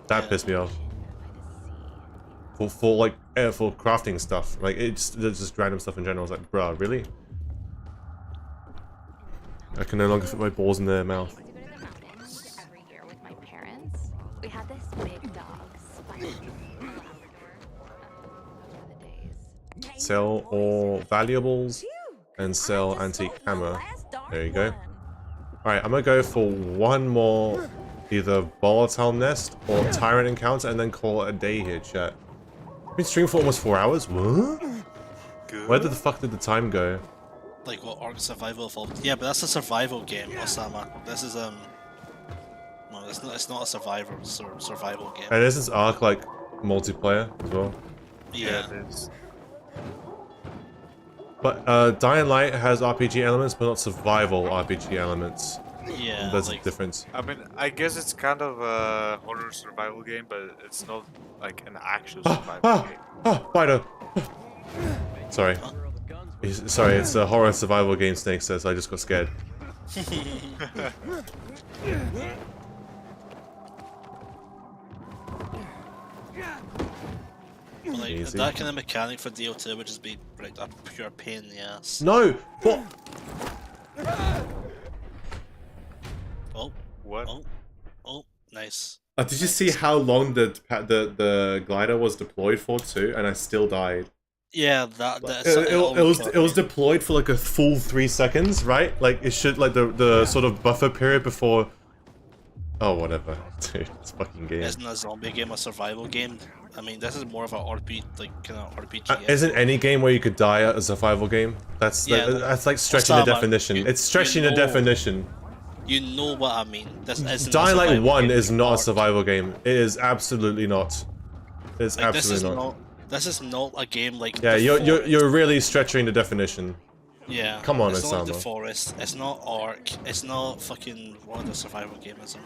S1: that pissed me off. For crafting stuff, like it's just random stuff in general. I was like, bruh, really? I can no longer fit my balls in their mouth.
S5: Every year with my parents, we had this big dog, Spider.
S1: Sell all valuables and sell antique hammer. There you go. Alright, I'm gonna go for one more either volatile nest or tyrant encounter and then call it a day here, chat. I've been streaming for almost 4 hours? What?
S3: Good.
S1: Where the fuck did the time go?
S7: Like what Ark Survival evolved? Yeah, but that's a survival game, Osama. This is no, it's not a survival game.
S1: And this is Ark like multiplayer as well.
S7: Yeah.
S3: It is.
S1: But Dying Light has RPG elements, but not survival RPG elements.
S7: Yeah,
S1: there's a difference.
S3: I mean, I guess it's kind of a horror survival game, but it's not like an actual survival game.
S1: Spider! Sorry. Sorry, it's a horror survival game, Snake says. I just got scared.
S7: Like,
S1: Easy.
S7: that kind of mechanic for DO2 would just be like a pure pain in the ass.
S1: No! What?
S7: Oh,
S3: What?
S7: oh, nice.
S1: Did you see how long the glider was deployed for too? And I still died.
S7: Yeah, that's
S1: It was deployed for like a full 3 seconds, right? Like it should like the sort of buffer period before. Oh whatever, dude, it's fucking game.
S7: Isn't a zombie game a survival game? I mean, this is more of a RPG, like kind of RPG.
S1: Isn't any game where you could die a survival game? That's that's like stretching the definition. It's stretching the definition.
S7: You know what I mean. This isn't
S1: Dying Light 1 is not a
S7: anymore.
S1: survival game. It is absolutely not. It's
S7: Like,
S1: absolutely not.
S7: This is not a game like.
S1: Yeah,
S7: The
S1: you're really stretching the definition.
S7: Yeah.
S1: Come on,
S7: it's not like The
S1: Osama.
S7: Forest. It's not Ark. It's not fucking what other survival game is it?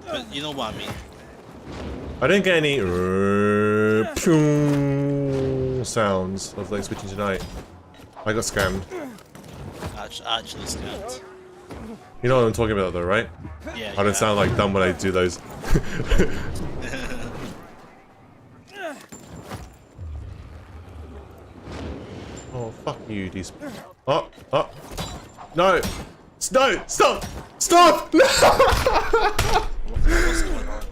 S7: But you know what I mean.
S1: I didn't get any sounds of like switching tonight. I got scammed.
S7: Actually scammed.
S1: You know what I'm talking about though, right?
S7: Yeah.
S1: I don't sound like dumb when I do those. Oh, fuck you, these. Oh. No! No! Stop! Stop! No!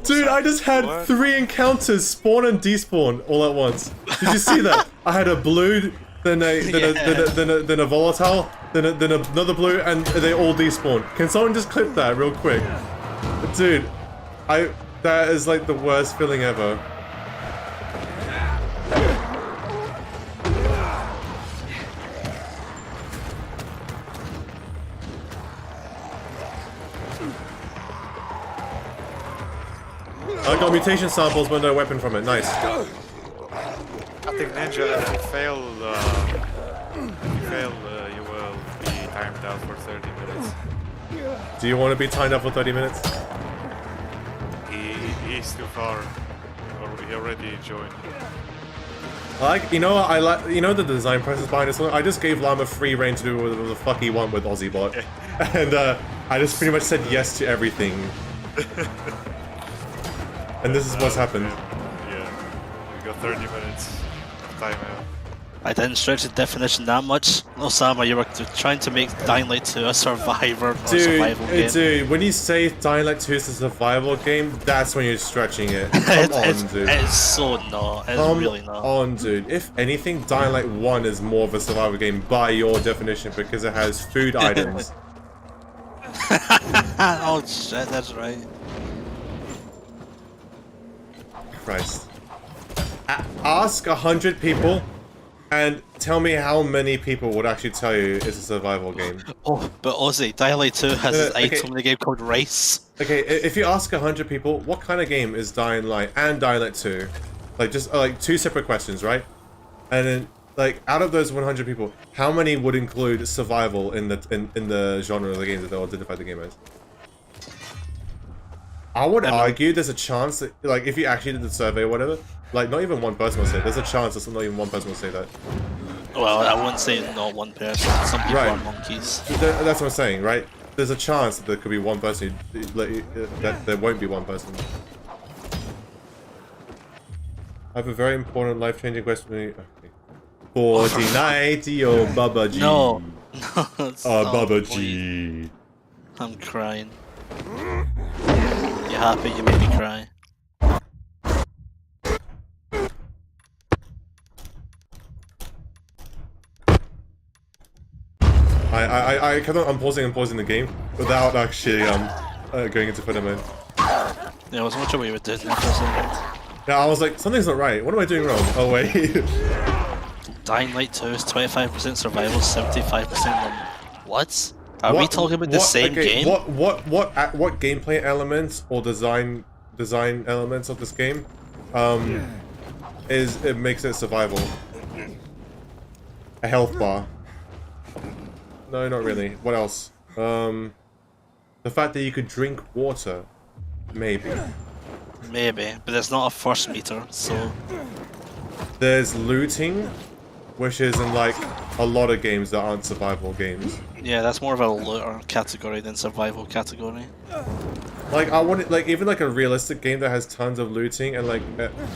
S1: Dude, I just had 3 encounters, spawn and despawn, all at once. Did you see that? I had a blue, then a volatile, then another blue, and they all despawn. Can someone just clip that real quick? Dude, that is like the worst feeling ever. I got mutation samples, but no weapon from it. Nice.
S3: I think Ninja, if you fail, you will be timed out for 30 minutes.
S1: Do you want to be timed up for 30 minutes?
S3: He's too far. He already joined.
S1: You know what, you know the design process behind this one? I just gave Llama free reign to do whatever the fuck he want with Aussiebot. And I just pretty much said yes to everything. And this is what's happened.
S3: Yeah. We got 30 minutes of timeout.
S7: I didn't stretch the definition that much. Osama, you were trying to make Dying Light 2 a survivor or survival game.
S1: Dude, when you say Dying Light 2 is a survival game, that's when you're stretching it. Come on, dude.
S7: It's so not. It's really not.
S1: Come on, dude. If anything, Dying Light 1 is more of a survival game by your definition because it has food items.
S7: Oh shit, that's right.
S1: Christ. Ask 100 people and tell me how many people would actually tell you it's a survival game.
S7: Oh, but Ozzy, Dying Light 2 has this
S1: okay.
S7: item in the game called Rice.
S1: Okay, if you ask 100 people, what kind of game is Dying Light and Dying Light 2? Like, just like 2 separate questions, right? And then, like, out of those 100 people, how many would include survival in the genre of the game that they'll identify the game as? I would argue there's a chance that, like, if you actually did the survey or whatever, like, not even one person will say it. There's a chance that not even one person will say that.
S7: Well, I wouldn't say not one person. Some people are monkeys.
S1: That's what I'm saying, right? There's a chance that there could be one person, that there won't be one person. I have a very important life-changing question. Okay. Fortnite, yo, Baba G.
S7: No.
S1: Baba G.
S7: I'm crying. You happy? You made me cry.
S1: I kept on unpausing the game without actually going into further mode.
S7: Yeah, I was wondering what you were doing there for a second.
S1: Yeah, I was like, something's not right. What am I doing wrong? Oh wait.
S7: Dying Light 2 is 25% survival, 75% what? Are we talking about the same game?
S1: What gameplay elements or design elements of this game it makes it survival? A health bar. No, not really. What else? The fact that you could drink water. Maybe.
S7: Maybe, but there's not a first meter, so...
S1: There's looting, which is in like a lot of games that aren't survival games.
S7: Yeah, that's more of a looter category than survival category.
S1: Like I want it, like even like a realistic game that has tons of looting and like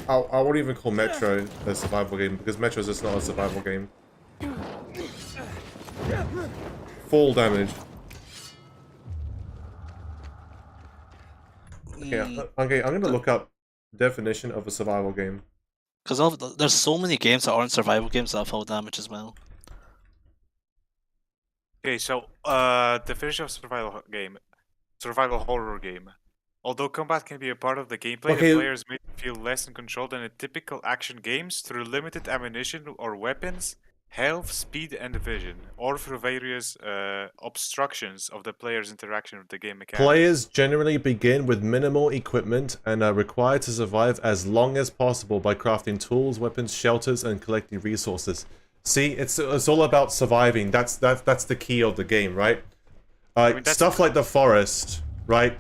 S1: I wouldn't even call Metro a survival game because Metro is just not a survival game. Fall damage. Okay, I'm gonna look up definition of a survival game.
S7: Because there's so many games that aren't survival games that have fall damage as well.
S3: Okay, so definition of survival horror game. Although combat can be a part of the gameplay,
S1: Okay.
S3: the players may feel less in control than in typical action games through limited ammunition or weapons, health, speed, and vision, or through various obstructions of the player's interaction with the game mechanics.
S1: Players generally begin with minimal equipment and are required to survive as long as possible by crafting tools, weapons, shelters, and collecting resources. See, it's all about surviving. That's the key of the game, right? Stuff like the forest, right?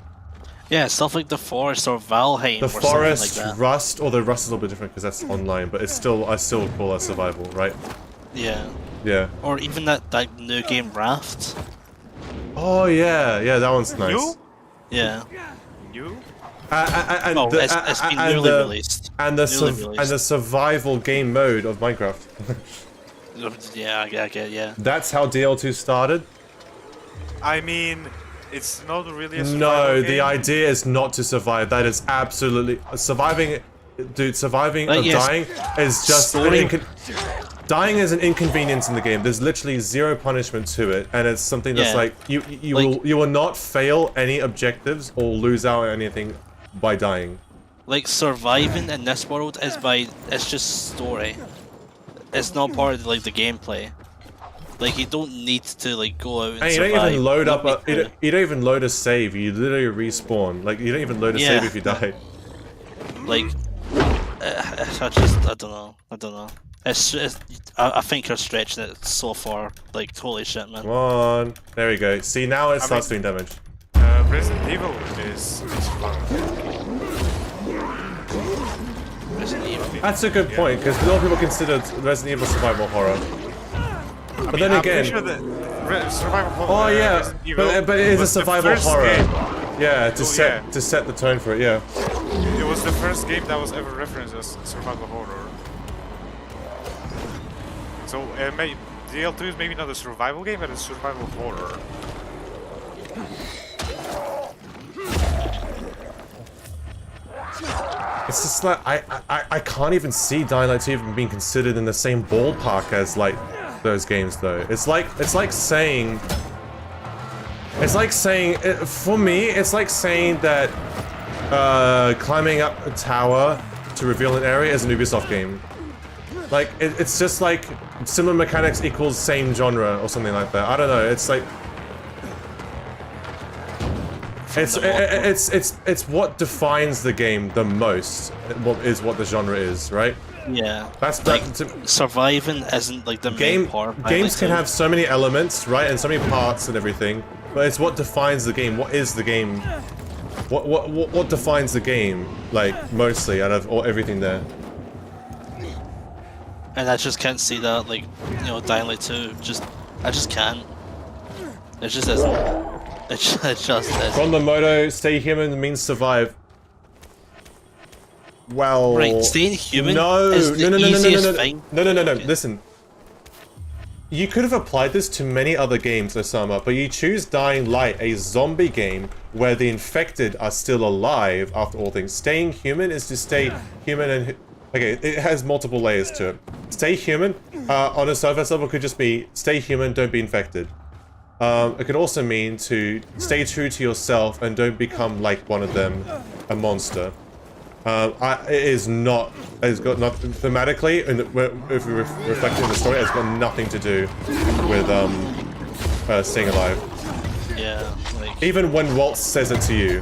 S7: Yeah, stuff like the forest or Valheim.
S1: The
S7: or something
S1: forest,
S7: like that.
S1: Rust, although Rust is a little bit different because that's online, but it's still I still call that survival, right?
S7: Yeah.
S1: Yeah.
S7: Or even that new game Raft.
S1: Oh yeah, that one's nice.
S3: You?
S7: Yeah.
S3: You?
S1: And
S7: Oh, it's been newly released.
S1: And the survival game mode of Minecraft.
S7: Yeah, I get, yeah.
S1: That's how DL2 started.
S3: I mean, it's not really a survival
S1: No,
S3: game.
S1: the idea is not to survive. That is absolutely surviving. Dude, surviving or
S7: yes,
S1: dying is just dying is an inconvenience in the game. There's literally zero punishment to it, and it's something that's like you will not fail any objectives or lose out on anything by dying.
S7: Like surviving in this world is it's just story. It's not part of like the gameplay. Like you don't need to like go out and
S1: you
S7: survive.
S1: don't even load up
S7: You
S1: you don't even load a save. You literally respawn. Like you don't even load a save if you die.
S7: Like I don't know. I think you're stretching it so far. Like holy shit, man.
S1: Come on, there we go. See, now it starts doing damage.
S3: Resident Evil is fun.
S7: Resident Evil.
S1: That's a good point because a lot of people consider Resident Evil survival horror. But then again,
S3: I'm pretty sure that survival horror.
S1: oh yeah,
S3: Resident Evil
S1: but it is a
S3: was the
S1: survival
S3: first
S1: horror.
S3: game-
S1: Yeah, to
S3: Oh,
S1: set the tone for it. Yeah.
S3: It was the first game that was ever referenced as survival horror. So DL2 is maybe not a survival game, but it's survival horror.
S1: It's just like I can't even see Dying Light 2 even being considered in the same ballpark as like those games though. It's like saying for me it's like saying that climbing up a tower to reveal an area is an Ubisoft game. Like it's just like similar mechanics equals same genre or something like that. I don't know. It's like it's what defines the game the most. What the genre is, right?
S7: Yeah.
S1: That's
S7: like surviving isn't like the main part.
S1: Games can have so many elements, right, and so many parts and everything, but it's what defines the game. What is the game? What defines the game? Like mostly out of everything there.
S7: And I just can't see that, like, you know, Dying Light 2. I just can't. It just isn't. It just is.
S1: From the motto, stay human means survive. Well,
S7: right, staying human is the easiest thing.
S1: No. Listen. You could have applied this to many other games, Osama, but you choose Dying Light, a zombie game where the infected are still alive after all things. Staying human is to stay human and... Okay, it has multiple layers to it. Stay human, on a surface level, could just be stay human, don't be infected. It could also mean to stay true to yourself and don't become like one of them, a monster. It is not. It's got nothing thematically, and if we reflect in the story, it's got nothing to do with staying alive.
S7: Yeah. Like,
S1: even when Walt says it to you.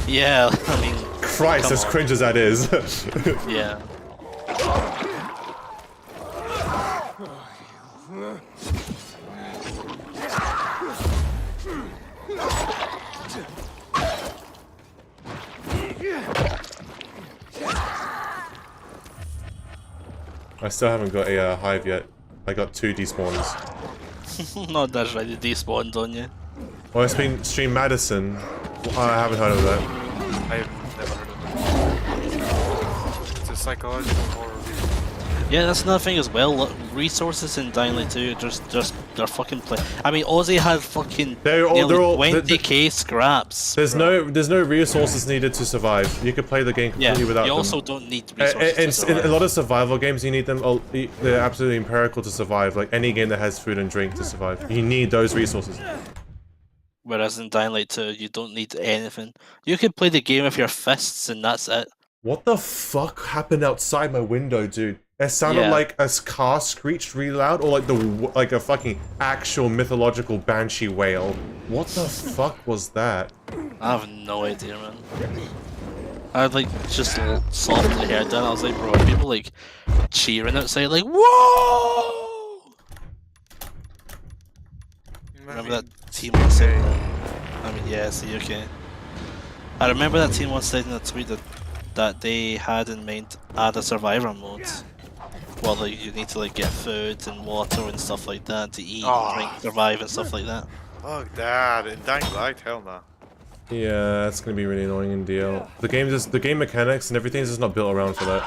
S7: Yeah, I mean.
S1: Christ, as cringe as that is.
S7: Yeah.
S1: I still haven't got a hive yet. I got 2 despawns.
S7: Not that's right, it despawned on you.
S1: Well, it's been Stream Madison I haven't heard of that.
S3: I've never heard of it. It's a psychological horror.
S7: Yeah, that's another thing as well. Look, resources in Dying Light 2 they're fucking I mean, Ozzy had fucking
S1: They're all
S7: 20k scraps.
S1: There's no resources needed to survive. You could play the game completely without
S7: you
S1: them.
S7: also don't need resources to
S1: In
S7: survive.
S1: a lot of survival games, you need them. They're absolutely empirical to survive. Like any game that has food and drink to survive, you need those resources.
S7: Whereas in Dying Light 2, you don't need anything. You can play the game with your fists and that's it.
S1: What the fuck happened outside my window, dude? It sounded
S7: Yeah.
S1: like a car screeched really loud, or like a fucking actual mythological banshee wail. What the fuck was that?
S7: I have no idea, man. I like just softly heard that. I was like, bro, are people like cheering outside, like, whoa! Remember that team once said that? I mean, yeah, see, okay. I remember that team once said in a tweet that they had in mind add a survivor mode. Well, like, you need to like get food and water and stuff like that to eat, drink, survive, and stuff like that.
S3: Fuck that. In Dying Light, hell no.
S1: Yeah, that's gonna be really annoying in DL. The game mechanics and everything is just not built around for that.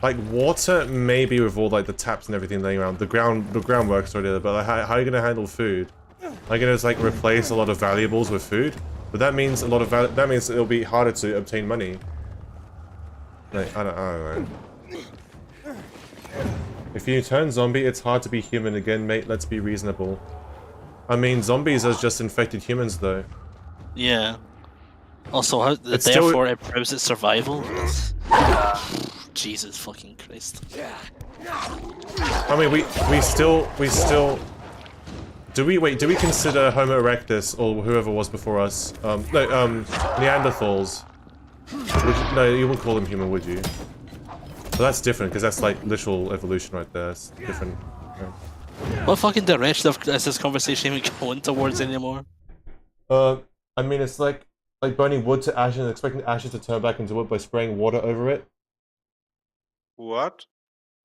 S1: Like water, maybe with all like the taps and everything laying around. The groundwork's already there, but like, how are you gonna handle food? Are you gonna just like replace a lot of valuables with food? But that means that means it'll be harder to obtain money. Like, I don't know. If you turn zombie, it's hard to be human again, mate. Let's be reasonable. I mean, zombies are just infected humans, though.
S7: Yeah. Also, how
S1: It's
S7: therefore it improves its survival. Jesus fucking Christ.
S1: I mean, we still. Do we consider Homo erectus or whoever was before us? Neanderthals. No, you wouldn't call them human, would you? Well, that's different because that's like literal evolution right there. It's different. Yeah.
S7: What fucking direction is this conversation even going towards anymore?
S1: I mean, it's like burning wood to ashes and expecting ashes to turn back into wood by spraying water over it.
S3: What?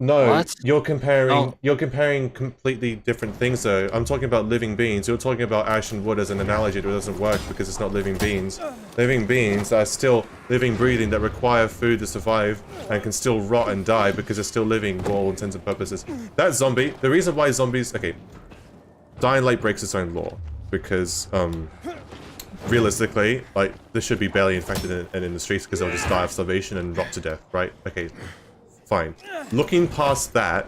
S1: No,
S7: What?
S1: you're comparing completely different things though. I'm talking about living beings. You're talking about ash and wood as an analogy that doesn't work because it's not living beings. Living beings are still living, breathing, that require food to survive and can still rot and die because they're still living for all intents and purposes. That zombie, the reason why zombies, okay, Dying Light breaks its own law because, realistically, like, there should be barely infected in the streets because they'll just die of starvation and rot to death, right? Okay. Fine. Looking past that,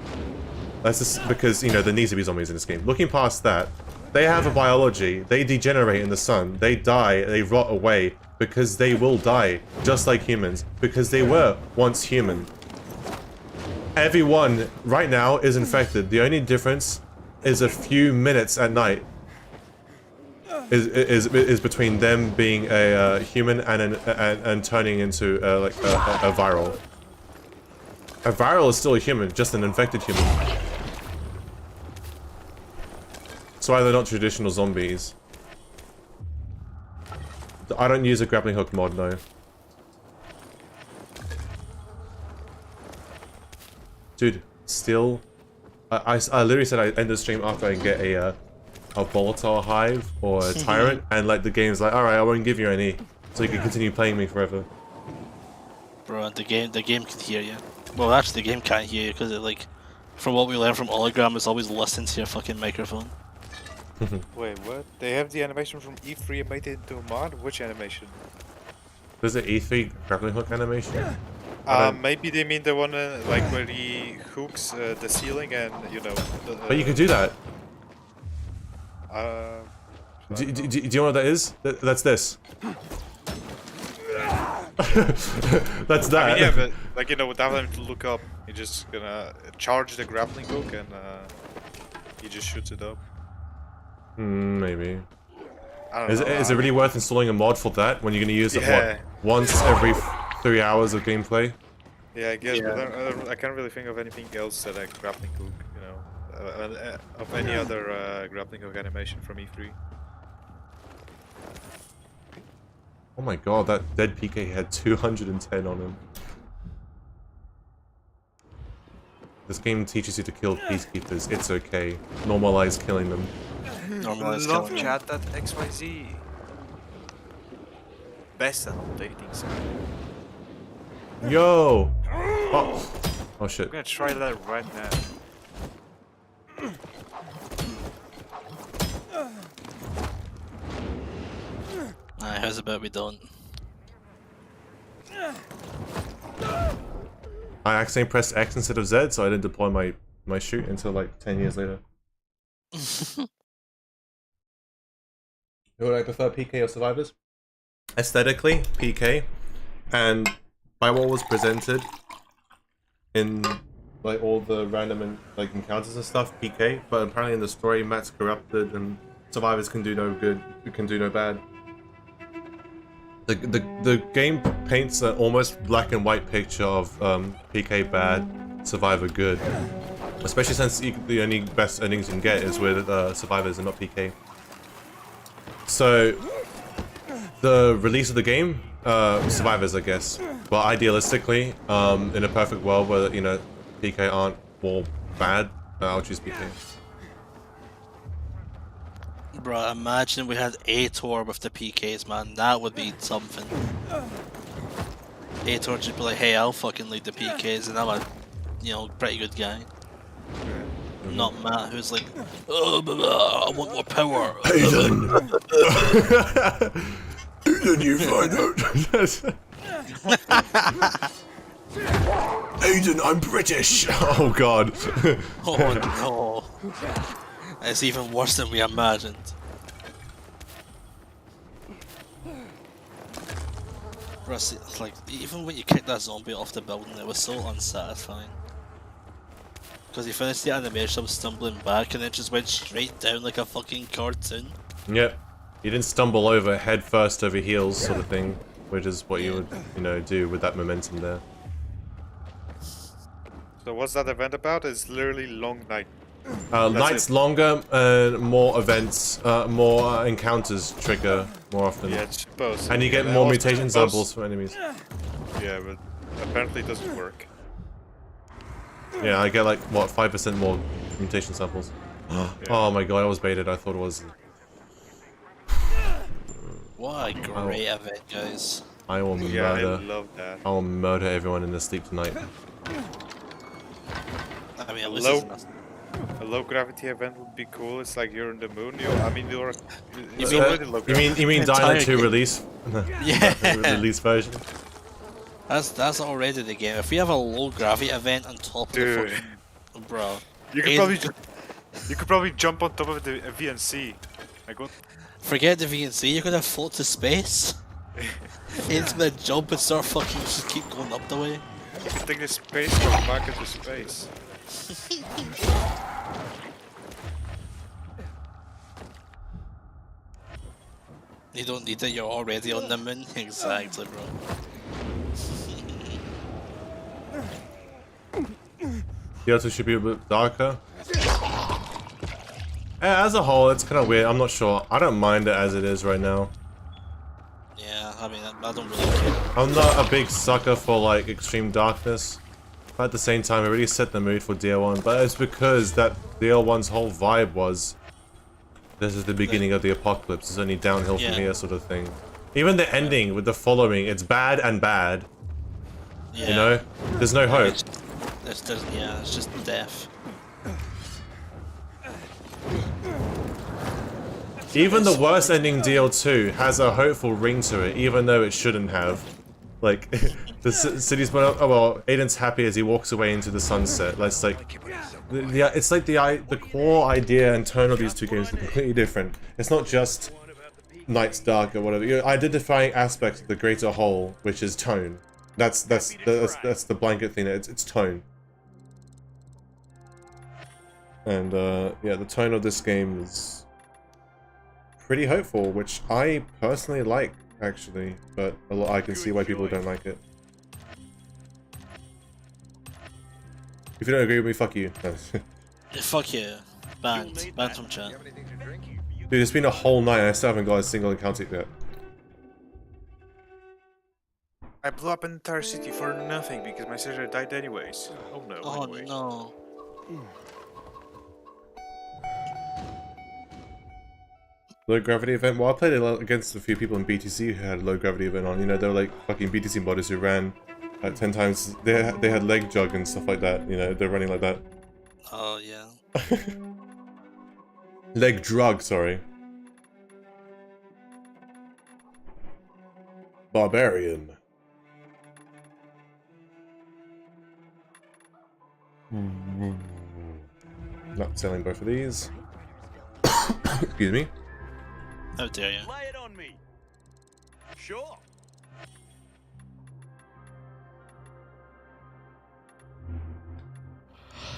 S1: that's just because, you know, there needs to be zombies in this game. Looking past that, they have a biology. They degenerate in the sun. They die. They rot away because they will die, just like humans, because they were once human. Everyone right now is infected. The only difference is a few minutes at night is between them being a human and turning into like a viral. A viral is still a human, just an infected human. That's why they're not traditional zombies. I don't use a grappling hook mod, no. Dude, still... I literally said I'd end the stream after I get a volatile hive or a tyrant, and like the game's like, alright, I won't give you any, so you can continue playing me forever.
S7: Bro, the game can hear you. Well, actually, the game can't hear you because, like, from what we learned from Hologram, it's always listening to your fucking microphone.
S3: Wait, what? They have the animation from E3 and made it into a mod? Which animation?
S1: There's an E3 grappling hook animation?
S3: Maybe they mean the one like where he hooks the ceiling and, you know...
S1: But you could do that. Do you know what that is? That's this. That's that.
S3: I mean, yeah, but, like, you know, without having to look up, you're just gonna charge the grappling hook and he just shoots it up.
S1: Maybe.
S3: I don't know.
S1: Is it really worth installing a mod for that when you're gonna use it, what, once every 3 hours of gameplay?
S3: Yeah, I guess, but I can't really think of anything else that like grappling hook, you know, of any other grappling hook animation from E3.
S1: Oh my god, that dead PK had 210 on him. This game teaches you to kill peacekeepers. It's okay. Normalize killing them.
S7: normalize
S3: Love
S7: killing.
S3: chat at XYZ. Best at updating side.
S1: Yo! Oh! Oh shit.
S3: I'm gonna try that right now.
S7: Alright, how's about we don't?
S1: I accidentally pressed X instead of Z, so I didn't deploy my shoot until like 10 years later. Would I prefer PK or survivors? Aesthetically, PK, and by what was presented in like all the random and like encounters and stuff, PK. But apparently in the story, Matt's corrupted and survivors can do no good, can do no bad. The game paints an almost black and white picture of PK bad, survivor good. Especially since the only best endings you can get is with survivors and not PK. So the release of the game, survivors, I guess. But idealistically, in a perfect world where you know PK aren't all bad, I'll choose PK.
S7: Bro, imagine we had Ator with the PKs, man. That would be something. Ator just be like, hey, I'll fucking lead the PKs, and I'm a, you know, pretty good guy. Not Matt, who's like, oh, I want more power.
S1: Hayden! Hayden, you find out. Hayden, I'm British! Oh god.
S7: Oh no. It's even worse than we imagined. Bro, see, like, even when you kicked that zombie off the building, it was so unsatisfying. Because he finished the animation of stumbling back and then just went straight down like a fucking cartoon.
S1: Yep. You didn't stumble over head first over heels sort of thing, which is what you would, you know, do with that momentum there.
S3: So what's that event about? It's literally long night.
S1: Nights longer, more events, more encounters trigger more often.
S3: Yeah, I suppose.
S1: And you get
S3: Yeah,
S1: more
S3: also
S1: mutation
S3: suppose-
S1: samples from enemies.
S3: Yeah, but apparently it doesn't work.
S1: Yeah, I get like, what, 5% more mutation samples. Oh my god, I was baited, I thought it was...
S7: What a great event, guys.
S1: I will
S3: Yeah, I
S1: murder...
S3: love that.
S1: I will murder everyone in the sleep tonight.
S7: I mean, at least it's not...
S3: A low gravity event would be cool. It's like you're in the moon. I mean, you're
S7: mean-
S3: already low gravity.
S1: You mean Dino 2 release?
S7: Yeah.
S1: Release version?
S7: That's already the game. If we have a low gravity event on top of
S3: Dude.
S7: the fucking... Bro.
S3: You could probably jump on top of the VNC. Like what?
S7: Forget the VNC, you're gonna float to space. It's gonna jump and start fucking just keep going up the way.
S3: You can take the space go back into space.
S7: You don't need it, you're already on the moon. Exactly, bro.
S1: The other should be a bit darker. Yeah, as a whole, it's kind of weird. I'm not sure. I don't mind it as it is right now.
S7: Yeah, I mean, I don't really care.
S1: I'm not a big sucker for like extreme darkness, but at the same time, it really set the mood for DL1. But it's because that DL1's whole vibe was, this is the beginning of the apocalypse. It's only downhill from here, sort of thing. Even the ending with the following, it's bad and bad.
S7: Yeah.
S1: You know, there's no hope.
S7: Yeah, it's just death.
S1: Even the worst ending DL2 has a hopeful ring to it, even though it shouldn't have. Like, the city's been, oh well, Aiden's happy as he walks away into the sunset. It's like, it's like the core idea and tone of these two games are completely different. It's not just Night's Dark or whatever. You know, identifying aspects of the greater whole, which is tone. That's the blanket thing. It's tone. And yeah, the tone of this game is pretty hopeful, which I personally like, actually, but I can see why people don't like it. If you don't agree with me, fuck you. No.
S7: Fuck you. Banned. Banned from chat.
S1: Dude, it's been a whole night and I still haven't got a single encounter yet.
S3: I blew up an entire city for nothing because my sister died anyways. Oh no.
S7: Oh
S3: anyway.
S7: no.
S1: Low gravity event. Well, I played against a few people in BTC who had a low gravity event on. You know, they were like fucking BTC modders who ran like 10 times. They had leg jog and stuff like that. You know, they're running like that.
S7: Oh yeah.
S1: Leg drug, sorry. Barbarian. Not selling both of these. Excuse me.
S7: How dare you?
S6: Lay it on me. Sure.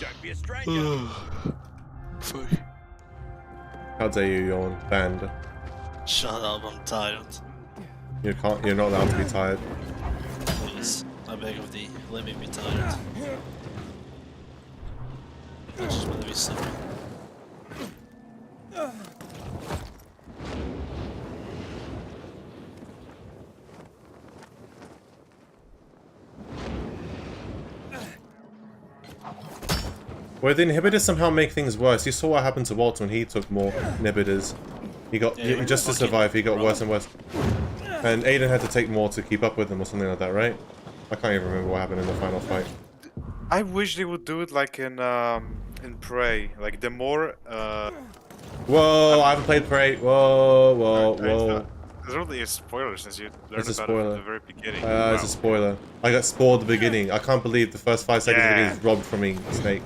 S6: Don't be a stranger.
S7: Fuck.
S1: How dare you yawn, banned.
S7: Shut up, I'm tired.
S1: You're not allowed to be tired.
S7: Please, I beg of thee, let me be tired. I just want to be sleeping.
S1: Well, the inhibitors somehow make things worse. You saw what happened to Walt when he took more inhibitors. He got just to survive. He got worse and worse. And Aiden had to take more to keep up with him or something like that, right? I can't even remember what happened in the final fight.
S3: I wish they would do it like in Prey. Like the more.
S1: Whoa! I haven't played Prey. Whoa! Whoa! Whoa!
S3: It's really a spoiler since you learned
S1: It's a
S3: about it
S1: spoiler.
S3: at the very beginning.
S1: It's a spoiler. I got spoiled at the beginning. I can't believe the first 5 seconds of the game is robbed from me, Snake.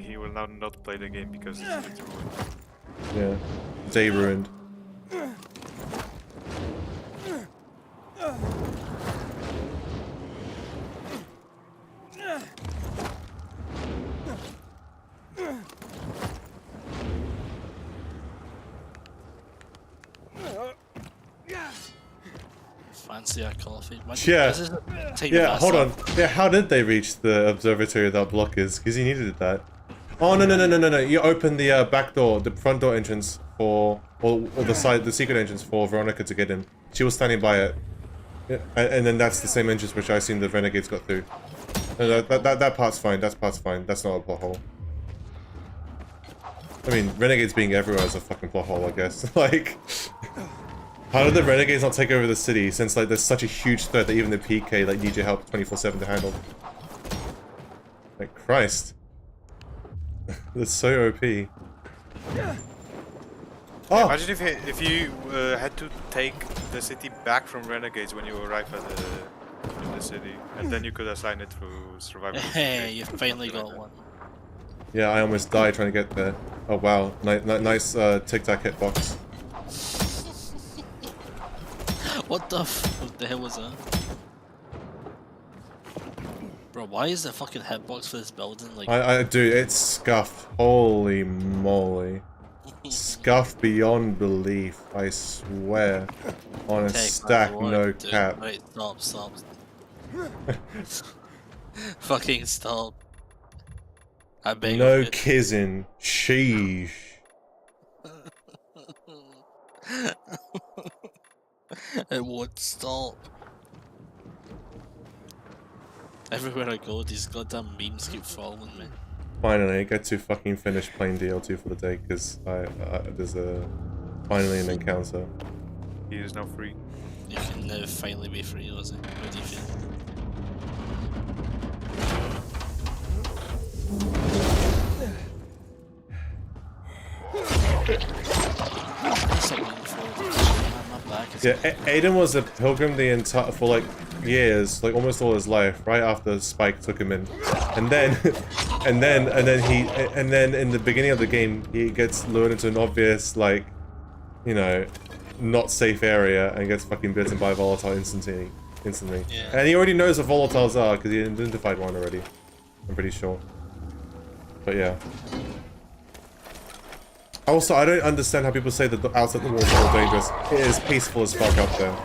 S3: He will now not play the game because it's ruined.
S1: Yeah. Day ruined.
S7: Fancy a coffee.
S1: Yeah, hold on. Yeah, how did they reach the observatory without blockers? Because you needed that. Oh, no. You opened the back door, the front door entrance for, or the secret entrance for Veronica to get in. She was standing by it. Yeah, and then that's the same entrance which I assume the Renegades got through. No, that part's fine. That part's fine. That's not a plot hole. I mean, Renegades being everywhere is a fucking plot hole, I guess. Like, how did the Renegades not take over the city since like there's such a huge threat that even the PK like need your help 24/7 to handle? Like Christ, that's so OP. Oh.
S3: Imagine if you had to take the city back from Renegades when you arrive at in the city, and then you could assign it through survival.
S7: Hey, you finally got one.
S1: Yeah, I almost died trying to get there. Oh wow, nice tic-tac hitbox.
S7: What the hell was that? Bro, why is the fucking hitbox for this building like...
S1: Dude, it's scuffed. Holy moly. Scuffed beyond belief, I swear. On a stack, no cap.
S7: Wait, stop. Fucking stop. I beg
S1: no
S7: of you.
S1: kissing. Sheesh.
S7: It won't stop. Everywhere I go, these goddamn memes keep following me.
S1: Finally, I get to fucking finish playing DL2 for the day because there's finally an encounter.
S3: He is now free.
S7: You can now finally be free, Ozzy. How do you feel?
S1: Yeah, Aiden was a pilgrim the entire for like years, like almost all his life, right after Spike took him in, and then in the beginning of the game he gets lured into an obvious like, you know, not safe area and gets fucking bitten by a volatile instantly. Yeah. And he already knows what volatiles are because he identified one already. I'm pretty sure. But yeah. Also, I don't understand how people say that the outside the walls are more dangerous. It is peaceful as fuck up there.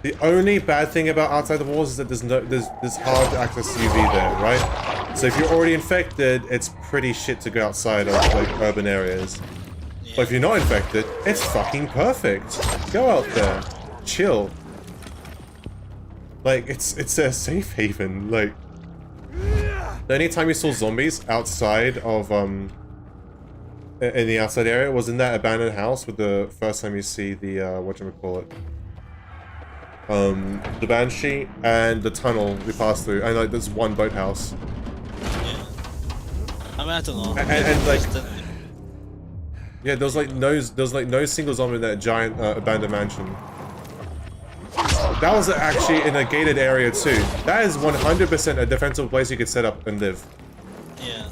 S1: The only bad thing about outside the walls is that there's hard to access UV there, right? So if you're already infected, it's pretty shit to go outside of like urban areas. Yeah. But if you're not infected, it's fucking perfect. Go out there, chill. Like it's a safe haven. Like the only time you saw zombies outside of in the outside area was in that abandoned house with the first time you see the whatchamacallit. The Banshee and the tunnel we passed through, and like there's one boathouse.
S7: Yeah. I mean, I don't know.
S1: And like, yeah, there was like no single zombie in that giant abandoned mansion. That was actually in a gated area too. That is 100% a defensible place you could set up and live.
S7: Yeah.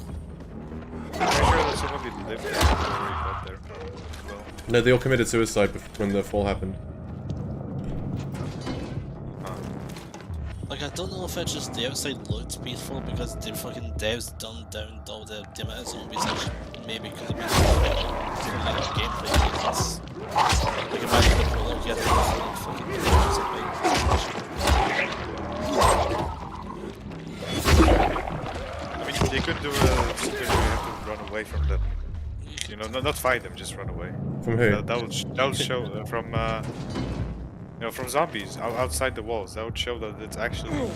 S3: I'm sure that somebody lived there before we got there as well.
S1: No, they all committed suicide when the fall happened.
S7: Like, I don't know if it's just the outside looked peaceful because the fucking devs dumbed down all the amount of zombies, which maybe could have been gameplay reasons. Like, imagine the prologue, you had to go through the fucking devs and
S3: I mean, they could do a situation where you have to run away from them. You know, not fight them, just run away.
S1: From who?
S3: That would show from you know, from zombies outside the walls. That would show that it's actually.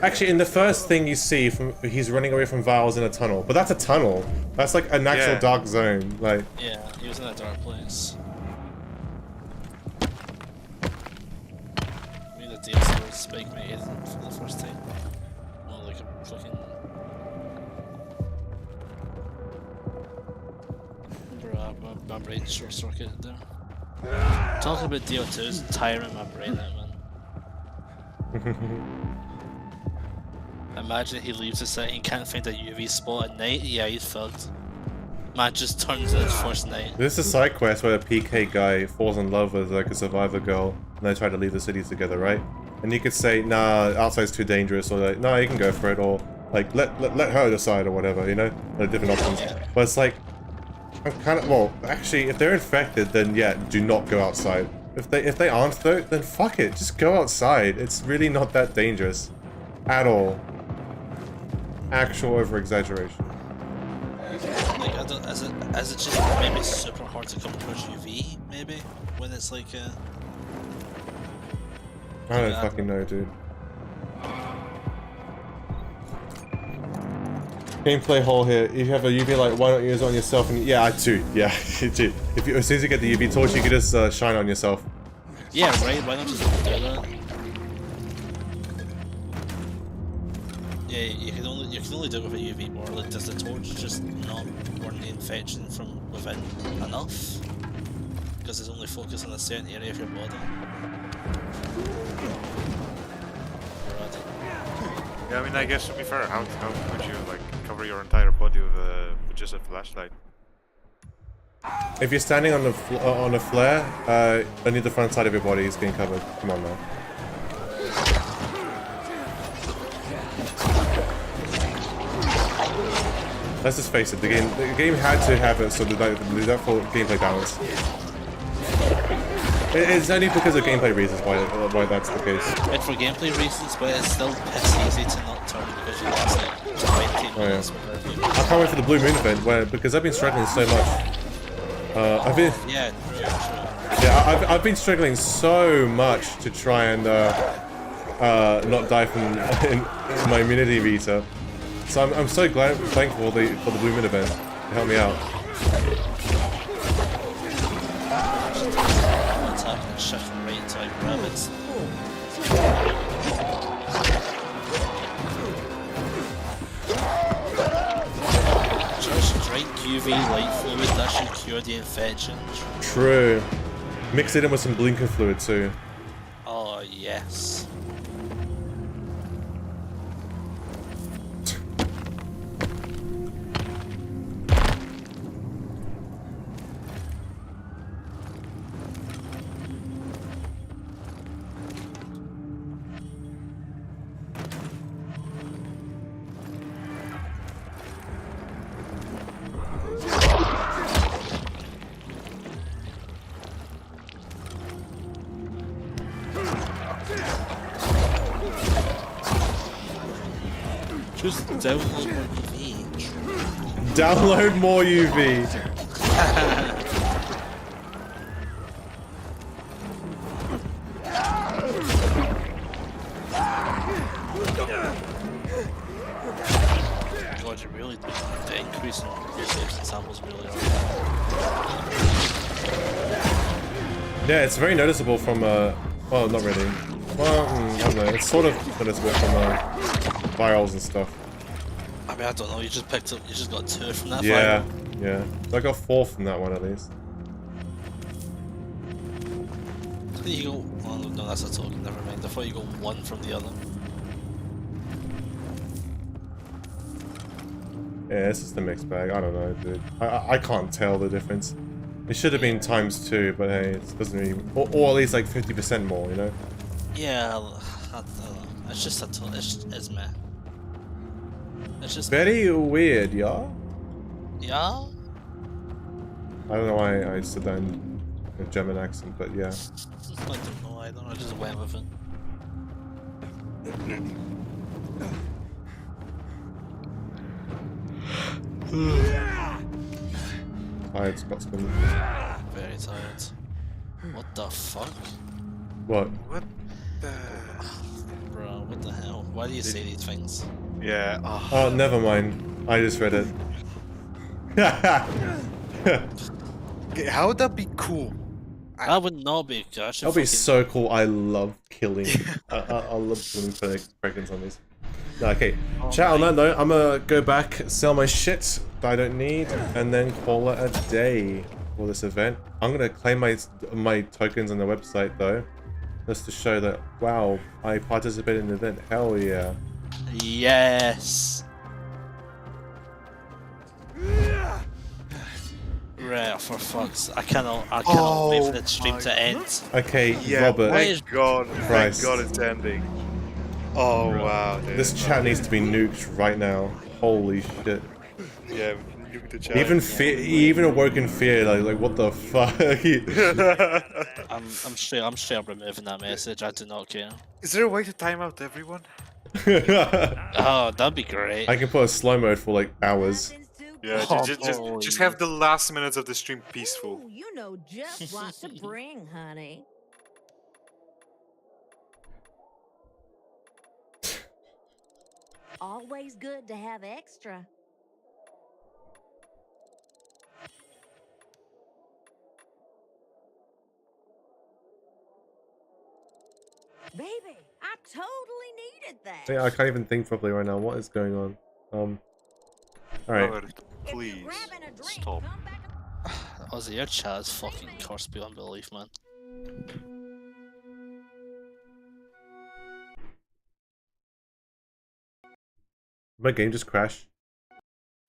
S1: Actually, in the first thing you see, he's running away from vials in a tunnel. But that's a tunnel. That's like an actual dark zone. Like.
S7: yeah, he was in a dark place. I mean, the DLC was Spike made for the first time. Well, like a fucking. My brain short circuited there. Talking about DO2 is tiring my brain out, man. Imagine he leaves the city and can't find a UV spot at night. Yeah, he's fucked. Man just turns in his first night.
S1: This is a side quest where a PK guy falls in love with like a survivor girl, and they try to leave the cities together, right? And you could say, nah, outside's too dangerous, or like, nah, you can go for it, or like let her decide, or whatever, you know? There are different options. But it's like, I'm kind of, well, actually, if they're infected, then yeah, do not go outside. If they aren't though, then fuck it, just go outside. It's really not that dangerous, at all. Actual over-exaggeration.
S7: Like, I don't, is it just maybe super hard to come across UV, maybe? When it's like
S1: I don't fucking know, dude. Gameplay hole here. If you have a UV light, why don't you use it on yourself? And yeah, I do. Yeah, dude. As soon as you get the UV torch, you can just shine on yourself.
S7: yeah, right. Why not just do that? Yeah, you can only do it with a UV bar. Like, does the torch just not warn the infection from within enough? Because it's only focused on a certain area of your body.
S3: Yeah, I mean, I guess to be fair, how would you like cover your entire body with just a flashlight?
S1: If you're standing on a flare, only the front side of your body is being covered. Come on now. Let's just face it, the game had to have it so that for gameplay balance. It's only because of gameplay reasons why that's the case.
S7: And for gameplay reasons, but it's still piss easy to not turn because you lost like 20 minutes.
S1: I can't wait for the Blue Moon event because I've been struggling so much. I've been struggling so much to try and not die from in my immunity meter. So I'm so thankful for the Blue Moon event to help me out.
S7: Shift right until I grab it. Just drink UV light fluid, that should cure the infection.
S1: True. Mix it in with some blinker fluid too.
S7: Oh yes. Just download more UV.
S1: Download more UV.
S7: God, you really do increase in saves and samples really are.
S1: Yeah, it's very noticeable from well, not really. Well, I don't know. It's sort of noticeable from virals and stuff.
S7: I mean, I don't know. You just picked up. You just got 2 from that.
S1: Yeah,
S7: Viral.
S1: yeah. So I got 4 from that one at least.
S7: I think you go. Oh, no, that's a token. Never mind. I thought you got 1 from the other.
S1: Yeah, it's just a mixed bag. I don't know, dude. I can't tell the difference. It should have been ×2, but hey, it doesn't really... Or at least like 50% more, you know?
S7: Yeah, I don't know. It's just it's meh. It's just
S1: very weird, yeah?
S7: Yeah?
S1: I don't know why I said that in a German accent, but yeah.
S7: I don't know, I don't know, I just went with it.
S1: Tired Scotsman.
S7: Very tired. What the fuck?
S1: What?
S3: What the...
S7: Bro, what the hell? Why do you say these things?
S3: Yeah.
S1: Oh, never mind. I just read it.
S3: Okay, how would that be cool?
S7: That would not be good.
S1: That'll be so cool. I love killing. I love killing pregnant zombies. No, okay, chat on that note, I'm gonna go back, sell my shit that I don't need, and then call it a day for this event. I'm gonna claim my tokens on the website though, just to show that, wow, I participated in the event. Hell yeah.
S7: Yes. Right, for fuck's I cannot wait for the stream to end.
S1: Okay,
S3: Yeah,
S1: Robert.
S3: thank God
S1: Christ.
S3: it's ending. Oh wow, dude.
S1: This chat needs to be nuked right now. Holy shit.
S3: Yeah, nuke the chat.
S1: Even awoken fear, like what the fuck?
S7: I'm straight up removing that message. I do not care.
S3: Is there a way to time out everyone?
S7: Oh, that'd be great.
S1: I can put a slow mode for like hours.
S3: Yeah, just have the last minutes of the stream peaceful.
S11: Ooh, you know just what to bring, honey. Always good to have extra. Baby, I totally needed that.
S1: Yeah, I can't even think properly right now. What is going on? Alright.
S3: Robert, please stop.
S7: Ozzy, your chat is fucking cursed beyond belief, man.
S1: My game just crashed.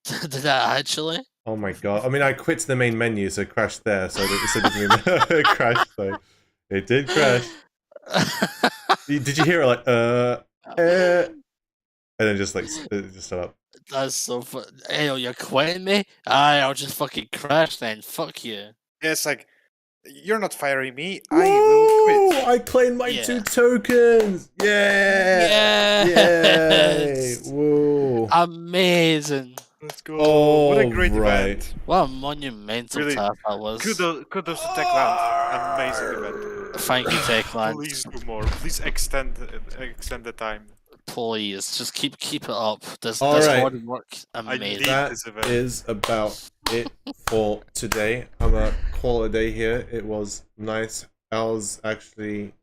S7: Did that actually?
S1: Oh my god. I mean, I quit the main menu, so it crashed there, so it didn't even crash, so it did crash. Did you hear it like, and then just like, it just shut up.
S7: That's so fun. Hey, yo, you're quitting me? Aye, I'll just fucking crash then. Fuck you.
S3: Yeah, it's like, you're not firing me. I will quit.
S1: I claimed my 2 tokens! Yeah! Yay! Whoa.
S7: Amazing.
S3: Let's go.
S1: Oh,
S3: what a great
S1: right.
S3: event.
S7: What a monumental
S3: Really,
S7: task that was.
S3: Kudos to Techland. Amazing event.
S7: Thank you, Techland.
S3: Please do more. Please extend the time.
S7: Please, just keep it up. This
S1: Alright.
S7: hard work, amazing.
S1: That is about it for today. I'm gonna call it a day here. It was nice. I was actually,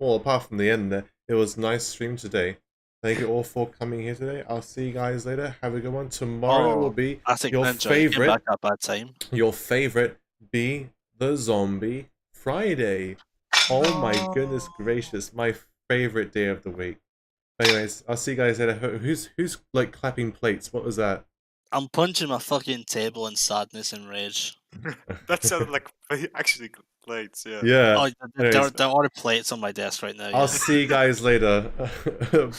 S1: well, apart from the end there, it was nice stream today. Thank you all for coming here today. I'll see you guys later. Have a good one. Tomorrow will be your favorite.
S7: Back at bad time.
S1: Your favorite be the Zombie Friday. Oh my goodness gracious, my favorite day of the week. Anyways, I'll see you guys later. Who's like clapping plates? What was that?
S7: I'm punching my fucking table in sadness and rage.
S3: That sounded like actually plates, yeah.
S1: Yeah.
S7: Oh, there are plates on my desk right now.
S1: I'll see you guys later.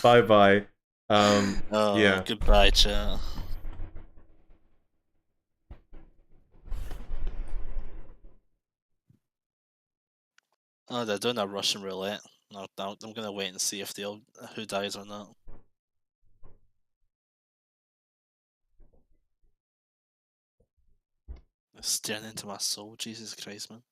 S1: Bye bye. Yeah.
S7: Goodbye, chat. Oh, they're doing a Russian roulette. No, I'm gonna wait and see if who dies or not. Staring into my soul, Jesus Christ, man.